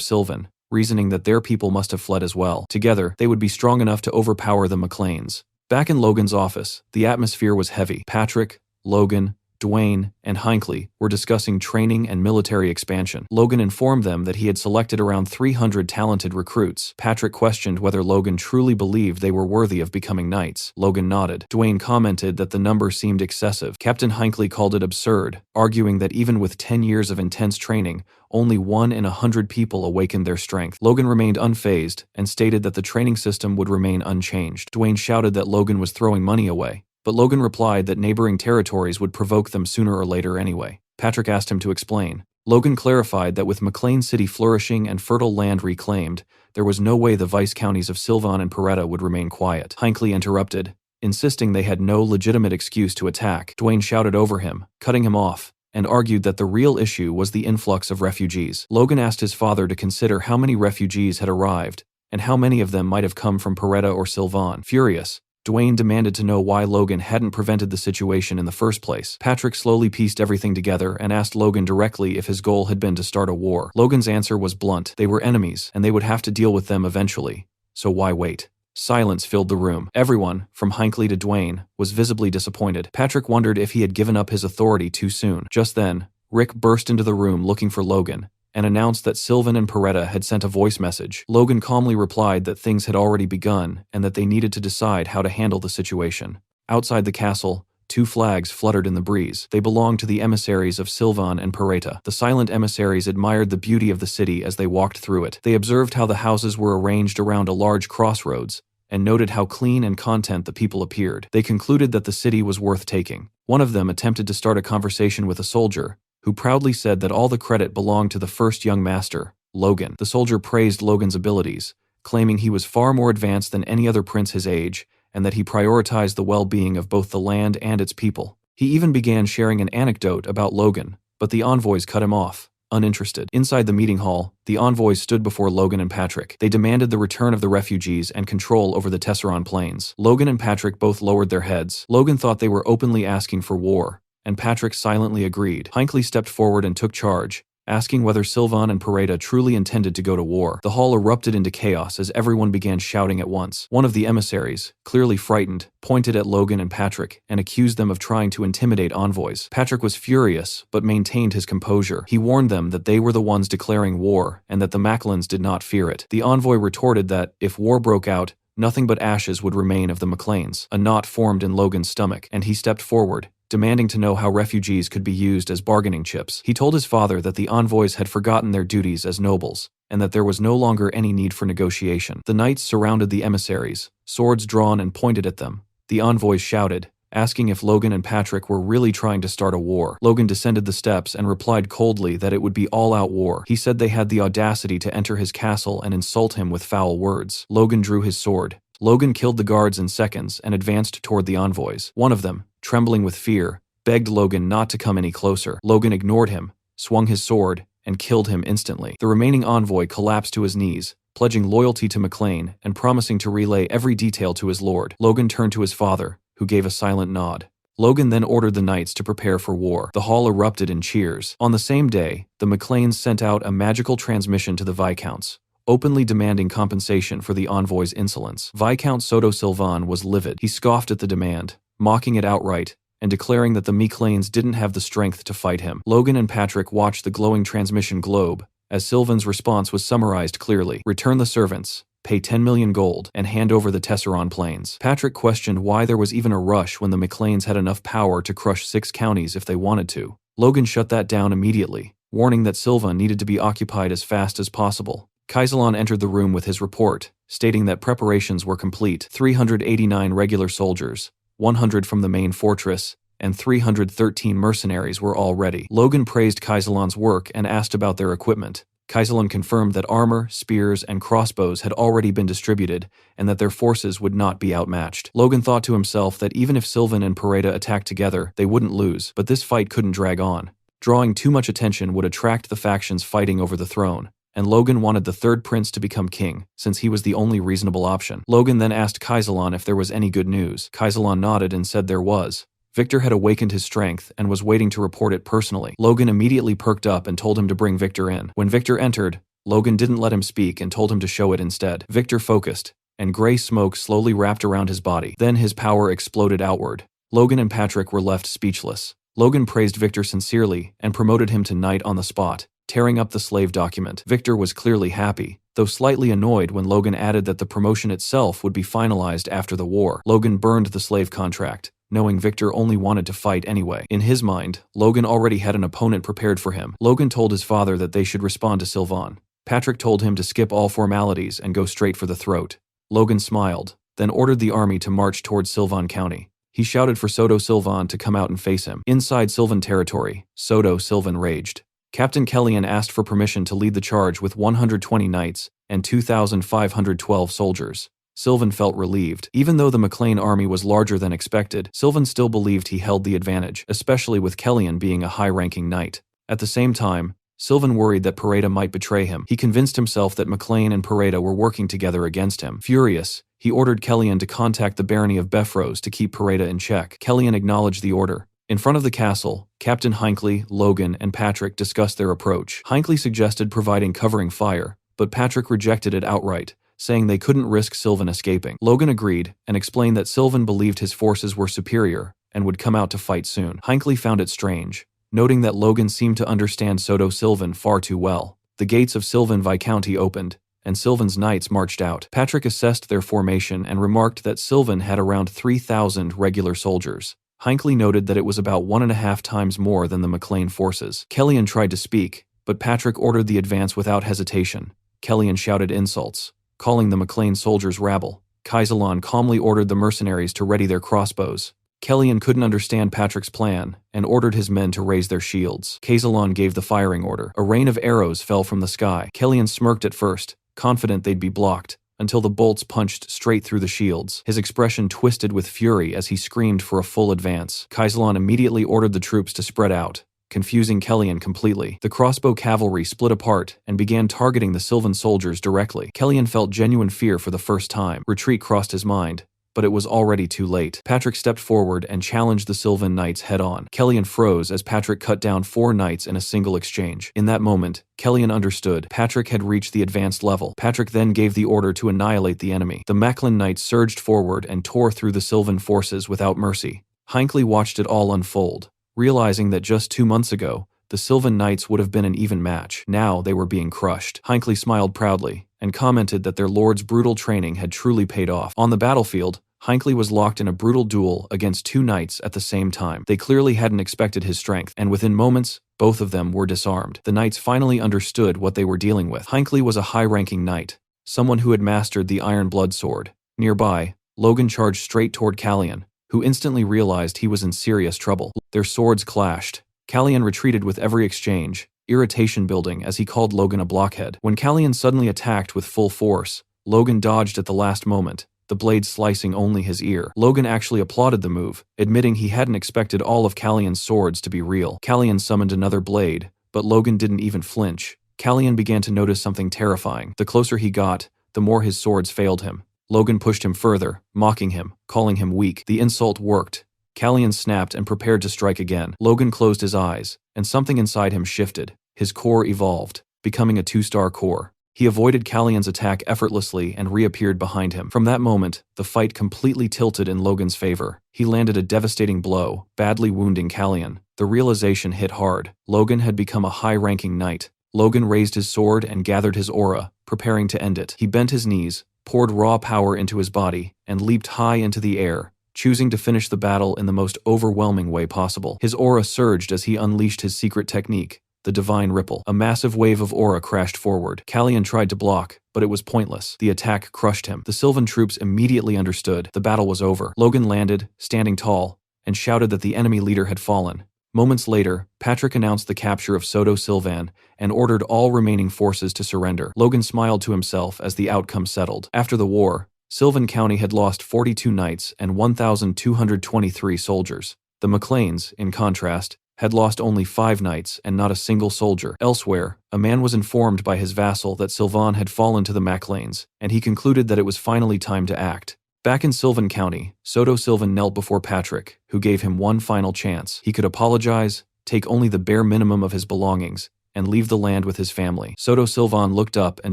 Sylvan, reasoning that their people must have fled as well. Together, they would be strong enough to overpower the Macleans. Back in Logan's office, the atmosphere was heavy. Patrick, Logan, Dwayne, and Hinckley were discussing training and military expansion. Logan informed them that he had selected around 300 talented recruits. Patrick questioned whether Logan truly believed they were worthy of becoming knights. Logan nodded. Dwayne commented that the number seemed excessive. Captain Hinckley called it absurd, arguing that even with 10 years of intense training, only 1 in 100 people awakened their strength. Logan remained unfazed and stated that the training system would remain unchanged. Dwayne shouted that Logan was throwing money away, but Logan replied that neighboring territories would provoke them sooner or later anyway. Patrick asked him to explain. Logan clarified that with Maclean City flourishing and fertile land reclaimed, there was no way the vice counties of Sylvan and Peretta would remain quiet. Hinckley interrupted, insisting they had no legitimate excuse to attack. Dwayne shouted over him, cutting him off, and argued that the real issue was the influx of refugees. Logan asked his father to consider how many refugees had arrived, and how many of them might have come from Peretta or Sylvan. Furious, Dwayne demanded to know why Logan hadn't prevented the situation in the first place. Patrick slowly pieced everything together and asked Logan directly if his goal had been to start a war. Logan's answer was blunt. They were enemies, and they would have to deal with them eventually. So why wait? Silence filled the room. Everyone, from Hinckley to Dwayne, was visibly disappointed. Patrick wondered if he had given up his authority too soon. Just then, Rick burst into the room looking for Logan, and announced that Sylvan and Peretta had sent a voice message. Logan calmly replied that things had already begun and that they needed to decide how to handle the situation. Outside the castle, 2 flags fluttered in the breeze. They belonged to the emissaries of Sylvan and Peretta. The silent emissaries admired the beauty of the city as they walked through it. They observed how the houses were arranged around a large crossroads, and noted how clean and content the people appeared. They concluded that the city was worth taking. One of them attempted to start a conversation with a soldier, who proudly said that all the credit belonged to the first young master, Logan. The soldier praised Logan's abilities, claiming he was far more advanced than any other prince his age, and that he prioritized the well-being of both the land and its people. He even began sharing an anecdote about Logan, but the envoys cut him off, uninterested. Inside the meeting hall, the envoys stood before Logan and Patrick. They demanded the return of the refugees and control over the Tesseron Plains. Logan and Patrick both lowered their heads. Logan thought they were openly asking for war, and Patrick silently agreed. Hinckley stepped forward and took charge, asking whether Sylvan and Peretta truly intended to go to war. The hall erupted into chaos as everyone began shouting at once. One of the emissaries, clearly frightened, pointed at Logan and Patrick and accused them of trying to intimidate envoys. Patrick was furious, but maintained his composure. He warned them that they were the ones declaring war and that the Macleans did not fear it. The envoy retorted that, if war broke out, nothing but ashes would remain of the Macleans. A knot formed in Logan's stomach, and he stepped forward, demanding to know how refugees could be used as bargaining chips. He told his father that the envoys had forgotten their duties as nobles, and that there was no longer any need for negotiation. The knights surrounded the emissaries, swords drawn and pointed at them. The envoys shouted, asking if Logan and Patrick were really trying to start a war. Logan descended the steps and replied coldly that it would be all-out war. He said they had the audacity to enter his castle and insult him with foul words. Logan drew his sword. Logan killed the guards in seconds and advanced toward the envoys. One of them, trembling with fear, begged Logan not to come any closer. Logan ignored him, swung his sword, and killed him instantly. The remaining envoy collapsed to his knees, pledging loyalty to Maclean and promising to relay every detail to his lord. Logan turned to his father, who gave a silent nod. Logan then ordered the knights to prepare for war. The hall erupted in cheers. On the same day, the Macleans sent out a magical transmission to the Viscounts, openly demanding compensation for the envoy's insolence. Viscount Soto Sylvan was livid. He scoffed at the demand, mocking it outright, and declaring that the Macleans didn't have the strength to fight him. Logan and Patrick watched the glowing transmission globe, as Sylvan's response was summarized clearly. Return the servants, pay 10 million gold, and hand over the Tesseron Plains. Patrick questioned why there was even a rush when the Macleans had enough power to crush 6 counties if they wanted to. Logan shut that down immediately, warning that Sylvan needed to be occupied as fast as possible. Kaisalon entered the room with his report, stating that preparations were complete: 389 regular soldiers, 100 from the main fortress, and 313 mercenaries were all ready. Logan praised Kaisalon's work and asked about their equipment. Kaisalon confirmed that armor, spears, and crossbows had already been distributed, and that their forces would not be outmatched. Logan thought to himself that even if Sylvan and Pareda attacked together, they wouldn't lose, but this fight couldn't drag on. Drawing too much attention would attract the factions fighting over the throne, and Logan wanted the third prince to become king, since he was the only reasonable option. Logan then asked Kaisalon if there was any good news. Kaisalon nodded and said there was. Victor had awakened his strength and was waiting to report it personally. Logan immediately perked up and told him to bring Victor in. When Victor entered, Logan didn't let him speak and told him to show it instead. Victor focused, and gray smoke slowly wrapped around his body. Then his power exploded outward. Logan and Patrick were left speechless. Logan praised Victor sincerely and promoted him to knight on the spot, tearing up the slave document. Victor was clearly happy, though slightly annoyed when Logan added that the promotion itself would be finalized after the war. Logan burned the slave contract, knowing Victor only wanted to fight anyway. In his mind, Logan already had an opponent prepared for him. Logan told his father that they should respond to Sylvan. Patrick told him to skip all formalities and go straight for the throat. Logan smiled, then ordered the army to march towards Sylvan County. He shouted for Soto Sylvan to come out and face him. Inside Sylvan territory, Soto Sylvan raged. Captain Kellyan asked for permission to lead the charge with 120 knights and 2,512 soldiers. Sylvan felt relieved. Even though the McLean army was larger than expected, Sylvan still believed he held the advantage, especially with Kellyan being a high-ranking knight. At the same time, Sylvan worried that Pareda might betray him. He convinced himself that McLean and Pareda were working together against him. Furious, he ordered Kellyan to contact the barony of Beffrose to keep Pareda in check. Kellyan acknowledged the order. In front of the castle, Captain Hinckley, Logan, and Patrick discussed their approach. Hinckley suggested providing covering fire, but Patrick rejected it outright, saying they couldn't risk Sylvan escaping. Logan agreed and explained that Sylvan believed his forces were superior and would come out to fight soon. Hinckley found it strange, noting that Logan seemed to understand Soto Sylvan far too well. The gates of Sylvan Viscounty opened, and Sylvan's knights marched out. Patrick assessed their formation and remarked that Sylvan had around 3,000 regular soldiers. Hinckley noted that it was about 1.5 times more than the McLean forces. Kellyan tried to speak, but Patrick ordered the advance without hesitation. Kellyan shouted insults, calling the McLean soldiers rabble. Kaisalon calmly ordered the mercenaries to ready their crossbows. Kellyan couldn't understand Patrick's plan and ordered his men to raise their shields. Kaisalon gave the firing order. A rain of arrows fell from the sky. Kellyan smirked at first, confident they'd be blocked, until the bolts punched straight through the shields. His expression twisted with fury as he screamed for a full advance. Kaisalon immediately ordered the troops to spread out, confusing Kellyan completely. The crossbow cavalry split apart and began targeting the Sylvan soldiers directly. Kellyan felt genuine fear for the first time. Retreat crossed his mind, but it was already too late. Patrick stepped forward and challenged the Sylvan knights head-on. Kellyan froze as Patrick cut down 4 knights in a single exchange. In that moment, Kellyan understood. Patrick had reached the advanced level. Patrick then gave the order to annihilate the enemy. The Macklin knights surged forward and tore through the Sylvan forces without mercy. Hinckley watched it all unfold, realizing that just 2 months ago, the Sylvan knights would have been an even match. Now they were being crushed. Hinckley smiled proudly and commented that their lord's brutal training had truly paid off. On the battlefield, Hinckley was locked in a brutal duel against 2 knights at the same time. They clearly hadn't expected his strength, and within moments, both of them were disarmed. The knights finally understood what they were dealing with. Hinckley was a high-ranking knight, someone who had mastered the iron blood sword. Nearby, Logan charged straight toward Kellyan, who instantly realized he was in serious trouble. Their swords clashed. Kellyan retreated with every exchange, irritation building as he called Logan a blockhead. When Kellyan suddenly attacked with full force, Logan dodged at the last moment, the blade slicing only his ear. Logan actually applauded the move, admitting he hadn't expected all of Kellyan's swords to be real. Kellyan summoned another blade, but Logan didn't even flinch. Kellyan began to notice something terrifying. The closer he got, the more his swords failed him. Logan pushed him further, mocking him, calling him weak. The insult worked. Kellyan snapped and prepared to strike again. Logan closed his eyes, and something inside him shifted. His core evolved, becoming a 2-star core. He avoided Kellyan's attack effortlessly and reappeared behind him. From that moment, the fight completely tilted in Logan's favor. He landed a devastating blow, badly wounding Kellyan. The realization hit hard. Logan had become a high-ranking knight. Logan raised his sword and gathered his aura, preparing to end it. He bent his knees, poured raw power into his body, and leaped high into the air, choosing to finish the battle in the most overwhelming way possible. His aura surged as he unleashed his secret technique, the the divine ripple. A massive wave of aura crashed forward. Kallian tried to block, but it was pointless. The attack crushed him. The Sylvan troops immediately understood. The battle was over. Logan landed, standing tall, and shouted that the enemy leader had fallen. Moments later, Patrick announced the capture of Soto Sylvan and ordered all remaining forces to surrender. Logan smiled to himself as the outcome settled. After the war, Sylvan County had lost 42 knights and 1,223 soldiers. The McLeans, in contrast, had lost only 5 knights and not a single soldier. Elsewhere, a man was informed by his vassal that Sylvan had fallen to the MacLanes, and he concluded that it was finally time to act. Back in Sylvan County, Soto Sylvan knelt before Patrick, who gave him one final chance. He could apologize, take only the bare minimum of his belongings, and leave the land with his family. Soto Sylvan looked up and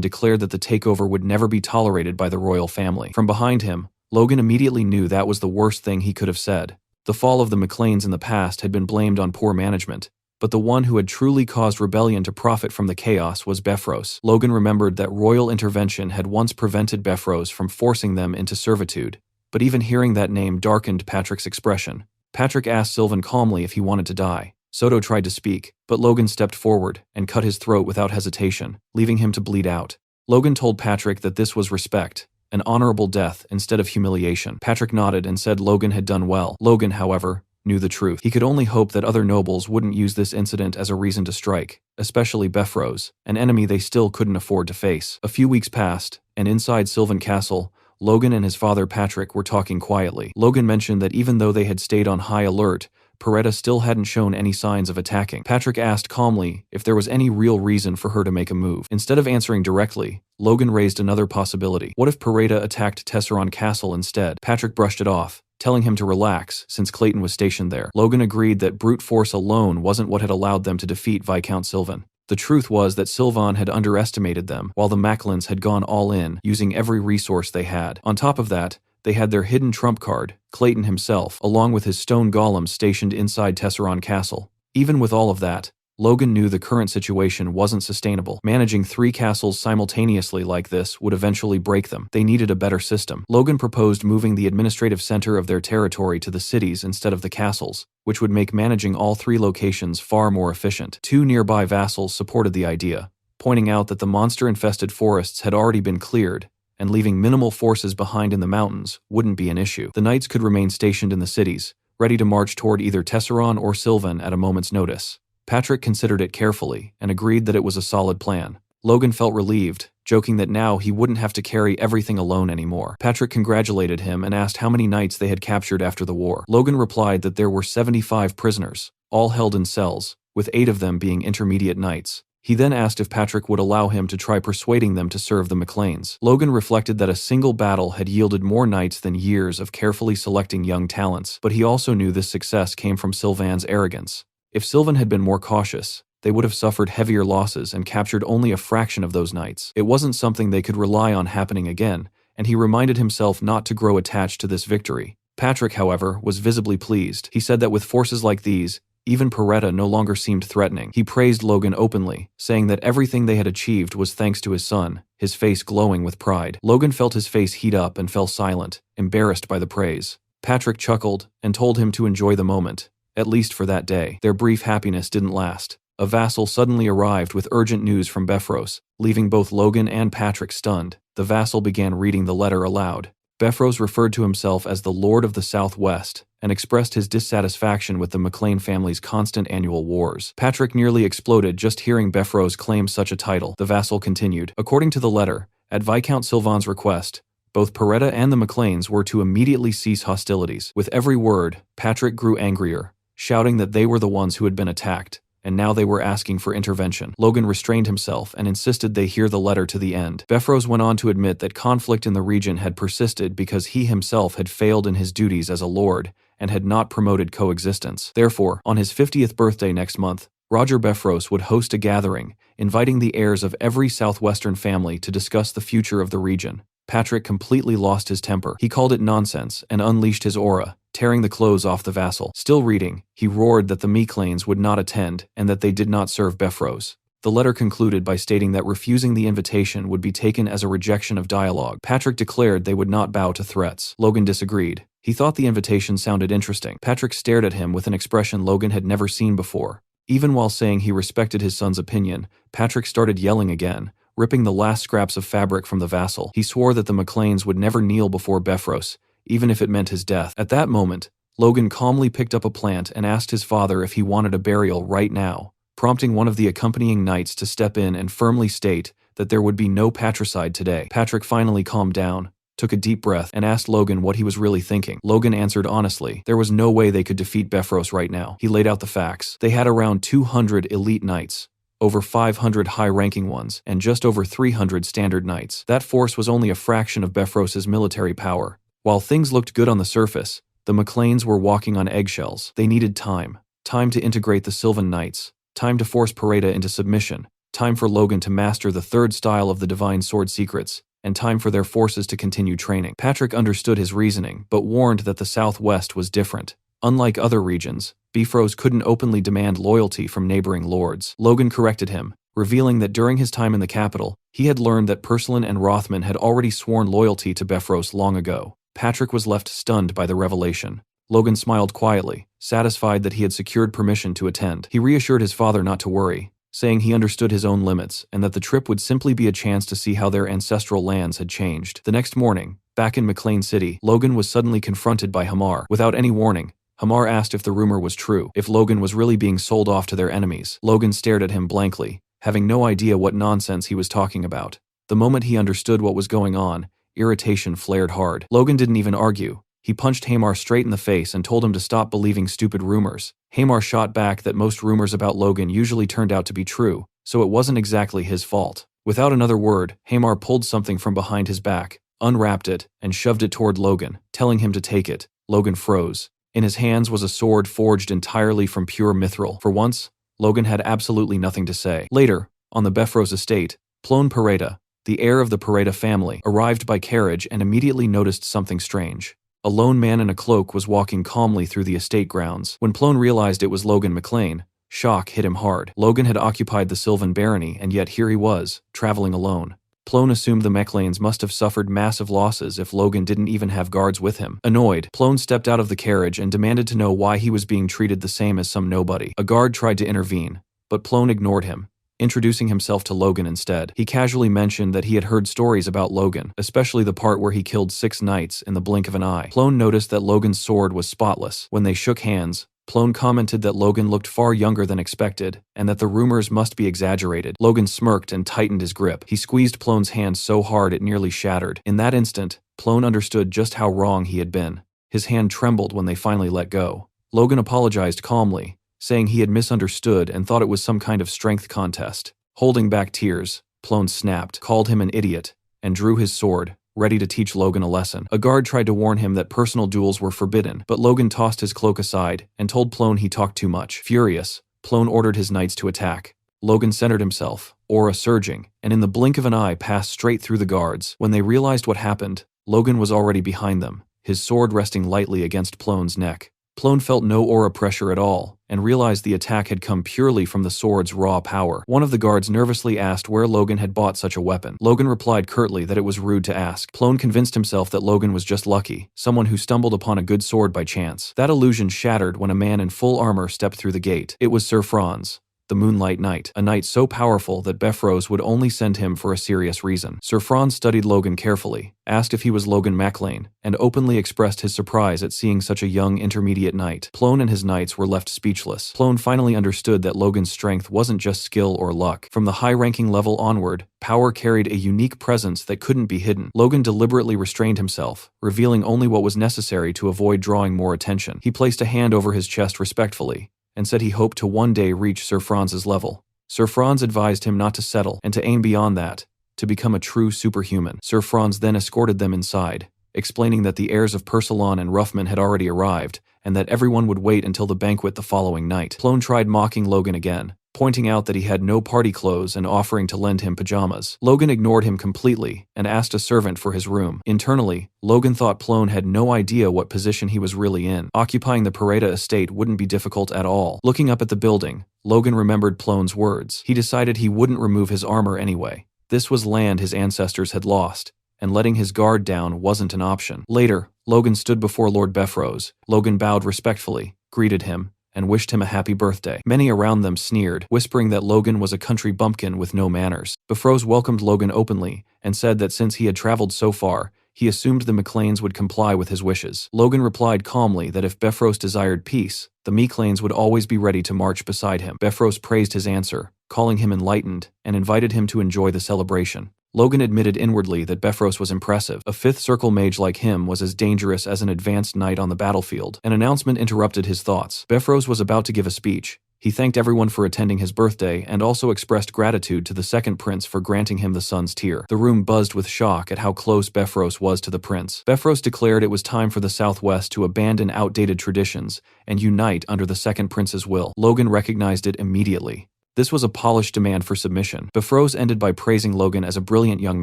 declared that the takeover would never be tolerated by the royal family. From behind him, Logan immediately knew that was the worst thing he could have said. The fall of the McLeans in the past had been blamed on poor management, but the one who had truly caused rebellion to profit from the chaos was Befros. Logan remembered that royal intervention had once prevented Befros from forcing them into servitude, but even hearing that name darkened Patrick's expression. Patrick asked Sylvan calmly if he wanted to die. Soto tried to speak, but Logan stepped forward and cut his throat without hesitation, leaving him to bleed out. Logan told Patrick that this was respect, an honorable death instead of humiliation. Patrick nodded and said Logan had done well. Logan, however, knew the truth. He could only hope that other nobles wouldn't use this incident as a reason to strike, especially Befros, an enemy they still couldn't afford to face. A few weeks passed, and inside Sylvan Castle, Logan and his father Patrick were talking quietly. Logan mentioned that even though they had stayed on high alert, Peretta still hadn't shown any signs of attacking. Patrick asked calmly if there was any real reason for her to make a move. Instead of answering directly, Logan raised another possibility. What if Peretta attacked Tesseron Castle instead? Patrick brushed it off, telling him to relax since Clayton was stationed there. Logan agreed that brute force alone wasn't what had allowed them to defeat Viscount Sylvan. The truth was that Sylvan had underestimated them, while the Macklins had gone all in, using every resource they had. On top of that, they had their hidden trump card, Clayton himself, along with his stone golems stationed inside Tesseron Castle. Even with all of that, Logan knew the current situation wasn't sustainable. Managing 3 castles simultaneously like this would eventually break them. They needed a better system. Logan proposed moving the administrative center of their territory to the cities instead of the castles, which would make managing all 3 locations far more efficient. 2 nearby vassals supported the idea, pointing out that the monster-infested forests had already been cleared, and leaving minimal forces behind in the mountains wouldn't be an issue. The knights could remain stationed in the cities, ready to march toward either Tesseron or Sylvan at a moment's notice. Patrick considered it carefully and agreed that it was a solid plan. Logan felt relieved, joking that now he wouldn't have to carry everything alone anymore. Patrick congratulated him and asked how many knights they had captured after the war. Logan replied that there were 75 prisoners, all held in cells, with 8 of them being intermediate knights. He then asked if Patrick would allow him to try persuading them to serve the McLeans. Logan reflected that a single battle had yielded more knights than years of carefully selecting young talents, but he also knew this success came from Sylvan's arrogance. If Sylvan had been more cautious, they would have suffered heavier losses and captured only a fraction of those knights. It wasn't something they could rely on happening again, and he reminded himself not to grow attached to this victory. Patrick, however, was visibly pleased. He said that with forces like these, even Peretta no longer seemed threatening. He praised Logan openly, saying that everything they had achieved was thanks to his son, his face glowing with pride. Logan felt his face heat up and fell silent, embarrassed by the praise. Patrick chuckled and told him to enjoy the moment, at least for that day. Their brief happiness didn't last. A vassal suddenly arrived with urgent news from Befros, leaving both Logan and Patrick stunned. The vassal began reading the letter aloud. Befros referred to himself as the Lord of the Southwest and expressed his dissatisfaction with the McLean family's constant annual wars. Patrick nearly exploded just hearing Befros claim such a title. The vassal continued. According to the letter, at Viscount Sylvan's request, both Peretta and the McLeans were to immediately cease hostilities. With every word, Patrick grew angrier, shouting that they were the ones who had been attacked, and now they were asking for intervention. Logan restrained himself and insisted they hear the letter to the end. Befros went on to admit that conflict in the region had persisted because he himself had failed in his duties as a lord and had not promoted coexistence. Therefore, on his 50th birthday next month, Roger Befros would host a gathering, inviting the heirs of every southwestern family to discuss the future of the region. Patrick completely lost his temper. He called it nonsense and unleashed his aura, tearing the clothes off the vassal. Still reading, he roared that the McLeans would not attend and that they did not serve Befros. The letter concluded by stating that refusing the invitation would be taken as a rejection of dialogue. Patrick declared they would not bow to threats. Logan disagreed. He thought the invitation sounded interesting. Patrick stared at him with an expression Logan had never seen before. Even while saying he respected his son's opinion, Patrick started yelling again, ripping the last scraps of fabric from the vassal. He swore that the McLeans would never kneel before Beffros, even if it meant his death. At that moment, Logan calmly picked up a plant and asked his father if he wanted a burial right now, prompting one of the accompanying knights to step in and firmly state that there would be no patricide today. Patrick finally calmed down, took a deep breath, and asked Logan what he was really thinking. Logan answered honestly. There was no way they could defeat Beffros right now. He laid out the facts. They had around 200 elite knights, over 500 high-ranking ones, and just over 300 standard knights. That force was only a fraction of Beffros's military power. While things looked good on the surface, the McLeans were walking on eggshells. They needed time. Time to integrate the Sylvan Knights. Time to force Pareda into submission. Time for Logan to master the third style of the Divine Sword secrets. And time for their forces to continue training. Patrick understood his reasoning, but warned that the Southwest was different. Unlike other regions, Beffros couldn't openly demand loyalty from neighboring lords. Logan corrected him, revealing that during his time in the capital, he had learned that Purslin and Rothman had already sworn loyalty to Beffros long ago. Patrick was left stunned by the revelation. Logan smiled quietly, satisfied that he had secured permission to attend. He reassured his father not to worry, saying he understood his own limits and that the trip would simply be a chance to see how their ancestral lands had changed. The next morning, back in McLean City, Logan was suddenly confronted by Hamar. Without any warning, Hamar asked if the rumor was true, if Logan was really being sold off to their enemies. Logan stared at him blankly, having no idea what nonsense he was talking about. The moment he understood what was going on, irritation flared hard. Logan didn't even argue. He punched Hamar straight in the face and told him to stop believing stupid rumors. Hamar shot back that most rumors about Logan usually turned out to be true, so it wasn't exactly his fault. Without another word, Hamar pulled something from behind his back, unwrapped it, and shoved it toward Logan, telling him to take it. Logan froze. In his hands was a sword forged entirely from pure mithril. For once, Logan had absolutely nothing to say. Later, on the Beffros estate, Plone Pareda, the heir of the Pareda family, arrived by carriage and immediately noticed something strange. A lone man in a cloak was walking calmly through the estate grounds. When Plone realized it was Logan McLean, shock hit him hard. Logan had occupied the Sylvan barony, and yet here he was, traveling alone. Plone assumed the McLeans must have suffered massive losses if Logan didn't even have guards with him. Annoyed, Plone stepped out of the carriage and demanded to know why he was being treated the same as some nobody. A guard tried to intervene, but Plone ignored him, introducing himself to Logan instead. He casually mentioned that he had heard stories about Logan, especially the part where he killed 6 knights in the blink of an eye. Plone noticed that Logan's sword was spotless. When they shook hands, Plone commented that Logan looked far younger than expected, and that the rumors must be exaggerated. Logan smirked and tightened his grip. He squeezed Plone's hand so hard it nearly shattered. In that instant, Plone understood just how wrong he had been. His hand trembled when they finally let go. Logan apologized calmly, saying he had misunderstood and thought it was some kind of strength contest. Holding back tears, Plone snapped, called him an idiot, and drew his sword, ready to teach Logan a lesson. A guard tried to warn him that personal duels were forbidden, but Logan tossed his cloak aside and told Plone he talked too much. Furious, Plone ordered his knights to attack. Logan centered himself, aura surging, and in the blink of an eye passed straight through the guards. When they realized what happened, Logan was already behind them, his sword resting lightly against Plone's neck. Plone felt no aura pressure at all, and realized the attack had come purely from the sword's raw power. One of the guards nervously asked where Logan had bought such a weapon. Logan replied curtly that it was rude to ask. Plone convinced himself that Logan was just lucky, someone who stumbled upon a good sword by chance. That illusion shattered when a man in full armor stepped through the gate. It was Sir Franz, the Moonlight Knight, a knight so powerful that Beffros would only send him for a serious reason. Sir Franz studied Logan carefully, asked if he was Logan MacLean, and openly expressed his surprise at seeing such a young intermediate knight. Plone and his knights were left speechless. Plone finally understood that Logan's strength wasn't just skill or luck. From the high-ranking level onward, power carried a unique presence that couldn't be hidden. Logan deliberately restrained himself, revealing only what was necessary to avoid drawing more attention. He placed a hand over his chest respectfully, and said he hoped to one day reach Sir Franz's level. Sir Franz advised him not to settle and to aim beyond that, to become a true superhuman. Sir Franz then escorted them inside, explaining that the heirs of Pursalon and Ruffman had already arrived, and that everyone would wait until the banquet the following night. Plone tried mocking Logan again, pointing out that he had no party clothes and offering to lend him pajamas. Logan ignored him completely and asked a servant for his room. Internally, Logan thought Plone had no idea what position he was really in. Occupying the Pareda estate wouldn't be difficult at all. Looking up at the building, Logan remembered Plone's words. He decided he wouldn't remove his armor anyway. This was land his ancestors had lost, and letting his guard down wasn't an option. Later, Logan stood before Lord Beffros. Logan bowed respectfully, greeted him, and wished him a happy birthday. Many around them sneered, whispering that Logan was a country bumpkin with no manners. Befros welcomed Logan openly and said that since he had traveled so far, he assumed the McLeans would comply with his wishes. Logan replied calmly that if Befros desired peace, the McLeans would always be ready to march beside him. Befros praised his answer, calling him enlightened, and invited him to enjoy the celebration. Logan admitted inwardly that Befros was impressive. A fifth circle mage like him was as dangerous as an advanced knight on the battlefield. An announcement interrupted his thoughts. Befros was about to give a speech. He thanked everyone for attending his birthday and also expressed gratitude to the second prince for granting him the sun's tear. The room buzzed with shock at how close Befros was to the prince. Befros declared it was time for the Southwest to abandon outdated traditions and unite under the second prince's will. Logan recognized it immediately. This was a polished demand for submission. Befros ended by praising Logan as a brilliant young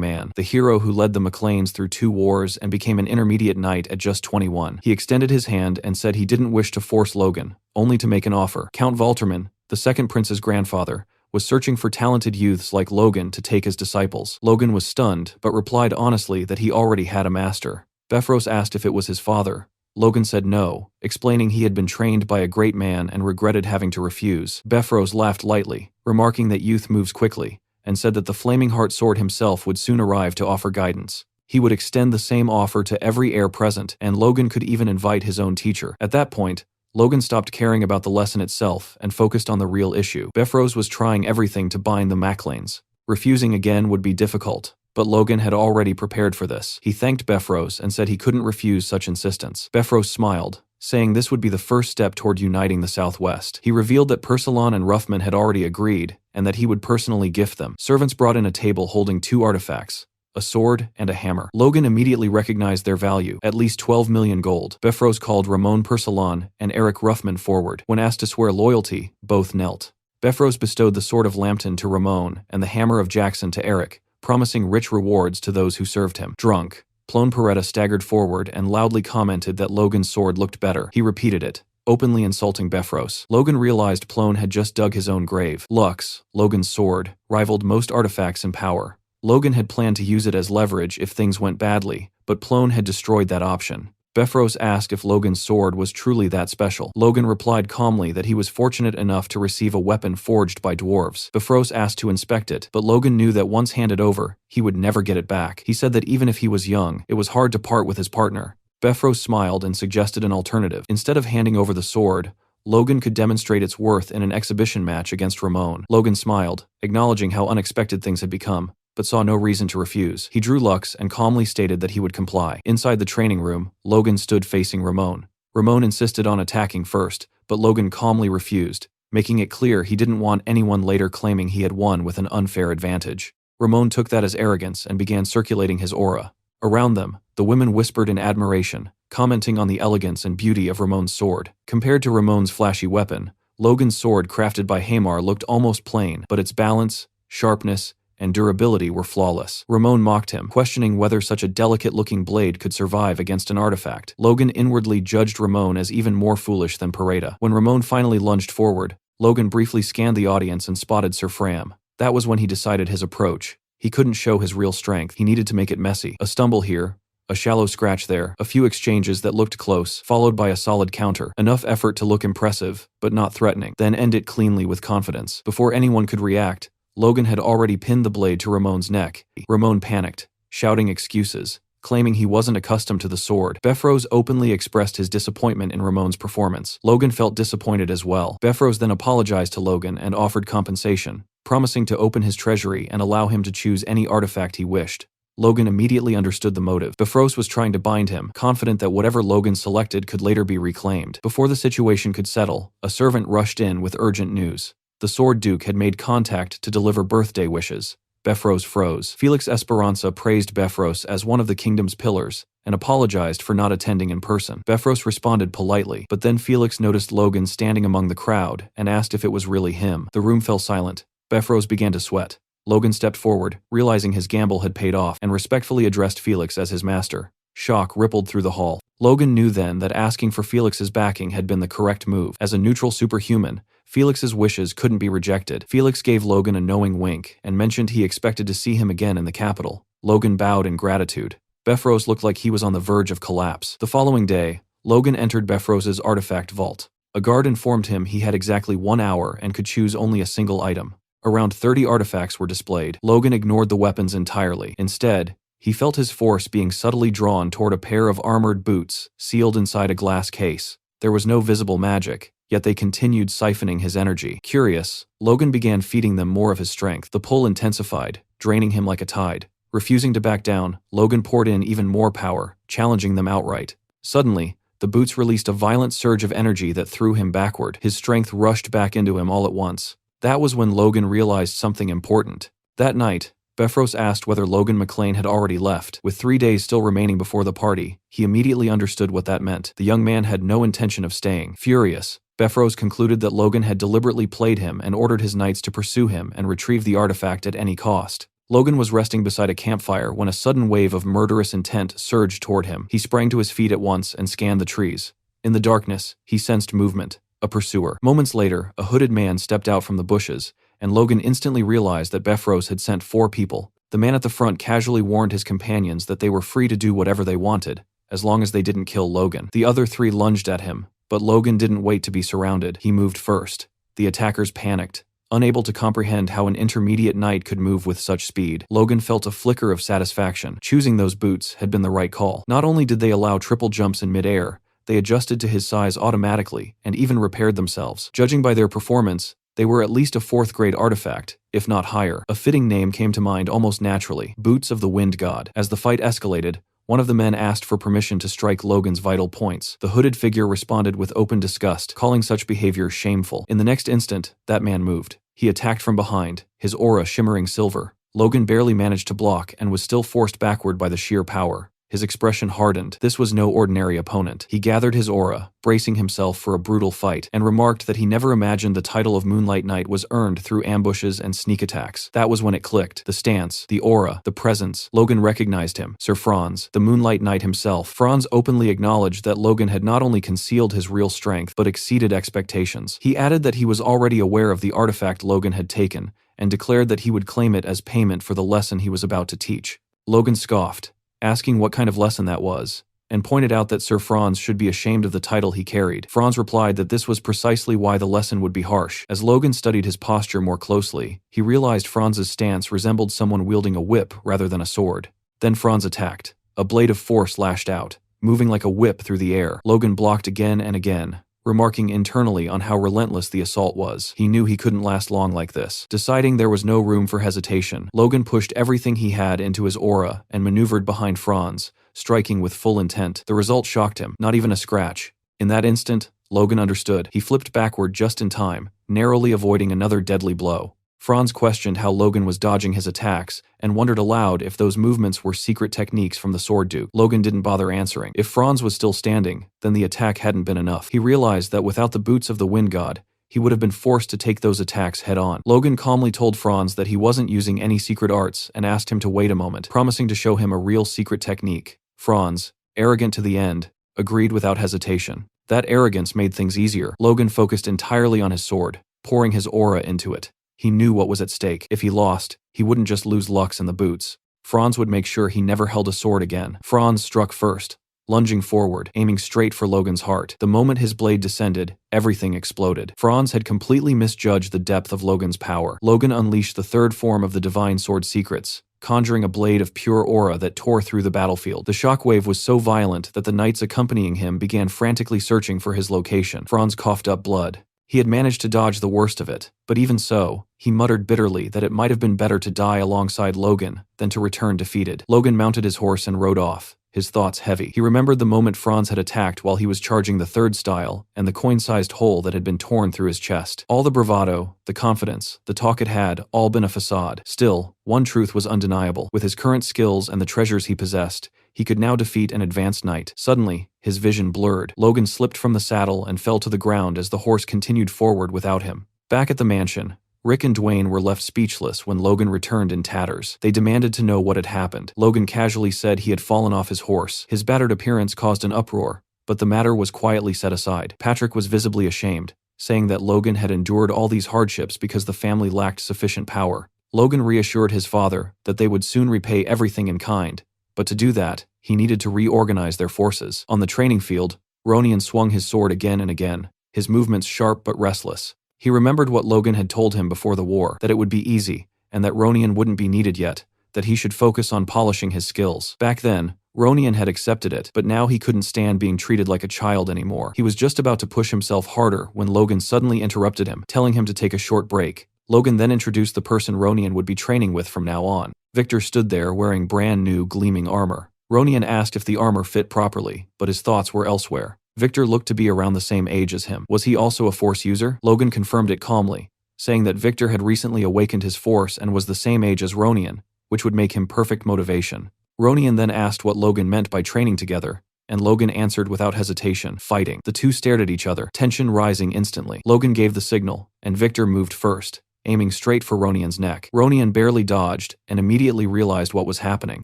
man, the hero who led the McLeans through 2 wars and became an intermediate knight at just 21. He extended his hand and said he didn't wish to force Logan, only to make an offer. Count Valterman, the second prince's grandfather, was searching for talented youths like Logan to take as disciples. Logan was stunned, but replied honestly that he already had a master. Befros asked if it was his father. Logan said no, explaining he had been trained by a great man and regretted having to refuse. Befros laughed lightly, remarking that youth moves quickly, and said that the Flaming Heart Sword himself would soon arrive to offer guidance. He would extend the same offer to every heir present, and Logan could even invite his own teacher. At that point, Logan stopped caring about the lesson itself and focused on the real issue. Befros was trying everything to bind the McLeans. Refusing again would be difficult, but Logan had already prepared for this. He thanked Befros and said he couldn't refuse such insistence. Befros smiled, saying this would be the first step toward uniting the Southwest. He revealed that Persilon and Ruffman had already agreed, and that he would personally gift them. Servants brought in a table holding 2 artifacts, a sword and a hammer. Logan immediately recognized their value, at least 12 million gold. Befros called Ramon Persilon and Eric Ruffman forward. When asked to swear loyalty, both knelt. Befros bestowed the sword of Lambton to Ramon and the hammer of Jackson to Eric, promising rich rewards to those who served him. Drunk, Plone Peretta staggered forward and loudly commented that Logan's sword looked better. He repeated it, openly insulting Befros. Logan realized Plone had just dug his own grave. Lux, Logan's sword, rivaled most artifacts in power. Logan had planned to use it as leverage if things went badly, but Plone had destroyed that option. Befros asked if Logan's sword was truly that special. Logan replied calmly that he was fortunate enough to receive a weapon forged by dwarves. Befros asked to inspect it, but Logan knew that once handed over, he would never get it back. He said that even if he was young, it was hard to part with his partner. Befros smiled and suggested an alternative. Instead of handing over the sword, Logan could demonstrate its worth in an exhibition match against Ramon. Logan smiled, acknowledging how unexpected things had become, but saw no reason to refuse. He drew Lux and calmly stated that he would comply. Inside the training room, Logan stood facing Ramon. Ramon insisted on attacking first, but Logan calmly refused, making it clear he didn't want anyone later claiming he had won with an unfair advantage. Ramon took that as arrogance and began circulating his aura. Around them, the women whispered in admiration, commenting on the elegance and beauty of Ramon's sword. Compared to Ramon's flashy weapon, Logan's sword crafted by Hamar looked almost plain, but its balance, sharpness, and durability were flawless. Ramon mocked him, questioning whether such a delicate-looking blade could survive against an artifact. Logan inwardly judged Ramon as even more foolish than Peretta. When Ramon finally lunged forward, Logan briefly scanned the audience and spotted Sir Fram. That was when he decided his approach. He couldn't show his real strength. He needed to make it messy. A stumble here, a shallow scratch there, a few exchanges that looked close, followed by a solid counter. Enough effort to look impressive, but not threatening. Then end it cleanly with confidence. Before anyone could react, Logan had already pinned the blade to Ramon's neck. Ramon panicked, shouting excuses, claiming he wasn't accustomed to the sword. Befros openly expressed his disappointment in Ramon's performance. Logan felt disappointed as well. Befros then apologized to Logan and offered compensation, promising to open his treasury and allow him to choose any artifact he wished. Logan immediately understood the motive. Befros was trying to bind him, confident that whatever Logan selected could later be reclaimed. Before the situation could settle, a servant rushed in with urgent news. The Sword Duke had made contact to deliver birthday wishes. Befros froze. Felix Esperanza praised Befros as one of the kingdom's pillars and apologized for not attending in person. Befros responded politely, but then Felix noticed Logan standing among the crowd and asked if it was really him. The room fell silent. Befros began to sweat. Logan stepped forward, realizing his gamble had paid off, and respectfully addressed Felix as his master. Shock rippled through the hall. Logan knew then that asking for Felix's backing had been the correct move. As a neutral superhuman, Felix's wishes couldn't be rejected. Felix gave Logan a knowing wink and mentioned he expected to see him again in the capital. Logan bowed in gratitude. Befros looked like he was on the verge of collapse. The following day, Logan entered Befros's artifact vault. A guard informed him he had exactly 1 hour and could choose only a single item. Around 30 artifacts were displayed. Logan ignored the weapons entirely. Instead, he felt his force being subtly drawn toward a pair of armored boots, sealed inside a glass case. There was no visible magic, yet they continued siphoning his energy. Curious, Logan began feeding them more of his strength. The pull intensified, draining him like a tide. Refusing to back down, Logan poured in even more power, challenging them outright. Suddenly, the boots released a violent surge of energy that threw him backward. His strength rushed back into him all at once. That was when Logan realized something important. That night, Befros asked whether Logan McClane had already left. With 3 days still remaining before the party, he immediately understood what that meant. The young man had no intention of staying. Furious, Befros concluded that Logan had deliberately played him and ordered his knights to pursue him and retrieve the artifact at any cost. Logan was resting beside a campfire when a sudden wave of murderous intent surged toward him. He sprang to his feet at once and scanned the trees. In the darkness, he sensed movement. A pursuer. Moments later, a hooded man stepped out from the bushes, and Logan instantly realized that Befros had sent 4 people. The man at the front casually warned his companions that they were free to do whatever they wanted, as long as they didn't kill Logan. The other 3 lunged at him, but Logan didn't wait to be surrounded. He moved first. The attackers panicked. Unable to comprehend how an intermediate knight could move with such speed, Logan felt a flicker of satisfaction. Choosing those boots had been the right call. Not only did they allow triple jumps in midair, they adjusted to his size automatically and even repaired themselves. Judging by their performance, they were at least a 4th-grade artifact, if not higher. A fitting name came to mind almost naturally: Boots of the Wind God. As the fight escalated, one of the men asked for permission to strike Logan's vital points. The hooded figure responded with open disgust, calling such behavior shameful. In the next instant, that man moved. He attacked from behind, his aura shimmering silver. Logan barely managed to block and was still forced backward by the sheer power. His expression hardened. This was no ordinary opponent. He gathered his aura, bracing himself for a brutal fight, and remarked that he never imagined the title of Moonlight Knight was earned through ambushes and sneak attacks. That was when it clicked. The stance, the aura, the presence. Logan recognized him. Sir Franz, the Moonlight Knight himself. Franz openly acknowledged that Logan had not only concealed his real strength, but exceeded expectations. He added that he was already aware of the artifact Logan had taken, and declared that he would claim it as payment for the lesson he was about to teach. Logan scoffed, asking what kind of lesson that was, and pointed out that Sir Franz should be ashamed of the title he carried. Franz replied that this was precisely why the lesson would be harsh. As Logan studied his posture more closely, he realized Franz's stance resembled someone wielding a whip rather than a sword. Then Franz attacked. A blade of force lashed out, moving like a whip through the air. Logan blocked again and again, remarking internally on how relentless the assault was. He knew he couldn't last long like this. Deciding there was no room for hesitation, Logan pushed everything he had into his aura and maneuvered behind Franz, striking with full intent. The result shocked him. Not even a scratch. In that instant, Logan understood. He flipped backward just in time, narrowly avoiding another deadly blow. Franz questioned how Logan was dodging his attacks, and wondered aloud if those movements were secret techniques from the Sword Duke. Logan didn't bother answering. If Franz was still standing, then the attack hadn't been enough. He realized that without the boots of the Wind God, he would have been forced to take those attacks head-on. Logan calmly told Franz that he wasn't using any secret arts and asked him to wait a moment, promising to show him a real secret technique. Franz, arrogant to the end, agreed without hesitation. That arrogance made things easier. Logan focused entirely on his sword, pouring his aura into it. He knew what was at stake. If he lost, he wouldn't just lose Lux and the boots. Franz would make sure he never held a sword again. Franz struck first, lunging forward, aiming straight for Logan's heart. The moment his blade descended, everything exploded. Franz had completely misjudged the depth of Logan's power. Logan unleashed the 3rd form of the Divine Sword secrets, conjuring a blade of pure aura that tore through the battlefield. The shockwave was so violent that the knights accompanying him began frantically searching for his location. Franz coughed up blood. He had managed to dodge the worst of it, but even so, he muttered bitterly that it might have been better to die alongside Logan than to return defeated. Logan mounted his horse and rode off, his thoughts heavy. He remembered the moment Franz had attacked while he was charging the 3rd style, and the coin-sized hole that had been torn through his chest. All the bravado, the confidence, the talk it had all been a facade. Still, one truth was undeniable. With his current skills and the treasures he possessed, he could now defeat an advanced knight. Suddenly, his vision blurred. Logan slipped from the saddle and fell to the ground as the horse continued forward without him. Back at the mansion, Rick and Dwayne were left speechless when Logan returned in tatters. They demanded to know what had happened. Logan casually said he had fallen off his horse. His battered appearance caused an uproar, but the matter was quietly set aside. Patrick was visibly ashamed, saying that Logan had endured all these hardships because the family lacked sufficient power. Logan reassured his father that they would soon repay everything in kind, but to do that, he needed to reorganize their forces. On the training field, Ronian swung his sword again and again, his movements sharp but restless. He remembered what Logan had told him before the war, that it would be easy, and that Ronian wouldn't be needed yet, that he should focus on polishing his skills. Back then, Ronian had accepted it, but now he couldn't stand being treated like a child anymore. He was just about to push himself harder when Logan suddenly interrupted him, telling him to take a short break. Logan then introduced the person Ronian would be training with from now on. Victor stood there wearing brand new, gleaming armor. Ronian asked if the armor fit properly, but his thoughts were elsewhere. Victor looked to be around the same age as him. Was he also a Force user? Logan confirmed it calmly, saying that Victor had recently awakened his Force and was the same age as Ronian, which would make him perfect motivation. Ronian then asked what Logan meant by training together, and Logan answered without hesitation, fighting. The two stared at each other, tension rising instantly. Logan gave the signal, and Victor moved first, aiming straight for Ronian's neck. Ronian barely dodged and immediately realized what was happening.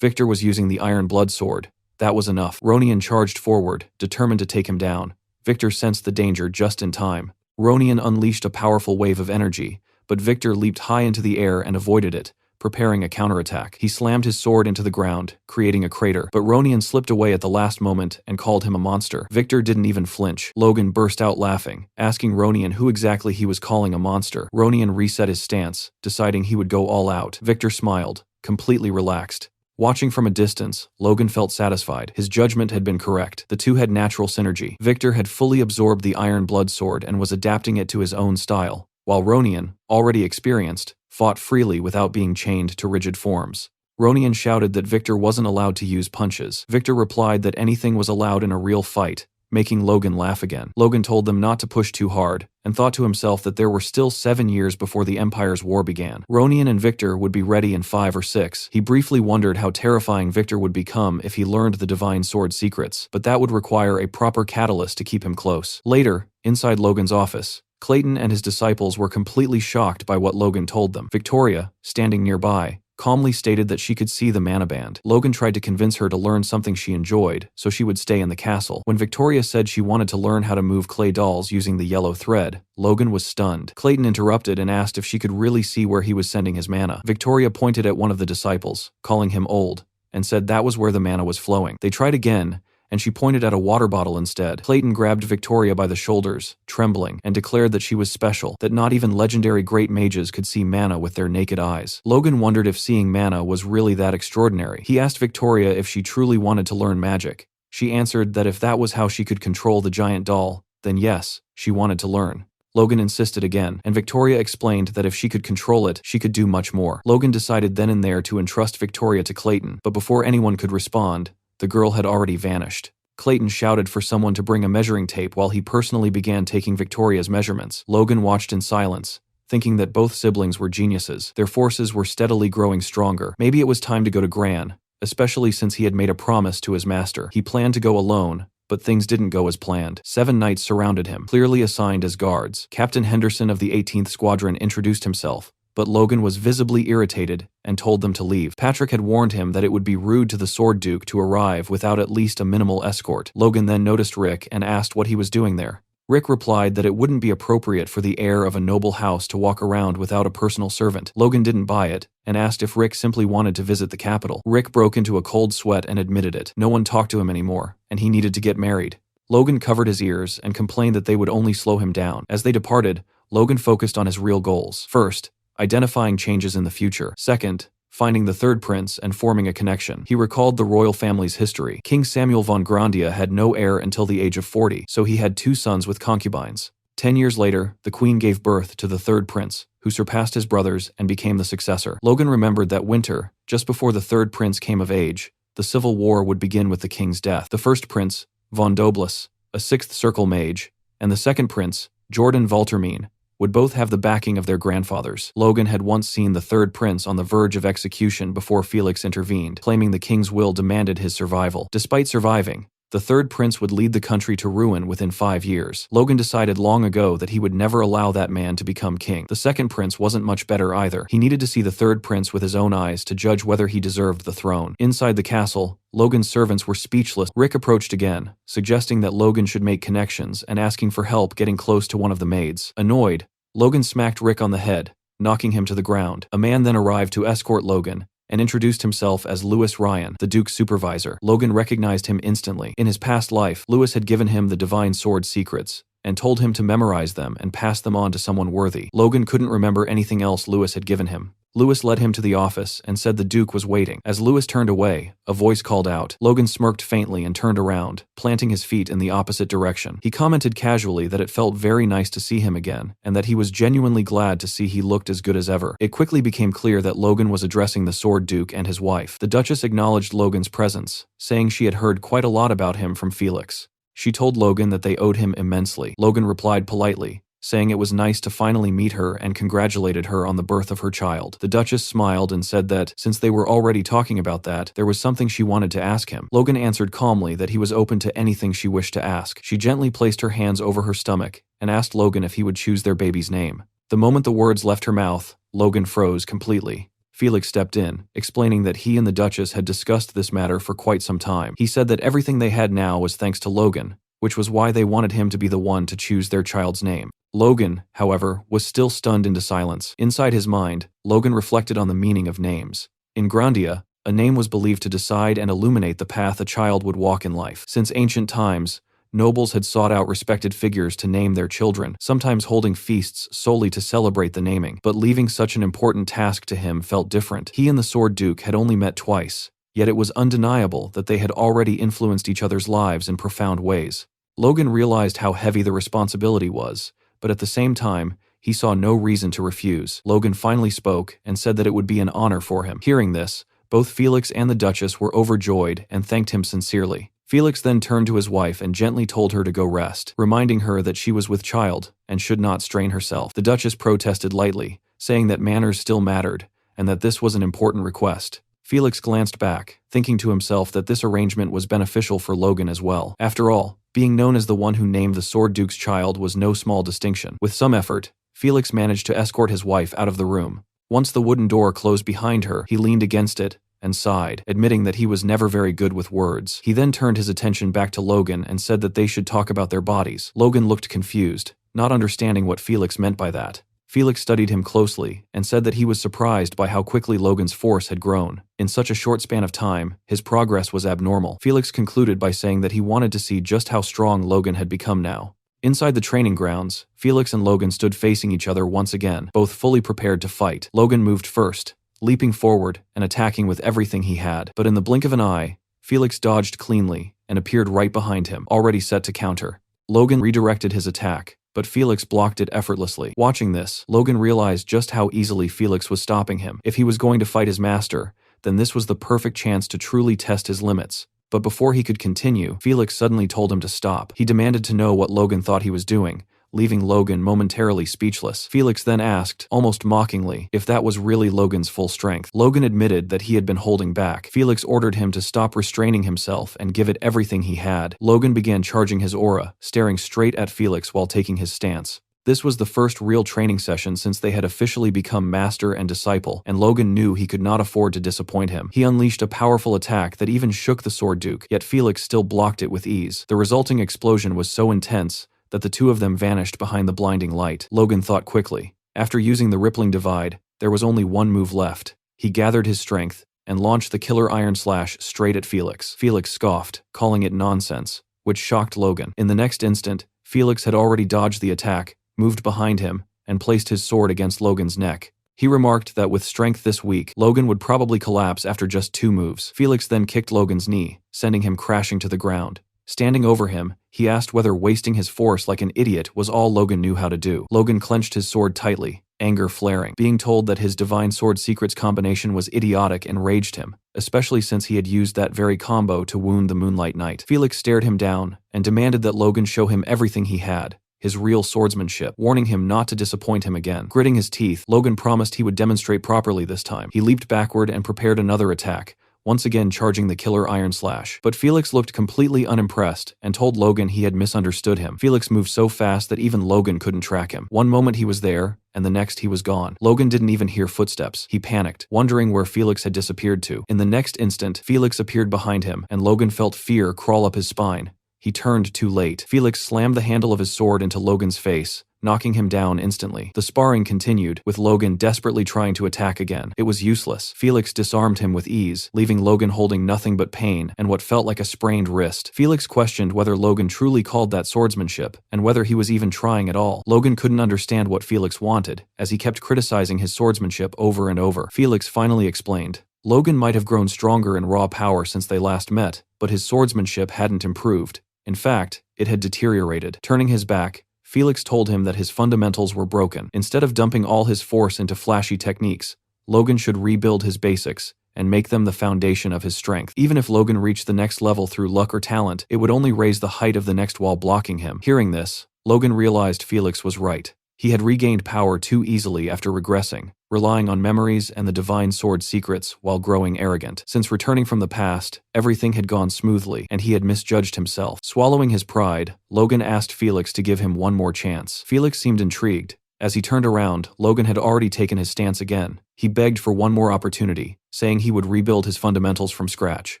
Victor was using the Iron Blood Sword. That was enough. Ronian charged forward, determined to take him down. Victor sensed the danger just in time. Ronian unleashed a powerful wave of energy, but Victor leaped high into the air and avoided it, preparing a counterattack. He slammed his sword into the ground, creating a crater, but Ronian slipped away at the last moment and called him a monster. Victor didn't even flinch. Logan burst out laughing, asking Ronian who exactly he was calling a monster. Ronian reset his stance, deciding he would go all out. Victor smiled, completely relaxed. Watching from a distance, Logan felt satisfied. His judgment had been correct. The two had natural synergy. Victor had fully absorbed the Iron Blood Sword and was adapting it to his own style, while Ronian, already experienced, fought freely without being chained to rigid forms. Ronian shouted that Victor wasn't allowed to use punches. Victor replied that anything was allowed in a real fight, making Logan laugh again. Logan told them not to push too hard, and thought to himself that there were still 7 years before the Empire's war began. Ronian and Victor would be ready in 5 or 6. He briefly wondered how terrifying Victor would become if he learned the Divine Sword secrets, but that would require a proper catalyst to keep him close. Later, inside Logan's office, Clayton and his disciples were completely shocked by what Logan told them. Victoria, standing nearby, calmly stated that she could see the mana band. Logan tried to convince her to learn something she enjoyed, so she would stay in the castle. When Victoria said she wanted to learn how to move clay dolls using the yellow thread, Logan was stunned. Clayton interrupted and asked if she could really see where he was sending his mana. Victoria pointed at one of the disciples, calling him old, and said that was where the mana was flowing. They tried again, and she pointed at a water bottle instead. Clayton grabbed Victoria by the shoulders, trembling, and declared that she was special, that not even legendary great mages could see mana with their naked eyes. Logan wondered if seeing mana was really that extraordinary. He asked Victoria if she truly wanted to learn magic. She answered that if that was how she could control the giant doll, then yes, she wanted to learn. Logan insisted again, and Victoria explained that if she could control it, she could do much more. Logan decided then and there to entrust Victoria to Clayton, but before anyone could respond, the girl had already vanished. Clayton shouted for someone to bring a measuring tape while he personally began taking Victoria's measurements. Logan watched in silence, thinking that both siblings were geniuses. Their forces were steadily growing stronger. Maybe it was time to go to Gran, especially since he had made a promise to his master. He planned to go alone, but things didn't go as planned. 7 knights surrounded him, clearly assigned as guards. Captain Henderson of the 18th Squadron introduced himself, but Logan was visibly irritated and told them to leave. Patrick had warned him that it would be rude to the Sword Duke to arrive without at least a minimal escort. Logan then noticed Rick and asked what he was doing there. Rick replied that it wouldn't be appropriate for the heir of a noble house to walk around without a personal servant. Logan didn't buy it, and asked if Rick simply wanted to visit the capital. Rick broke into a cold sweat and admitted it. No one talked to him anymore, and he needed to get married. Logan covered his ears and complained that they would only slow him down. As they departed, Logan focused on his real goals. First, identifying changes in the future. Second, finding the third prince and forming a connection. He recalled the royal family's history. King Samuel von Grandia had no heir until the age of 40, so he had 2 sons with concubines. 10 years later, the queen gave birth to the third prince, who surpassed his brothers and became the successor. Logan remembered that winter, just before the third prince came of age, the civil war would begin with the king's death. The first prince, von Doblus, a 6th circle mage, and the second prince, Jordan Valtermine, would both have the backing of their grandfathers. Logan had once seen the third prince on the verge of execution before Felix intervened, claiming the king's will demanded his survival. Despite surviving, the third prince would lead the country to ruin within 5 years. Logan decided long ago that he would never allow that man to become king. The second prince wasn't much better either. He needed to see the third prince with his own eyes to judge whether he deserved the throne. Inside the castle, Logan's servants were speechless. Rick approached again, suggesting that Logan should make connections and asking for help getting close to one of the maids. Annoyed, Logan smacked Rick on the head, knocking him to the ground. A man then arrived to escort Logan and introduced himself as Lewis Ryan, the Duke's supervisor. Logan recognized him instantly. In his past life, Lewis had given him the Divine Sword secrets, and told him to memorize them and pass them on to someone worthy. Logan couldn't remember anything else Lewis had given him. Lewis led him to the office and said the Duke was waiting. As Lewis turned away, a voice called out. Logan smirked faintly and turned around, planting his feet in the opposite direction. He commented casually that it felt very nice to see him again, and that he was genuinely glad to see he looked as good as ever. It quickly became clear that Logan was addressing the Sword Duke and his wife. The Duchess acknowledged Logan's presence, saying she had heard quite a lot about him from Felix. She told Logan that they owed him immensely. Logan replied politely, saying it was nice to finally meet her and congratulated her on the birth of her child. The Duchess smiled and said that, since they were already talking about that, there was something she wanted to ask him. Logan answered calmly that he was open to anything she wished to ask. She gently placed her hands over her stomach and asked Logan if he would choose their baby's name. The moment the words left her mouth, Logan froze completely. Felix stepped in, explaining that he and the Duchess had discussed this matter for quite some time. He said that everything they had now was thanks to Logan, which was why they wanted him to be the one to choose their child's name. Logan, however, was still stunned into silence. Inside his mind, Logan reflected on the meaning of names. In Grandia, a name was believed to decide and illuminate the path a child would walk in life. Since ancient times, nobles had sought out respected figures to name their children, sometimes holding feasts solely to celebrate the naming. But leaving such an important task to him felt different. He and the Sword Duke had only met twice, yet it was undeniable that they had already influenced each other's lives in profound ways. Logan realized how heavy the responsibility was, but at the same time, he saw no reason to refuse. Logan finally spoke and said that it would be an honor for him. Hearing this, both Felix and the Duchess were overjoyed and thanked him sincerely. Felix then turned to his wife and gently told her to go rest, reminding her that she was with child and should not strain herself. The Duchess protested lightly, saying that manners still mattered and that this was an important request. Felix glanced back, thinking to himself that this arrangement was beneficial for Logan as well. After all, being known as the one who named the Sword Duke's child was no small distinction. With some effort, Felix managed to escort his wife out of the room. Once the wooden door closed behind her, he leaned against it and sighed, admitting that he was never very good with words. He then turned his attention back to Logan and said that they should talk about their bodies. Logan looked confused, not understanding what Felix meant by that. Felix studied him closely and said that he was surprised by how quickly Logan's force had grown. In such a short span of time, his progress was abnormal. Felix concluded by saying that he wanted to see just how strong Logan had become now. Inside the training grounds, Felix and Logan stood facing each other once again, both fully prepared to fight. Logan moved first, leaping forward and attacking with everything he had. But in the blink of an eye, Felix dodged cleanly and appeared right behind him, already set to counter. Logan redirected his attack, but Felix blocked it effortlessly. Watching this, Logan realized just how easily Felix was stopping him. If he was going to fight his master, then this was the perfect chance to truly test his limits. But before he could continue, Felix suddenly told him to stop. He demanded to know what Logan thought he was doing, leaving Logan momentarily speechless. Felix then asked, almost mockingly, if that was really Logan's full strength. Logan admitted that he had been holding back. Felix ordered him to stop restraining himself and give it everything he had. Logan began charging his aura, staring straight at Felix while taking his stance. This was the first real training session since they had officially become master and disciple, and Logan knew he could not afford to disappoint him. He unleashed a powerful attack that even shook the Sword Duke, yet Felix still blocked it with ease. The resulting explosion was so intense that the two of them vanished behind the blinding light. Logan thought quickly. After using the rippling divide, there was only one move left. He gathered his strength and launched the killer iron slash straight at Felix. Felix scoffed, calling it nonsense, which shocked Logan. In the next instant, Felix had already dodged the attack, moved behind him, and placed his sword against Logan's neck. He remarked that with strength this weak, Logan would probably collapse after just 2 moves. Felix then kicked Logan's knee, sending him crashing to the ground. Standing over him, he asked whether wasting his force like an idiot was all Logan knew how to do. Logan clenched his sword tightly, anger flaring. Being told that his Divine Sword Secrets combination was idiotic enraged him, especially since he had used that very combo to wound the Moonlight Knight. Felix stared him down and demanded that Logan show him everything he had, his real swordsmanship, warning him not to disappoint him again. Gritting his teeth, Logan promised he would demonstrate properly this time. He leaped backward and prepared another attack, once again charging the killer iron slash. But Felix looked completely unimpressed and told Logan he had misunderstood him. Felix moved so fast that even Logan couldn't track him. One moment he was there, and the next he was gone. Logan didn't even hear footsteps. He panicked, wondering where Felix had disappeared to. In the next instant, Felix appeared behind him, and Logan felt fear crawl up his spine. He turned too late. Felix slammed the handle of his sword into Logan's face, knocking him down instantly. The sparring continued, with Logan desperately trying to attack again. It was useless. Felix disarmed him with ease, leaving Logan holding nothing but pain and what felt like a sprained wrist. Felix questioned whether Logan truly called that swordsmanship, and whether he was even trying at all. Logan couldn't understand what Felix wanted, as he kept criticizing his swordsmanship over and over. Felix finally explained. Logan might have grown stronger in raw power since they last met, but his swordsmanship hadn't improved. In fact, it had deteriorated. Turning his back, Felix told him that his fundamentals were broken. Instead of dumping all his force into flashy techniques, Logan should rebuild his basics and make them the foundation of his strength. Even if Logan reached the next level through luck or talent, it would only raise the height of the next wall blocking him. Hearing this, Logan realized Felix was right. He had regained power too easily after regressing, relying on memories and the divine sword secrets while growing arrogant. Since returning from the past, everything had gone smoothly, and he had misjudged himself. Swallowing his pride, Logan asked Felix to give him one more chance. Felix seemed intrigued. As he turned around, Logan had already taken his stance again. He begged for one more opportunity, saying he would rebuild his fundamentals from scratch.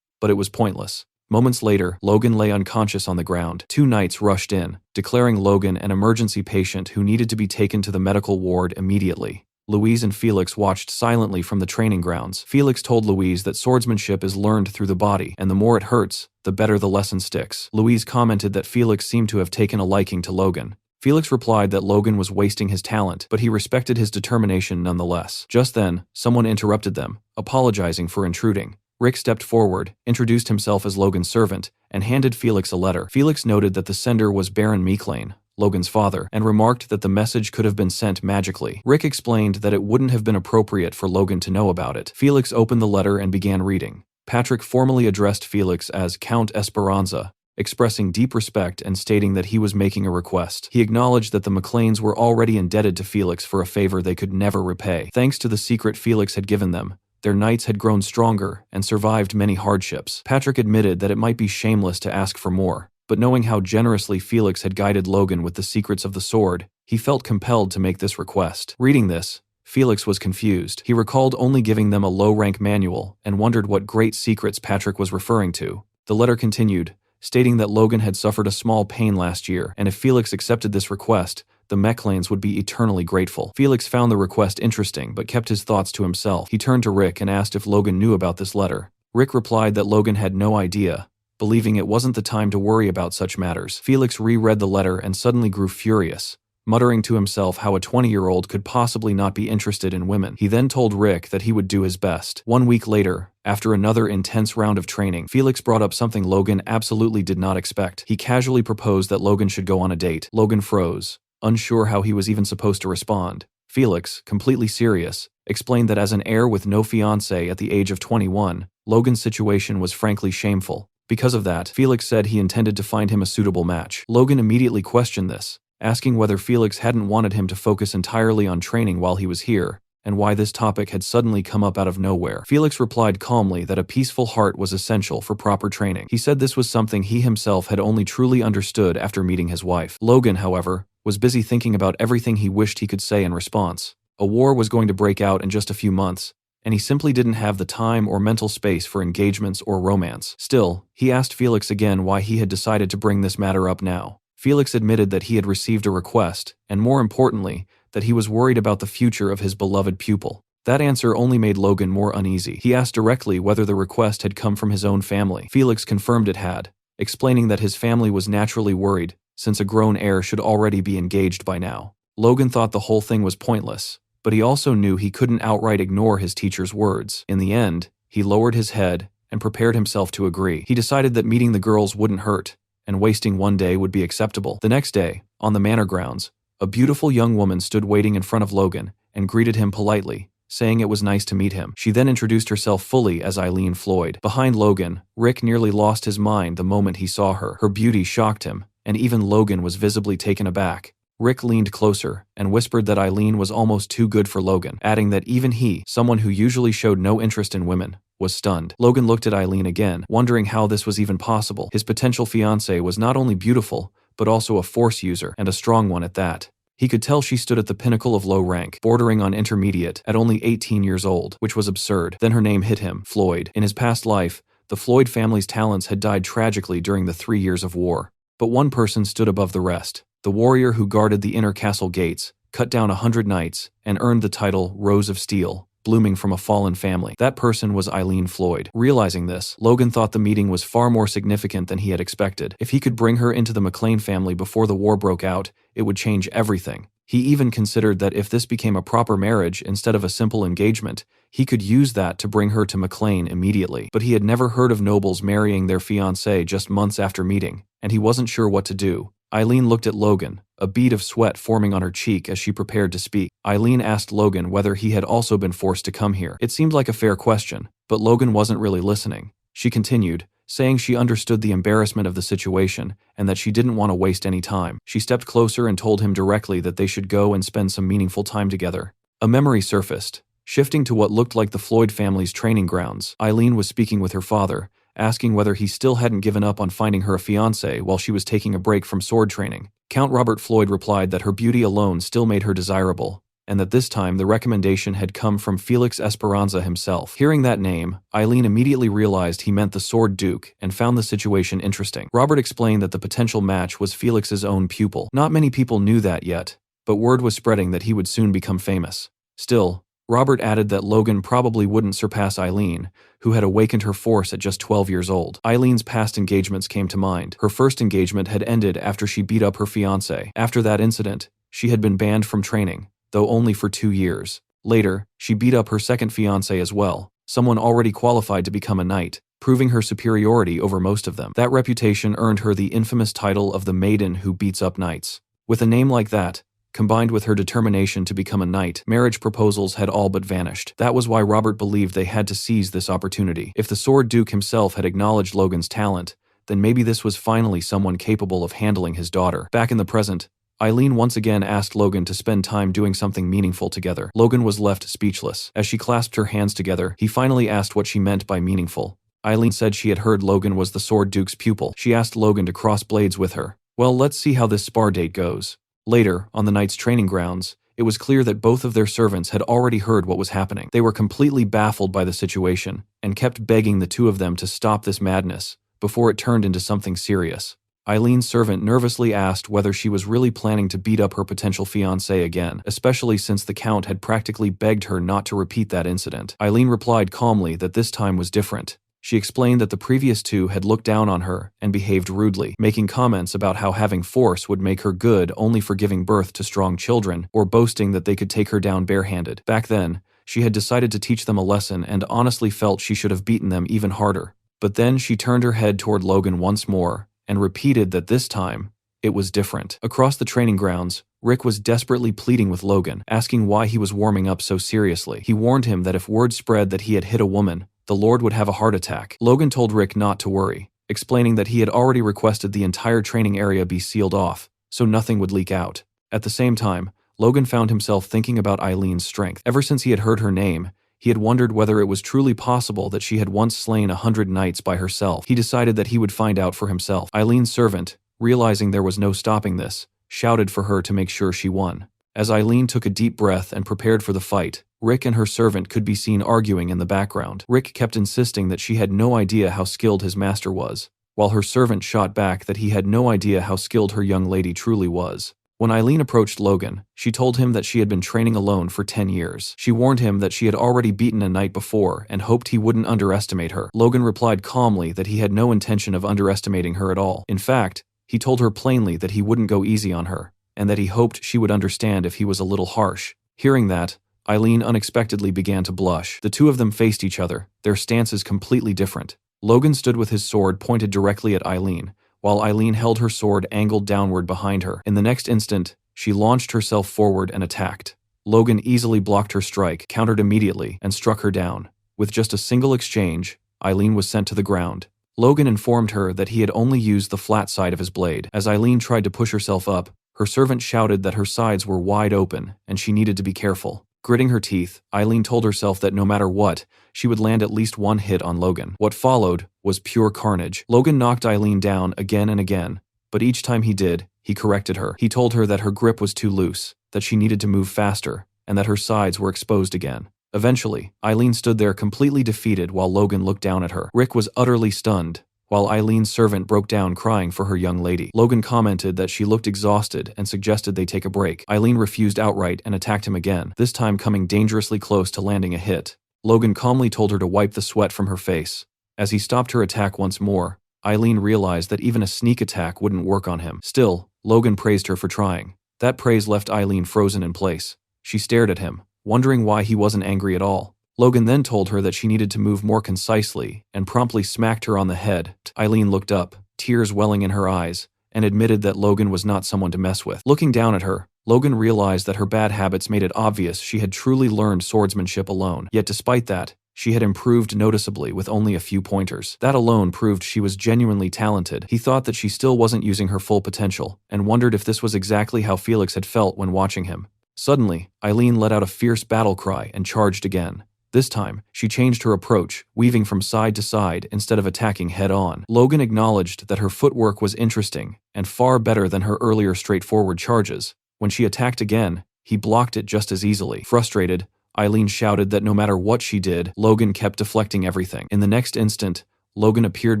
But it was pointless. Moments later, Logan lay unconscious on the ground. Two knights rushed in, declaring Logan an emergency patient who needed to be taken to the medical ward immediately. Louise and Felix watched silently from the training grounds. Felix told Louise that swordsmanship is learned through the body, and the more it hurts, the better the lesson sticks. Louise commented that Felix seemed to have taken a liking to Logan. Felix replied that Logan was wasting his talent, but he respected his determination nonetheless. Just then, someone interrupted them, apologizing for intruding. Rick stepped forward, introduced himself as Logan's servant, and handed Felix a letter. Felix noted that the sender was Baron Meeklane, Logan's father, and remarked that the message could have been sent magically. Rick explained that it wouldn't have been appropriate for Logan to know about it. Felix opened the letter and began reading. Patrick formally addressed Felix as Count Esperanza, expressing deep respect and stating that he was making a request. He acknowledged that the McLeans were already indebted to Felix for a favor they could never repay. Thanks to the secret Felix had given them, their knights had grown stronger and survived many hardships. Patrick admitted that it might be shameless to ask for more, but knowing how generously Felix had guided Logan with the secrets of the sword, he felt compelled to make this request. Reading this, Felix was confused. He recalled only giving them a low-rank manual and wondered what great secrets Patrick was referring to. The letter continued, stating that Logan had suffered a small pain last year, and if Felix accepted this request, the McLeans would be eternally grateful. Felix found the request interesting, but kept his thoughts to himself. He turned to Rick and asked if Logan knew about this letter. Rick replied that Logan had no idea, believing it wasn't the time to worry about such matters. Felix reread the letter and suddenly grew furious, muttering to himself how a 20-year-old could possibly not be interested in women. He then told Rick that he would do his best. 1 week later, after another intense round of training, Felix brought up something Logan absolutely did not expect. He casually proposed that Logan should go on a date. Logan froze, unsure how he was even supposed to respond. Felix, completely serious, explained that as an heir with no fiancé at the age of 21, Logan's situation was frankly shameful. Because of that, Felix said he intended to find him a suitable match. Logan immediately questioned this, asking whether Felix hadn't wanted him to focus entirely on training while he was here, and why this topic had suddenly come up out of nowhere. Felix replied calmly that a peaceful heart was essential for proper training. He said this was something he himself had only truly understood after meeting his wife. Logan, however, was busy thinking about everything he wished he could say in response. A war was going to break out in just a few months, and he simply didn't have the time or mental space for engagements or romance. Still, he asked Felix again why he had decided to bring this matter up now. Felix admitted that he had received a request, and more importantly, that he was worried about the future of his beloved pupil. That answer only made Logan more uneasy. He asked directly whether the request had come from his own family. Felix confirmed it had, explaining that his family was naturally worried, since a grown heir should already be engaged by now. Logan thought the whole thing was pointless, but he also knew he couldn't outright ignore his teacher's words. In the end, he lowered his head and prepared himself to agree. He decided that meeting the girls wouldn't hurt, and wasting one day would be acceptable. The next day, on the manor grounds, a beautiful young woman stood waiting in front of Logan and greeted him politely, saying it was nice to meet him. She then introduced herself fully as Eileen Floyd. Behind Logan, Rick nearly lost his mind the moment he saw her. Her beauty shocked him, and even Logan was visibly taken aback. Rick leaned closer and whispered that Eileen was almost too good for Logan, adding that even he, someone who usually showed no interest in women, was stunned. Logan looked at Eileen again, wondering how this was even possible. His potential fiancée was not only beautiful, but also a force user, and a strong one at that. He could tell she stood at the pinnacle of low rank, bordering on intermediate, at only 18 years old, which was absurd. Then her name hit him, Floyd. In his past life, the Floyd family's talents had died tragically during the 3 years of war. But one person stood above the rest, the warrior who guarded the inner castle gates, cut down 100 knights, and earned the title Rose of Steel, blooming from a fallen family. That person was Eileen Floyd. Realizing this, Logan thought the meeting was far more significant than he had expected. If he could bring her into the McLean family before the war broke out, it would change everything. He even considered that if this became a proper marriage instead of a simple engagement, he could use that to bring her to McLean immediately. But he had never heard of nobles marrying their fiancée just months after meeting, and he wasn't sure what to do. Eileen looked at Logan, a bead of sweat forming on her cheek as she prepared to speak. Eileen asked Logan whether he had also been forced to come here. It seemed like a fair question, but Logan wasn't really listening. She continued, saying she understood the embarrassment of the situation and that she didn't want to waste any time. She stepped closer and told him directly that they should go and spend some meaningful time together. A memory surfaced. Shifting to what looked like the Floyd family's training grounds, Eileen was speaking with her father, asking whether he still hadn't given up on finding her a fiancé while she was taking a break from sword training. Count Robert Floyd replied that her beauty alone still made her desirable, and that this time the recommendation had come from Felix Esperanza himself. Hearing that name, Eileen immediately realized he meant the Sword Duke and found the situation interesting. Robert explained that the potential match was Felix's own pupil. Not many people knew that yet, but word was spreading that he would soon become famous. Still, Robert added that Logan probably wouldn't surpass Eileen, who had awakened her force at just 12 years old. Eileen's past engagements came to mind. Her first engagement had ended after she beat up her fiancé. After that incident, she had been banned from training, though only for 2 years. Later, she beat up her second fiancé as well, someone already qualified to become a knight, proving her superiority over most of them. That reputation earned her the infamous title of the Maiden Who Beats Up Knights. With a name like that, combined with her determination to become a knight, marriage proposals had all but vanished. That was why Robert believed they had to seize this opportunity. If the Sword Duke himself had acknowledged Logan's talent, then maybe this was finally someone capable of handling his daughter. Back in the present, Eileen once again asked Logan to spend time doing something meaningful together. Logan was left speechless. As she clasped her hands together, he finally asked what she meant by meaningful. Eileen said she had heard Logan was the Sword Duke's pupil. She asked Logan to cross blades with her. Well, let's see how this spar date goes. Later, on the knight's training grounds, it was clear that both of their servants had already heard what was happening. They were completely baffled by the situation, and kept begging the two of them to stop this madness, before it turned into something serious. Eileen's servant nervously asked whether she was really planning to beat up her potential fiancé again, especially since the Count had practically begged her not to repeat that incident. Eileen replied calmly that this time was different. She explained that the previous two had looked down on her and behaved rudely, making comments about how having force would make her good only for giving birth to strong children, or boasting that they could take her down barehanded. Back then, she had decided to teach them a lesson and honestly felt she should have beaten them even harder. But then she turned her head toward Logan once more, and repeated that this time, it was different. Across the training grounds, Rick was desperately pleading with Logan, asking why he was warming up so seriously. He warned him that if word spread that he had hit a woman, the Lord would have a heart attack. Logan told Rick not to worry, explaining that he had already requested the entire training area be sealed off, so nothing would leak out. At the same time, Logan found himself thinking about Eileen's strength. Ever since he had heard her name, he had wondered whether it was truly possible that she had once slain 100 knights by herself. He decided that he would find out for himself. Eileen's servant, realizing there was no stopping this, shouted for her to make sure she won. As Eileen took a deep breath and prepared for the fight, Rick and her servant could be seen arguing in the background. Rick kept insisting that she had no idea how skilled his master was, while her servant shot back that he had no idea how skilled her young lady truly was. When Eileen approached Logan, she told him that she had been training alone for 10 years. She warned him that she had already beaten a knight before and hoped he wouldn't underestimate her. Logan replied calmly that he had no intention of underestimating her at all. In fact, he told her plainly that he wouldn't go easy on her, and that he hoped she would understand if he was a little harsh. Hearing that, Eileen unexpectedly began to blush. The two of them faced each other, their stances completely different. Logan stood with his sword pointed directly at Eileen, while Eileen held her sword angled downward behind her. In the next instant, she launched herself forward and attacked. Logan easily blocked her strike, countered immediately, and struck her down. With just a single exchange, Eileen was sent to the ground. Logan informed her that he had only used the flat side of his blade. As Eileen tried to push herself up, her servant shouted that her sides were wide open and she needed to be careful. Gritting her teeth, Eileen told herself that no matter what, she would land at least one hit on Logan. What followed was pure carnage. Logan knocked Eileen down again and again, but each time he did, he corrected her. He told her that her grip was too loose, that she needed to move faster, and that her sides were exposed again. Eventually, Eileen stood there completely defeated while Logan looked down at her. Rick was utterly stunned, while Eileen's servant broke down crying for her young lady. Logan commented that she looked exhausted and suggested they take a break. Eileen refused outright and attacked him again, this time coming dangerously close to landing a hit. Logan calmly told her to wipe the sweat from her face. As he stopped her attack once more, Eileen realized that even a sneak attack wouldn't work on him. Still, Logan praised her for trying. That praise left Eileen frozen in place. She stared at him, wondering why he wasn't angry at all. Logan then told her that she needed to move more concisely and promptly smacked her on the head. Eileen looked up, tears welling in her eyes, and admitted that Logan was not someone to mess with. Looking down at her, Logan realized that her bad habits made it obvious she had truly learned swordsmanship alone. Yet despite that, she had improved noticeably with only a few pointers. That alone proved she was genuinely talented. He thought that she still wasn't using her full potential, and wondered if this was exactly how Felix had felt when watching him. Suddenly, Eileen let out a fierce battle cry and charged again. This time, she changed her approach, weaving from side to side instead of attacking head-on. Logan acknowledged that her footwork was interesting and far better than her earlier straightforward charges. When she attacked again, he blocked it just as easily. Frustrated, Eileen shouted that no matter what she did, Logan kept deflecting everything. In the next instant, Logan appeared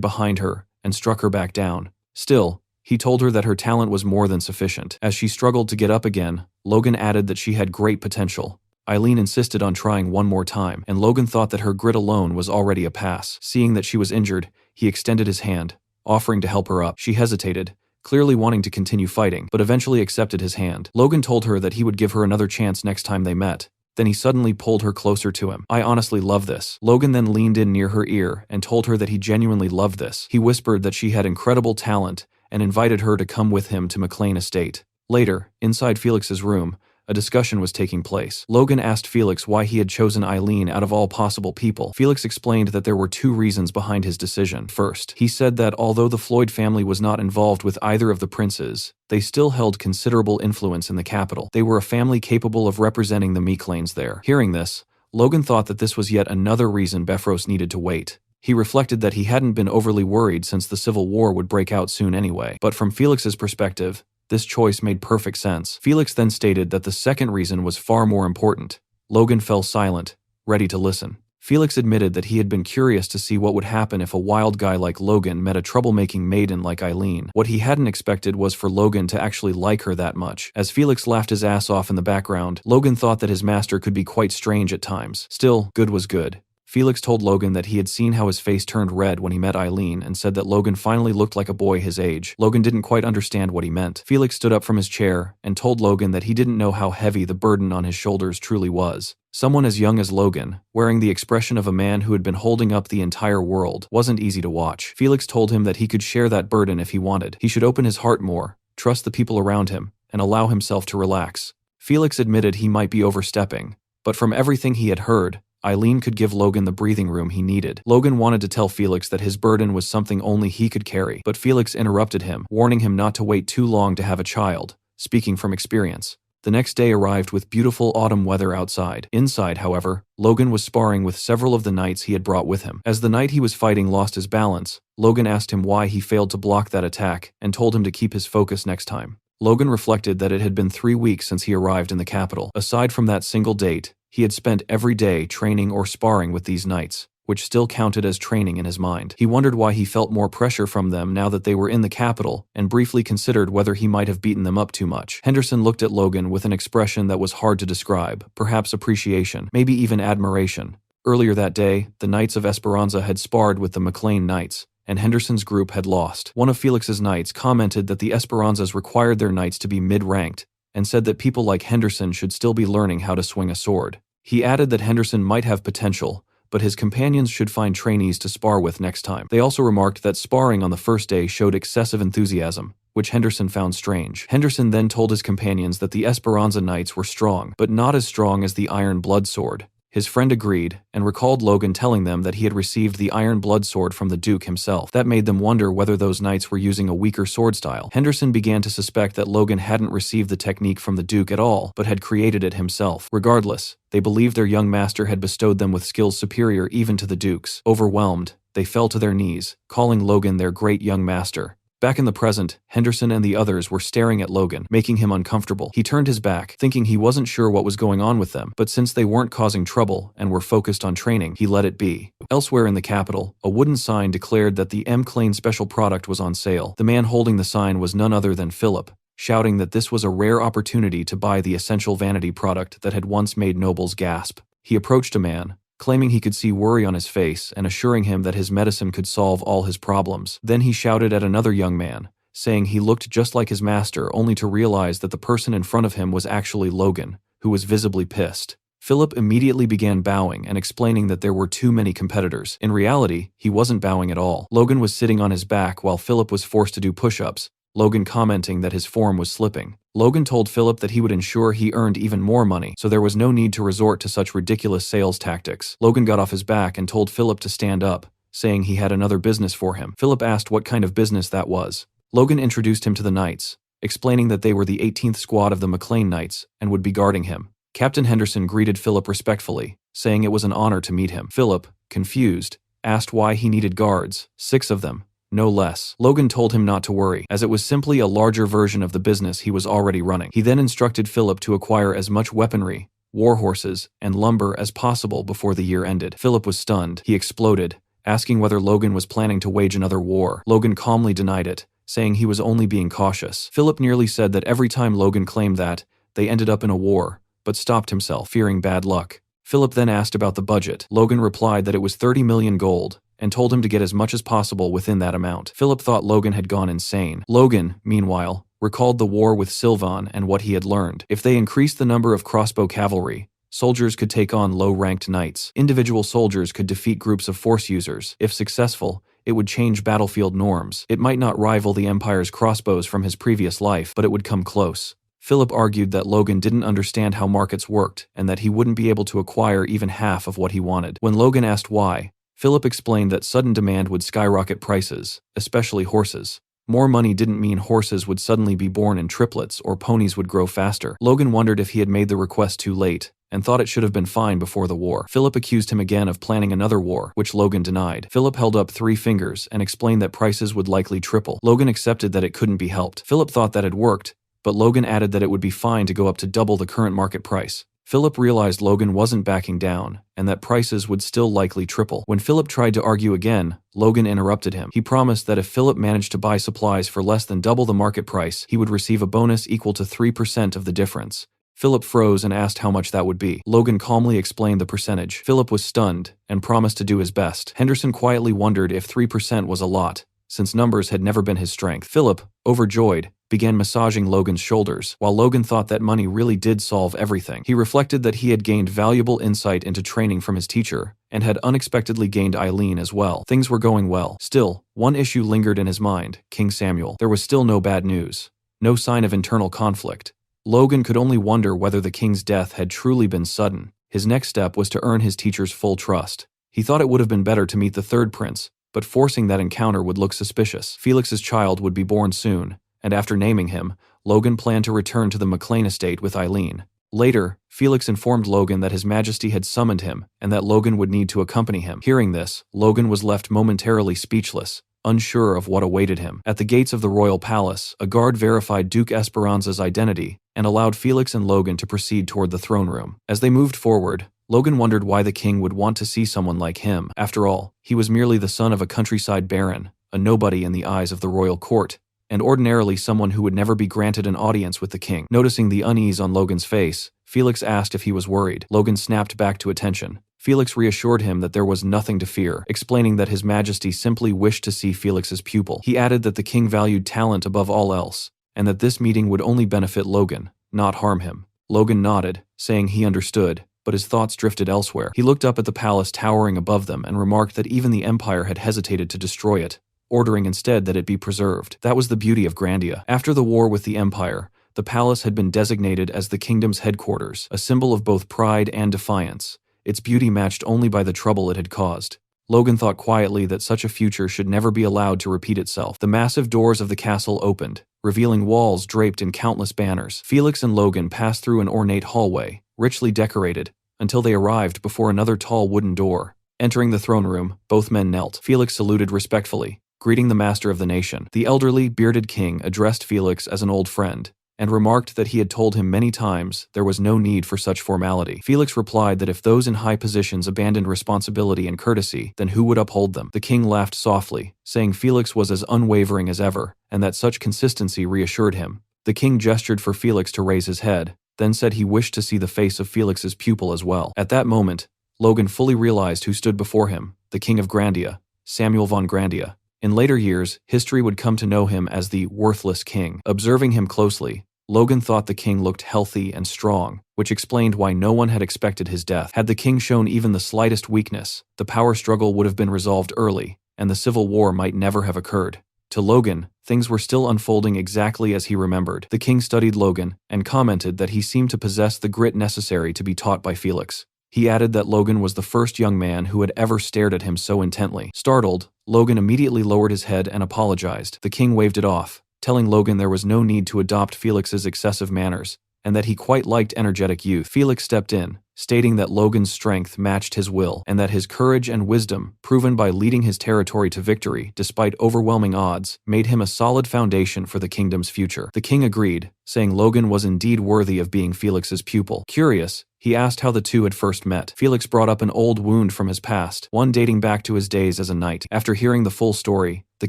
behind her and struck her back down. Still, he told her that her talent was more than sufficient. As she struggled to get up again, Logan added that she had great potential. Eileen insisted on trying one more time, and Logan thought that her grit alone was already a pass. Seeing that she was injured, he extended his hand, offering to help her up. She hesitated, clearly wanting to continue fighting, but eventually accepted his hand. Logan told her that he would give her another chance next time they met. Then he suddenly pulled her closer to him. "I honestly love this." Logan then leaned in near her ear and told her that he genuinely loved this. He whispered that she had incredible talent and invited her to come with him to McLean Estate. Later, inside Felix's room, a discussion was taking place. Logan asked Felix why he had chosen Eileen out of all possible people. Felix explained that there were two reasons behind his decision. First, he said that although the Floyd family was not involved with either of the princes, they still held considerable influence in the capital. They were a family capable of representing the McLeans there. Hearing this, Logan thought that this was yet another reason Befros needed to wait. He reflected that he hadn't been overly worried since the Civil War would break out soon anyway. But from Felix's perspective, this choice made perfect sense. Felix then stated that the second reason was far more important. Logan fell silent, ready to listen. Felix admitted that he had been curious to see what would happen if a wild guy like Logan met a troublemaking maiden like Eileen. What he hadn't expected was for Logan to actually like her that much. As Felix laughed his ass off in the background, Logan thought that his master could be quite strange at times. Still, good was good. Felix told Logan that he had seen how his face turned red when he met Eileen and said that Logan finally looked like a boy his age. Logan didn't quite understand what he meant. Felix stood up from his chair and told Logan that he didn't know how heavy the burden on his shoulders truly was. Someone as young as Logan, wearing the expression of a man who had been holding up the entire world, wasn't easy to watch. Felix told him that he could share that burden if he wanted. He should open his heart more, trust the people around him, and allow himself to relax. Felix admitted he might be overstepping, but from everything he had heard, Eileen could give Logan the breathing room he needed. Logan wanted to tell Felix that his burden was something only he could carry, but Felix interrupted him, warning him not to wait too long to have a child, speaking from experience. The next day arrived with beautiful autumn weather outside. Inside, however, Logan was sparring with several of the knights he had brought with him. As the knight he was fighting lost his balance, Logan asked him why he failed to block that attack and told him to keep his focus next time. Logan reflected that it had been 3 weeks since he arrived in the capital. Aside from that single date, he had spent every day training or sparring with these knights, which still counted as training in his mind. He wondered why he felt more pressure from them now that they were in the capital, and briefly considered whether he might have beaten them up too much. Henderson looked at Logan with an expression that was hard to describe, perhaps appreciation, maybe even admiration. Earlier that day, the Knights of Esperanza had sparred with the McLean Knights, and Henderson's group had lost. One of Felix's knights commented that the Esperanzas required their knights to be mid-ranked, and said that people like Henderson should still be learning how to swing a sword. He added that Henderson might have potential, but his companions should find trainees to spar with next time. They also remarked that sparring on the first day showed excessive enthusiasm, which Henderson found strange. Henderson then told his companions that the Esperanza Knights were strong, but not as strong as the Iron Blood Sword. His friend agreed, and recalled Logan telling them that he had received the Iron Blood Sword from the Duke himself. That made them wonder whether those knights were using a weaker sword style. Henderson began to suspect that Logan hadn't received the technique from the Duke at all, but had created it himself. Regardless, they believed their young master had bestowed them with skills superior even to the Duke's. Overwhelmed, they fell to their knees, calling Logan their great young master. Back in the present, Henderson and the others were staring at Logan, making him uncomfortable. He turned his back, thinking he wasn't sure what was going on with them, but since they weren't causing trouble and were focused on training, he let it be. Elsewhere in the capital, a wooden sign declared that the McLean special product was on sale. The man holding the sign was none other than Philip, shouting that this was a rare opportunity to buy the essential vanity product that had once made nobles gasp. He approached a man, claiming he could see worry on his face and assuring him that his medicine could solve all his problems. Then he shouted at another young man, saying he looked just like his master, only to realize that the person in front of him was actually Logan, who was visibly pissed. Philip immediately began bowing and explaining that there were too many competitors. In reality, he wasn't bowing at all. Logan was sitting on his back while Philip was forced to do push-ups, Logan commenting that his form was slipping. Logan told Philip that he would ensure he earned even more money, so there was no need to resort to such ridiculous sales tactics. Logan got off his back and told Philip to stand up, saying he had another business for him. Philip asked what kind of business that was. Logan introduced him to the Knights, explaining that they were the 18th squad of the McLean Knights and would be guarding him. Captain Henderson greeted Philip respectfully, saying it was an honor to meet him. Philip, confused, asked why he needed guards, 6 of them, no less. Logan told him not to worry, as it was simply a larger version of the business he was already running. He then instructed Philip to acquire as much weaponry, war horses, and lumber as possible before the year ended. Philip was stunned. He exploded, asking whether Logan was planning to wage another war. Logan calmly denied it, saying he was only being cautious. Philip nearly said that every time Logan claimed that, they ended up in a war, but stopped himself, fearing bad luck. Philip then asked about the budget. Logan replied that it was 30 million gold, and told him to get as much as possible within that amount. Philip thought Logan had gone insane. Logan, meanwhile, recalled the war with Sylvan and what he had learned. If they increased the number of crossbow cavalry, soldiers could take on low-ranked knights. Individual soldiers could defeat groups of force users. If successful, it would change battlefield norms. It might not rival the Empire's crossbows from his previous life, but it would come close. Philip argued that Logan didn't understand how markets worked and that he wouldn't be able to acquire even half of what he wanted. When Logan asked why, Philip explained that sudden demand would skyrocket prices, especially horses. More money didn't mean horses would suddenly be born in triplets or ponies would grow faster. Logan wondered if he had made the request too late, and thought it should have been fine before the war. Philip accused him again of planning another war, which Logan denied. Philip held up 3 fingers and explained that prices would likely triple. Logan accepted that it couldn't be helped. Philip thought that had worked, but Logan added that it would be fine to go up to double the current market price. Philip realized Logan wasn't backing down, and that prices would still likely triple. When Philip tried to argue again, Logan interrupted him. He promised that if Philip managed to buy supplies for less than double the market price, he would receive a bonus equal to 3% of the difference. Philip froze and asked how much that would be. Logan calmly explained the percentage. Philip was stunned, and promised to do his best. Henderson quietly wondered if 3% was a lot, since numbers had never been his strength. Philip, overjoyed, began massaging Logan's shoulders, while Logan thought that money really did solve everything. He reflected that he had gained valuable insight into training from his teacher, and had unexpectedly gained Eileen as well. Things were going well. Still, one issue lingered in his mind: King Samuel. There was still no bad news. No sign of internal conflict. Logan could only wonder whether the king's death had truly been sudden. His next step was to earn his teacher's full trust. He thought it would have been better to meet the third prince, but forcing that encounter would look suspicious. Felix's child would be born soon, and after naming him, Logan planned to return to the McLean estate with Eileen. Later, Felix informed Logan that His Majesty had summoned him and that Logan would need to accompany him. Hearing this, Logan was left momentarily speechless, unsure of what awaited him. At the gates of the royal palace, a guard verified Duke Esperanza's identity and allowed Felix and Logan to proceed toward the throne room. As they moved forward, Logan wondered why the king would want to see someone like him. After all, he was merely the son of a countryside baron, a nobody in the eyes of the royal court, and ordinarily someone who would never be granted an audience with the king. Noticing the unease on Logan's face, Felix asked if he was worried. Logan snapped back to attention. Felix reassured him that there was nothing to fear, explaining that His Majesty simply wished to see Felix's pupil. He added that the king valued talent above all else, and that this meeting would only benefit Logan, not harm him. Logan nodded, saying he understood, but his thoughts drifted elsewhere. He looked up at the palace towering above them and remarked that even the Empire had hesitated to destroy it, ordering instead that it be preserved. That was the beauty of Grandia. After the war with the Empire, the palace had been designated as the kingdom's headquarters, a symbol of both pride and defiance, its beauty matched only by the trouble it had caused. Logan thought quietly that such a future should never be allowed to repeat itself. The massive doors of the castle opened, revealing walls draped in countless banners. Felix and Logan passed through an ornate hallway, richly decorated, until they arrived before another tall wooden door. Entering the throne room, both men knelt. Felix saluted respectfully, greeting the master of the nation. The elderly, bearded king addressed Felix as an old friend, and remarked that he had told him many times there was no need for such formality. Felix replied that if those in high positions abandoned responsibility and courtesy, then who would uphold them? The king laughed softly, saying Felix was as unwavering as ever, and that such consistency reassured him. The king gestured for Felix to raise his head, then said he wished to see the face of Felix's pupil as well. At that moment, Logan fully realized who stood before him, the King of Grandia, Samuel von Grandia. In later years, history would come to know him as the worthless king. Observing him closely, Logan thought the king looked healthy and strong, which explained why no one had expected his death. Had the king shown even the slightest weakness, the power struggle would have been resolved early, and the civil war might never have occurred. To Logan, things were still unfolding exactly as he remembered. The king studied Logan and commented that he seemed to possess the grit necessary to be taught by Felix. He added that Logan was the first young man who had ever stared at him so intently. Startled, Logan immediately lowered his head and apologized. The king waved it off, telling Logan there was no need to adopt Felix's excessive manners, and that he quite liked energetic youth. Felix stepped in, stating that Logan's strength matched his will, and that his courage and wisdom, proven by leading his territory to victory despite overwhelming odds, made him a solid foundation for the kingdom's future. The king agreed, saying Logan was indeed worthy of being Felix's pupil. Curious, he asked how the two had first met. Felix brought up an old wound from his past, one dating back to his days as a knight. After hearing the full story, the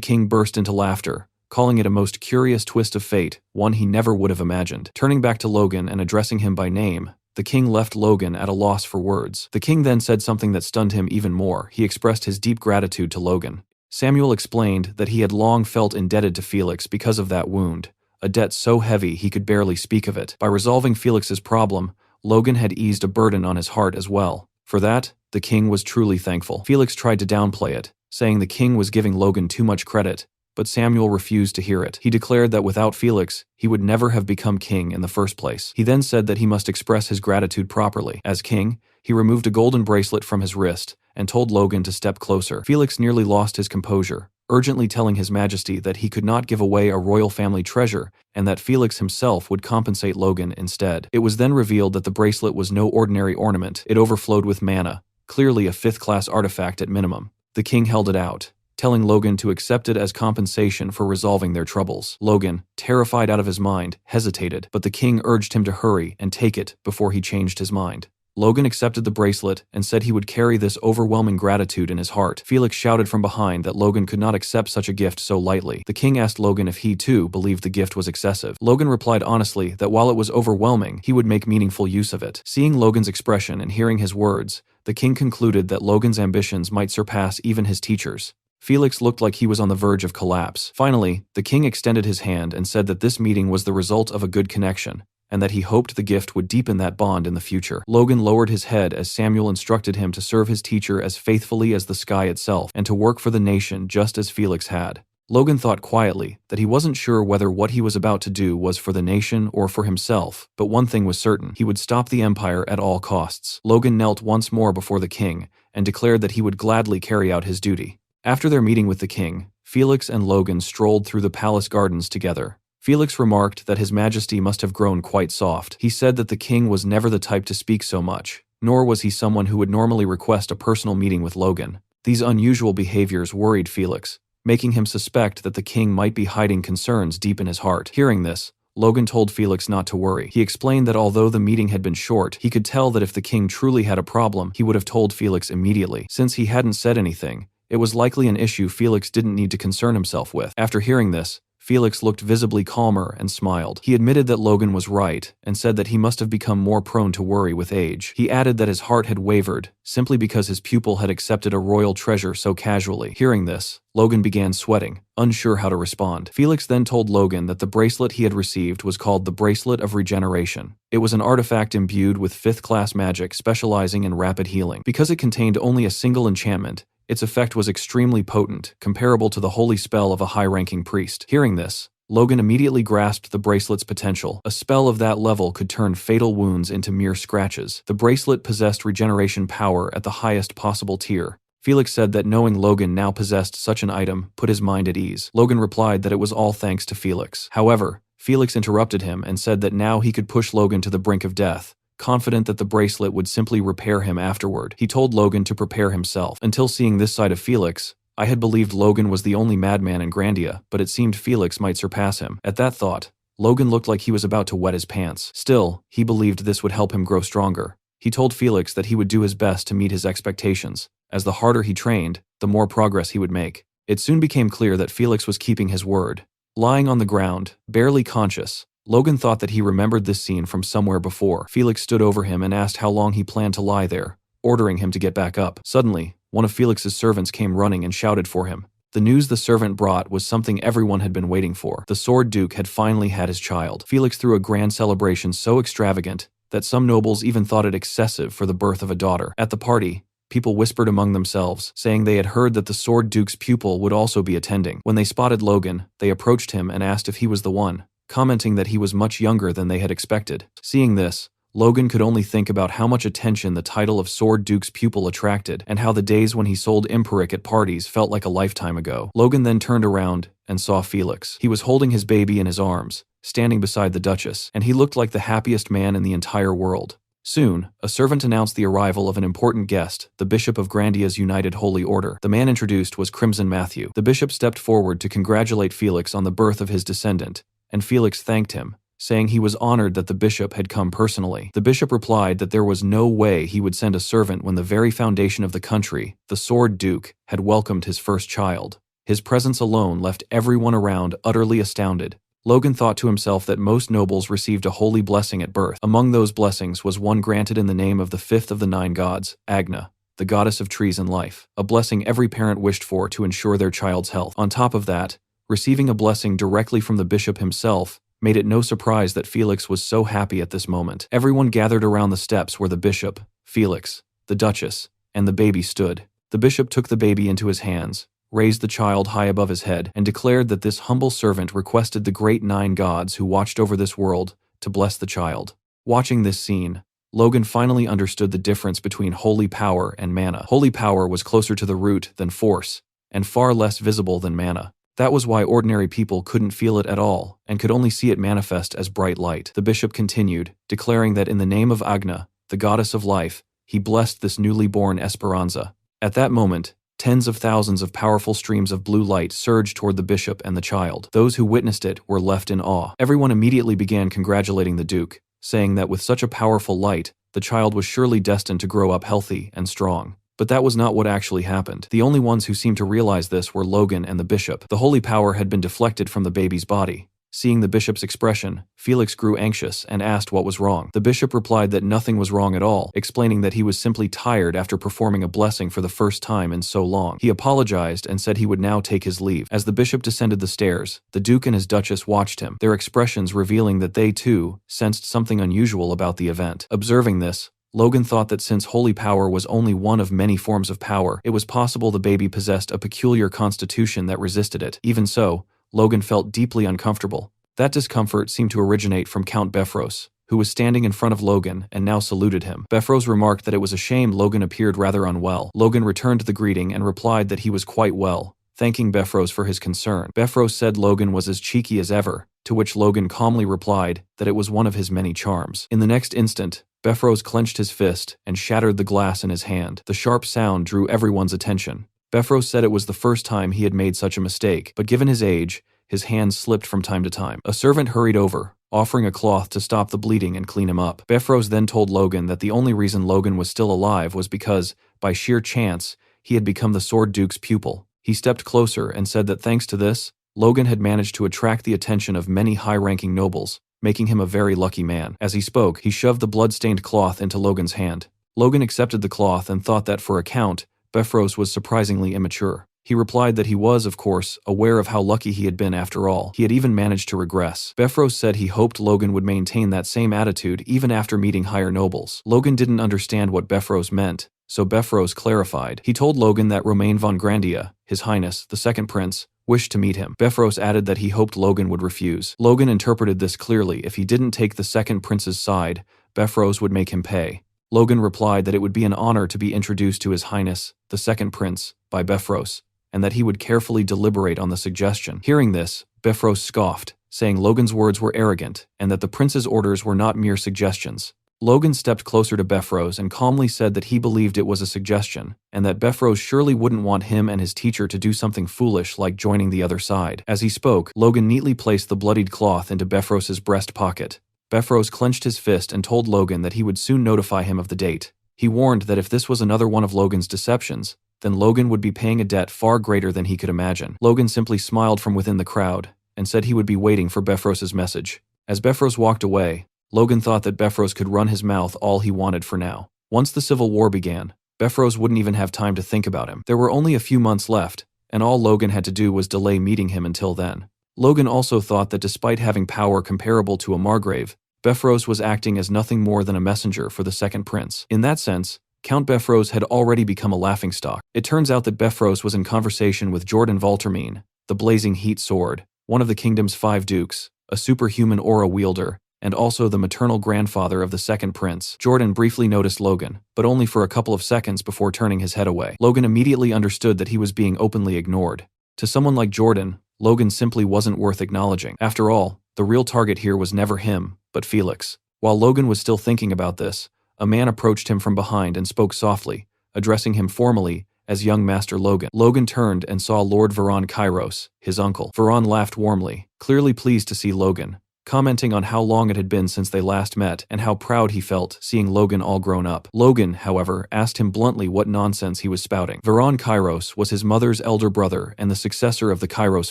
king burst into laughter, calling it a most curious twist of fate, one he never would have imagined. Turning back to Logan and addressing him by name, the king left Logan at a loss for words. The king then said something that stunned him even more. He expressed his deep gratitude to Logan. Samuel explained that he had long felt indebted to Felix because of that wound, a debt so heavy he could barely speak of it. By resolving Felix's problem, Logan had eased a burden on his heart as well. For that, the king was truly thankful. Felix tried to downplay it, saying the king was giving Logan too much credit, but Samuel refused to hear it. He declared that without Felix, he would never have become king in the first place. He then said that he must express his gratitude properly. As king, he removed a golden bracelet from his wrist and told Logan to step closer. Felix nearly lost his composure, urgently telling His Majesty that he could not give away a royal family treasure and that Felix himself would compensate Logan instead. It was then revealed that the bracelet was no ordinary ornament. It overflowed with mana, clearly a fifth-class artifact at minimum. The king held it out, telling Logan to accept it as compensation for resolving their troubles. Logan, terrified out of his mind, hesitated, but the king urged him to hurry and take it before he changed his mind. Logan accepted the bracelet and said he would carry this overwhelming gratitude in his heart. Felix shouted from behind that Logan could not accept such a gift so lightly. The king asked Logan if he too believed the gift was excessive. Logan replied honestly that while it was overwhelming, he would make meaningful use of it. Seeing Logan's expression and hearing his words, the king concluded that Logan's ambitions might surpass even his teachers. Felix looked like he was on the verge of collapse. Finally, the king extended his hand and said that this meeting was the result of a good connection, and that he hoped the gift would deepen that bond in the future. Logan lowered his head as Samuel instructed him to serve his teacher as faithfully as the sky itself and to work for the nation just as Felix had. Logan thought quietly that he wasn't sure whether what he was about to do was for the nation or for himself, but one thing was certain: he would stop the empire at all costs. Logan knelt once more before the king and declared that he would gladly carry out his duty. After their meeting with the king, Felix and Logan strolled through the palace gardens together. Felix remarked that His Majesty must have grown quite soft. He said that the king was never the type to speak so much, nor was he someone who would normally request a personal meeting with Logan. These unusual behaviors worried Felix, making him suspect that the king might be hiding concerns deep in his heart. Hearing this, Logan told Felix not to worry. He explained that although the meeting had been short, he could tell that if the king truly had a problem, he would have told Felix immediately. Since he hadn't said anything, it was likely an issue Felix didn't need to concern himself with. After hearing this, Felix looked visibly calmer and smiled. He admitted that Logan was right and said that he must have become more prone to worry with age. He added that his heart had wavered, simply because his pupil had accepted a royal treasure so casually. Hearing this, Logan began sweating, unsure how to respond. Felix then told Logan that the bracelet he had received was called the Bracelet of Regeneration. It was an artifact imbued with fifth-class magic specializing in rapid healing. Because it contained only a single enchantment, its effect was extremely potent, comparable to the holy spell of a high-ranking priest. Hearing this, Logan immediately grasped the bracelet's potential. A spell of that level could turn fatal wounds into mere scratches. The bracelet possessed regeneration power at the highest possible tier. Felix said that knowing Logan now possessed such an item put his mind at ease. Logan replied that it was all thanks to Felix. However, Felix interrupted him and said that now he could push Logan to the brink of death, confident that the bracelet would simply repair him afterward. He told Logan to prepare himself. Until seeing this side of Felix, I had believed Logan was the only madman in Grandia, but it seemed Felix might surpass him. At that thought, Logan looked like he was about to wet his pants. Still, he believed this would help him grow stronger. He told Felix that he would do his best to meet his expectations, as the harder he trained, the more progress he would make. It soon became clear that Felix was keeping his word. Lying on the ground, barely conscious, Logan thought that he remembered this scene from somewhere before. Felix stood over him and asked how long he planned to lie there, ordering him to get back up. Suddenly, one of Felix's servants came running and shouted for him. The news the servant brought was something everyone had been waiting for. The Sword Duke had finally had his child. Felix threw a grand celebration so extravagant that some nobles even thought it excessive for the birth of a daughter. At the party, people whispered among themselves, saying they had heard that the Sword Duke's pupil would also be attending. When they spotted Logan, they approached him and asked if he was the one, commenting that he was much younger than they had expected. Seeing this, Logan could only think about how much attention the title of Sword Duke's pupil attracted and how the days when he sold Imperic at parties felt like a lifetime ago. Logan then turned around and saw Felix. He was holding his baby in his arms, standing beside the Duchess, and he looked like the happiest man in the entire world. Soon, a servant announced the arrival of an important guest, the Bishop of Grandia's United Holy Order. The man introduced was Crimson Matthew. The bishop stepped forward to congratulate Felix on the birth of his descendant, and Felix thanked him, saying he was honored that the bishop had come personally. The bishop replied that there was no way he would send a servant when the very foundation of the country, the Sword Duke, had welcomed his first child. His presence alone left everyone around utterly astounded. Logan thought to himself that most nobles received a holy blessing at birth. Among those blessings was one granted in the name of the fifth of the 9 gods, Agna, the goddess of trees and life, a blessing every parent wished for to ensure their child's health. On top of that, receiving a blessing directly from the bishop himself made it no surprise that Felix was so happy at this moment. Everyone gathered around the steps where the bishop, Felix, the Duchess, and the baby stood. The bishop took the baby into his hands, raised the child high above his head, and declared that this humble servant requested the great 9 gods who watched over this world to bless the child. Watching this scene, Logan finally understood the difference between holy power and mana. Holy power was closer to the root than force, and far less visible than mana. That was why ordinary people couldn't feel it at all, and could only see it manifest as bright light. The bishop continued, declaring that in the name of Agna, the goddess of life, he blessed this newly born Esperanza. At that moment, tens of thousands of powerful streams of blue light surged toward the bishop and the child. Those who witnessed it were left in awe. Everyone immediately began congratulating the Duke, saying that with such a powerful light, the child was surely destined to grow up healthy and strong. But that was not what actually happened. The only ones who seemed to realize this were Logan and the bishop. The holy power had been deflected from the baby's body. Seeing the bishop's expression, Felix grew anxious and asked what was wrong. The bishop replied that nothing was wrong at all, explaining that he was simply tired after performing a blessing for the first time in so long. He apologized and said he would now take his leave. As the bishop descended the stairs, the Duke and his Duchess watched him, their expressions revealing that they too sensed something unusual about the event. Observing this, Logan thought that since holy power was only one of many forms of power, it was possible the baby possessed a peculiar constitution that resisted it. Even so, Logan felt deeply uncomfortable. That discomfort seemed to originate from Count Befros, who was standing in front of Logan and now saluted him. Befros remarked that it was a shame Logan appeared rather unwell. Logan returned the greeting and replied that he was quite well, thanking Befros for his concern. Befros said Logan was as cheeky as ever, to which Logan calmly replied that it was one of his many charms. In the next instant, Befros clenched his fist and shattered the glass in his hand. The sharp sound drew everyone's attention. Befros said it was the first time he had made such a mistake, but given his age, his hands slipped from time to time. A servant hurried over, offering a cloth to stop the bleeding and clean him up. Befros then told Logan that the only reason Logan was still alive was because, by sheer chance, he had become the Sword Duke's pupil. He stepped closer and said that thanks to this, Logan had managed to attract the attention of many high-ranking nobles, making him a very lucky man. As he spoke, he shoved the blood-stained cloth into Logan's hand. Logan accepted the cloth and thought that for a count, Befros was surprisingly immature. He replied that he was, of course, aware of how lucky he had been after all. He had even managed to regress. Befros said he hoped Logan would maintain that same attitude even after meeting higher nobles. Logan didn't understand what Befros meant, so Befros clarified. He told Logan that Romain von Grandia, His Highness, the second prince, wished to meet him. Befros added that he hoped Logan would refuse. Logan interpreted this clearly. If he didn't take the second prince's side, Befros would make him pay. Logan replied that it would be an honor to be introduced to His Highness, the second prince, by Befros, and that he would carefully deliberate on the suggestion. Hearing this, Befros scoffed, saying Logan's words were arrogant and that the prince's orders were not mere suggestions. Logan stepped closer to Befrose and calmly said that he believed it was a suggestion, and that Befrose surely wouldn't want him and his teacher to do something foolish like joining the other side. As he spoke, Logan neatly placed the bloodied cloth into Befrose's breast pocket. Befrose clenched his fist and told Logan that he would soon notify him of the date. He warned that if this was another one of Logan's deceptions, then Logan would be paying a debt far greater than he could imagine. Logan simply smiled from within the crowd and said he would be waiting for Befrose's message. As Befrose walked away, Logan thought that Befrose could run his mouth all he wanted for now. Once the Civil War began, Befrose wouldn't even have time to think about him. There were only a few months left, and all Logan had to do was delay meeting him until then. Logan also thought that despite having power comparable to a Margrave, Befrose was acting as nothing more than a messenger for the second prince. In that sense, Count Befrose had already become a laughingstock. It turns out that Befrose was in conversation with Jordan Valtermine, the Blazing Heat Sword, one of the kingdom's 5 dukes, a superhuman aura wielder, and also the maternal grandfather of the second prince. Jordan briefly noticed Logan, but only for a couple of seconds before turning his head away. Logan immediately understood that he was being openly ignored. To someone like Jordan, Logan simply wasn't worth acknowledging. After all, the real target here was never him, but Felix. While Logan was still thinking about this, a man approached him from behind and spoke softly, addressing him formally as young Master Logan. Logan turned and saw Lord Veron Kairos, his uncle. Veron laughed warmly, clearly pleased to see Logan, commenting on how long it had been since they last met and how proud he felt seeing Logan all grown up. Logan, however, asked him bluntly what nonsense he was spouting. Veron Kairos was his mother's elder brother and the successor of the Kairos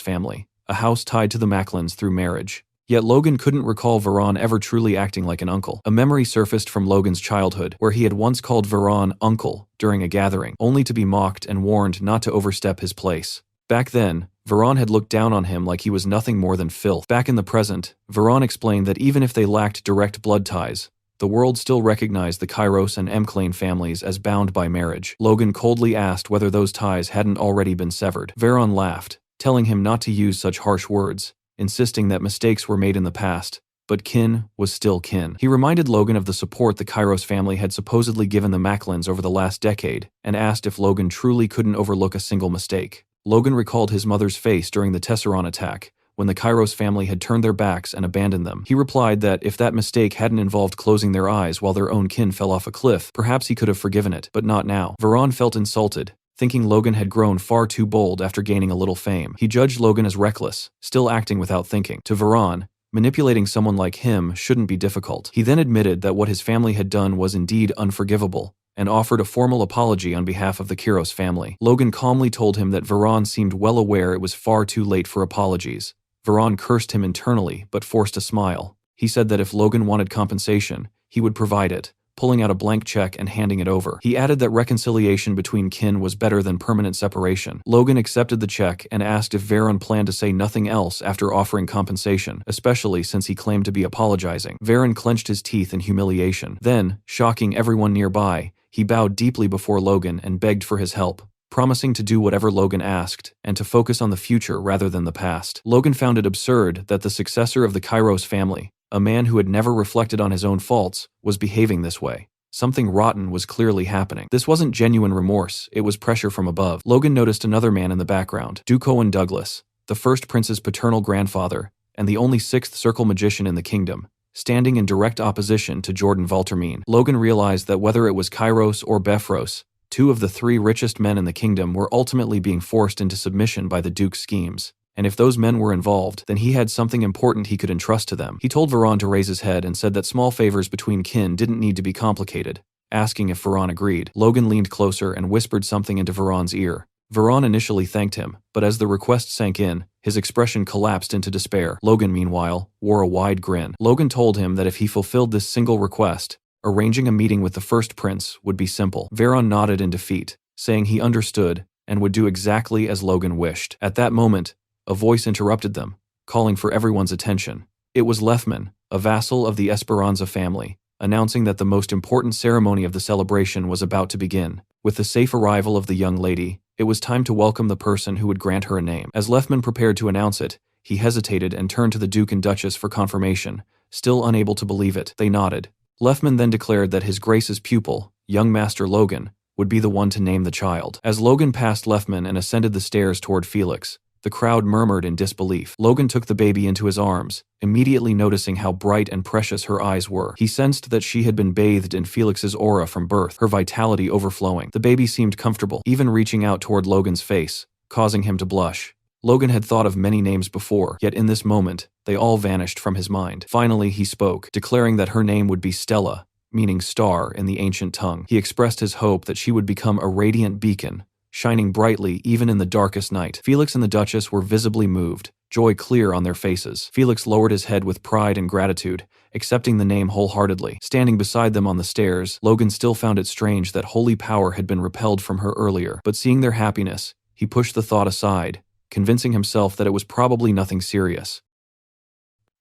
family, a house tied to the Macklins through marriage. Yet Logan couldn't recall Veron ever truly acting like an uncle. A memory surfaced from Logan's childhood, where he had once called Veron uncle during a gathering, only to be mocked and warned not to overstep his place. Back then, Veron had looked down on him like he was nothing more than filth. Back in the present, Veron explained that even if they lacked direct blood ties, the world still recognized the Kairos and Emclane families as bound by marriage. Logan coldly asked whether those ties hadn't already been severed. Veron laughed, telling him not to use such harsh words, insisting that mistakes were made in the past, but kin was still kin. He reminded Logan of the support the Kairos family had supposedly given the Macklins over the last decade, and asked if Logan truly couldn't overlook a single mistake. Logan recalled his mother's face during the Tesseron attack, when the Kairos family had turned their backs and abandoned them. He replied that if that mistake hadn't involved closing their eyes while their own kin fell off a cliff, perhaps he could have forgiven it, but not now. Veron felt insulted, thinking Logan had grown far too bold after gaining a little fame. He judged Logan as reckless, still acting without thinking. To Veron, manipulating someone like him shouldn't be difficult. He then admitted that what his family had done was indeed unforgivable, and offered a formal apology on behalf of the Kairos family. Logan calmly told him that Veron seemed well aware it was far too late for apologies. Veron cursed him internally, but forced a smile. He said that if Logan wanted compensation, he would provide it, pulling out a blank check and handing it over. He added that reconciliation between kin was better than permanent separation. Logan accepted the check and asked if Veron planned to say nothing else after offering compensation, especially since he claimed to be apologizing. Veron clenched his teeth in humiliation. Then, shocking everyone nearby, he bowed deeply before Logan and begged for his help, promising to do whatever Logan asked and to focus on the future rather than the past. Logan found it absurd that the successor of the Kairos family, a man who had never reflected on his own faults, was behaving this way. Something rotten was clearly happening. This wasn't genuine remorse, it was pressure from above. Logan noticed another man in the background, Duke Owen Douglas, the first prince's paternal grandfather, and the only 6th circle magician in the kingdom, standing in direct opposition to Jordan Valtermine. Logan realized that whether it was Kairos or Befrose, 2 of the 3 richest men in the kingdom were ultimately being forced into submission by the Duke's schemes. And if those men were involved, then he had something important he could entrust to them. He told Veron to raise his head and said that small favors between kin didn't need to be complicated, asking if Veron agreed. Logan leaned closer and whispered something into Veron's ear. Veron initially thanked him, but as the request sank in, his expression collapsed into despair. Logan, meanwhile, wore a wide grin. Logan told him that if he fulfilled this single request, arranging a meeting with the first prince would be simple. Veron nodded in defeat, saying he understood and would do exactly as Logan wished. At that moment, a voice interrupted them, calling for everyone's attention. It was Lefman, a vassal of the Esperanza family, announcing that the most important ceremony of the celebration was about to begin. With the safe arrival of the young lady, it was time to welcome the person who would grant her a name. As Lefman prepared to announce it, he hesitated and turned to the Duke and Duchess for confirmation, still unable to believe it. They nodded. Lefman then declared that His Grace's pupil, young Master Logan, would be the one to name the child. As Logan passed Lefman and ascended the stairs toward Felix, the The crowd murmured in disbelief. Logan took the baby into his arms, immediately noticing how bright and precious her eyes were. He sensed that she had been bathed in Felix's aura from birth, her vitality overflowing. The baby seemed comfortable, even reaching out toward Logan's face, causing him to blush. Logan had thought of many names before, yet in this moment, they all vanished from his mind. Finally, he spoke, declaring that her name would be Stella, meaning star in the ancient tongue. He expressed his hope that she would become a radiant beacon, shining brightly even in the darkest night. Felix and the Duchess were visibly moved, joy clear on their faces. Felix lowered his head with pride and gratitude, accepting the name wholeheartedly. Standing beside them on the stairs, Logan still found it strange that holy power had been repelled from her earlier. But seeing their happiness, he pushed the thought aside, convincing himself that it was probably nothing serious.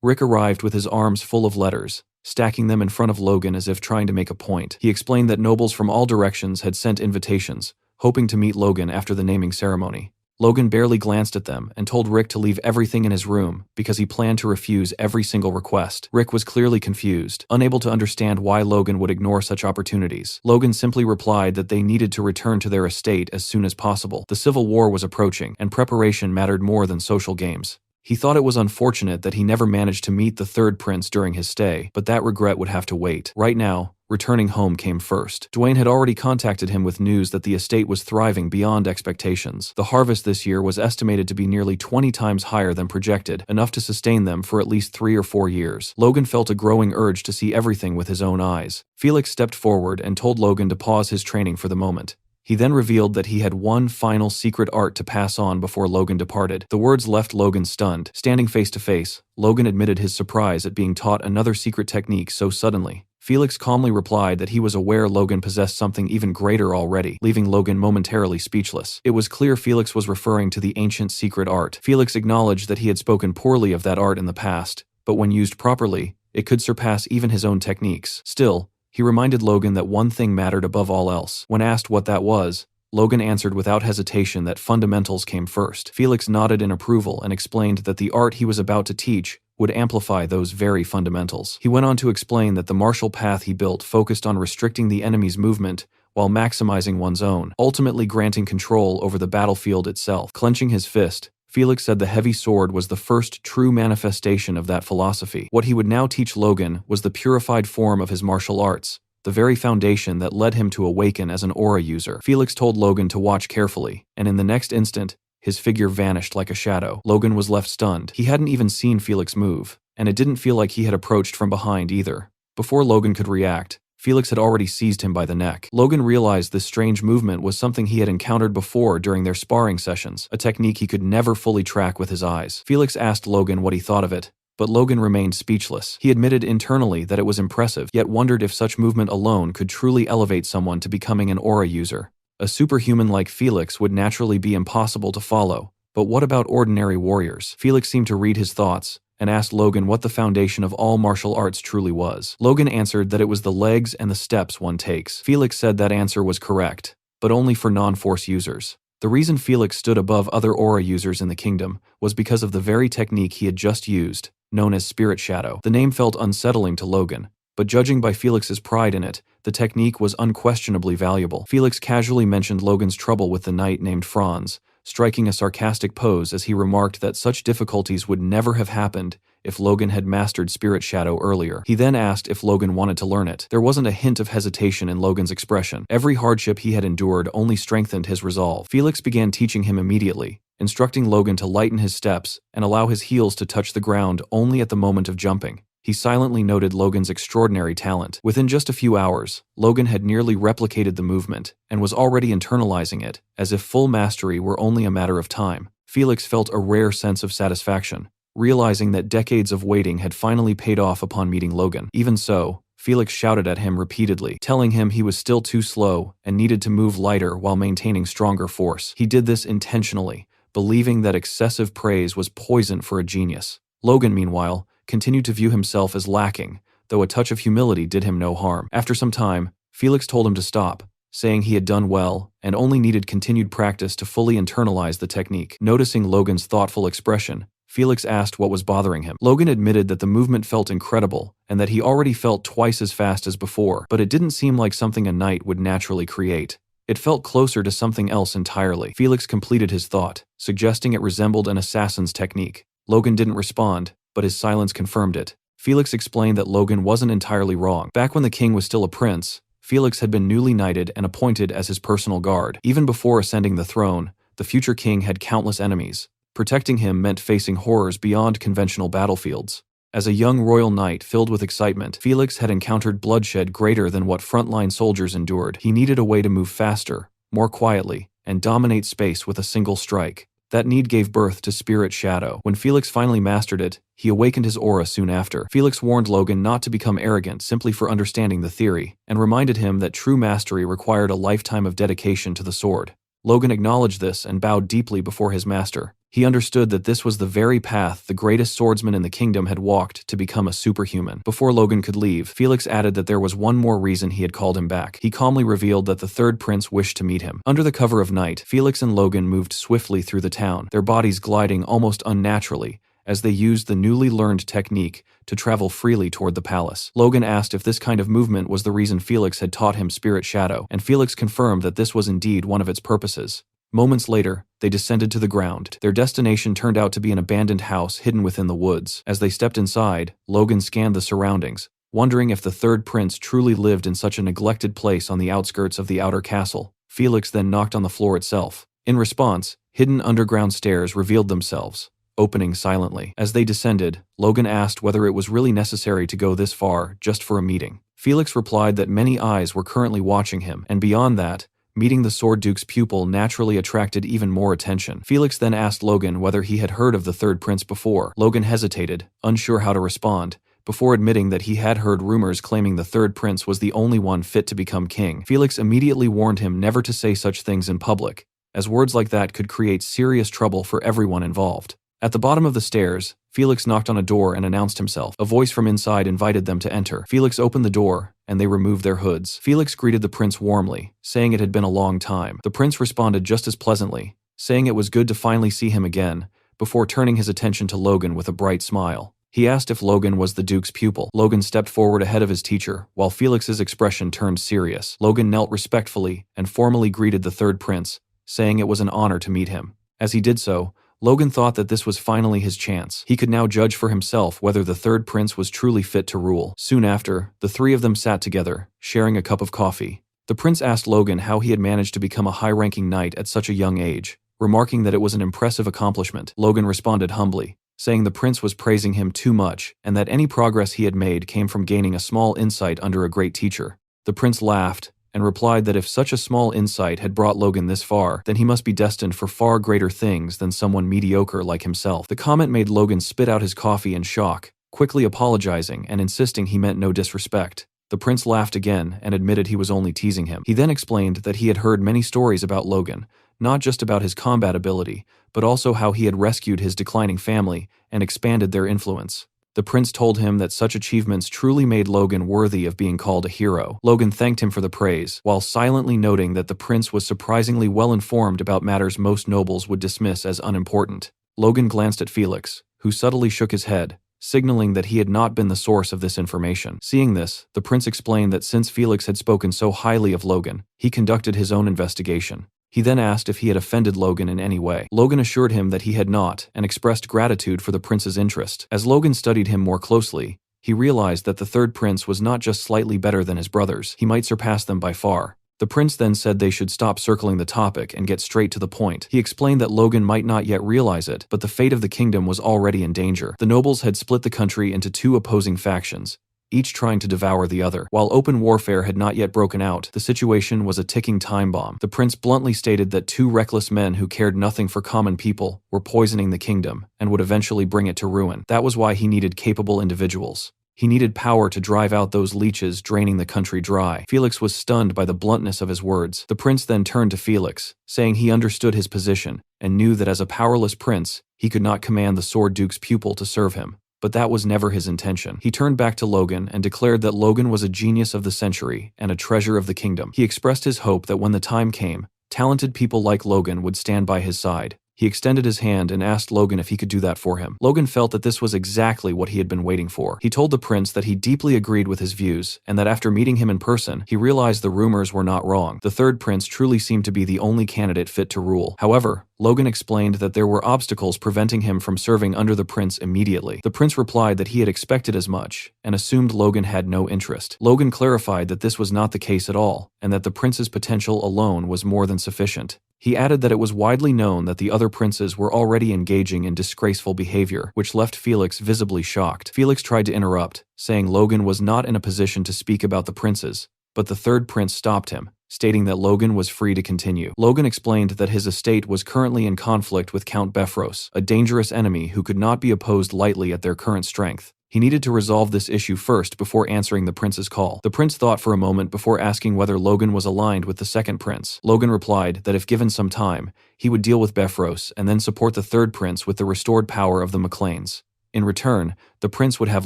Rick arrived with his arms full of letters, stacking them in front of Logan as if trying to make a point. He explained that nobles from all directions had sent invitations, hoping to meet Logan after the naming ceremony. Logan barely glanced at them and told Rick to leave everything in his room because he planned to refuse every single request. Rick was clearly confused, unable to understand why Logan would ignore such opportunities. Logan simply replied that they needed to return to their estate as soon as possible. The Civil War was approaching, and preparation mattered more than social games. He thought it was unfortunate that he never managed to meet the third prince during his stay, but that regret would have to wait. Right now, returning home came first. Dwayne had already contacted him with news that the estate was thriving beyond expectations. The harvest this year was estimated to be nearly 20 times higher than projected, enough to sustain them for at least 3 or 4 years. Logan felt a growing urge to see everything with his own eyes. Felix stepped forward and told Logan to pause his training for the moment. He then revealed that he had one final secret art to pass on before Logan departed. The words left Logan stunned. Standing face to face, Logan admitted his surprise at being taught another secret technique so suddenly. Felix calmly replied that he was aware Logan possessed something even greater already, leaving Logan momentarily speechless. It was clear Felix was referring to the ancient secret art. Felix acknowledged that he had spoken poorly of that art in the past, but when used properly, it could surpass even his own techniques. Still, he reminded Logan that one thing mattered above all else. When asked what that was, Logan answered without hesitation that fundamentals came first. Felix nodded in approval and explained that the art he was about to teach would amplify those very fundamentals. He went on to explain that the martial path he built focused on restricting the enemy's movement while maximizing one's own, ultimately granting control over the battlefield itself. Clenching his fist, Felix said the heavy sword was the first true manifestation of that philosophy. What he would now teach Logan was the purified form of his martial arts, the very foundation that led him to awaken as an aura user. Felix told Logan to watch carefully, and in the next instant, his figure vanished like a shadow. Logan was left stunned. He hadn't even seen Felix move, and it didn't feel like he had approached from behind either. Before Logan could react, Felix had already seized him by the neck. Logan realized this strange movement was something he had encountered before during their sparring sessions, a technique he could never fully track with his eyes. Felix asked Logan what he thought of it, but Logan remained speechless. He admitted internally that it was impressive, yet wondered if such movement alone could truly elevate someone to becoming an aura user. A superhuman like Felix would naturally be impossible to follow, but what about ordinary warriors? Felix seemed to read his thoughts, and asked Logan what the foundation of all martial arts truly was. Logan answered that it was the legs and the steps one takes. Felix said that answer was correct, but only for non-force users. The reason Felix stood above other aura users in the kingdom was because of the very technique he had just used, known as Spirit Shadow. The name felt unsettling to Logan, but judging by Felix's pride in it, the technique was unquestionably valuable. Felix casually mentioned Logan's trouble with the knight named Franz, striking a sarcastic pose as he remarked that such difficulties would never have happened if Logan had mastered Spirit Shadow earlier. He then asked if Logan wanted to learn it. There wasn't a hint of hesitation in Logan's expression. Every hardship he had endured only strengthened his resolve. Felix began teaching him immediately, instructing Logan to lighten his steps and allow his heels to touch the ground only at the moment of jumping. He silently noted Logan's extraordinary talent. Within just a few hours, Logan had nearly replicated the movement and was already internalizing it, as if full mastery were only a matter of time. Felix felt a rare sense of satisfaction, realizing that decades of waiting had finally paid off upon meeting Logan. Even so, Felix shouted at him repeatedly, telling him he was still too slow and needed to move lighter while maintaining stronger force. He did this intentionally, believing that excessive praise was poison for a genius. Logan, meanwhile, continued to view himself as lacking, though a touch of humility did him no harm. After some time, Felix told him to stop, saying he had done well and only needed continued practice to fully internalize the technique. Noticing Logan's thoughtful expression, Felix asked what was bothering him. Logan admitted that the movement felt incredible and that he already felt twice as fast as before, but it didn't seem like something a knight would naturally create. It felt closer to something else entirely. Felix completed his thought, suggesting it resembled an assassin's technique. Logan didn't respond, but his silence confirmed it. Felix explained that Logan wasn't entirely wrong. Back when the king was still a prince, Felix had been newly knighted and appointed as his personal guard. Even before ascending the throne, the future king had countless enemies. Protecting him meant facing horrors beyond conventional battlefields. As a young royal knight filled with excitement, Felix had encountered bloodshed greater than what frontline soldiers endured. He needed a way to move faster, more quietly, and dominate space with a single strike. That need gave birth to Spirit Shadow. When Felix finally mastered it, he awakened his aura soon after. Felix warned Logan not to become arrogant simply for understanding the theory, and reminded him that true mastery required a lifetime of dedication to the sword. Logan acknowledged this and bowed deeply before his master. He understood that this was the very path the greatest swordsman in the kingdom had walked to become a superhuman. Before Logan could leave, Felix added that there was one more reason he had called him back. He calmly revealed that the third prince wished to meet him. Under the cover of night, Felix and Logan moved swiftly through the town, their bodies gliding almost unnaturally, as they used the newly learned technique to travel freely toward the palace. Logan asked if this kind of movement was the reason Felix had taught him Spirit Shadow, and Felix confirmed that this was indeed one of its purposes. Moments later, they descended to the ground. Their destination turned out to be an abandoned house hidden within the woods. As they stepped inside, Logan scanned the surroundings, wondering if the third prince truly lived in such a neglected place on the outskirts of the outer castle. Felix then knocked on the floor itself. In response, hidden underground stairs revealed themselves, opening silently. As they descended, Logan asked whether it was really necessary to go this far just for a meeting. Felix replied that many eyes were currently watching him, and beyond that, meeting the Sword Duke's pupil naturally attracted even more attention. Felix then asked Logan whether he had heard of the third prince before. Logan hesitated, unsure how to respond, before admitting that he had heard rumors claiming the third prince was the only one fit to become king. Felix immediately warned him never to say such things in public, as words like that could create serious trouble for everyone involved. At the bottom of the stairs, Felix knocked on a door and announced himself. A voice from inside invited them to enter. Felix opened the door, and they removed their hoods. Felix greeted the prince warmly, saying it had been a long time. The prince responded just as pleasantly, saying it was good to finally see him again, before turning his attention to Logan with a bright smile. He asked if Logan was the Duke's pupil. Logan stepped forward ahead of his teacher, while Felix's expression turned serious. Logan knelt respectfully and formally greeted the third prince, saying it was an honor to meet him. As he did so, Logan thought that this was finally his chance. He could now judge for himself whether the third prince was truly fit to rule. Soon after, the three of them sat together, sharing a cup of coffee. The prince asked Logan how he had managed to become a high-ranking knight at such a young age, remarking that it was an impressive accomplishment. Logan responded humbly, saying the prince was praising him too much and that any progress he had made came from gaining a small insight under a great teacher. The prince laughed and replied that if such a small insight had brought Logan this far, then he must be destined for far greater things than someone mediocre like himself. The comment made Logan spit out his coffee in shock, quickly apologizing and insisting he meant no disrespect. The prince laughed again and admitted he was only teasing him. He then explained that he had heard many stories about Logan, not just about his combat ability, but also how he had rescued his declining family and expanded their influence. The prince told him that such achievements truly made Logan worthy of being called a hero. Logan thanked him for the praise, while silently noting that the prince was surprisingly well informed about matters most nobles would dismiss as unimportant. Logan glanced at Felix, who subtly shook his head, signaling that he had not been the source of this information. Seeing this, the prince explained that since Felix had spoken so highly of Logan, he conducted his own investigation. He then asked if he had offended Logan in any way. Logan assured him that he had not and expressed gratitude for the prince's interest. As Logan studied him more closely, he realized that the third prince was not just slightly better than his brothers, he might surpass them by far. The prince then said they should stop circling the topic and get straight to the point. He explained that Logan might not yet realize it, but the fate of the kingdom was already in danger. The nobles had split the country into two opposing factions, each trying to devour the other. While open warfare had not yet broken out, the situation was a ticking time bomb. The prince bluntly stated that two reckless men who cared nothing for common people were poisoning the kingdom and would eventually bring it to ruin. That was why he needed capable individuals. He needed power to drive out those leeches draining the country dry. Felix was stunned by the bluntness of his words. The prince then turned to Felix, saying he understood his position and knew that as a powerless prince, he could not command the Sword Duke's pupil to serve him. But that was never his intention. He turned back to Logan and declared that Logan was a genius of the century and a treasure of the kingdom. He expressed his hope that when the time came, talented people like Logan would stand by his side. He extended his hand and asked Logan if he could do that for him. Logan felt that this was exactly what he had been waiting for. He told the prince that he deeply agreed with his views, and that after meeting him in person, he realized the rumors were not wrong. The third prince truly seemed to be the only candidate fit to rule. However, Logan explained that there were obstacles preventing him from serving under the prince immediately. The prince replied that he had expected as much, and assumed Logan had no interest. Logan clarified that this was not the case at all, and that the prince's potential alone was more than sufficient. He added that it was widely known that the other princes were already engaging in disgraceful behavior, which left Felix visibly shocked. Felix tried to interrupt, saying Logan was not in a position to speak about the princes, but the third prince stopped him, stating that Logan was free to continue. Logan explained that his estate was currently in conflict with Count Befros, a dangerous enemy who could not be opposed lightly at their current strength. He needed to resolve this issue first before answering the prince's call. The prince thought for a moment before asking whether Logan was aligned with the second prince. Logan replied that if given some time, he would deal with Befros and then support the third prince with the restored power of the McLeans. In return, the prince would have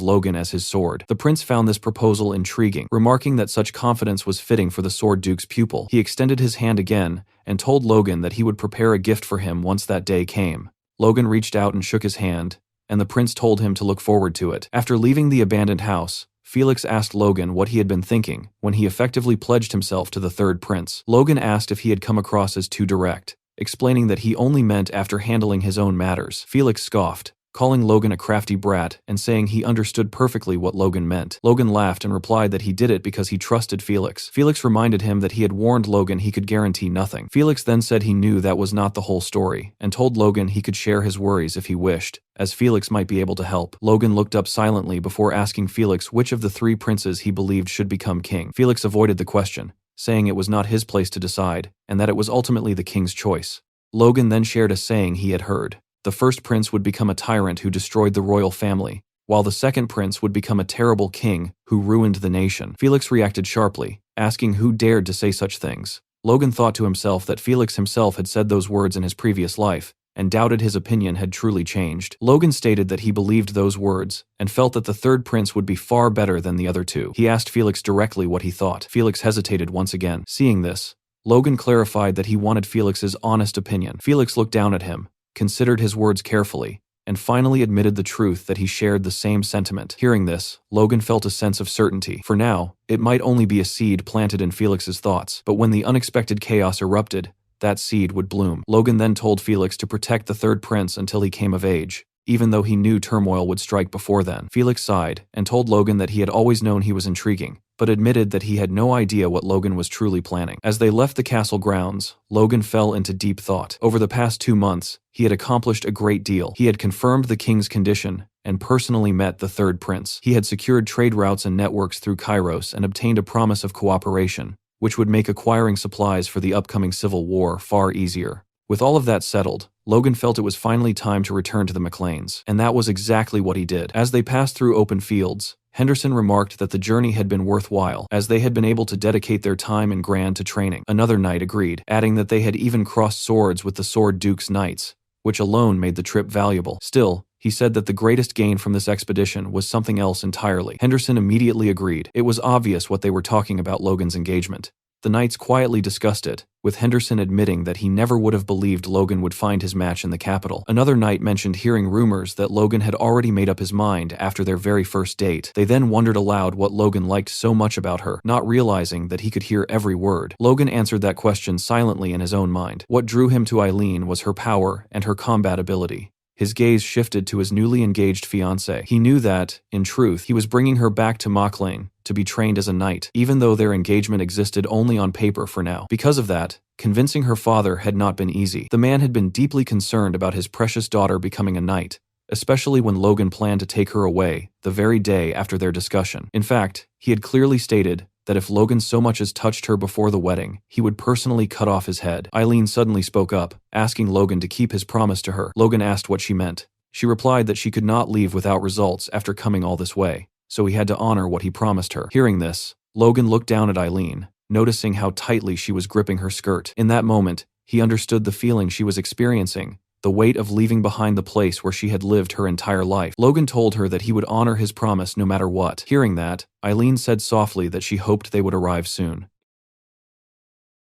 Logan as his sword. The prince found this proposal intriguing, remarking that such confidence was fitting for the Sword Duke's pupil. He extended his hand again and told Logan that he would prepare a gift for him once that day came. Logan reached out and shook his hand, and the prince told him to look forward to it. After leaving the abandoned house, Felix asked Logan what he had been thinking when he effectively pledged himself to the third prince. Logan asked if he had come across as too direct, explaining that he only meant after handling his own matters. Felix scoffed, calling Logan a crafty brat and saying he understood perfectly what Logan meant. Logan laughed and replied that he did it because he trusted Felix. Felix reminded him that he had warned Logan he could guarantee nothing. Felix then said he knew that was not the whole story, and told Logan he could share his worries if he wished, as Felix might be able to help. Logan looked up silently before asking Felix which of the three princes he believed should become king. Felix avoided the question, saying it was not his place to decide, and that it was ultimately the king's choice. Logan then shared a saying he had heard. The first prince would become a tyrant who destroyed the royal family, while the second prince would become a terrible king who ruined the nation. Felix reacted sharply, asking who dared to say such things. Logan thought to himself that Felix himself had said those words in his previous life, and doubted his opinion had truly changed. Logan stated that he believed those words, and felt that the third prince would be far better than the other two. He asked Felix directly what he thought. Felix hesitated once again. Seeing this, Logan clarified that he wanted Felix's honest opinion. Felix looked down at him, considered his words carefully, and finally admitted the truth that he shared the same sentiment. Hearing this, Logan felt a sense of certainty. For now, it might only be a seed planted in Felix's thoughts, but when the unexpected chaos erupted, that seed would bloom. Logan then told Felix to protect the third prince until he came of age, even though he knew turmoil would strike before then. Felix sighed, and told Logan that he had always known he was intriguing, but admitted that he had no idea what Logan was truly planning. As they left the castle grounds, Logan fell into deep thought. Over the past 2 months, he had accomplished a great deal. He had confirmed the king's condition, and personally met the third prince. He had secured trade routes and networks through Kairos and obtained a promise of cooperation, which would make acquiring supplies for the upcoming civil war far easier. With all of that settled, Logan felt it was finally time to return to the McLeans, and that was exactly what he did. As they passed through open fields, Henderson remarked that the journey had been worthwhile, as they had been able to dedicate their time in Grand to training. Another knight agreed, adding that they had even crossed swords with the Sword Duke's knights, which alone made the trip valuable. Still, he said that the greatest gain from this expedition was something else entirely. Henderson immediately agreed. It was obvious what they were talking about Logan's engagement. The knights quietly discussed it, with Henderson admitting that he never would have believed Logan would find his match in the capital. Another knight mentioned hearing rumors that Logan had already made up his mind after their very first date. They then wondered aloud what Logan liked so much about her, not realizing that he could hear every word. Logan answered that question silently in his own mind. What drew him to Eileen was her power and her combat ability. His gaze shifted to his newly engaged fiancée. He knew that, in truth, he was bringing her back to Mauchline to be trained as a knight, even though their engagement existed only on paper for now. Because of that, convincing her father had not been easy. The man had been deeply concerned about his precious daughter becoming a knight, especially when Logan planned to take her away the very day after their discussion. In fact, he had clearly stated that if Logan so much as touched her before the wedding, he would personally cut off his head. Eileen suddenly spoke up, asking Logan to keep his promise to her. Logan asked what she meant. She replied that she could not leave without results after coming all this way, so he had to honor what he promised her. Hearing this, Logan looked down at Eileen, noticing how tightly she was gripping her skirt. In that moment, he understood the feeling she was experiencing, the weight of leaving behind the place where she had lived her entire life. Logan told her that he would honor his promise no matter what. Hearing that, Eileen said softly that she hoped they would arrive soon.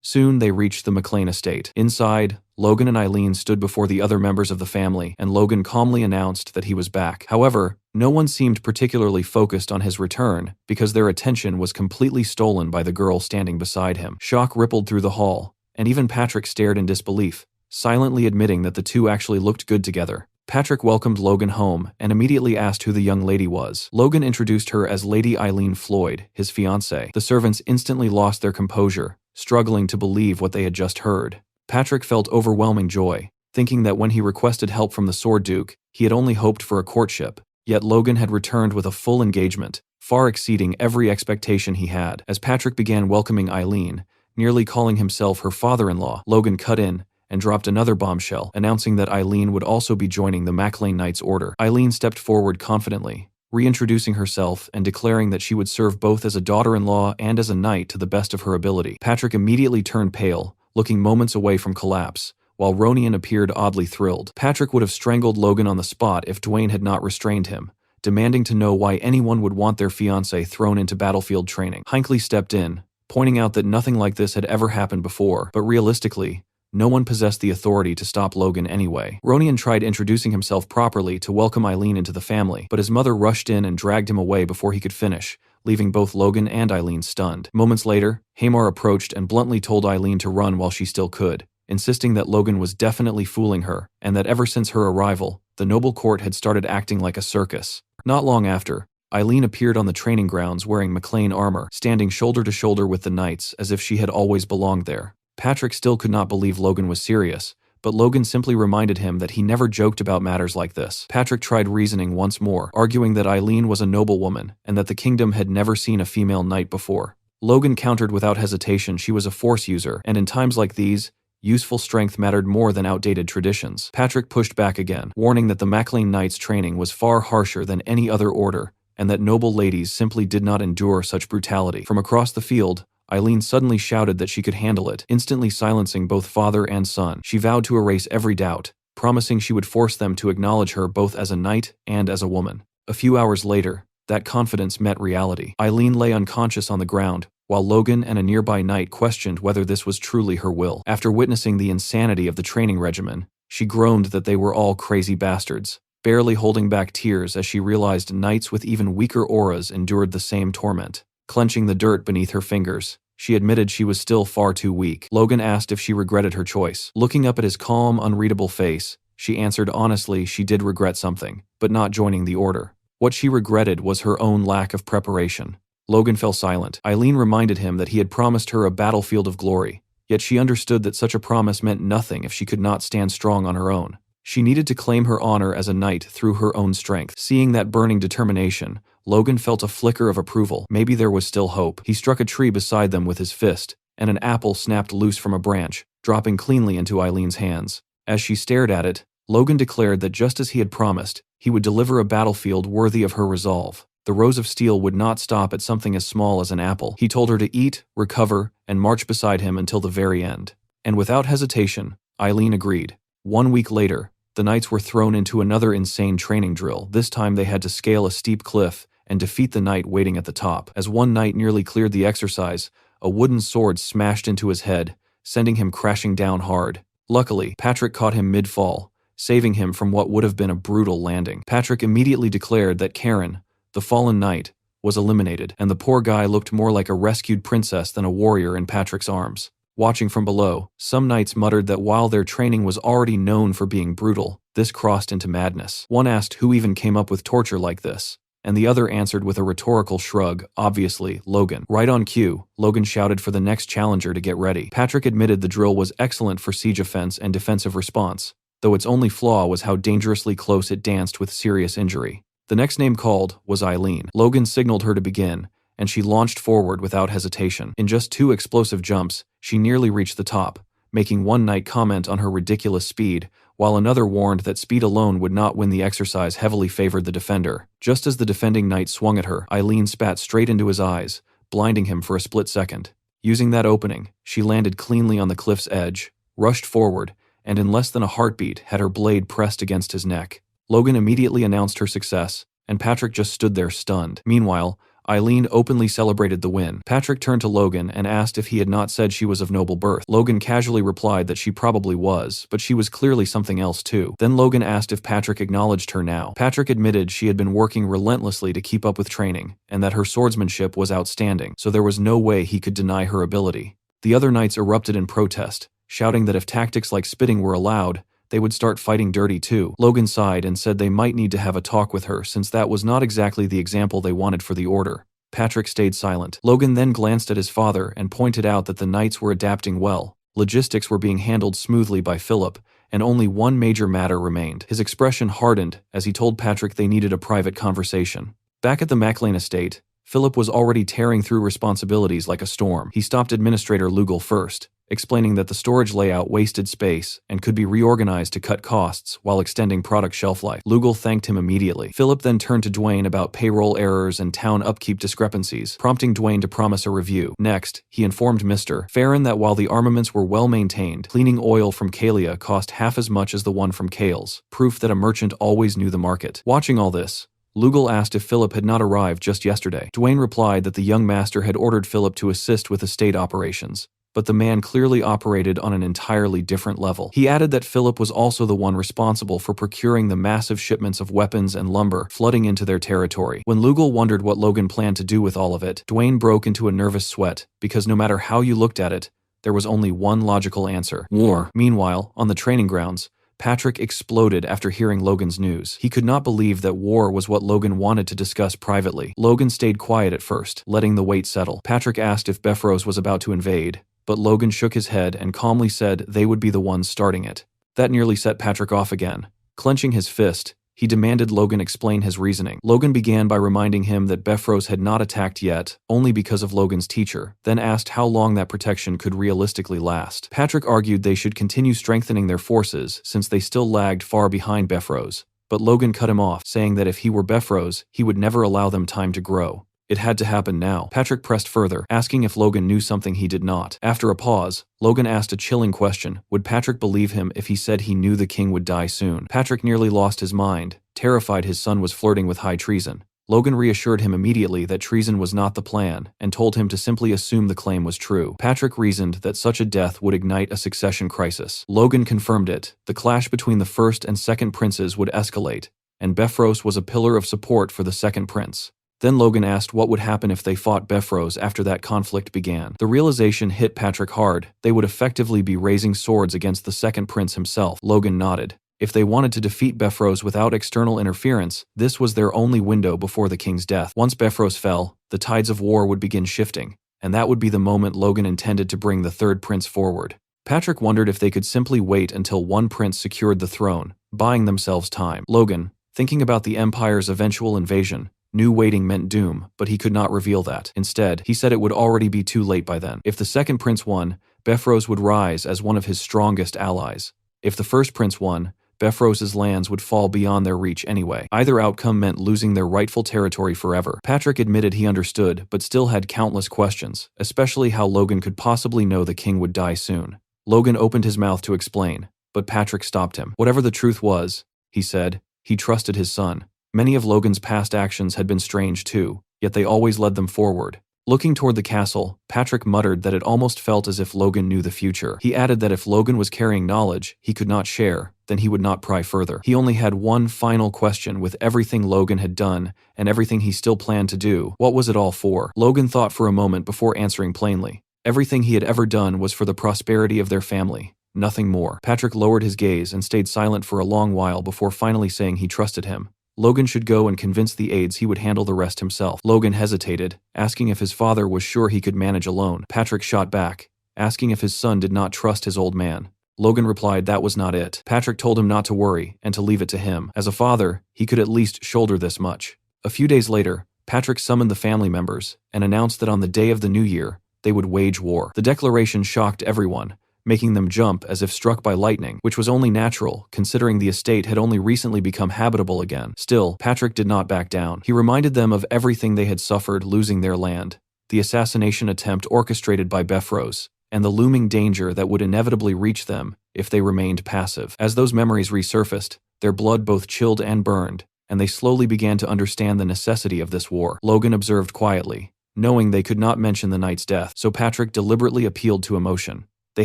Soon they reached the McLean estate. Inside, Logan and Eileen stood before the other members of the family, and Logan calmly announced that he was back. However, no one seemed particularly focused on his return because their attention was completely stolen by the girl standing beside him. Shock rippled through the hall, and even Patrick stared in disbelief, silently admitting that the two actually looked good together. Patrick welcomed Logan home and immediately asked who the young lady was. Logan introduced her as Lady Eileen Floyd, his fiancée. The servants instantly lost their composure, struggling to believe what they had just heard. Patrick felt overwhelming joy, thinking that when he requested help from the Sword Duke, he had only hoped for a courtship. Yet Logan had returned with a full engagement, far exceeding every expectation he had. As Patrick began welcoming Eileen, nearly calling himself her father-in-law, Logan cut in and dropped another bombshell, announcing that Eileen would also be joining the Maclean Knights Order. Eileen stepped forward confidently, reintroducing herself and declaring that she would serve both as a daughter-in-law and as a knight to the best of her ability. Patrick immediately turned pale, looking moments away from collapse, while Ronian appeared oddly thrilled. Patrick would have strangled Logan on the spot if Dwayne had not restrained him, demanding to know why anyone would want their fiancé thrown into battlefield training. Hinckley stepped in, pointing out that nothing like this had ever happened before, but realistically, no one possessed the authority to stop Logan anyway. Ronian tried introducing himself properly to welcome Eileen into the family, but his mother rushed in and dragged him away before he could finish, leaving both Logan and Eileen stunned. Moments later, Hamar approached and bluntly told Eileen to run while she still could, insisting that Logan was definitely fooling her, and that ever since her arrival, the noble court had started acting like a circus. Not long after, Eileen appeared on the training grounds wearing McLean armor, standing shoulder to shoulder with the knights as if she had always belonged there. Patrick still could not believe Logan was serious, but Logan simply reminded him that he never joked about matters like this. Patrick tried reasoning once more, arguing that Eileen was a noblewoman and that the kingdom had never seen a female knight before. Logan countered without hesitation she was a force user, and in times like these, useful strength mattered more than outdated traditions. Patrick pushed back again, warning that the Maclean Knights' training was far harsher than any other order, and that noble ladies simply did not endure such brutality. From across the field, Eileen suddenly shouted that she could handle it, instantly silencing both father and son. She vowed to erase every doubt, promising she would force them to acknowledge her both as a knight and as a woman. A few hours later, that confidence met reality. Eileen lay unconscious on the ground, while Logan and a nearby knight questioned whether this was truly her will. After witnessing the insanity of the training regimen, she groaned that they were all crazy bastards, barely holding back tears as she realized knights with even weaker auras endured the same torment. Clenching the dirt beneath her fingers, she admitted she was still far too weak. Logan asked if she regretted her choice. Looking up at his calm, unreadable face, she answered honestly she did regret something, but not joining the order. What she regretted was her own lack of preparation. Logan fell silent. Eileen reminded him that he had promised her a battlefield of glory, yet she understood that such a promise meant nothing if she could not stand strong on her own. She needed to claim her honor as a knight through her own strength. Seeing that burning determination, Logan felt a flicker of approval. Maybe there was still hope. He struck a tree beside them with his fist, and an apple snapped loose from a branch, dropping cleanly into Eileen's hands. As she stared at it, Logan declared that just as he had promised, he would deliver a battlefield worthy of her resolve. The Rose of Steel would not stop at something as small as an apple. He told her to eat, recover, and march beside him until the very end. And without hesitation, Eileen agreed. 1 week later, the knights were thrown into another insane training drill. This time they had to scale a steep cliff and defeat the knight waiting at the top. As one knight nearly cleared the exercise, a wooden sword smashed into his head, sending him crashing down hard. Luckily, Patrick caught him mid-fall, saving him from what would have been a brutal landing. Patrick immediately declared that Karen, the fallen knight, was eliminated, and the poor guy looked more like a rescued princess than a warrior in Patrick's arms. Watching from below, some knights muttered that while their training was already known for being brutal, this crossed into madness. One asked who even came up with torture like this, and the other answered with a rhetorical shrug, obviously, Logan. Right on cue, Logan shouted for the next challenger to get ready. Patrick admitted the drill was excellent for siege offense and defensive response, though its only flaw was how dangerously close it danced with serious injury. The next name called was Eileen. Logan signaled her to begin, and she launched forward without hesitation. In just 2 explosive jumps, she nearly reached the top, making one knight comment on her ridiculous speed, while another warned that speed alone would not win the exercise heavily favored the defender. Just as the defending knight swung at her, Eileen spat straight into his eyes, blinding him for a split second. Using that opening, she landed cleanly on the cliff's edge, rushed forward, and in less than a heartbeat had her blade pressed against his neck. Logan immediately announced her success, and Patrick just stood there stunned. Meanwhile, Eileen openly celebrated the win. Patrick turned to Logan and asked if he had not said she was of noble birth. Logan casually replied that she probably was, but she was clearly something else too. Then Logan asked if Patrick acknowledged her now. Patrick admitted she had been working relentlessly to keep up with training, and that her swordsmanship was outstanding, so there was no way he could deny her ability. The other knights erupted in protest, shouting that if tactics like spitting were allowed, they would start fighting dirty too. Logan sighed and said they might need to have a talk with her since that was not exactly the example they wanted for the order. Patrick stayed silent. Logan then glanced at his father and pointed out that the knights were adapting well. Logistics were being handled smoothly by Philip, and only one major matter remained. His expression hardened as he told Patrick they needed a private conversation. Back at the MacLean estate, Philip was already tearing through responsibilities like a storm. He stopped Administrator Lugal first, explaining that the storage layout wasted space and could be reorganized to cut costs while extending product shelf life. Lugal thanked him immediately. Philip then turned to Dwayne about payroll errors and town upkeep discrepancies, prompting Dwayne to promise a review. Next, he informed Mr. Farron that while the armaments were well maintained, cleaning oil from Kalia cost half as much as the one from Kales, proof that a merchant always knew the market. Watching all this, Lugal asked if Philip had not arrived just yesterday. Dwayne replied that the young master had ordered Philip to assist with estate operations, but the man clearly operated on an entirely different level. He added that Philip was also the one responsible for procuring the massive shipments of weapons and lumber flooding into their territory. When Lugal wondered what Logan planned to do with all of it, Dwayne broke into a nervous sweat, because no matter how you looked at it, there was only one logical answer: war. Meanwhile, on the training grounds, Patrick exploded after hearing Logan's news. He could not believe that war was what Logan wanted to discuss privately. Logan stayed quiet at first, letting the weight settle. Patrick asked if Befros was about to invade, but Logan shook his head and calmly said they would be the ones starting it. That nearly set Patrick off again. Clenching his fist, he demanded Logan explain his reasoning. Logan began by reminding him that Befros had not attacked yet, only because of Logan's teacher, then asked how long that protection could realistically last. Patrick argued they should continue strengthening their forces since they still lagged far behind Befros, but Logan cut him off, saying that if he were Befros, he would never allow them time to grow. It had to happen now. Patrick pressed further, asking if Logan knew something he did not. After a pause, Logan asked a chilling question. Would Patrick believe him if he said he knew the king would die soon? Patrick nearly lost his mind, terrified his son was flirting with high treason. Logan reassured him immediately that treason was not the plan, and told him to simply assume the claim was true. Patrick reasoned that such a death would ignite a succession crisis. Logan confirmed it. The clash between the first and second princes would escalate, and Befros was a pillar of support for the second prince. Then Logan asked what would happen if they fought Befros after that conflict began. The realization hit Patrick hard. They would effectively be raising swords against the second prince himself. Logan nodded. If they wanted to defeat Befros without external interference, this was their only window before the king's death. Once Befros fell, the tides of war would begin shifting, and that would be the moment Logan intended to bring the third prince forward. Patrick wondered if they could simply wait until one prince secured the throne, buying themselves time. Logan, thinking about the Empire's eventual invasion, knew waiting meant doom, but he could not reveal that. Instead, he said it would already be too late by then. If the second prince won, Befros would rise as one of his strongest allies. If the first prince won, Befros's lands would fall beyond their reach anyway. Either outcome meant losing their rightful territory forever. Patrick admitted he understood, but still had countless questions, especially how Logan could possibly know the king would die soon. Logan opened his mouth to explain, but Patrick stopped him. Whatever the truth was, he said, he trusted his son. Many of Logan's past actions had been strange too, yet they always led them forward. Looking toward the castle, Patrick muttered that it almost felt as if Logan knew the future. He added that if Logan was carrying knowledge he could not share, then he would not pry further. He only had one final question with everything Logan had done and everything he still planned to do. What was it all for? Logan thought for a moment before answering plainly. Everything he had ever done was for the prosperity of their family, nothing more. Patrick lowered his gaze and stayed silent for a long while before finally saying he trusted him. Logan should go and convince the aides he would handle the rest himself. Logan hesitated, asking if his father was sure he could manage alone. Patrick shot back, asking if his son did not trust his old man. Logan replied that was not it. Patrick told him not to worry and to leave it to him. As a father, he could at least shoulder this much. A few days later, Patrick summoned the family members and announced that on the day of the new year, they would wage war. The declaration shocked everyone, making them jump as if struck by lightning, which was only natural, considering the estate had only recently become habitable again. Still, Patrick did not back down. He reminded them of everything they had suffered losing their land, the assassination attempt orchestrated by Befros, and the looming danger that would inevitably reach them if they remained passive. As those memories resurfaced, their blood both chilled and burned, and they slowly began to understand the necessity of this war. Logan observed quietly, knowing they could not mention the knight's death, so Patrick deliberately appealed to emotion. They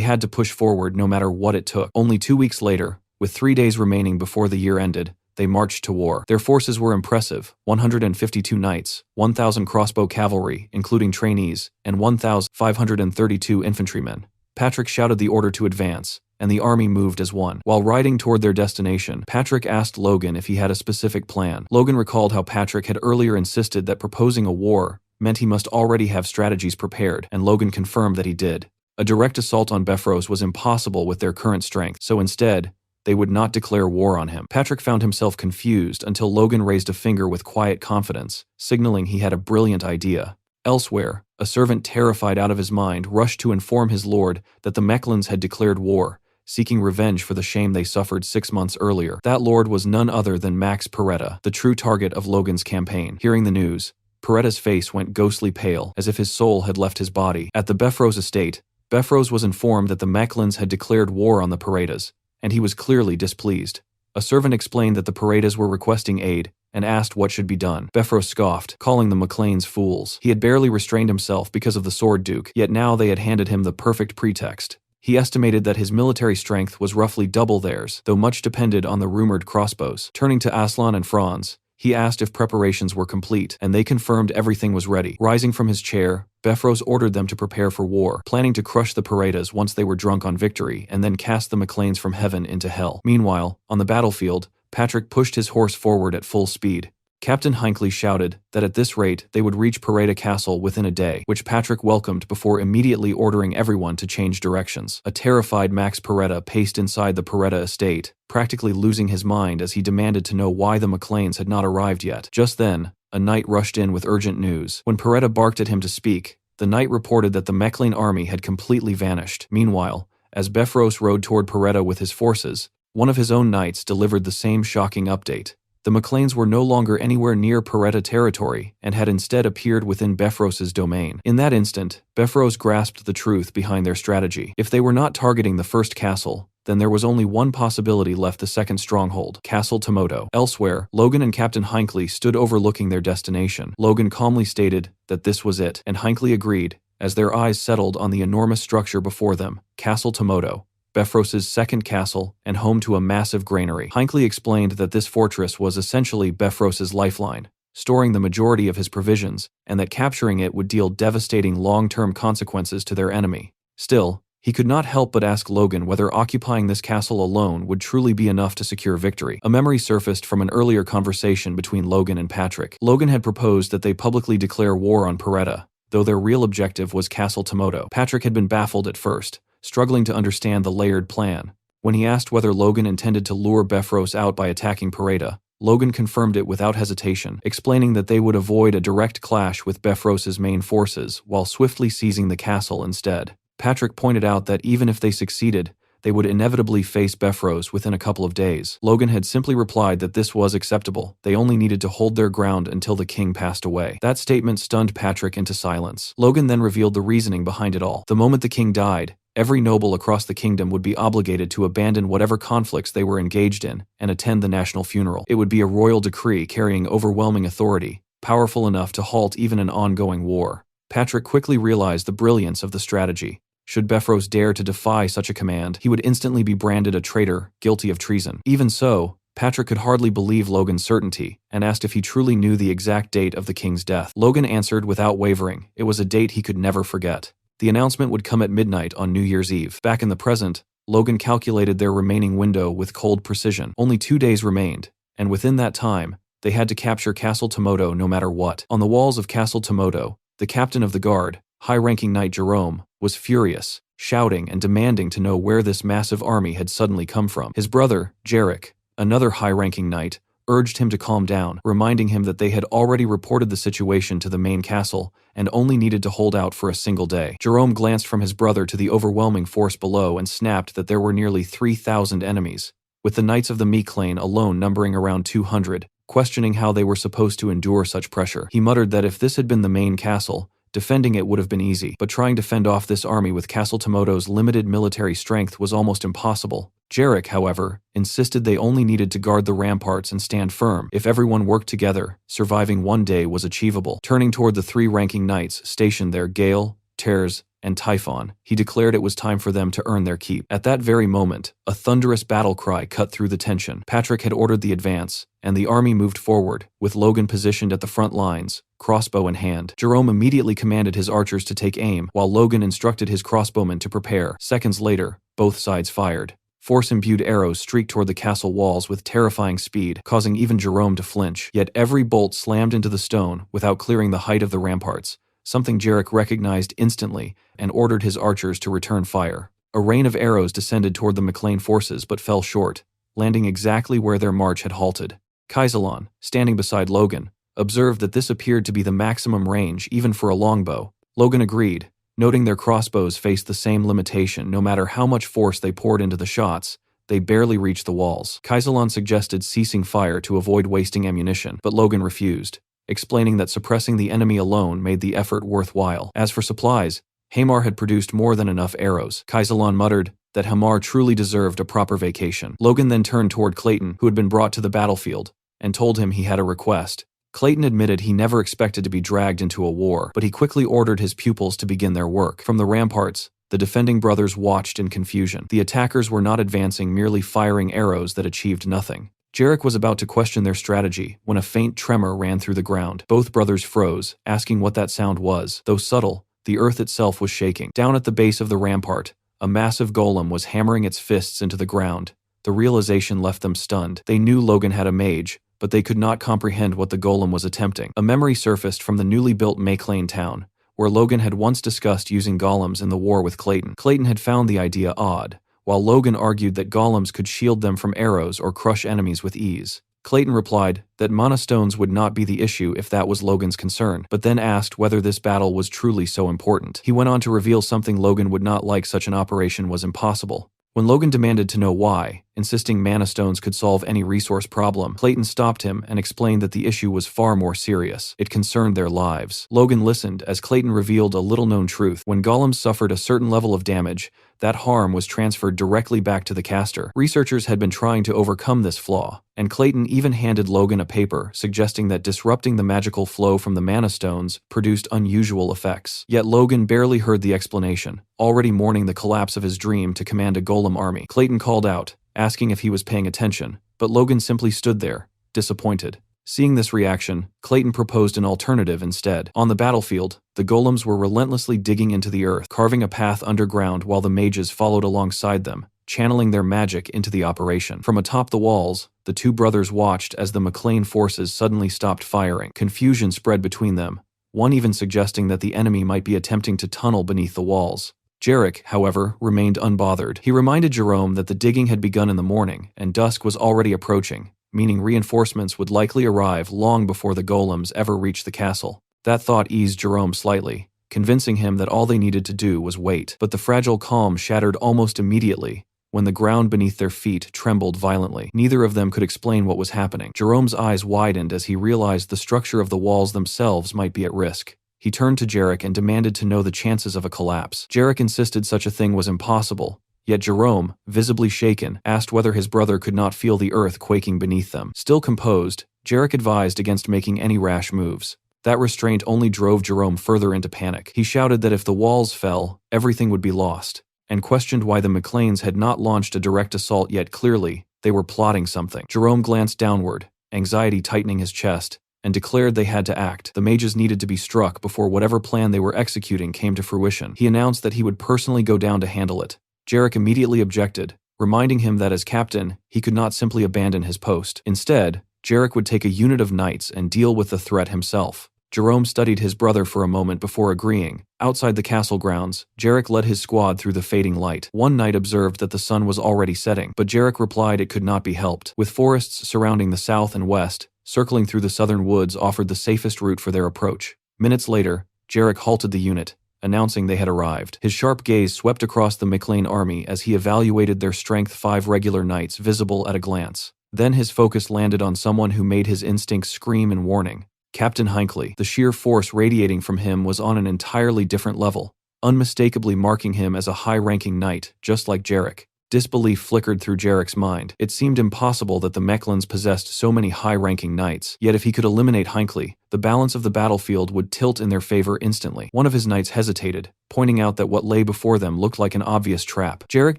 had to push forward no matter what it took. Only 2 weeks later, with 3 days remaining before the year ended, they marched to war. Their forces were impressive: 152 knights, 1,000 crossbow cavalry, including trainees, and 1,532 infantrymen. Patrick shouted the order to advance, and the army moved as one. While riding toward their destination, Patrick asked Logan if he had a specific plan. Logan recalled how Patrick had earlier insisted that proposing a war meant he must already have strategies prepared, and Logan confirmed that he did. A direct assault on Bifrost was impossible with their current strength, so instead, they would not declare war on him. Patrick found himself confused until Logan raised a finger with quiet confidence, signaling he had a brilliant idea. Elsewhere, a servant terrified out of his mind rushed to inform his lord that the Mechlins had declared war, seeking revenge for the shame they suffered 6 months earlier. That lord was none other than Max Peretta, the true target of Logan's campaign. Hearing the news, Peretta's face went ghostly pale, as if his soul had left his body. At the Bifrost estate, Bifrost was informed that the Mechlins had declared war on the Perettas, and he was clearly displeased. A servant explained that the Perettas were requesting aid, and asked what should be done. Bifrost scoffed, calling the McLeans fools. He had barely restrained himself because of the Sword Duke, yet now they had handed him the perfect pretext. He estimated that his military strength was roughly double theirs, though much depended on the rumored crossbows. Turning to Aslan and Franz, he asked if preparations were complete, and they confirmed everything was ready. Rising from his chair, Bifrost ordered them to prepare for war, planning to crush the Perettas once they were drunk on victory and then cast the McLeans from heaven into hell. Meanwhile, on the battlefield, Patrick pushed his horse forward at full speed. Captain Hinckley shouted that at this rate they would reach Peretta Castle within a day, which Patrick welcomed before immediately ordering everyone to change directions. A terrified Max Peretta paced inside the Peretta estate, practically losing his mind as he demanded to know why the McLeans had not arrived yet. Just then, a knight rushed in with urgent news. When Peretta barked at him to speak, the knight reported that the Mechlin army had completely vanished. Meanwhile, as Bifrost rode toward Peretta with his forces, one of his own knights delivered the same shocking update. The McLeans were no longer anywhere near Peretta territory and had instead appeared within Bifrost's domain. In that instant, Bifrost grasped the truth behind their strategy. If they were not targeting the first castle, then there was only one possibility left: the second stronghold, Castle Tomoto. Elsewhere, Logan and Captain Hinckley stood overlooking their destination. Logan calmly stated that this was it, and Hinckley agreed, as their eyes settled on the enormous structure before them, Castle Tomoto, Bifrost's second castle, and home to a massive granary. Hinckley explained that this fortress was essentially Bifrost's lifeline, storing the majority of his provisions, and that capturing it would deal devastating long-term consequences to their enemy. Still, he could not help but ask Logan whether occupying this castle alone would truly be enough to secure victory. A memory surfaced from an earlier conversation between Logan and Patrick. Logan had proposed that they publicly declare war on Peretta, though their real objective was Castle Tomoto. Patrick had been baffled at first, struggling to understand the layered plan. When he asked whether Logan intended to lure Bifrost out by attacking Peretta, Logan confirmed it without hesitation, explaining that they would avoid a direct clash with Bifrost's main forces while swiftly seizing the castle instead. Patrick pointed out that even if they succeeded, they would inevitably face Bifrost within a couple of days. Logan had simply replied that this was acceptable. They only needed to hold their ground until the king passed away. That statement stunned Patrick into silence. Logan then revealed the reasoning behind it all. The moment the king died, every noble across the kingdom would be obligated to abandon whatever conflicts they were engaged in and attend the national funeral. It would be a royal decree carrying overwhelming authority, powerful enough to halt even an ongoing war. Patrick quickly realized the brilliance of the strategy. Should Bifrost dare to defy such a command, he would instantly be branded a traitor, guilty of treason. Even so, Patrick could hardly believe Logan's certainty, and asked if he truly knew the exact date of the king's death. Logan answered without wavering. It was a date he could never forget. The announcement would come at midnight on New Year's Eve. Back in the present, Logan calculated their remaining window with cold precision. Only 2 days remained, and within that time, they had to capture Castle Tomoto no matter what. On the walls of Castle Tomoto, the captain of the guard, high-ranking knight Jerome, was furious, shouting and demanding to know where this massive army had suddenly come from. His brother, Jarek, another high-ranking knight, urged him to calm down, reminding him that they had already reported the situation to the main castle and only needed to hold out for a single day. Jerome glanced from his brother to the overwhelming force below and snapped that there were nearly 3,000 enemies, with the knights of the Mechlin alone numbering around 200, questioning how they were supposed to endure such pressure. He muttered that if this had been the main castle, defending it would have been easy, but trying to fend off this army with Castle Tomoto's limited military strength was almost impossible. Jarek, however, insisted they only needed to guard the ramparts and stand firm. If everyone worked together, surviving one day was achievable. Turning toward the three ranking knights stationed there, Gale, Tears, and Typhon, he declared it was time for them to earn their keep. At that very moment, a thunderous battle cry cut through the tension. Patrick had ordered the advance, and the army moved forward, with Logan positioned at the front lines, crossbow in hand. Jerome immediately commanded his archers to take aim, while Logan instructed his crossbowmen to prepare. Seconds later, both sides fired. Force-imbued arrows streaked toward the castle walls with terrifying speed, causing even Jerome to flinch. Yet every bolt slammed into the stone without clearing the height of the ramparts, something Jarek recognized instantly and ordered his archers to return fire. A rain of arrows descended toward the McLean forces but fell short, landing exactly where their march had halted. Kaisalon, standing beside Logan, observed that this appeared to be the maximum range even for a longbow. Logan agreed, noting their crossbows faced the same limitation. No matter how much force they poured into the shots, they barely reached the walls. Kaisalon suggested ceasing fire to avoid wasting ammunition, but Logan refused, explaining that suppressing the enemy alone made the effort worthwhile. As for supplies, Hamar had produced more than enough arrows. Kaisalon muttered that Hamar truly deserved a proper vacation. Logan then turned toward Clayton, who had been brought to the battlefield, and told him he had a request. Clayton admitted he never expected to be dragged into a war, but he quickly ordered his pupils to begin their work. From the ramparts, the defending brothers watched in confusion. The attackers were not advancing, merely firing arrows that achieved nothing. Jarek was about to question their strategy when a faint tremor ran through the ground. Both brothers froze, asking what that sound was. Though subtle, the earth itself was shaking. Down at the base of the rampart, a massive golem was hammering its fists into the ground. The realization left them stunned. They knew Logan had a mage, but they could not comprehend what the golem was attempting. A memory surfaced from the newly built Maclean town, where Logan had once discussed using golems in the war with Clayton. Clayton had found the idea odd, while Logan argued that golems could shield them from arrows or crush enemies with ease. Clayton replied that mana stones would not be the issue if that was Logan's concern, but then asked whether this battle was truly so important. He went on to reveal something Logan would not like: such an operation was impossible. When Logan demanded to know why, insisting mana stones could solve any resource problem, Clayton stopped him and explained that the issue was far more serious. It concerned their lives. Logan listened as Clayton revealed a little-known truth. When golems suffered a certain level of damage, that harm was transferred directly back to the caster. Researchers had been trying to overcome this flaw, and Clayton even handed Logan a paper suggesting that disrupting the magical flow from the mana stones produced unusual effects. Yet Logan barely heard the explanation, already mourning the collapse of his dream to command a golem army. Clayton called out, asking if he was paying attention, but Logan simply stood there, disappointed. Seeing this reaction, Clayton proposed an alternative instead. On the battlefield, the golems were relentlessly digging into the earth, carving a path underground while the mages followed alongside them, channeling their magic into the operation. From atop the walls, the two brothers watched as the McLean forces suddenly stopped firing. Confusion spread between them, one even suggesting that the enemy might be attempting to tunnel beneath the walls. Jarek, however, remained unbothered. He reminded Jerome that the digging had begun in the morning, and dusk was already approaching, meaning reinforcements would likely arrive long before the golems ever reached the castle. That thought eased Jerome slightly, convincing him that all they needed to do was wait. But the fragile calm shattered almost immediately when the ground beneath their feet trembled violently. Neither of them could explain what was happening. Jerome's eyes widened as he realized the structure of the walls themselves might be at risk. He turned to Jarek and demanded to know the chances of a collapse. Jarek insisted such a thing was impossible, yet Jerome, visibly shaken, asked whether his brother could not feel the earth quaking beneath them. Still composed, Jarek advised against making any rash moves. That restraint only drove Jerome further into panic. He shouted that if the walls fell, everything would be lost, and questioned why the McLeans had not launched a direct assault yet. Clearly, they were plotting something. Jerome glanced downward, anxiety tightening his chest, and declared they had to act. The mages needed to be struck before whatever plan they were executing came to fruition. He announced that he would personally go down to handle it. Jarek immediately objected, reminding him that as captain, he could not simply abandon his post. Instead, Jarek would take a unit of knights and deal with the threat himself. Jerome studied his brother for a moment before agreeing. Outside the castle grounds, Jarek led his squad through the fading light. One knight observed that the sun was already setting, but Jarek replied it could not be helped. With forests surrounding the south and west, circling through the southern woods offered the safest route for their approach. Minutes later, Jarek halted the unit, announcing they had arrived. His sharp gaze swept across the McLean army as he evaluated their strength: 5 regular knights visible at a glance. Then his focus landed on someone who made his instincts scream in warning: Captain Hinckley. The sheer force radiating from him was on an entirely different level, unmistakably marking him as a high-ranking knight, just like Jarek. Disbelief flickered through Jarek's mind. It seemed impossible that the Mechlins possessed so many high-ranking knights, yet if he could eliminate Hinckley, the balance of the battlefield would tilt in their favor instantly. One of his knights hesitated, pointing out that what lay before them looked like an obvious trap. Jarek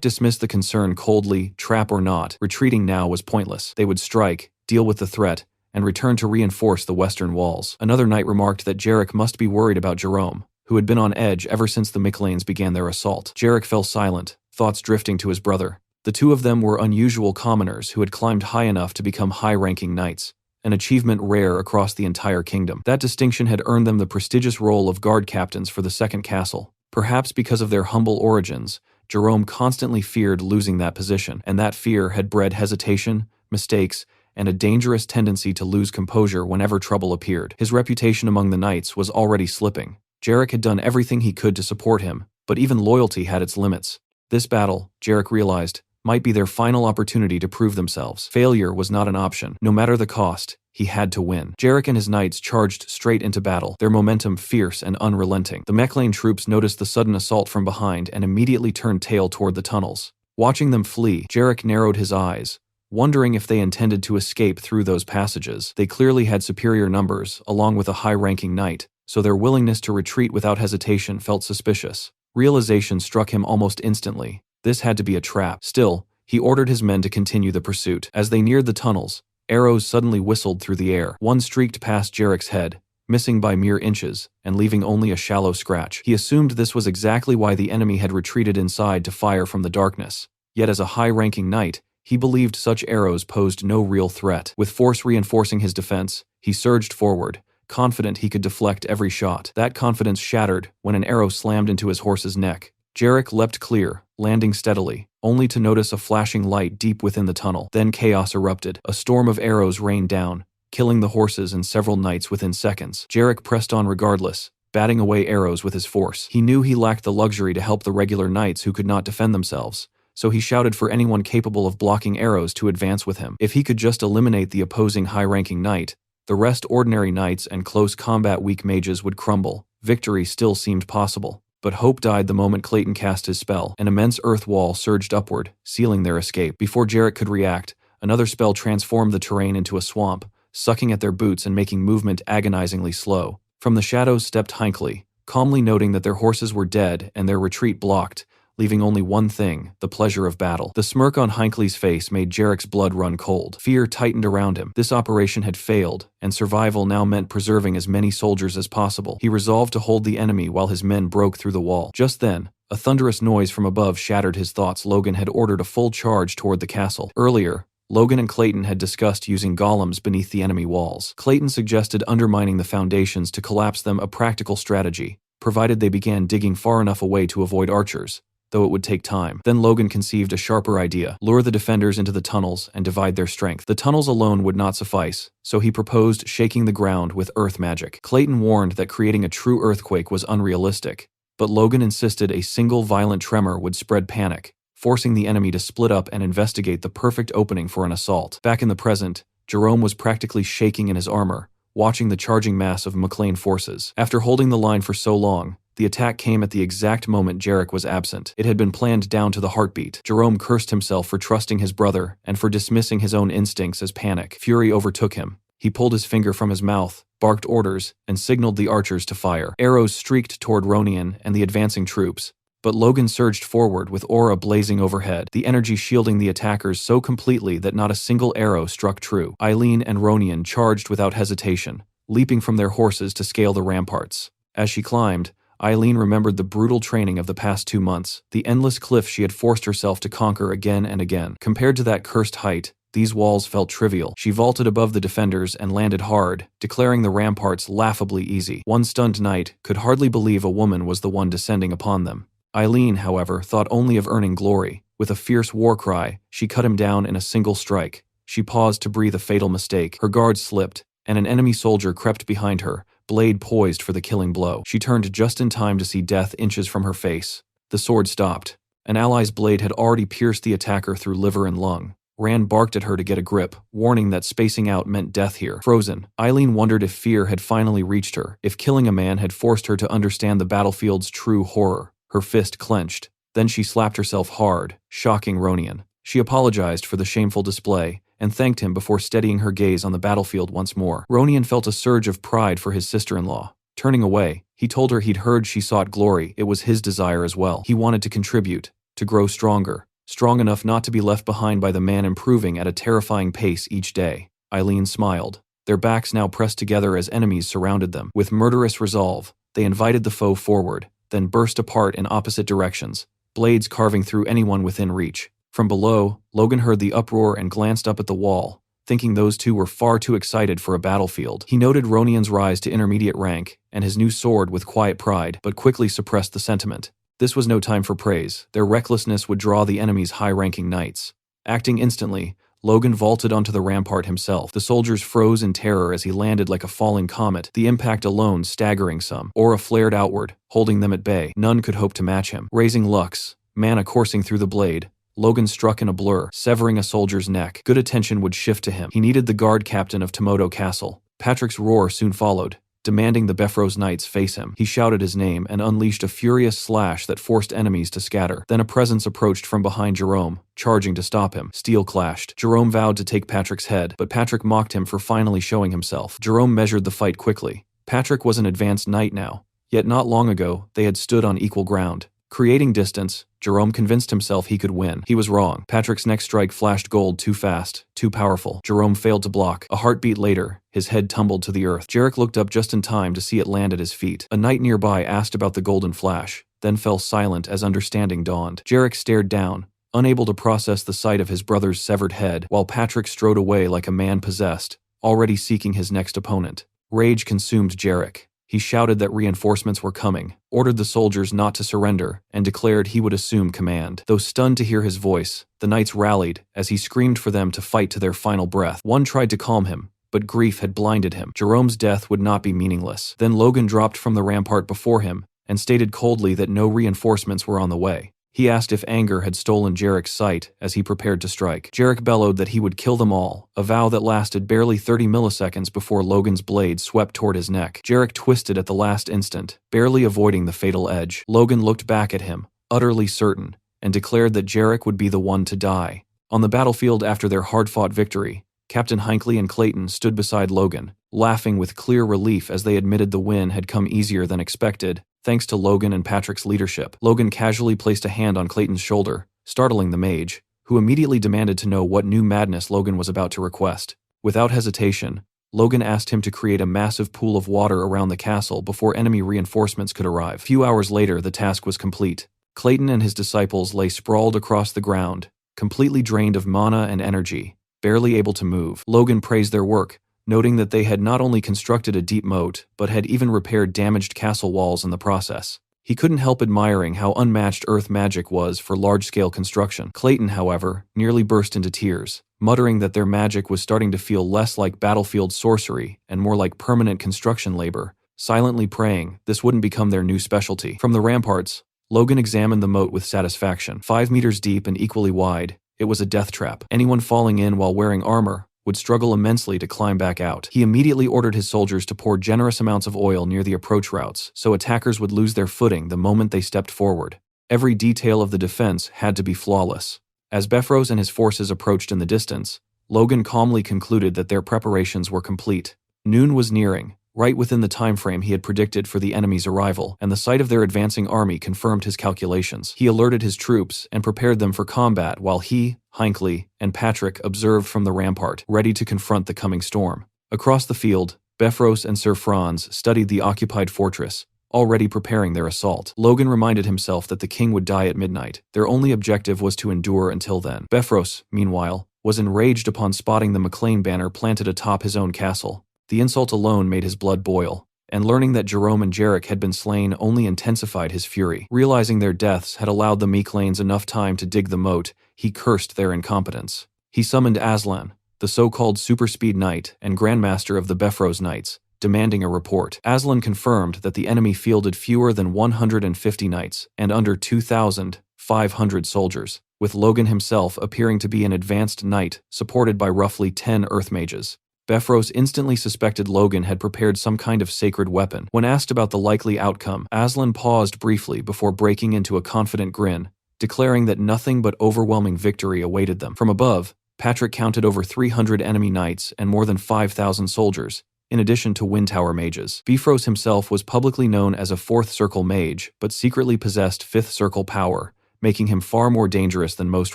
dismissed the concern coldly, trap or not, retreating now was pointless. They would strike, deal with the threat, and return to reinforce the western walls. Another knight remarked that Jarek must be worried about Jerome, who had been on edge ever since the Mechlanes began their assault. Jarek fell silent, thoughts drifting to his brother. The two of them were unusual commoners who had climbed high enough to become high-ranking knights, an achievement rare across the entire kingdom. That distinction had earned them the prestigious role of guard captains for the second castle. Perhaps because of their humble origins, Jerome constantly feared losing that position, and that fear had bred hesitation, mistakes, and a dangerous tendency to lose composure whenever trouble appeared. His reputation among the knights was already slipping. Jarek had done everything he could to support him, but even loyalty had its limits. This battle, Jarek realized, might be their final opportunity to prove themselves. Failure was not an option. No matter the cost, he had to win. Jarek and his knights charged straight into battle, their momentum fierce and unrelenting. The Mechlane troops noticed the sudden assault from behind and immediately turned tail toward the tunnels. Watching them flee, Jarek narrowed his eyes, wondering if they intended to escape through those passages. They clearly had superior numbers, along with a high-ranking knight, so their willingness to retreat without hesitation felt suspicious. Realization struck him almost instantly. This had to be a trap. Still, he ordered his men to continue the pursuit. As they neared the tunnels, arrows suddenly whistled through the air. One streaked past Jarek's head, missing by mere inches, and leaving only a shallow scratch. He assumed this was exactly why the enemy had retreated inside to fire from the darkness. Yet as a high-ranking knight, he believed such arrows posed no real threat. With force reinforcing his defense, he surged forward, confident he could deflect every shot. That confidence shattered when an arrow slammed into his horse's neck. Jarek leapt clear, landing steadily, only to notice a flashing light deep within the tunnel. Then chaos erupted. A storm of arrows rained down, killing the horses and several knights within seconds. Jarek pressed on regardless, batting away arrows with his force. He knew he lacked the luxury to help the regular knights who could not defend themselves, so he shouted for anyone capable of blocking arrows to advance with him. If he could just eliminate the opposing high-ranking knight, the rest ordinary knights and close combat weak mages would crumble. Victory still seemed possible. But hope died the moment Clayton cast his spell. An immense earth wall surged upward, sealing their escape. Before Jarek could react, another spell transformed the terrain into a swamp, sucking at their boots and making movement agonizingly slow. From the shadows stepped Hinckley, calmly noting that their horses were dead and their retreat blocked, leaving only one thing, the pleasure of battle. The smirk on Hinckley's face made Jarek's blood run cold. Fear tightened around him. This operation had failed, and survival now meant preserving as many soldiers as possible. He resolved to hold the enemy while his men broke through the wall. Just then, a thunderous noise from above shattered his thoughts. Logan had ordered a full charge toward the castle. Earlier, Logan and Clayton had discussed using golems beneath the enemy walls. Clayton suggested undermining the foundations to collapse them, a practical strategy, provided they began digging far enough away to avoid archers, though it would take time. Then Logan conceived a sharper idea: lure the defenders into the tunnels and divide their strength. The tunnels alone would not suffice, so he proposed shaking the ground with earth magic. Clayton warned that creating a true earthquake was unrealistic, but Logan insisted a single violent tremor would spread panic, forcing the enemy to split up and investigate the perfect opening for an assault. Back in the present, Jerome was practically shaking in his armor, watching the charging mass of Mechlane forces. After holding the line for so long, the attack came at the exact moment Jarek was absent. It had been planned down to the heartbeat. Jerome cursed himself for trusting his brother and for dismissing his own instincts as panic. Fury overtook him. He pulled his finger from his mouth, barked orders, and signaled the archers to fire. Arrows streaked toward Ronian and the advancing troops, but Logan surged forward with aura blazing overhead, the energy shielding the attackers so completely that not a single arrow struck true. Eileen and Ronian charged without hesitation, leaping from their horses to scale the ramparts. As she climbed, Eileen remembered the brutal training of the past 2 months, the endless cliff she had forced herself to conquer again and again. Compared to that cursed height, these walls felt trivial. She vaulted above the defenders and landed hard, declaring the ramparts laughably easy. One stunned knight could hardly believe a woman was the one descending upon them. Eileen, however, thought only of earning glory. With a fierce war cry, she cut him down in a single strike. She paused to breathe a fatal mistake. Her guard slipped, and an enemy soldier crept behind her, blade poised for the killing blow. She turned just in time to see death inches from her face. The sword stopped. An ally's blade had already pierced the attacker through liver and lung. Rand barked at her to get a grip, warning that spacing out meant death here. Frozen, Eileen wondered if fear had finally reached her, if killing a man had forced her to understand the battlefield's true horror. Her fist clenched. Then she slapped herself hard, shocking Ronian. She apologized for the shameful display and thanked him before steadying her gaze on the battlefield once more. Ronian felt a surge of pride for his sister-in-law. Turning away, he told her he'd heard she sought glory. It was his desire as well. He wanted to contribute, to grow stronger, strong enough not to be left behind by the man improving at a terrifying pace each day. Eileen smiled. Their backs now pressed together as enemies surrounded them. With murderous resolve, they invited the foe forward, then burst apart in opposite directions, blades carving through anyone within reach. From below, Logan heard the uproar and glanced up at the wall, thinking those two were far too excited for a battlefield. He noted Ronian's rise to intermediate rank and his new sword with quiet pride, but quickly suppressed the sentiment. This was no time for praise. Their recklessness would draw the enemy's high-ranking knights. Acting instantly, Logan vaulted onto the rampart himself. The soldiers froze in terror as he landed like a falling comet, the impact alone staggering some. Aura flared outward, holding them at bay. None could hope to match him. Raising Lux, mana coursing through the blade, Logan struck in a blur, severing a soldier's neck. Good attention would shift to him. He needed the guard captain of Tomoto Castle. Patrick's roar soon followed, demanding the Befros knights face him. He shouted his name and unleashed a furious slash that forced enemies to scatter. Then a presence approached from behind Jerome, charging to stop him. Steel clashed. Jerome vowed to take Patrick's head, but Patrick mocked him for finally showing himself. Jerome measured the fight quickly. Patrick was an advanced knight now, yet not long ago they had stood on equal ground. Creating distance, Jerome convinced himself he could win. He was wrong. Patrick's next strike flashed gold too fast, too powerful. Jerome failed to block. A heartbeat later, his head tumbled to the earth. Jarek looked up just in time to see it land at his feet. A knight nearby asked about the golden flash, then fell silent as understanding dawned. Jarek stared down, unable to process the sight of his brother's severed head, while Patrick strode away like a man possessed, already seeking his next opponent. Rage consumed Jarek. He shouted that reinforcements were coming, ordered the soldiers not to surrender, and declared he would assume command. Though stunned to hear his voice, the knights rallied as he screamed for them to fight to their final breath. One tried to calm him, but grief had blinded him. Jerome's death would not be meaningless. Then Logan dropped from the rampart before him and stated coldly that no reinforcements were on the way. He asked if anger had stolen Jarek's sight as he prepared to strike. Jarek bellowed that he would kill them all, a vow that lasted barely 30 milliseconds before Logan's blade swept toward his neck. Jarek twisted at the last instant, barely avoiding the fatal edge. Logan looked back at him, utterly certain, and declared that Jarek would be the one to die. On the battlefield after their hard-fought victory, Captain Hinckley and Clayton stood beside Logan, laughing with clear relief as they admitted the win had come easier than expected, thanks to Logan and Patrick's leadership. Logan casually placed a hand on Clayton's shoulder, startling the mage, who immediately demanded to know what new madness Logan was about to request. Without hesitation, Logan asked him to create a massive pool of water around the castle before enemy reinforcements could arrive. A few hours later, the task was complete. Clayton and his disciples lay sprawled across the ground, completely drained of mana and energy, barely able to move. Logan praised their work, noting that they had not only constructed a deep moat, but had even repaired damaged castle walls in the process. He couldn't help admiring how unmatched earth magic was for large-scale construction. Clayton, however, nearly burst into tears, muttering that their magic was starting to feel less like battlefield sorcery and more like permanent construction labor, silently praying this wouldn't become their new specialty. From the ramparts, Logan examined the moat with satisfaction. 5 meters deep and equally wide, it was a death trap. Anyone falling in while wearing armor would struggle immensely to climb back out. He immediately ordered his soldiers to pour generous amounts of oil near the approach routes, so attackers would lose their footing the moment they stepped forward. Every detail of the defense had to be flawless. As Befros and his forces approached in the distance, Logan calmly concluded that their preparations were complete. Noon was nearing, right within the time frame he had predicted for the enemy's arrival, and the sight of their advancing army confirmed his calculations. He alerted his troops and prepared them for combat while he, Hinckley, and Patrick observed from the rampart, ready to confront the coming storm. Across the field, Befros and Sir Franz studied the occupied fortress, already preparing their assault. Logan reminded himself that the king would die at midnight. Their only objective was to endure until then. Befros, meanwhile, was enraged upon spotting the McLean banner planted atop his own castle. The insult alone made his blood boil, and learning that Jerome and Jarek had been slain only intensified his fury. Realizing their deaths had allowed the Meclanes enough time to dig the moat, he cursed their incompetence. He summoned Aslan, the so-called super-speed knight and grandmaster of the Befros Knights, demanding a report. Aslan confirmed that the enemy fielded fewer than 150 knights and under 2,500 soldiers, with Logan himself appearing to be an advanced knight supported by roughly 10 earth mages. Befros instantly suspected Logan had prepared some kind of sacred weapon. When asked about the likely outcome, Aslan paused briefly before breaking into a confident grin, declaring that nothing but overwhelming victory awaited them. From above, Patrick counted over 300 enemy knights and more than 5,000 soldiers, in addition to Wind Tower mages. Bifrost himself was publicly known as a 4th Circle mage, but secretly possessed 5th Circle power, making him far more dangerous than most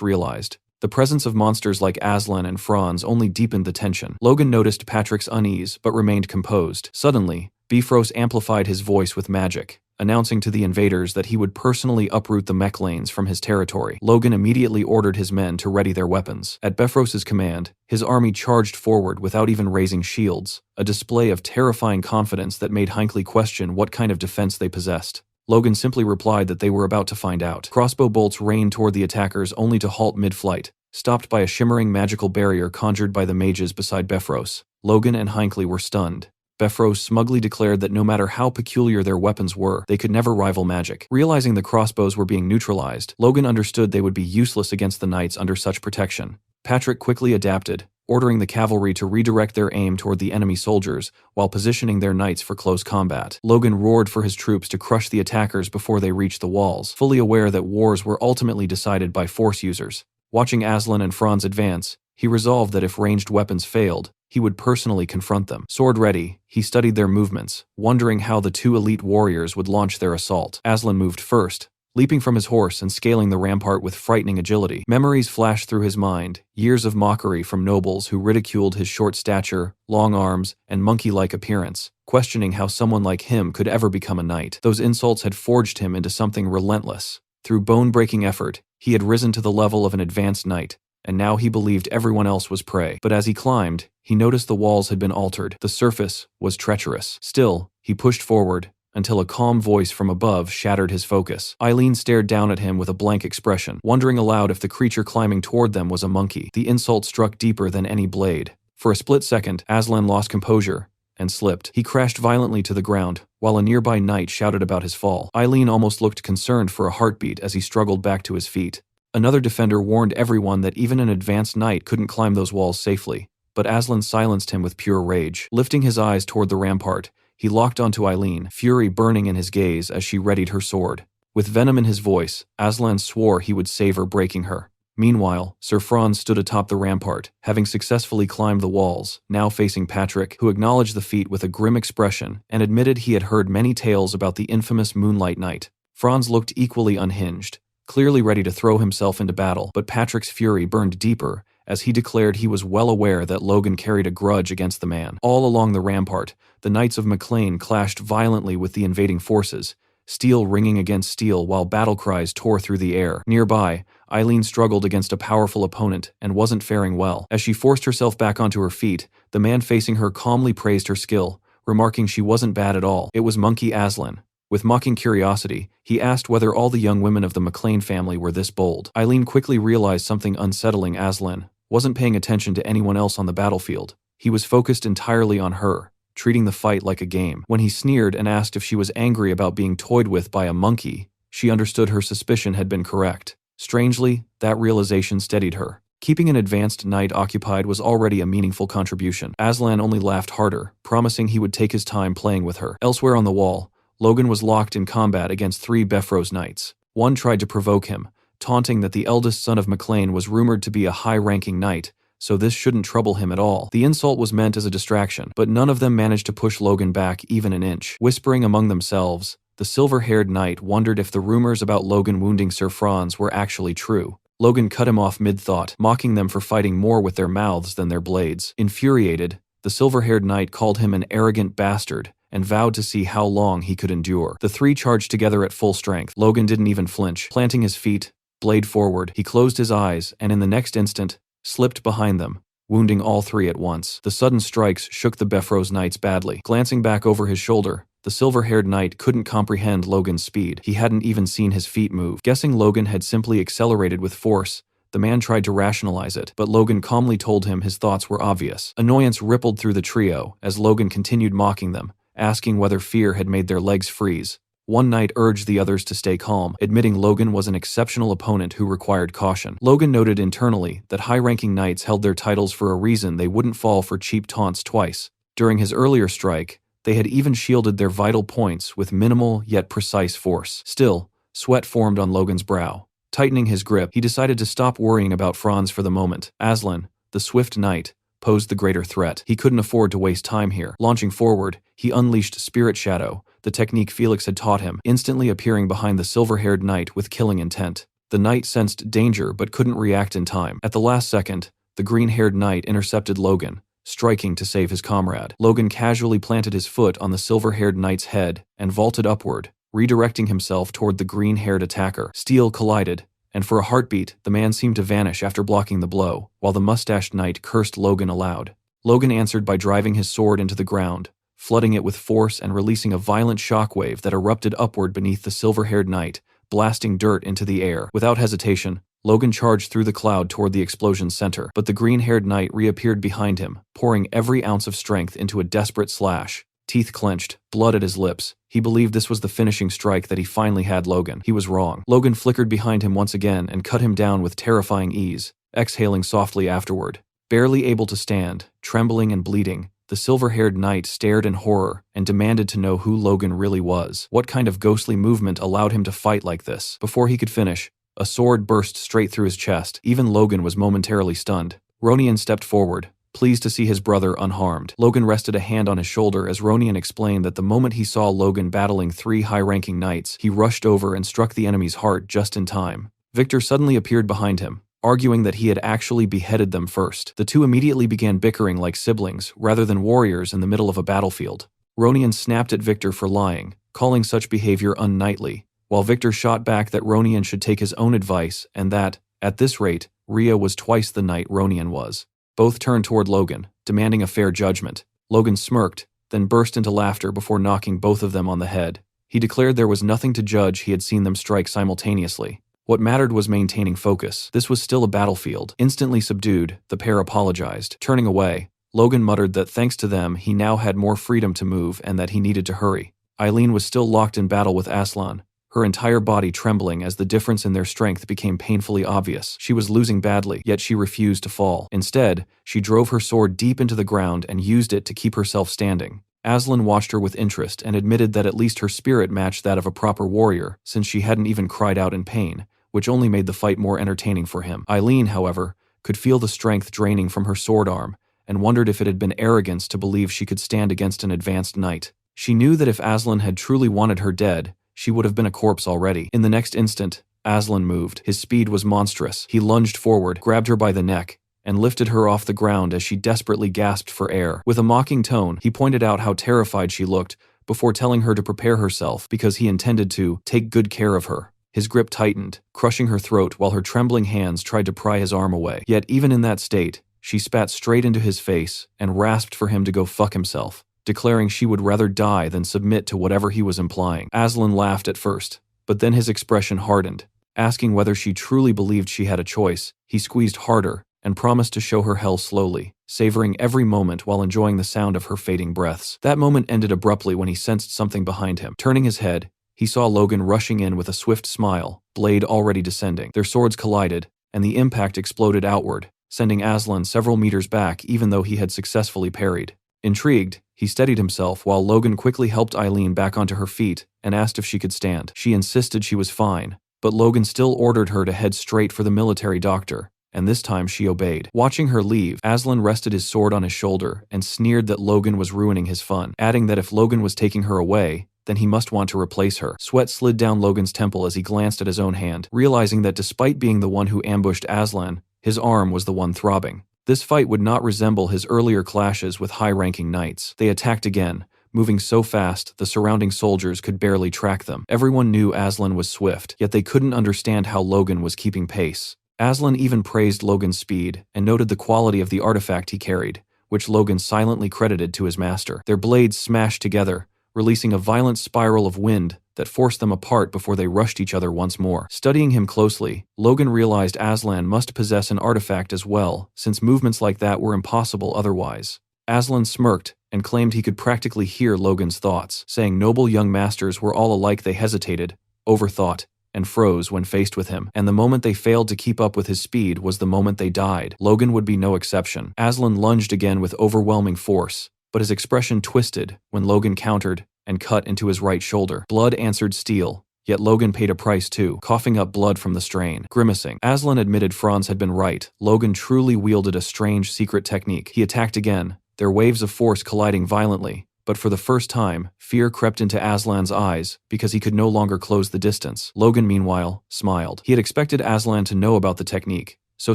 realized. The presence of monsters like Aslan and Franz only deepened the tension. Logan noticed Patrick's unease, but remained composed. Suddenly, Bifrost amplified his voice with magic, announcing to the invaders that he would personally uproot the mech lanes from his territory. Logan immediately ordered his men to ready their weapons. At Bifrost's command, his army charged forward without even raising shields, a display of terrifying confidence that made Hinckley question what kind of defense they possessed. Logan simply replied that they were about to find out. Crossbow bolts rained toward the attackers only to halt mid-flight, stopped by a shimmering magical barrier conjured by the mages beside Bifrost. Logan and Hinckley were stunned. Bifrost smugly declared that no matter how peculiar their weapons were, they could never rival magic. Realizing the crossbows were being neutralized, Logan understood they would be useless against the knights under such protection. Patrick quickly adapted, ordering the cavalry to redirect their aim toward the enemy soldiers while positioning their knights for close combat. Logan roared for his troops to crush the attackers before they reached the walls, fully aware that wars were ultimately decided by force users. Watching Aslan and Franz advance, he resolved that if ranged weapons failed, he would personally confront them. Sword ready, he studied their movements, wondering how the 2 elite warriors would launch their assault. Aslan moved first, leaping from his horse and scaling the rampart with frightening agility. Memories flashed through his mind, years of mockery from nobles who ridiculed his short stature, long arms, and monkey-like appearance, questioning how someone like him could ever become a knight. Those insults had forged him into something relentless. Through bone-breaking effort, he had risen to the level of an advanced knight, and now he believed everyone else was prey. But as he climbed, he noticed the walls had been altered. The surface was treacherous. Still, he pushed forward, until a calm voice from above shattered his focus. Eileen stared down at him with a blank expression, wondering aloud if the creature climbing toward them was a monkey. The insult struck deeper than any blade. For a split second, Aslan lost composure and slipped. He crashed violently to the ground, while a nearby knight shouted about his fall. Eileen almost looked concerned for a heartbeat as he struggled back to his feet. Another defender warned everyone that even an advanced knight couldn't climb those walls safely, but Aslan silenced him with pure rage. Lifting his eyes toward the rampart, he locked onto Eileen, fury burning in his gaze as she readied her sword. With venom in his voice, Aslan swore he would savor breaking her. Meanwhile, Sir Franz stood atop the rampart, having successfully climbed the walls, now facing Patrick, who acknowledged the feat with a grim expression and admitted he had heard many tales about the infamous Moonlight Knight. Franz looked equally unhinged, clearly ready to throw himself into battle, but Patrick's fury burned deeper as he declared he was well aware that Logan carried a grudge against the man. All along the rampart, the Knights of Maclean clashed violently with the invading forces, steel ringing against steel while battle cries tore through the air. Nearby, Eileen struggled against a powerful opponent and wasn't faring well. As she forced herself back onto her feet, the man facing her calmly praised her skill, remarking she wasn't bad at all. It was Monkey Aslan. With mocking curiosity, he asked whether all the young women of the Maclean family were this bold. Eileen quickly realized something unsettling. Aslan wasn't paying attention to anyone else on the battlefield. He was focused entirely on her, treating the fight like a game. When he sneered and asked if she was angry about being toyed with by a monkey, she understood her suspicion had been correct. Strangely, that realization steadied her. Keeping an advanced knight occupied was already a meaningful contribution. Aslan only laughed harder, promising he would take his time playing with her. Elsewhere on the wall, Logan was locked in combat against 3 Bifrost knights. One tried to provoke him, taunting that the eldest son of Maclean was rumored to be a high-ranking knight, so this shouldn't trouble him at all. The insult was meant as a distraction, but none of them managed to push Logan back even an inch. Whispering among themselves, the silver-haired knight wondered if the rumors about Logan wounding Sir Franz were actually true. Logan cut him off mid-thought, mocking them for fighting more with their mouths than their blades. Infuriated, the silver-haired knight called him an arrogant bastard and vowed to see how long he could endure. The 3 charged together at full strength. Logan didn't even flinch. Planting his feet, blade forward, he closed his eyes and in the next instant, slipped behind them, wounding all 3 at once. The sudden strikes shook the Bifrost knights badly. Glancing back over his shoulder, the silver-haired knight couldn't comprehend Logan's speed. He hadn't even seen his feet move. Guessing Logan had simply accelerated with force, the man tried to rationalize it, but Logan calmly told him his thoughts were obvious. Annoyance rippled through the trio as Logan continued mocking them, asking whether fear had made their legs freeze. One knight urged the others to stay calm, admitting Logan was an exceptional opponent who required caution. Logan noted internally that high-ranking knights held their titles for a reason. They wouldn't fall for cheap taunts twice. During his earlier strike, they had even shielded their vital points with minimal yet precise force. Still, sweat formed on Logan's brow. Tightening his grip, he decided to stop worrying about Franz for the moment. Aslan, the swift knight, posed the greater threat. He couldn't afford to waste time here. Launching forward, he unleashed Spirit Shadow, the technique Felix had taught him, instantly appearing behind the silver-haired knight with killing intent. The knight sensed danger but couldn't react in time. At the last second, the green-haired knight intercepted Logan, striking to save his comrade. Logan casually planted his foot on the silver-haired knight's head and vaulted upward, redirecting himself toward the green-haired attacker. Steel collided, and for a heartbeat, the man seemed to vanish after blocking the blow, while the mustached knight cursed Logan aloud. Logan answered by driving his sword into the ground, flooding it with force and releasing a violent shockwave that erupted upward beneath the silver-haired knight, blasting dirt into the air. Without hesitation, Logan charged through the cloud toward the explosion's center, but the green-haired knight reappeared behind him, pouring every ounce of strength into a desperate slash. Teeth clenched, blood at his lips. He believed this was the finishing strike that he finally had Logan. He was wrong. Logan flickered behind him once again and cut him down with terrifying ease, exhaling softly afterward. Barely able to stand, trembling and bleeding, the silver-haired knight stared in horror and demanded to know who Logan really was. What kind of ghostly movement allowed him to fight like this? Before he could finish, a sword burst straight through his chest. Even Logan was momentarily stunned. Ronian stepped forward, pleased to see his brother unharmed. Logan rested a hand on his shoulder as Ronian explained that the moment he saw Logan battling 3 high-ranking knights, he rushed over and struck the enemy's heart just in time. Victor suddenly appeared behind him, arguing that he had actually beheaded them first. The two immediately began bickering like siblings, rather than warriors in the middle of a battlefield. Ronian snapped at Victor for lying, calling such behavior unknightly, while Victor shot back that Ronian should take his own advice and that, at this rate, Rhea was twice the knight Ronian was. Both turned toward Logan, demanding a fair judgment. Logan smirked, then burst into laughter before knocking both of them on the head. He declared there was nothing to judge. He had seen them strike simultaneously. What mattered was maintaining focus. This was still a battlefield. Instantly subdued, the pair apologized. Turning away, Logan muttered that thanks to them he now had more freedom to move and that he needed to hurry. Eileen was still locked in battle with Aslan, her entire body trembling as the difference in their strength became painfully obvious. She was losing badly, yet she refused to fall. Instead, she drove her sword deep into the ground and used it to keep herself standing. Aslan watched her with interest and admitted that at least her spirit matched that of a proper warrior, since she hadn't even cried out in pain, which only made the fight more entertaining for him. Eileen, however, could feel the strength draining from her sword arm, and wondered if it had been arrogance to believe she could stand against an advanced knight. She knew that if Aslan had truly wanted her dead, she would have been a corpse already. In the next instant, Aslan moved. His speed was monstrous. He lunged forward, grabbed her by the neck, and lifted her off the ground as she desperately gasped for air. With a mocking tone, he pointed out how terrified she looked, before telling her to prepare herself because he intended to take good care of her. His grip tightened, crushing her throat while her trembling hands tried to pry his arm away. Yet even in that state, she spat straight into his face and rasped for him to go fuck himself, declaring she would rather die than submit to whatever he was implying. Aslan laughed at first, but then his expression hardened. Asking whether she truly believed she had a choice, he squeezed harder and promised to show her hell slowly, savoring every moment while enjoying the sound of her fading breaths. That moment ended abruptly when he sensed something behind him. Turning his head, he saw Logan rushing in with a swift smile, blade already descending. Their swords collided, and the impact exploded outward, sending Aslan several meters back even though he had successfully parried. Intrigued, he steadied himself while Logan quickly helped Eileen back onto her feet and asked if she could stand. She insisted she was fine, but Logan still ordered her to head straight for the military doctor, and this time she obeyed. Watching her leave, Aslan rested his sword on his shoulder and sneered that Logan was ruining his fun, adding that if Logan was taking her away, then he must want to replace her. Sweat slid down Logan's temple as he glanced at his own hand, realizing that despite being the one who ambushed Aslan, his arm was the one throbbing. This fight would not resemble his earlier clashes with high-ranking knights. They attacked again, moving so fast the surrounding soldiers could barely track them. Everyone knew Aslan was swift, yet they couldn't understand how Logan was keeping pace. Aslan even praised Logan's speed and noted the quality of the artifact he carried, which Logan silently credited to his master. Their blades smashed together, releasing a violent spiral of wind that forced them apart before they rushed each other once more. Studying him closely, Logan realized Aslan must possess an artifact as well, since movements like that were impossible otherwise. Aslan smirked and claimed he could practically hear Logan's thoughts, saying noble young masters were all alike. They hesitated, overthought, and froze when faced with him, and the moment they failed to keep up with his speed was the moment they died. Logan would be no exception. Aslan lunged again with overwhelming force, but his expression twisted when Logan countered and cut into his right shoulder. Blood answered steel, Yet Logan paid a price too, coughing up blood from the strain. Grimacing, Aslan admitted Franz had been right. Logan truly wielded a strange secret technique. He attacked again, their waves of force colliding violently. But for the first time, fear crept into Aslan's eyes because he could no longer close the distance. Logan, meanwhile, smiled. He had expected Aslan to know about the technique, so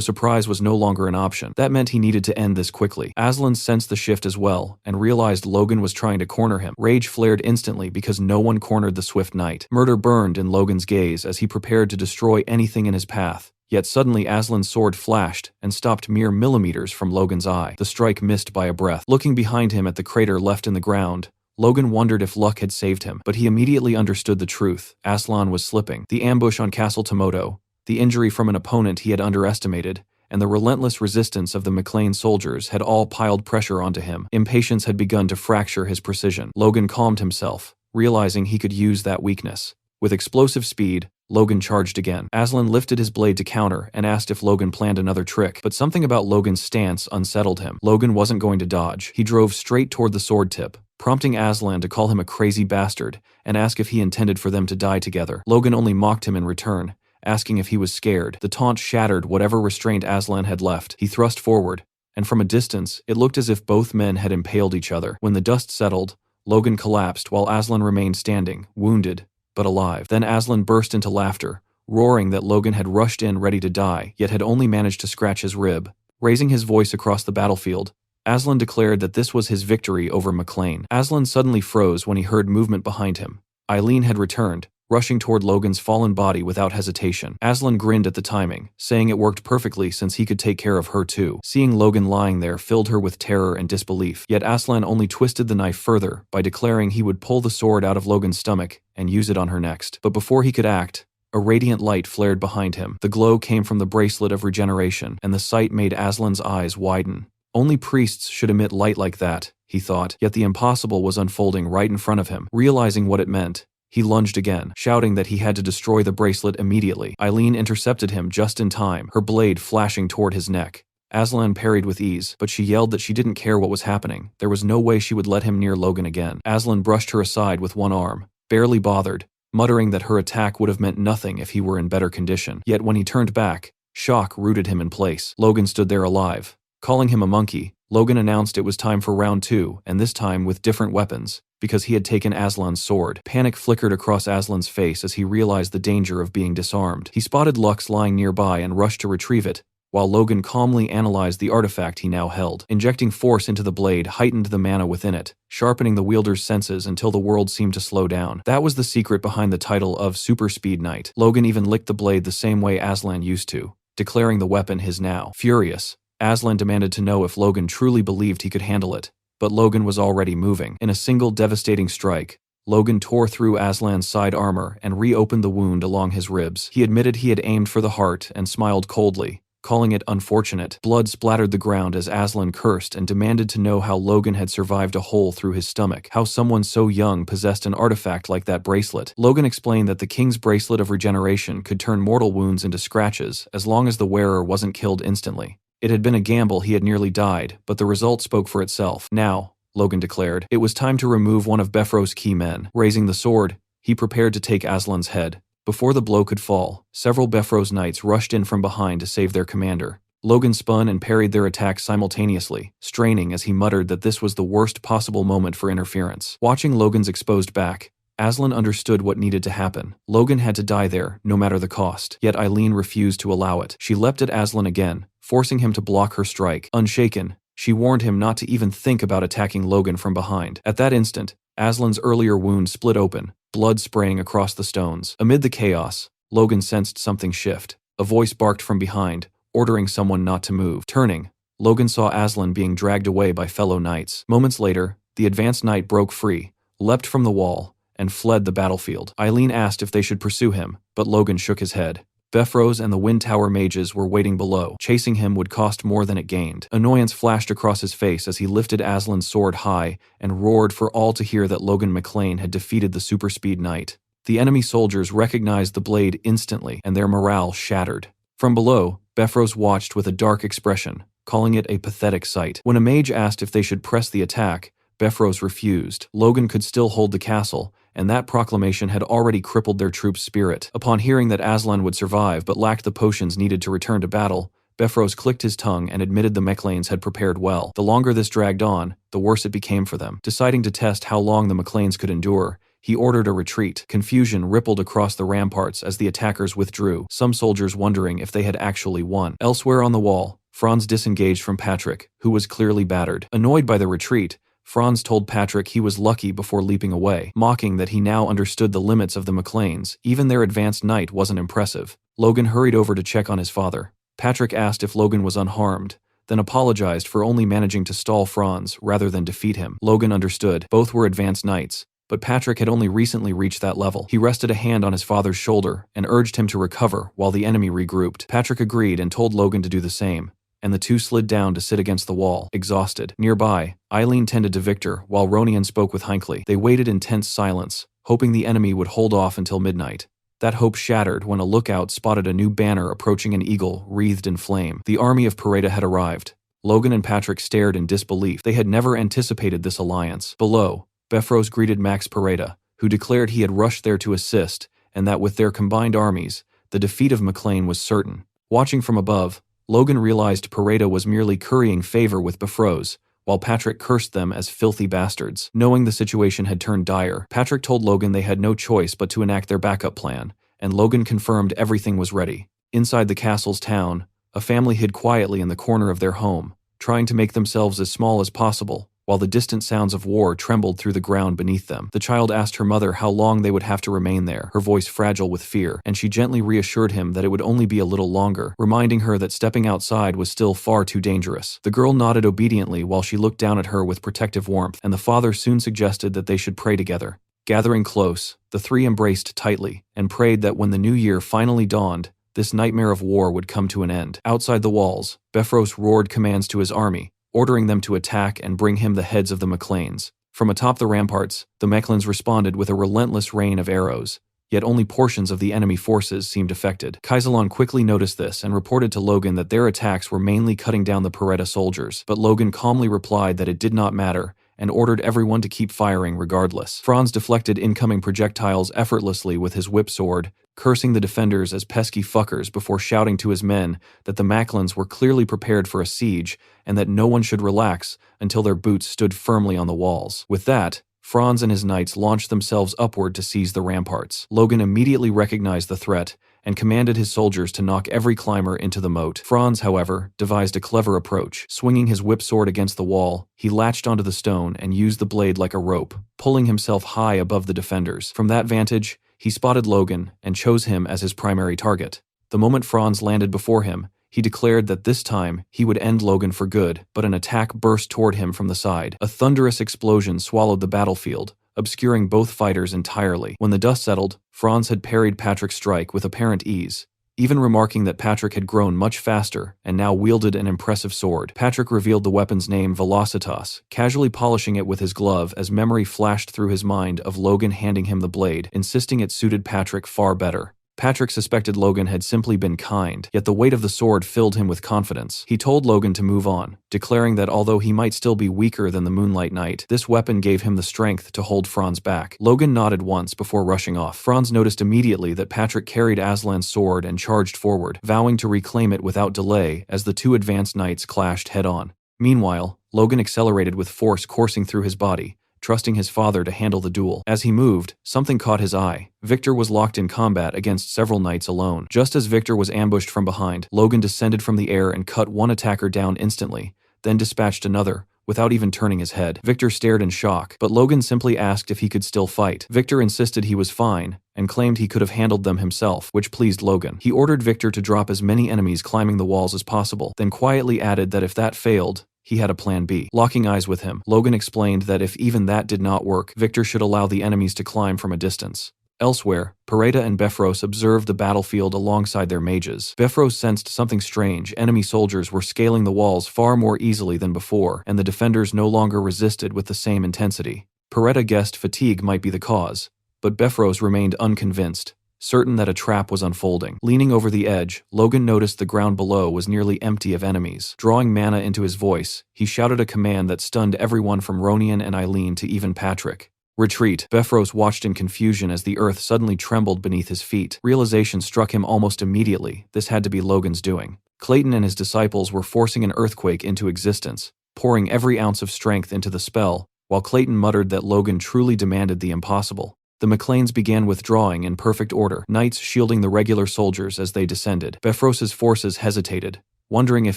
surprise was no longer an option. That meant he needed to end this quickly. Aslan sensed the shift as well, and realized Logan was trying to corner him. Rage flared instantly because no one cornered the swift knight. Murder burned in Logan's gaze as he prepared to destroy anything in his path. Yet suddenly Aslan's sword flashed and stopped mere millimeters from Logan's eye. The strike missed by a breath. Looking behind him at the crater left in the ground, Logan wondered if luck had saved him, but he immediately understood the truth. Aslan was slipping. The ambush on Castle Tomoto, the injury from an opponent he had underestimated, and the relentless resistance of the McLean soldiers had all piled pressure onto him. Impatience had begun to fracture his precision. Logan calmed himself, realizing he could use that weakness. With explosive speed, Logan charged again. Aslan lifted his blade to counter and asked if Logan planned another trick, but something about Logan's stance unsettled him. Logan wasn't going to dodge. He drove straight toward the sword tip, prompting Aslan to call him a crazy bastard and ask if he intended for them to die together. Logan only mocked him in return, asking if he was scared. The taunt shattered whatever restraint Aslan had left. He thrust forward, and from a distance, it looked as if both men had impaled each other. When the dust settled, Logan collapsed while Aslan remained standing, wounded, but alive. Then Aslan burst into laughter, roaring that Logan had rushed in ready to die, yet had only managed to scratch his rib. Raising his voice across the battlefield, Aslan declared that this was his victory over McLean. Aslan suddenly froze when he heard movement behind him. Eileen had returned, rushing toward Logan's fallen body without hesitation. Aslan grinned at the timing, saying it worked perfectly since he could take care of her too. Seeing Logan lying there filled her with terror and disbelief, yet Aslan only twisted the knife further by declaring he would pull the sword out of Logan's stomach and use it on her next. But before he could act, a radiant light flared behind him. The glow came from the bracelet of regeneration, and the sight made Aslan's eyes widen. Only priests should emit light like that, he thought, yet the impossible was unfolding right in front of him. Realizing what it meant, he lunged again, shouting that he had to destroy the bracelet immediately. Eileen intercepted him just in time, her blade flashing toward his neck. Aslan parried with ease, but she yelled that she didn't care what was happening. There was no way she would let him near Logan again. Aslan brushed her aside with one arm, barely bothered, muttering that her attack would have meant nothing if he were in better condition. Yet when he turned back, shock rooted him in place. Logan stood there alive. Calling him a monkey, Logan announced it was time for round 2, and this time with different weapons, because he had taken Aslan's sword. Panic flickered across Aslan's face as he realized the danger of being disarmed. He spotted Lux lying nearby and rushed to retrieve it, while Logan calmly analyzed the artifact he now held. Injecting force into the blade heightened the mana within it, sharpening the wielder's senses until the world seemed to slow down. That was the secret behind the title of Super Speed Knight. Logan even licked the blade the same way Aslan used to, declaring the weapon his now. Furious, Aslan demanded to know if Logan truly believed he could handle it, but Logan was already moving. In a single devastating strike, Logan tore through Aslan's side armor and reopened the wound along his ribs. He admitted he had aimed for the heart and smiled coldly, calling it unfortunate. Blood splattered the ground as Aslan cursed and demanded to know how Logan had survived a hole through his stomach, how someone so young possessed an artifact like that bracelet. Logan explained that the king's bracelet of regeneration could turn mortal wounds into scratches as long as the wearer wasn't killed instantly. It had been a gamble, he had nearly died, but the result spoke for itself. Now, Logan declared, it was time to remove one of Befro's key men. Raising the sword, he prepared to take Aslan's head. Before the blow could fall, several Befro's knights rushed in from behind to save their commander. Logan spun and parried their attacks simultaneously, straining as he muttered that this was the worst possible moment for interference. Watching Logan's exposed back, Aslan understood what needed to happen. Logan had to die there, no matter the cost. Yet Eileen refused to allow it. She leapt at Aslan again, forcing him to block her strike. Unshaken, she warned him not to even think about attacking Logan from behind. At that instant, Aslan's earlier wound split open, blood spraying across the stones. Amid the chaos, Logan sensed something shift. A voice barked from behind, ordering someone not to move. Turning, Logan saw Aslan being dragged away by fellow knights. Moments later, the advanced knight broke free, leapt from the wall, and fled the battlefield. Eileen asked if they should pursue him, but Logan shook his head. Befro's and the Wind Tower mages were waiting below. Chasing him would cost more than it gained. Annoyance flashed across his face as he lifted Aslan's sword high and roared for all to hear that Logan McLean had defeated the Super Speed Knight. The enemy soldiers recognized the blade instantly, and their morale shattered. From below, Befro's watched with a dark expression, calling it a pathetic sight. When a mage asked if they should press the attack, Befro's refused. Logan could still hold the castle, and that proclamation had already crippled their troops' spirit. Upon hearing that Aslan would survive but lacked the potions needed to return to battle, Bifrost clicked his tongue and admitted the MacLanes had prepared well. The longer this dragged on, the worse it became for them. Deciding to test how long the MacLanes could endure, he ordered a retreat. Confusion rippled across the ramparts as the attackers withdrew, some soldiers wondering if they had actually won. Elsewhere on the wall, Franz disengaged from Patrick, who was clearly battered. Annoyed by the retreat, Franz told Patrick he was lucky before leaping away, mocking that he now understood the limits of the MacLanes. Even their advanced knight wasn't impressive. Logan hurried over to check on his father. Patrick asked if Logan was unharmed, then apologized for only managing to stall Franz rather than defeat him. Logan understood. Both were advanced knights, but Patrick had only recently reached that level. He rested a hand on his father's shoulder and urged him to recover while the enemy regrouped. Patrick agreed and told Logan to do the same, and the two slid down to sit against the wall, exhausted. Nearby, Eileen tended to Victor while Ronian spoke with Hinckley. They waited in tense silence, hoping the enemy would hold off until midnight. That hope shattered when a lookout spotted a new banner approaching an eagle wreathed in flame. The army of Pareda had arrived. Logan and Patrick stared in disbelief. They had never anticipated this alliance. Below, Bifrost greeted Max Pareda, who declared he had rushed there to assist, and that with their combined armies, the defeat of MacLane was certain. Watching from above, Logan realized Pareda was merely currying favor with Bifrost, while Patrick cursed them as filthy bastards. Knowing the situation had turned dire, Patrick told Logan they had no choice but to enact their backup plan, and Logan confirmed everything was ready. Inside the castle's town, a family hid quietly in the corner of their home, trying to make themselves as small as possible, while the distant sounds of war trembled through the ground beneath them. The child asked her mother how long they would have to remain there, her voice fragile with fear, and she gently reassured him that it would only be a little longer, reminding her that stepping outside was still far too dangerous. The girl nodded obediently while she looked down at her with protective warmth, and the father soon suggested that they should pray together. Gathering close, the three embraced tightly, and prayed that when the new year finally dawned, this nightmare of war would come to an end. Outside the walls, Bifrost roared commands to his army, ordering them to attack and bring him the heads of the MacLanes. From atop the ramparts, the Mechlins responded with a relentless rain of arrows, yet only portions of the enemy forces seemed affected. Kaisalon quickly noticed this and reported to Logan that their attacks were mainly cutting down the Pareda soldiers, but Logan calmly replied that it did not matter and ordered everyone to keep firing regardless. Franz deflected incoming projectiles effortlessly with his whip sword, cursing the defenders as pesky fuckers before shouting to his men that the Macklins were clearly prepared for a siege and that no one should relax until their boots stood firmly on the walls. With that, Franz and his knights launched themselves upward to seize the ramparts. Logan immediately recognized the threat and commanded his soldiers to knock every climber into the moat. Franz, however, devised a clever approach. Swinging his whip sword against the wall, he latched onto the stone and used the blade like a rope, pulling himself high above the defenders. From that vantage, he spotted Logan and chose him as his primary target. The moment Franz landed before him, he declared that this time he would end Logan for good, but an attack burst toward him from the side. A thunderous explosion swallowed the battlefield, obscuring both fighters entirely. When the dust settled, Franz had parried Patrick's strike with apparent ease, even remarking that Patrick had grown much faster and now wielded an impressive sword. Patrick revealed the weapon's name, Velocitas, casually polishing it with his glove as memory flashed through his mind of Logan handing him the blade, insisting it suited Patrick far better. Patrick suspected Logan had simply been kind, yet the weight of the sword filled him with confidence. He told Logan to move on, declaring that although he might still be weaker than the Moonlight Knight, this weapon gave him the strength to hold Franz back. Logan nodded once before rushing off. Franz noticed immediately that Patrick carried Aslan's sword and charged forward, vowing to reclaim it without delay as the two advanced knights clashed head-on. Meanwhile, Logan accelerated with force coursing through his body, trusting his father to handle the duel. As he moved, something caught his eye. Victor was locked in combat against several knights alone. Just as Victor was ambushed from behind, Logan descended from the air and cut one attacker down instantly, then dispatched another, without even turning his head. Victor stared in shock, but Logan simply asked if he could still fight. Victor insisted he was fine, and claimed he could have handled them himself, which pleased Logan. He ordered Victor to drop as many enemies climbing the walls as possible, then quietly added that if that failed, he had a plan B. Locking eyes with him, Logan explained that if even that did not work, Victor should allow the enemies to climb from a distance. Elsewhere, Pareda and Bifrost observed the battlefield alongside their mages. Bifrost sensed something strange. Enemy soldiers were scaling the walls far more easily than before, and the defenders no longer resisted with the same intensity. Pareda guessed fatigue might be the cause, but Bifrost remained unconvinced, certain that a trap was unfolding. Leaning over the edge, Logan noticed the ground below was nearly empty of enemies. Drawing mana into his voice, he shouted a command that stunned everyone from Ronian and Eileen to even Patrick. Retreat. Befros watched in confusion as the earth suddenly trembled beneath his feet. Realization struck him almost immediately. This had to be Logan's doing. Clayton and his disciples were forcing an earthquake into existence, pouring every ounce of strength into the spell, while Clayton muttered that Logan truly demanded the impossible. The McLeans began withdrawing in perfect order, knights shielding the regular soldiers as they descended. Befros's forces hesitated, wondering if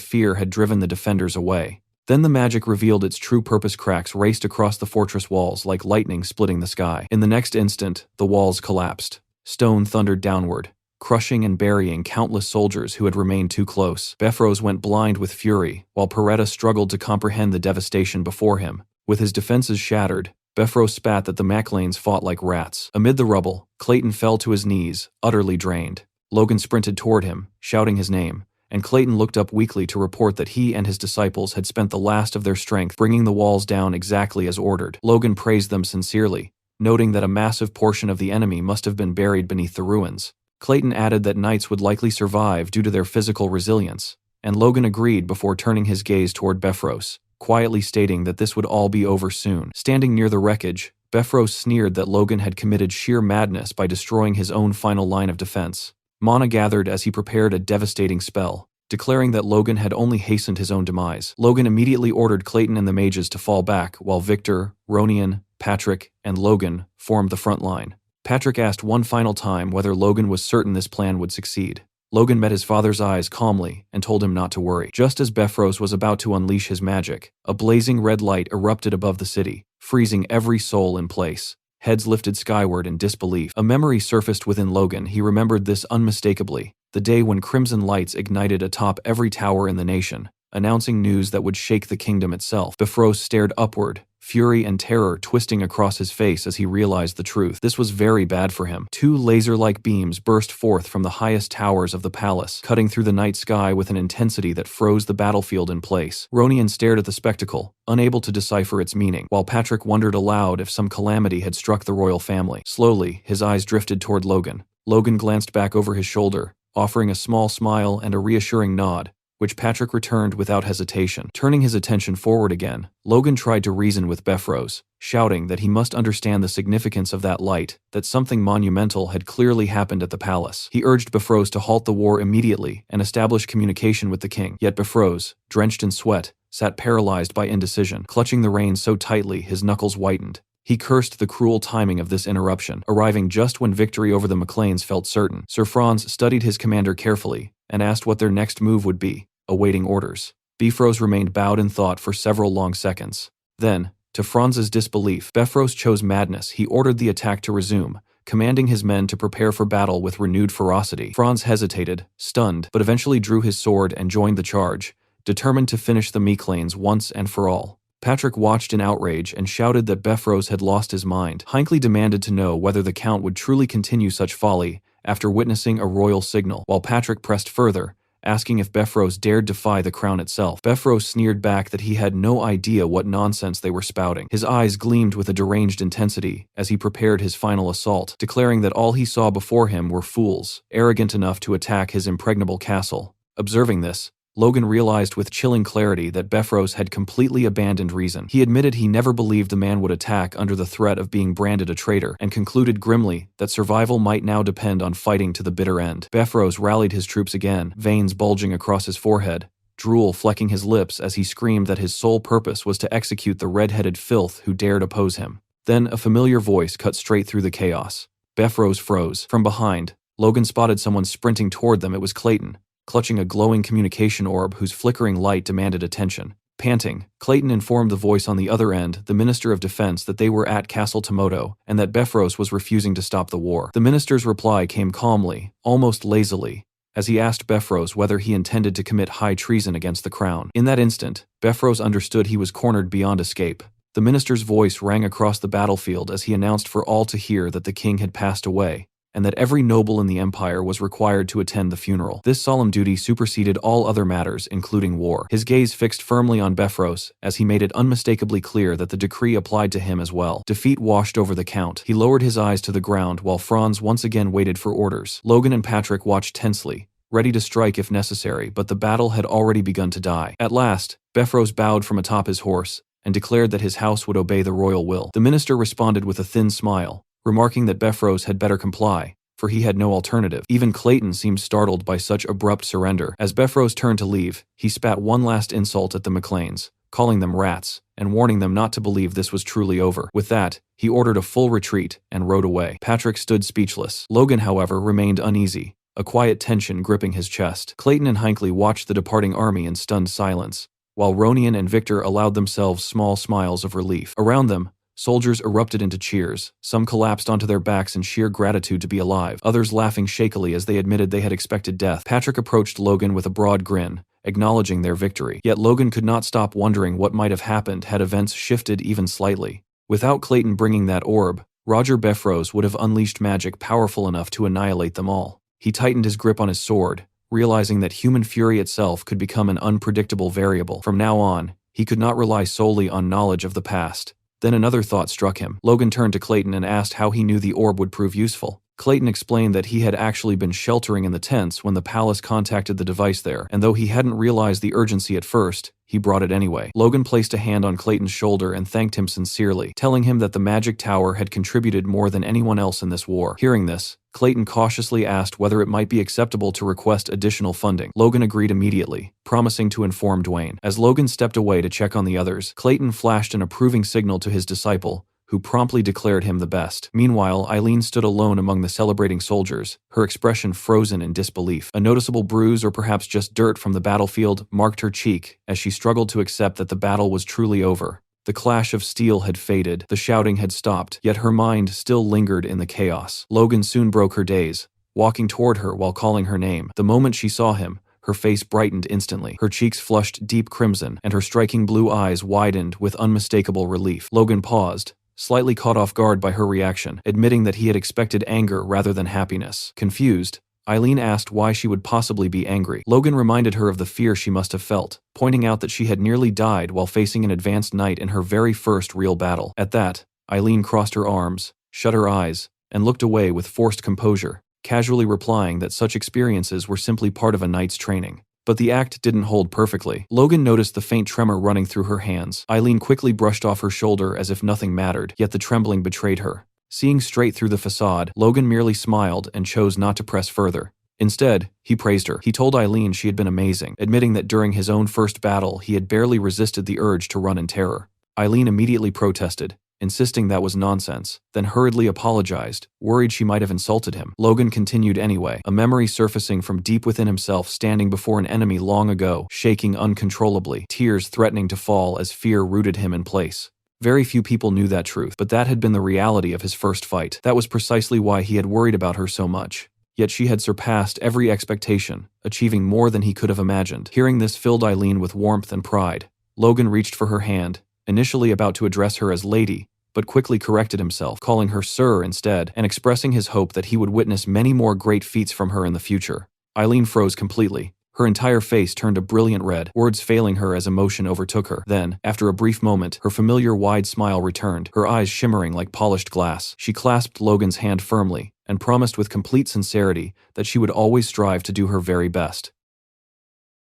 fear had driven the defenders away. Then the magic revealed its true purpose. Cracks raced across the fortress walls like lightning splitting the sky. In the next instant, the walls collapsed. Stone thundered downward, crushing and burying countless soldiers who had remained too close. Befros went blind with fury, while Peretta struggled to comprehend the devastation before him. With his defenses shattered, Befros spat that the McLeans fought like rats. Amid the rubble, Clayton fell to his knees, utterly drained. Logan sprinted toward him, shouting his name, and Clayton looked up weakly to report that he and his disciples had spent the last of their strength bringing the walls down exactly as ordered. Logan praised them sincerely, noting that a massive portion of the enemy must have been buried beneath the ruins. Clayton added that knights would likely survive due to their physical resilience, and Logan agreed before turning his gaze toward Befros, quietly stating that this would all be over soon. Standing near the wreckage, Befros sneered that Logan had committed sheer madness by destroying his own final line of defense. Mana gathered as he prepared a devastating spell, declaring that Logan had only hastened his own demise. Logan immediately ordered Clayton and the mages to fall back, while Victor, Ronian, Patrick, and Logan formed the front line. Patrick asked one final time whether Logan was certain this plan would succeed. Logan met his father's eyes calmly and told him not to worry. Just as Befros was about to unleash his magic, a blazing red light erupted above the city, freezing every soul in place. Heads lifted skyward in disbelief. A memory surfaced within Logan. He remembered this unmistakably, the day when crimson lights ignited atop every tower in the nation, announcing news that would shake the kingdom itself. Befros stared upward, fury and terror twisting across his face as he realized the truth. This was very bad for him. Two laser-like beams burst forth from the highest towers of the palace, cutting through the night sky with an intensity that froze the battlefield in place. Ronian stared at the spectacle, unable to decipher its meaning, while Patrick wondered aloud if some calamity had struck the royal family. Slowly, his eyes drifted toward Logan. Logan glanced back over his shoulder, offering a small smile and a reassuring nod, which Patrick returned without hesitation. Turning his attention forward again, Logan tried to reason with Befros, shouting that he must understand the significance of that light, that something monumental had clearly happened at the palace. He urged Befros to halt the war immediately and establish communication with the king. Yet Befros, drenched in sweat, sat paralyzed by indecision, clutching the reins so tightly his knuckles whitened. He cursed the cruel timing of this interruption, arriving just when victory over the McLeans felt certain. Sir Franz studied his commander carefully and asked what their next move would be, awaiting orders. Befros remained bowed in thought for several long seconds. Then, to Franz's disbelief, Befros chose madness. He ordered the attack to resume, commanding his men to prepare for battle with renewed ferocity. Franz hesitated, stunned, but eventually drew his sword and joined the charge, determined to finish the McLeans once and for all. Patrick watched in outrage and shouted that Befros had lost his mind. Hinckley demanded to know whether the Count would truly continue such folly after witnessing a royal signal, while Patrick pressed further, asking if Befros dared defy the crown itself. Befros sneered back that he had no idea what nonsense they were spouting. His eyes gleamed with a deranged intensity as he prepared his final assault, declaring that all he saw before him were fools, arrogant enough to attack his impregnable castle. Observing this, Logan realized with chilling clarity that Befros had completely abandoned reason. He admitted he never believed the man would attack under the threat of being branded a traitor, and concluded grimly that survival might now depend on fighting to the bitter end. Befros rallied his troops again, veins bulging across his forehead, drool flecking his lips as he screamed that his sole purpose was to execute the red-headed filth who dared oppose him. Then a familiar voice cut straight through the chaos. Befros froze. From behind, Logan spotted someone sprinting toward them. It was Clayton, clutching a glowing communication orb whose flickering light demanded attention. Panting, Clayton informed the voice on the other end, the Minister of Defense, that they were at Castle Tomoto and that Befros was refusing to stop the war. The minister's reply came calmly, almost lazily, as he asked Befros whether he intended to commit high treason against the crown. In that instant, Befros understood he was cornered beyond escape. The minister's voice rang across the battlefield as he announced for all to hear that the king had passed away, and that every noble in the empire was required to attend the funeral. This solemn duty superseded all other matters, including war. His gaze fixed firmly on Befros as he made it unmistakably clear that the decree applied to him as well. Defeat washed over the Count. He lowered his eyes to the ground while Franz once again waited for orders. Logan and Patrick watched tensely, ready to strike if necessary, but the battle had already begun to die. At last, Befros bowed from atop his horse, and declared that his house would obey the royal will. The minister responded with a thin smile, remarking that Befros had better comply, for he had no alternative. Even Clayton seemed startled by such abrupt surrender. As Befros turned to leave, he spat one last insult at the McLeans, calling them rats, and warning them not to believe this was truly over. With that, he ordered a full retreat and rode away. Patrick stood speechless. Logan, however, remained uneasy, a quiet tension gripping his chest. Clayton and Hinckley watched the departing army in stunned silence, while Ronian and Victor allowed themselves small smiles of relief. Around them, soldiers erupted into cheers. Some collapsed onto their backs in sheer gratitude to be alive, others laughing shakily as they admitted they had expected death. Patrick approached Logan with a broad grin, acknowledging their victory. Yet Logan could not stop wondering what might have happened had events shifted even slightly. Without Clayton bringing that orb, Roger Befros would have unleashed magic powerful enough to annihilate them all. He tightened his grip on his sword, realizing that human fury itself could become an unpredictable variable. From now on, he could not rely solely on knowledge of the past. Then another thought struck him. Logan turned to Clayton and asked how he knew the orb would prove useful. Clayton explained that he had actually been sheltering in the tents when the palace contacted the device there, and though he hadn't realized the urgency at first, he brought it anyway. Logan placed a hand on Clayton's shoulder and thanked him sincerely, telling him that the magic tower had contributed more than anyone else in this war. Hearing this, Clayton cautiously asked whether it might be acceptable to request additional funding. Logan agreed immediately, promising to inform Dwayne. As Logan stepped away to check on the others, Clayton flashed an approving signal to his disciple, who promptly declared him the best. Meanwhile, Eileen stood alone among the celebrating soldiers, her expression frozen in disbelief. A noticeable bruise, or perhaps just dirt from the battlefield, marked her cheek as she struggled to accept that the battle was truly over. The clash of steel had faded, the shouting had stopped, yet her mind still lingered in the chaos. Logan soon broke her daze, walking toward her while calling her name. The moment she saw him, her face brightened instantly. Her cheeks flushed deep crimson, and her striking blue eyes widened with unmistakable relief. Logan paused, slightly caught off guard by her reaction, admitting that he had expected anger rather than happiness. Confused, Eileen asked why she would possibly be angry. Logan reminded her of the fear she must have felt, pointing out that she had nearly died while facing an advanced knight in her very first real battle. At that, Eileen crossed her arms, shut her eyes, and looked away with forced composure, casually replying that such experiences were simply part of a knight's training. But the act didn't hold perfectly. Logan noticed the faint tremor running through her hands. Eileen quickly brushed off her shoulder as if nothing mattered, yet the trembling betrayed her. Seeing straight through the facade, Logan merely smiled and chose not to press further. Instead, he praised her. He told Eileen she had been amazing, admitting that during his own first battle he had barely resisted the urge to run in terror. Eileen immediately protested, insisting that was nonsense, then hurriedly apologized, worried she might have insulted him. Logan continued anyway, a memory surfacing from deep within himself, standing before an enemy long ago, shaking uncontrollably, tears threatening to fall as fear rooted him in place. Very few people knew that truth, but that had been the reality of his first fight. That was precisely why he had worried about her so much. Yet she had surpassed every expectation, achieving more than he could have imagined. Hearing this filled Eileen with warmth and pride. Logan reached for her hand, initially about to address her as lady, but quickly corrected himself, calling her sir instead, and expressing his hope that he would witness many more great feats from her in the future. Eileen froze completely. Her entire face turned a brilliant red, words failing her as emotion overtook her. Then, after a brief moment, her familiar wide smile returned, her eyes shimmering like polished glass. She clasped Logan's hand firmly, and promised with complete sincerity that she would always strive to do her very best.